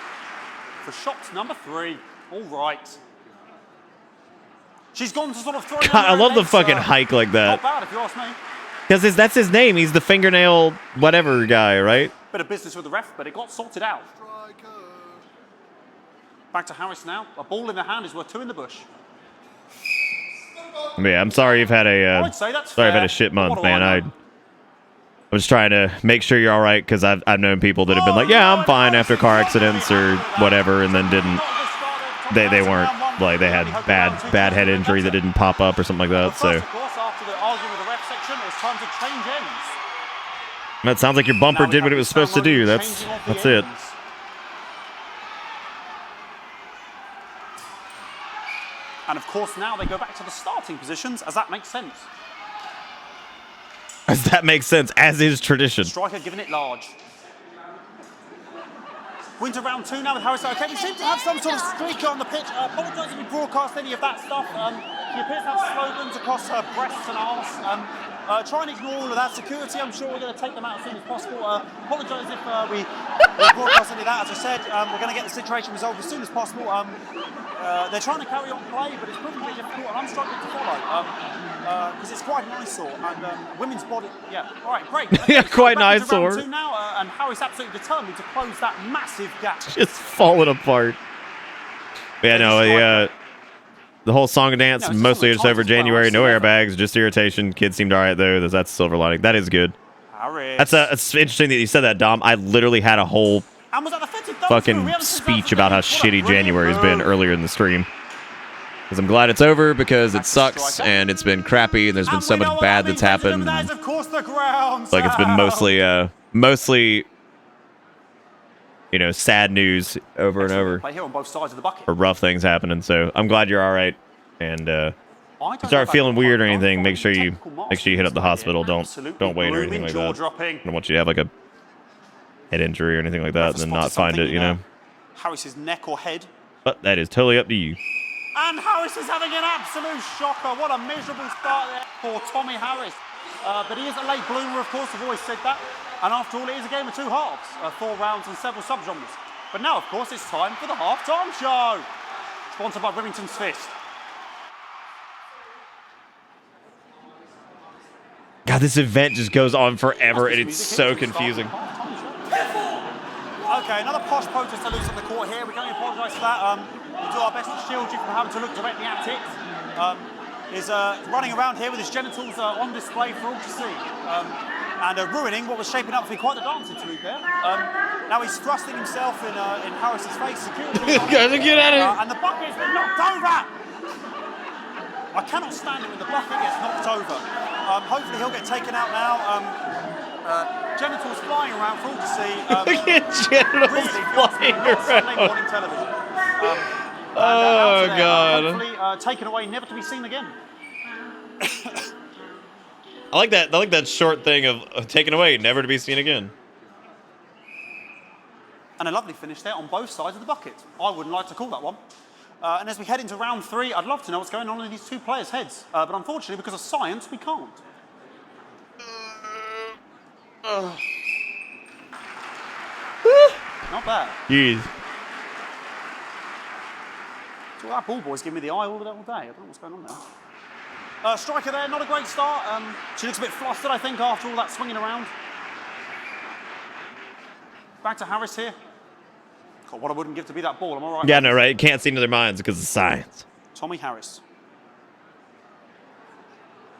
For shot number 3. All right. She's gone to sort of throw. God, I love the fucking hike like that. Not bad if you ask me. Because that's his name. He's the fingernail whatever guy, right? Bit of business with the ref, but it got sorted out. Back to Harris now. A ball in the hand is worth 2 in the bush. Yeah, I'm sorry you've had a I'd say that's sorry I've had fair. a shit But month, what do I man. know? I was trying to make sure you're all right because I've known people that have been like, yeah, I'm fine after car accidents or whatever, and then didn't. They weren't like they had bad head injury that didn't pop up or something like that. So Of course, after the argument with the ref section, it was time to change ends. that sounds like your bumper did what it was supposed to do. That's it. And of course, now they go back to the starting positions, as that makes sense. As that makes sense, as is tradition. Striker giving it large. Winter round 2 now with Harris. Okay, we seem to have some sort of streaker on the pitch. Apologise if we broadcast any of that stuff. She appears to have slogans across her breasts and arse. Try and ignore all of that. Security, I'm sure we're going to take them out as soon as possible. Apologise if we broadcast any of that. As I said, we're going to get the situation resolved as soon as possible. They're trying to carry on play, but it's proving a bit difficult, and I'm struggling to follow. Because it's quite an eyesore, and women's body, yeah. All right, great. Yeah, quite an Back into round eyesore. 2 now, and Harris absolutely determined to close that massive gap. Just falling apart. Yeah, no, the whole song and dance, No, it's mostly just just over on the times January. as No well, airbags, just irritation. Kids seemed all right, though. That's silver lining. That is good. Harris. It's interesting that you said that, Dom. I literally had a whole And was that effective? Those fucking two, we haven't seen speech that about how for shitty January has been earlier in the stream. Because I'm glad it's over because it sucks and it's been crappy and there's been so much bad that's happened. That is, of course, the ground. Like it's been mostly, you know, sad news over and over. Play here on both sides of the bucket. Or rough things happening. So I'm glad you're all right. And if you start feeling weird or anything, make sure you hit up the hospital. Don't wait or anything like that. I don't want you to have like a head injury or anything like that and then not find it, you know. Harris's neck or head. But that is totally up to you. And Harris is having an absolute shocker. What a miserable start there for Tommy Harris. But he is a late bloomer, of course. I've always said that. And after all, it is a game of 2 halves, 4 rounds and several subgenres. But now, of course, it's time for the half-time show. Sponsored by Remington's Fist. God, this event just goes on forever and it's so confusing. Okay, another posh protest to loose on the court here. We can only apologise for that. We'll do our best to shield you from having to look directly at it. Is running around here with his genitals on display for all to see. And ruining what was shaping up to be quite the dance interlude there. Now he's thrusting himself in Harris's face. Security. Guys, get at it! And the bucket's been knocked over! I cannot stand it when the bucket gets knocked over. Hopefully he'll get taken out now. Genitals flying around for all to see. Look at genitals flying around. Television. Oh, God. Hopefully taken away, never to be seen again. I like that short thing of taken away, never to be seen again. And a lovely finish there on both sides of the bucket. I wouldn't like to call that one. And as we head into round 3, I'd love to know what's going on in these 2 players' heads. But unfortunately, because of science, we can't. Not bad. Jeez. So that ball boy's giving me the eye all day. I don't know what's going on there. Striker there, not a great start. She looks a bit flustered, I think, after all that swinging around. Back to Harris here. God, what I wouldn't give to be that ball. I'm all right. Yeah, no, right. Can't see into their minds because of science. Tommy Harris.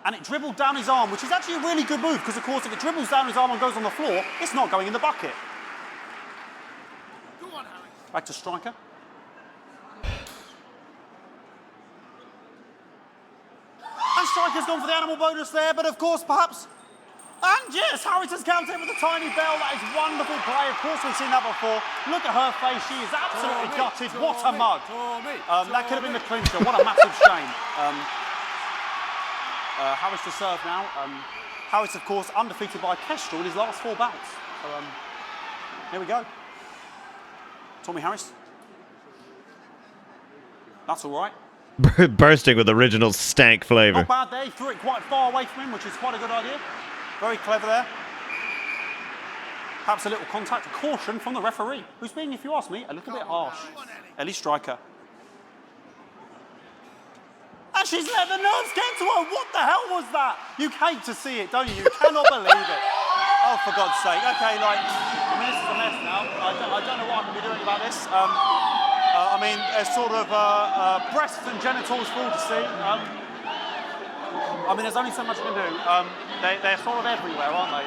And it dribbled down his arm, which is actually a really good move because, of course, if it dribbles down his arm and goes on the floor, it's not going in the bucket. Go on, Harris. Back to Striker. And Striker's gone for the animal bonus there, but of course, perhaps... And yes, Harrington's counted with a tiny bell. That is wonderful play. Of course, we've seen that before. Look at her face. She is absolutely gutted. What a mug. That could have been the clincher. What a massive shame. Harris to serve now. Harris, of course, undefeated by Kestrel in his last 4 bouts. So, here we go. Tommy Harris. That's all right. Bursting with original stank flavor. Not bad there. He threw it quite far away from him, which is quite a good idea. Very clever there. Perhaps a little contact, a caution from the referee, who's being, if you ask me, a little bit harsh. Ellie Striker. And she's let the nerves get to her. What the hell was that? You hate to see it, don't you? You cannot believe it. Oh, for God's sake. Okay, like, I mean, this is a mess now. I don't know what I can be doing about this. I mean, there's sort of breasts and genitals for all to see. I mean, there's only so much I can do. They're sort of everywhere, aren't they?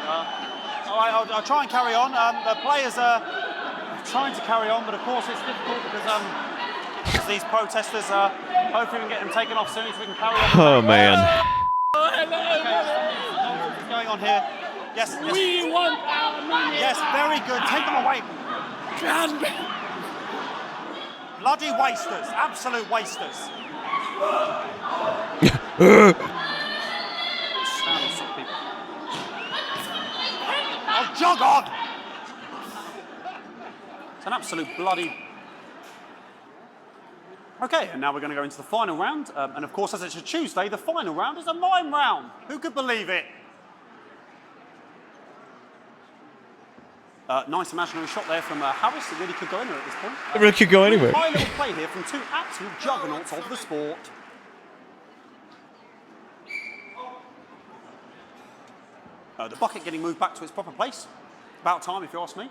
All right, I'll try and carry on. The players are trying to carry on, but of course it's difficult because these protesters, hopefully we can get them taken off soon so we can carry on. Oh, man. Okay, what's going on here? Yes, yes. We want our money. Yes, very good. Take them away. Bloody wasters. Absolute wasters. Oh, jog on! It's an absolute bloody... Okay, and now we're going to go into the final round. And of course, as it's a Tuesday, the final round is a mime round. Who could believe it? Nice imaginary shot there from Harris. It really could go anywhere at this point. It really could go anywhere. High little play here from 2 absolute juggernauts of the sport. The bucket getting moved back to its proper place. About time, if you ask me.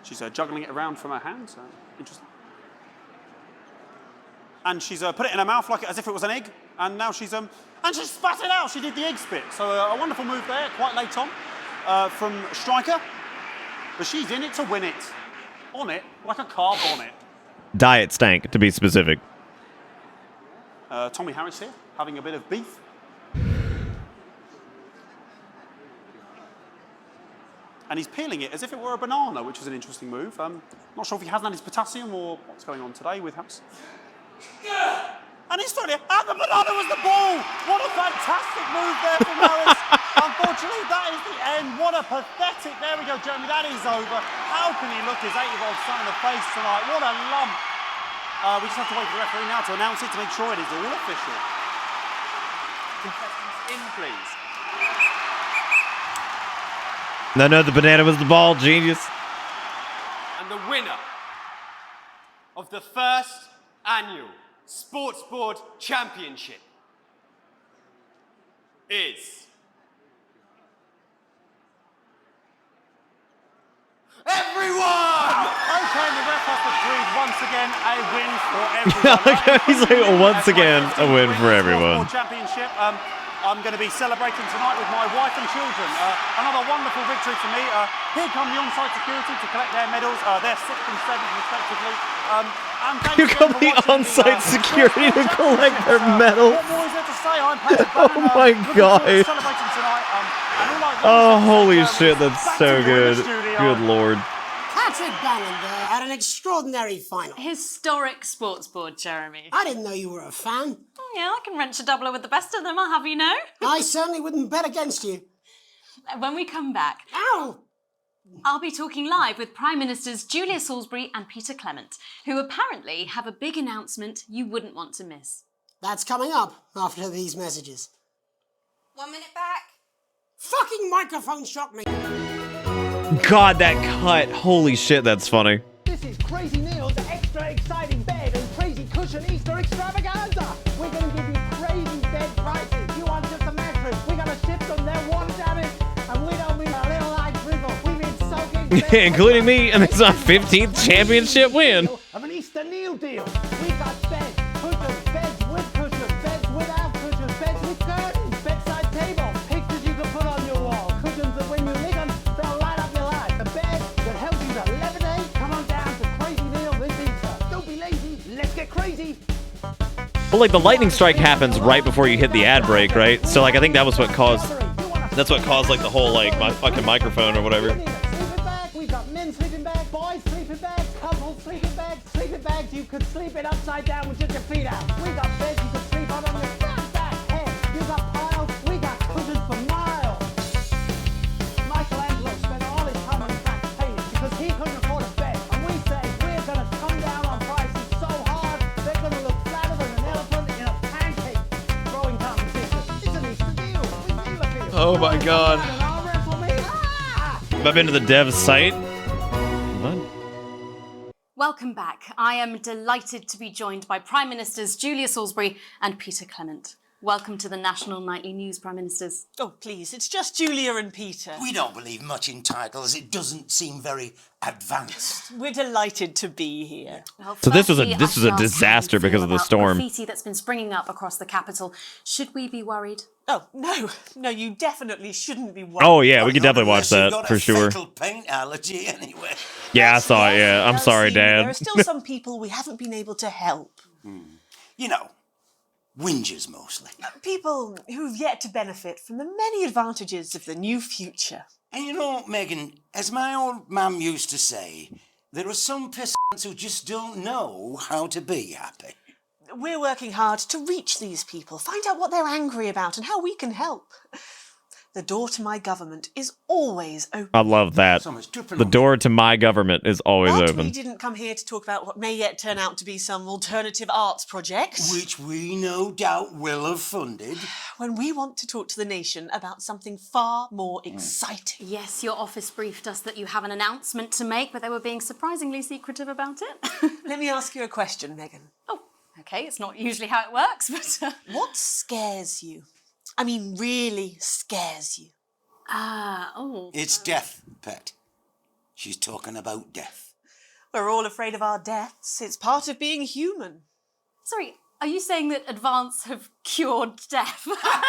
She's juggling it around from her hands. Interesting. And she's put it in her mouth like as if it was an egg. And now she's and she spat it out. She did the egg spit. So a wonderful move there, quite late on, from Striker. But she's in it to win it. On it, like a car bonnet. Diet stank, to be specific. Tommy Harris here, having a bit of beef. And he's peeling it as if it were a banana, which is an interesting move. Not sure if he hasn't had his potassium or what's going on today with Harris. And he's throwing it, and the banana was the ball! What a fantastic move there from Harris. Unfortunately, that is the end. What a pathetic, there we go, Jeremy, that is over. How can he look his 80-year-old son in the face tonight? What a lump. We just have to wait for the referee now to announce it to make sure it is all official. Contestants in, please. No, the banana was the ball, genius. And the winner of the first annual Sports Board Championship is everyone! Okay, the ref has decreed once again a win for everyone. He's like, once again, a win for everyone. Championship. I'm going to be celebrating tonight with my wife and children. Another wonderful victory for me. Here come the on-site security to collect their medals. They're 6th and 7th respectively. Here come the on-site security to collect their medals. What more is there to say? I'm Patrick Oh my god. Celebrating tonight. Oh, holy shit, that's so good. Good lord. Patrick Bannon there had an extraordinary final. Historic sports board, Jeremy. I didn't know you were a fan. Oh, yeah, I can wrench a doubler with the best of them, I'll have you know. I certainly wouldn't bet against you. When we come back... Ow! I'll be talking live with Prime Ministers Julia Salisbury and Peter Clement, who apparently have a big announcement you wouldn't want to miss. That's coming up after these messages. 1 minute back. Fucking microphone shocked me. God, that cut. Holy shit, that's funny. This is Crazy Neil's extra exciting bed and crazy cushion Easter extravaganza. We're going to give you crazy bed prices. You want just a mattress? We're going to ship them their water damage. And we don't mean a little light drizzle. We've been soaking Including me, and it's our 15th championship win. of an Easter Neil deal. We've got beds, cushions, beds with cushions, beds without cushions, beds with curtains, bedside table, pictures you can put on your wall, cushions that when you lick them, they'll light up your life. A bed that helps you to levitate. Come on down to Crazy Neil this Easter. Don't be lazy. Let's get crazy. But like the lightning strike happens right before you hit the ad break, right? So like I think that was what caused. That's what caused like the whole like my fucking microphone or whatever. We've got men sleeping bags, boys sleeping bags, couples sleeping bags. You could sleep it upside down with just your feet out. We got beds you could sleep on your front, back, head. You got piles, we got cushions for miles. Michelangelo spent all his time on crack painting because he couldn't afford a bed. And we say we're gonna come down on prices so hard they're gonna look flatter than an elephant in a pancake throwing competition. It's an Easter deal. Oh my god. Have I been to the dev site? What? Welcome back. I am delighted to be joined by Prime Ministers Julia Salisbury and Peter Clement. Welcome to the National Nightly News, Prime Ministers. Oh, please, it's just Julia and Peter. We don't believe much in titles. It doesn't seem very advanced. We're delighted to be here. Well, So this was firstly, a this I was a should ask disaster how you because feel of the about storm. Graffiti that's been springing up across the capital. Should we be worried? Oh, no, you definitely shouldn't be worried. Oh yeah, we could definitely watch Unless you've that got for a sure. fatal paint allergy anyway. Yeah, I saw it. Yeah, I'm sorry, There are Dad. still some people we haven't been able to help. You know, whingers mostly. People who've yet to benefit from the many advantages of the new future. And you know, Megan, as my old mum used to say, there are some pissants who just don't know how to be happy. We're working hard to reach these people, find out what they're angry about and how we can help. The door to my government is always open. I love that. The door to my government is always But open. we didn't come here to talk about what may yet turn out to be some alternative arts project. Which we no doubt will have funded. When we want to talk to the nation about something far more exciting. Yes, your office briefed us that you have an announcement to make, but they were being surprisingly secretive about it. Let me ask you a question, Megan. Oh, okay, it's not usually how it works, but... What scares you? I mean, really scares you? It's death, Pet. She's talking about death. We're all afraid of our deaths. It's part of being human. Sorry, are you saying that Advance have cured death?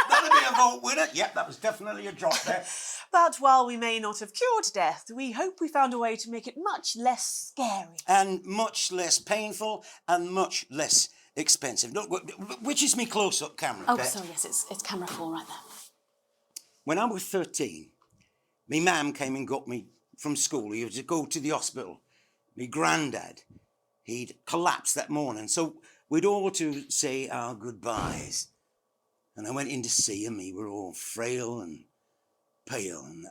That'll be a vote winner. Yep, that was definitely a drop there. But while we may not have cured death, we hope we found a way to make it much less scary. And much less painful and much less expensive. Look, which is me close-up camera, Oh, Pet? sorry, yes, it's camera 4 right there. When I was 13, me mam came and got me from school. He was to go to the hospital. Me granddad, he'd collapsed that morning, so we'd all to say our goodbyes. And I went in to see him. He were all frail and pale. And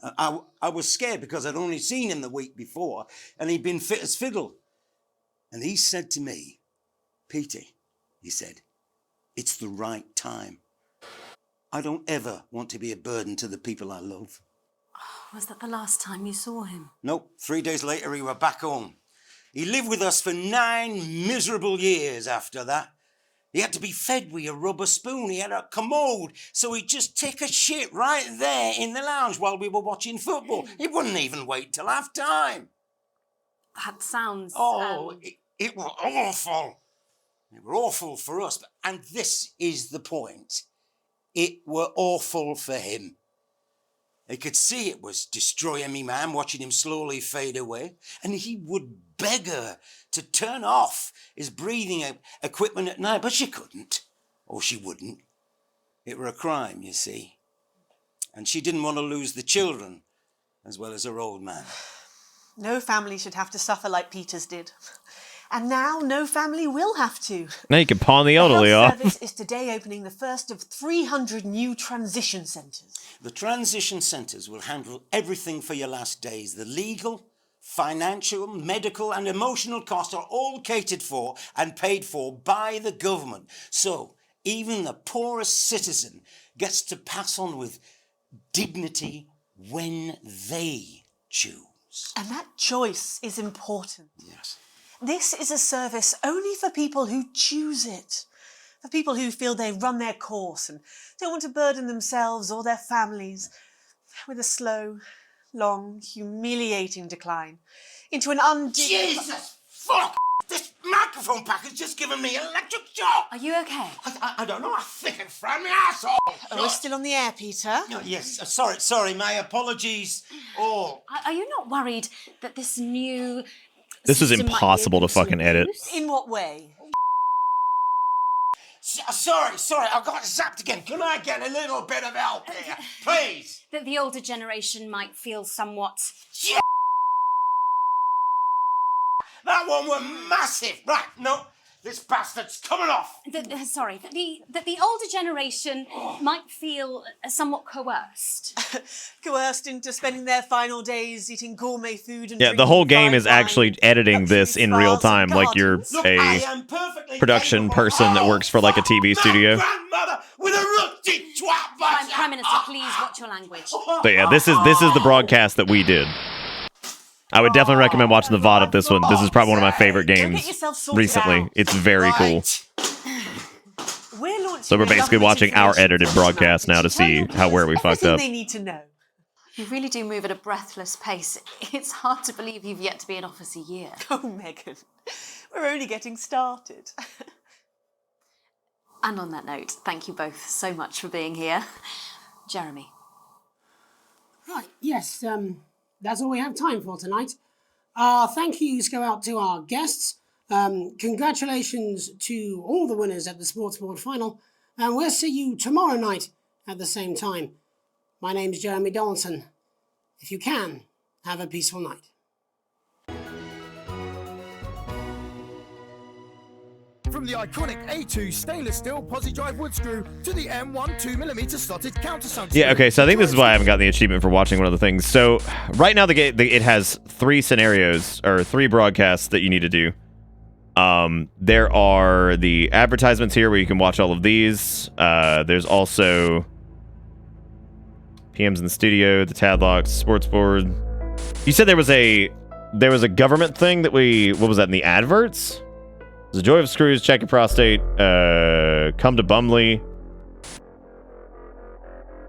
I was scared because I'd only seen him the week before, and he'd been fit as fiddle. And he said to me, Petey, he said, it's the right time. I don't ever want to be a burden to the people I love. Was that the last time you saw him? Nope, 3 days later he were back home. He lived with us for 9 miserable years after that. He had to be fed with a rubber spoon. He had a commode, so he'd just take a shit right there in the lounge while we were watching football. He wouldn't even wait till half time. That sounds... It was awful. It were awful for us, and this is the point. It were awful for him. They could see it was destroying me, man, watching him slowly fade away, and he would beg her to turn off his breathing equipment at night, but she couldn't, or she wouldn't. It were a crime, you see, and she didn't want to lose the children as well as her old man. No family should have to suffer like Peter's did. And now no family will have to. Now you can pawn the elderly health off. service is today opening the first of 300 new transition centres. The transition centres will handle everything for your last days. The legal, financial, medical and emotional costs are all catered for and paid for by the government. So even the poorest citizen gets to pass on with dignity when they choose. And that choice is important. Yes. This is a service only for people who choose it. For people who feel they've run their course and don't want to burden themselves or their families with a slow, long, humiliating decline into an Jesus! Fuck! This microphone pack has just given me an electric shock! Are you okay? I don't know, I think it from my asshole! Oh, we're still on the air, Peter. Oh, yes, sorry, my apologies all. Are you not worried that this new... This is system might be impossible to able fucking edit. In what way? Sorry, I got zapped again. Can I get a little bit of help here, please? That the older generation might feel somewhat... Yeah. That one were massive. Right, no, this bastard's coming off. That the older generation might feel somewhat coerced. Coerced into spending their final days eating gourmet food and Yeah, the whole game is actually editing this in real time, like you're a production person that works for like a TV studio. With a rusty twat. Prime Minister, please watch your language. So yeah, this is the broadcast that we did. I would definitely recommend watching the VOD of this one. This is probably one of my favorite games recently. It's very cool. So we're basically watching our edited broadcast now to see where we fucked up. They need to know. You really do move at a breathless pace. It's hard to believe you've yet to be in office a year. Oh, Megan, we're only getting started. And on that note, thank you both so much for being here. Jeremy. Right, yes, that's all we have time for tonight. Thank yous go out to our guests. Congratulations to all the winners at the Sports Board Final. And we'll see you tomorrow night at the same time. My name's Jeremy Donaldson. If you can, have a peaceful night. From the iconic A2 stainless steel posi drive wood screw to the M1 2mm slotted countersunk. Yeah, okay, so I think this is why I haven't gotten the achievement for watching one of the things. So right now it has 3 scenarios or 3 broadcasts that you need to do. There are the advertisements here where you can watch all of these. There's also PMs in the studio, the Tadlocks, Sports Board. You said there was a government thing that what was that in the adverts? The joy of screws, check your prostate, come to Bumley.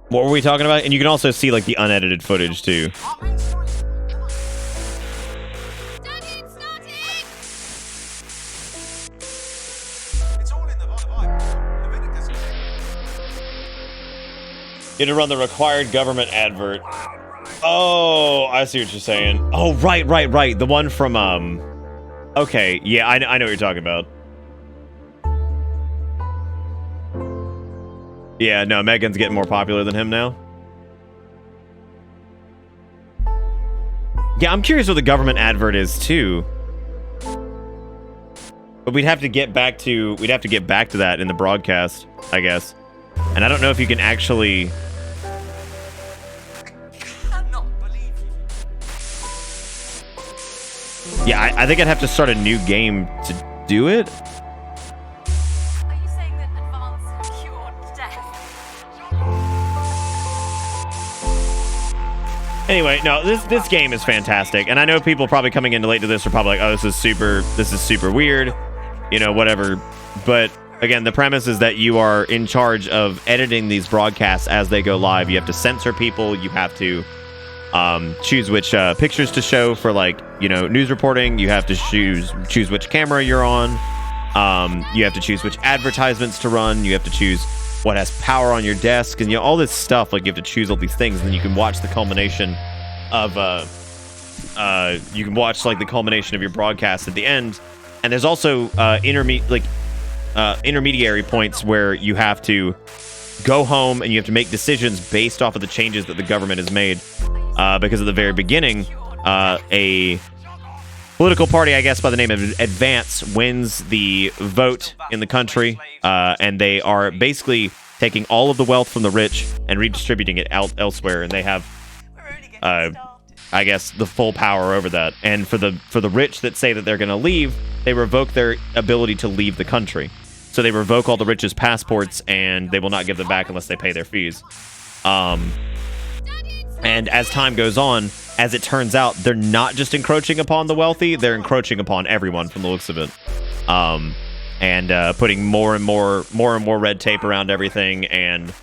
What were we talking about? And you can also see like the unedited footage too. You had to run the required government advert. Oh, I see what you're saying. Oh, right. The one from, okay, yeah, I know what you're talking about. Yeah, no, Megan's getting more popular than him now. Yeah, I'm curious what the government advert is, too. But we'd have to get back to that in the broadcast, I guess. And I don't know if you can actually... Yeah, I think I'd have to start a new game to do it. Are you saying that advance cured death? Anyway, no, this game is fantastic, and I know people probably coming in late to this are probably like, oh, this is super weird, you know, whatever. But again, the premise is that you are in charge of editing these broadcasts as they go live. You have to censor people. You have to choose which pictures to show for, like, you know, news reporting. You have to choose which camera you're on. You have to choose which advertisements to run. You have to choose what has power on your desk, and, you know, all this stuff. Like, you have to choose all these things, and then you can watch the culmination of the culmination of your broadcast at the end. And there's also intermediary points where you have to go home and you have to make decisions based off of the changes that the government has made. Because at the very beginning, a political party, I guess, by the name of Advance wins the vote in the country, and they are basically taking all of the wealth from the rich and redistributing it out elsewhere, and they have, I guess, the full power over that. And for the rich that say that they're going to leave, they revoke their ability to leave the country. So they revoke all the rich's passports, and they will not give them back unless they pay their fees. And as time goes on, as it turns out, they're not just encroaching upon the wealthy, they're encroaching upon everyone from the looks of it. And putting more and more red tape around everything, and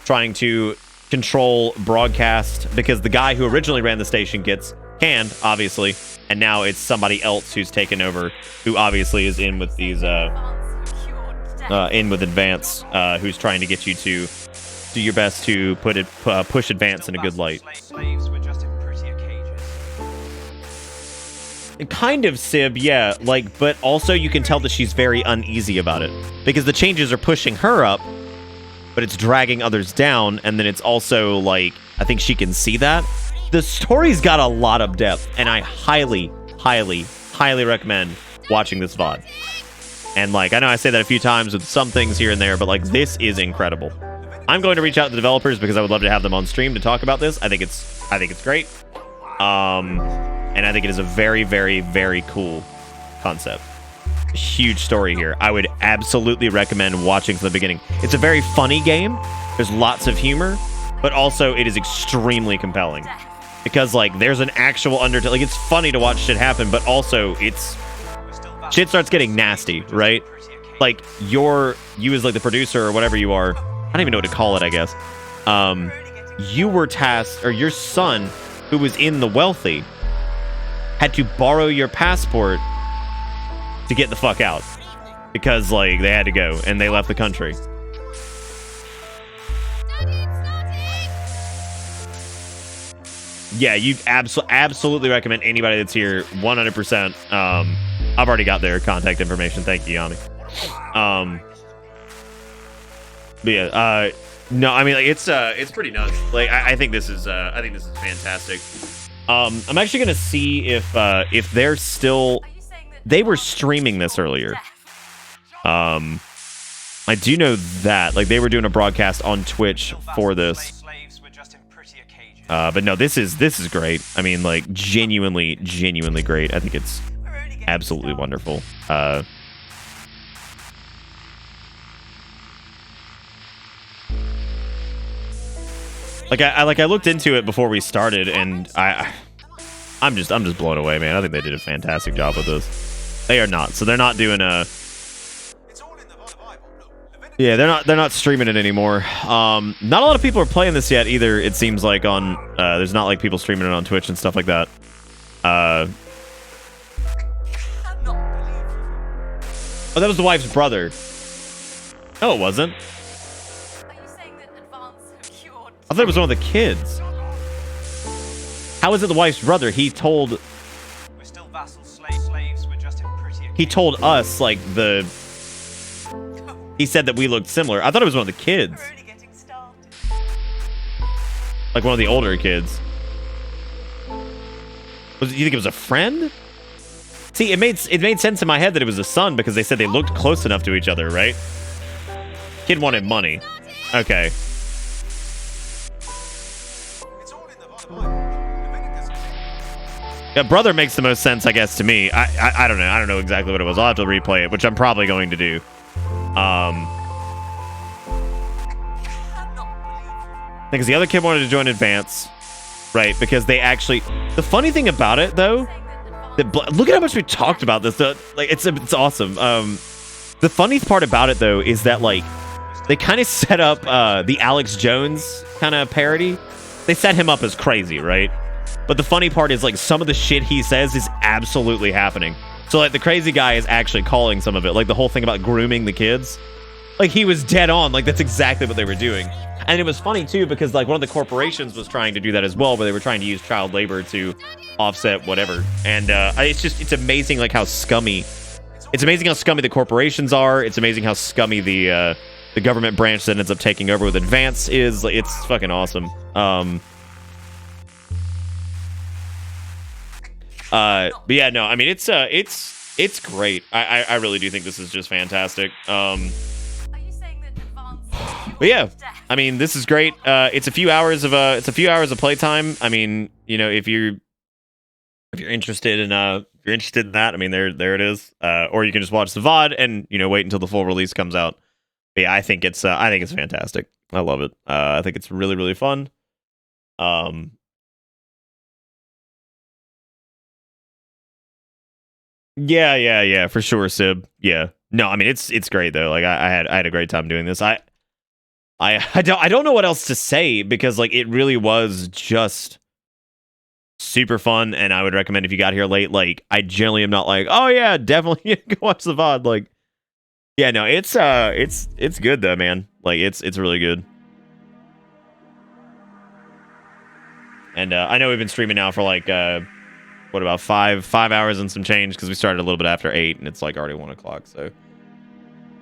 trying to control broadcast, because the guy who originally ran the station gets canned, obviously, and now it's somebody else who's taken over, who obviously is in with these in with Advance, who's trying to get you to do your best to push Advance in a good light. Slaves were just in prettier cages. kind of Sib, yeah. Like, but also you can tell that she's very uneasy about it because the changes are pushing her up, but it's dragging others down. And then it's also like, I think she can see that. The story's got a lot of depth, and I highly, highly, highly recommend watching this VOD. And like, I know I say that a few times with some things here and there, but like, this is incredible. I'm going to reach out to the developers because I would love to have them on stream to talk about this. I think it's great. And I think it is a very, very, very cool concept. Huge story here. I would absolutely recommend watching from the beginning. It's a very funny game. There's lots of humor, but also it is extremely compelling because like there's an actual undertone. Like it's funny to watch shit happen, but also it's shit starts getting nasty, right? Like you as like the producer or whatever you are, I don't even know what to call it, I guess. You were tasked, or your son, who was in the wealthy, had to borrow your passport to get the fuck out because like they had to go and they left the country. Yeah, you absolutely recommend anybody that's here 100%. I've already got their contact information. Thank you, Yami. But yeah, no, I mean like it's pretty nuts. Like I think this is fantastic. I'm actually gonna see if they're still. They were streaming this earlier. I do know that like they were doing a broadcast on Twitch for this. But no, this is great. I mean, like genuinely great. I think it's absolutely wonderful. I looked into it before we started, and I'm just blown away, man. I think they did a fantastic job with this. They are not, so they're not doing a. Yeah, they're not streaming it anymore. Not a lot of people are playing this yet either. It seems like on there's not like people streaming it on Twitch and stuff like that. Oh, that was the wife's brother. No, it wasn't. I thought it was one of the kids. How is it the wife's brother? He told. We're still vassals, slaves. We're just in pretty. He told us like the. He said that we looked similar. I thought it was one of the kids. Like one of the older kids. You think it was a friend? See, it made sense in my head that it was a son because they said they looked close enough to each other, right? Kid wanted money. Okay. Yeah, brother makes the most sense, I guess, to me. I don't know. I don't know exactly what it was. I'll have to replay it, which I'm probably going to do. Because the other kid wanted to join Advance, right? Because they actually... The funny thing about it, though... Look at how much we talked about this. Like, it's awesome. The funny part about it, though, is that, like, they kind of set up the Alex Jones kind of parody. They set him up as crazy, right? But the funny part is, like, some of the shit he says is absolutely happening. So, like, the crazy guy is actually calling some of it. Like, the whole thing about grooming the kids. Like, he was dead on. Like, that's exactly what they were doing. And it was funny, too, because, like, one of the corporations was trying to do that as well, where they were trying to use child labor to offset whatever. And it's amazing, like, how scummy... It's amazing how scummy the corporations are. It's amazing how scummy the government branch that ends up taking over with Advance is. Like, it's fucking awesome. But yeah, no, I mean, it's great. I really do think this is just fantastic. But yeah, I mean, this is great. It's a few hours of playtime. I mean, you know, if you're interested in that, I mean, there it is. Or you can just watch the VOD and, you know, wait until the full release comes out. But yeah, I think it's fantastic. I love it. I think it's really, really fun. Yeah, for sure, Sib. Yeah. No, I mean, it's great though. Like I had a great time doing this. I don't know what else to say because like it really was just super fun, and I would recommend if you got here late. Like I generally am not like, oh yeah, definitely go watch the VOD. Like, yeah, no, it's good though, man. Like it's really good. And I know we've been streaming now for like what, about five hours and some change, because we started a little bit after 8 and it's like already 1 o'clock. So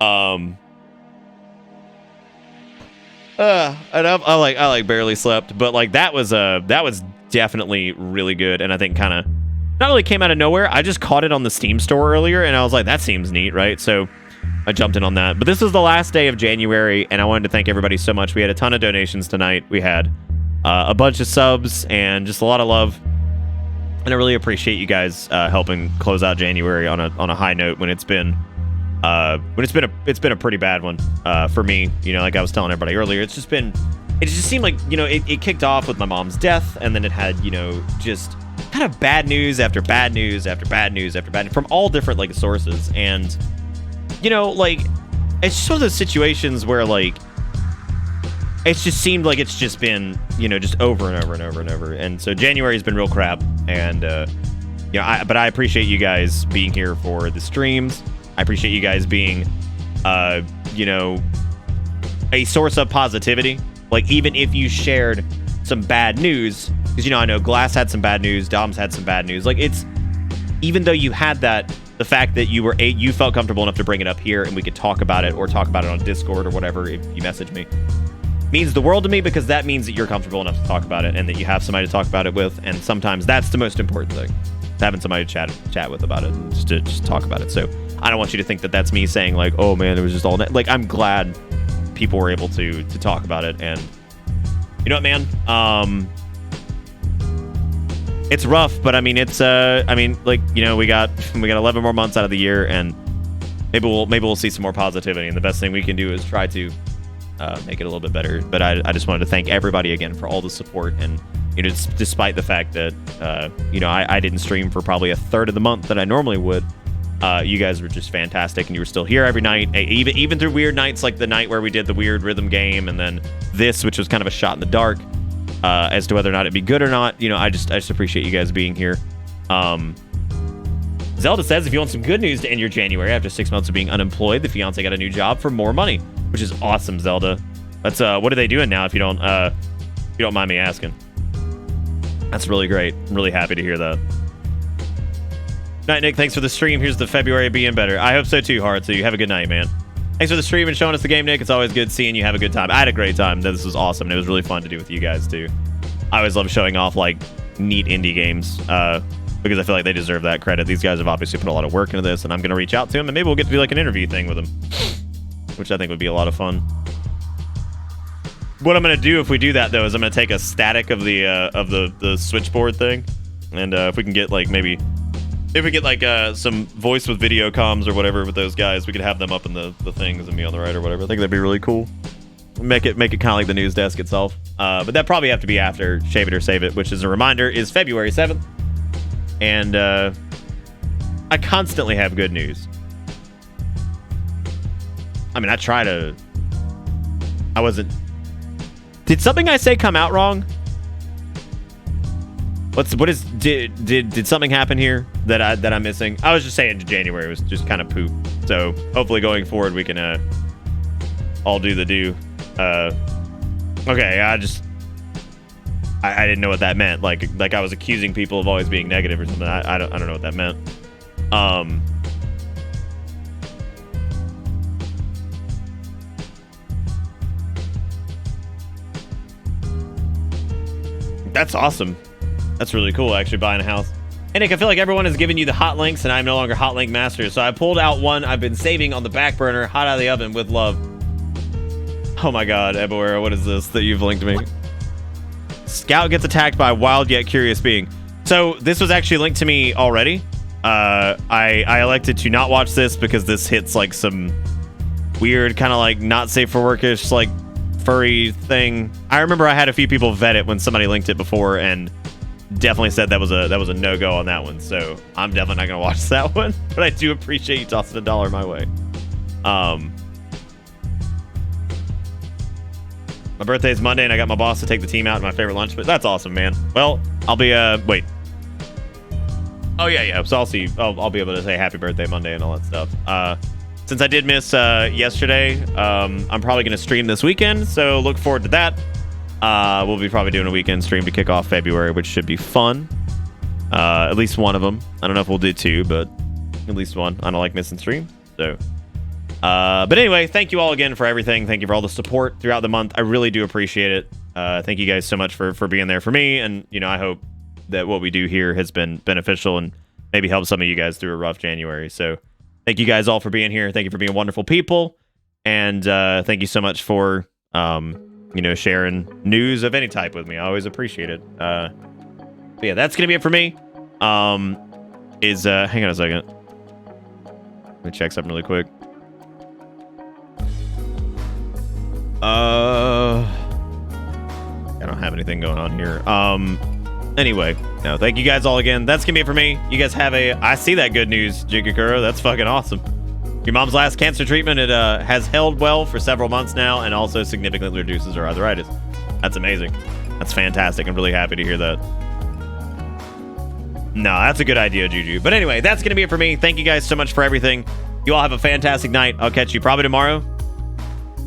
and I like barely slept, but like that was definitely really good, and I think kind of not really came out of nowhere. I just caught it on the Steam store earlier, and I was like, that seems neat, right? So I jumped in on that. But this is the last day of January, and I wanted to thank everybody so much. We had a ton of donations tonight. We had a bunch of subs and just a lot of love, and I really appreciate you guys helping close out January on a high note when it's been a pretty bad one for me. You know, like I was telling everybody earlier, it just seemed like, you know, it kicked off with my mom's death, and then it had, you know, just kind of bad news after bad news after bad news after bad news from all different like sources. And, you know, like, it's just one of those situations where like it's just seemed like it's just been, you know, just over and over and over and over. And so January's been real crap, and you know, but I appreciate you guys being here for the streams. I appreciate you guys being you know, a source of positivity. Like, even if you shared some bad news, because, you know, I know Glass had some bad news, Dom's had some bad news. Like, it's, even though you had that, the fact that you felt comfortable enough to bring it up here and we could talk about it, or talk about it on Discord or whatever if you message me, means the world to me, because that means that you're comfortable enough to talk about it and that you have somebody to talk about it with. And sometimes that's the most important thing, having somebody to chat with about it and just talk about it. So I don't want you to think that that's me saying like, oh man, it was just all like, I'm glad people were able to talk about it. And you know what, man, it's rough, but I mean, it's I mean, like, you know, we got 11 more months out of the year, and maybe we'll see some more positivity, and the best thing we can do is try to make it a little bit better. But I just wanted to thank everybody again for all the support, and, you know, despite the fact that you know, I didn't stream for probably a third of the month that I normally would, you guys were just fantastic, and you were still here every night, even through weird nights like the night where we did the weird rhythm game, and then this, which was kind of a shot in the dark as to whether or not it'd be good or not. You know, I just appreciate you guys being here. Zelda says, if you want some good news to end your January after 6 months of being unemployed, the fiance got a new job for more money, which is awesome, Zelda. That's what are they doing now, if you don't mind me asking? That's really great. I'm really happy to hear that. Night, Nick. Thanks for the stream. Here's the February being better. I hope so too, Hard. So you have a good night, man. Thanks for the stream and showing us the game, Nick. It's always good seeing you have a good time. I had a great time. This was awesome, and it was really fun to do with you guys too. I always love showing off like neat indie games because I feel like they deserve that credit. These guys have obviously put a lot of work into this, and I'm gonna reach out to them, and maybe we'll get to do like an interview thing with them, which I think would be a lot of fun. What I'm gonna do if we do that though is I'm gonna take a static of the switchboard thing, and if we can get like if we get like some voice with video comms or whatever with those guys, we could have them up in the things and me on the right or whatever. I think that'd be really cool. Make it kind of like the news desk itself. But that probably have to be after Shave It or Save It, which, as a reminder, is February 7th. And I constantly have good news. I mean, did something I say come out wrong? Did something happen here that I'm missing? I was just saying January was just kind of poop. So hopefully going forward we can all do the do. Okay, I didn't know what that meant. Like I was accusing people of always being negative or something. I don't know what that meant. That's awesome. That's really cool, actually, buying a house. And Nick, I feel like everyone has given you the hot links, and I'm no longer hot link master. So I pulled out one I've been saving on the back burner, hot out of the oven with love. Oh my God, Eboera, what is this that you've linked me? Scout gets attacked by a wild yet curious being. So this was actually linked to me already. I elected to not watch this because this hits like some weird kind of like not safe for workish like furry thing. I remember I had a few people vet it when somebody linked it before and definitely said that was a no-go on that one. So I'm definitely not gonna watch that one. But I do appreciate you tossing $1 my way. My birthday is Monday, and I got my boss to take the team out in my favorite lunch. But that's awesome, man. Well, I'll be wait. Oh yeah. So I'll be able to say happy birthday Monday and all that stuff. Since I did miss yesterday, I'm probably gonna stream this weekend. So look forward to that. We'll be probably doing a weekend stream to kick off February, which should be fun. At least one of them. I don't know if we'll do 2, but at least one. I don't like missing stream. So, but anyway, thank you all again for everything. Thank you for all the support throughout the month. I really do appreciate it. Thank you guys so much for being there for me. And, you know, I hope that what we do here has been beneficial and maybe help some of you guys through a rough January. So thank you guys all for being here. Thank you for being wonderful people. And thank you so much for, you know, sharing news of any type with me. I always appreciate it. But yeah, that's going to be it for me. Hang on a second. Let me check something really quick. I don't have anything going on here. Anyway, no, thank you guys all again. That's gonna be it for me. You guys have I see that good news, Jigakuro. That's fucking awesome. Your mom's last cancer treatment, it has held well for several months now and also significantly reduces her arthritis. That's amazing. That's fantastic. I'm really happy to hear that. No, that's a good idea, Juju. But anyway, that's gonna be it for me. Thank you guys so much for everything. You all have a fantastic night. I'll catch you probably tomorrow.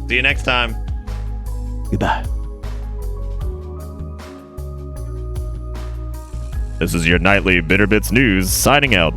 See you next time. Goodbye. This is your nightly Bitter Bits News signing out.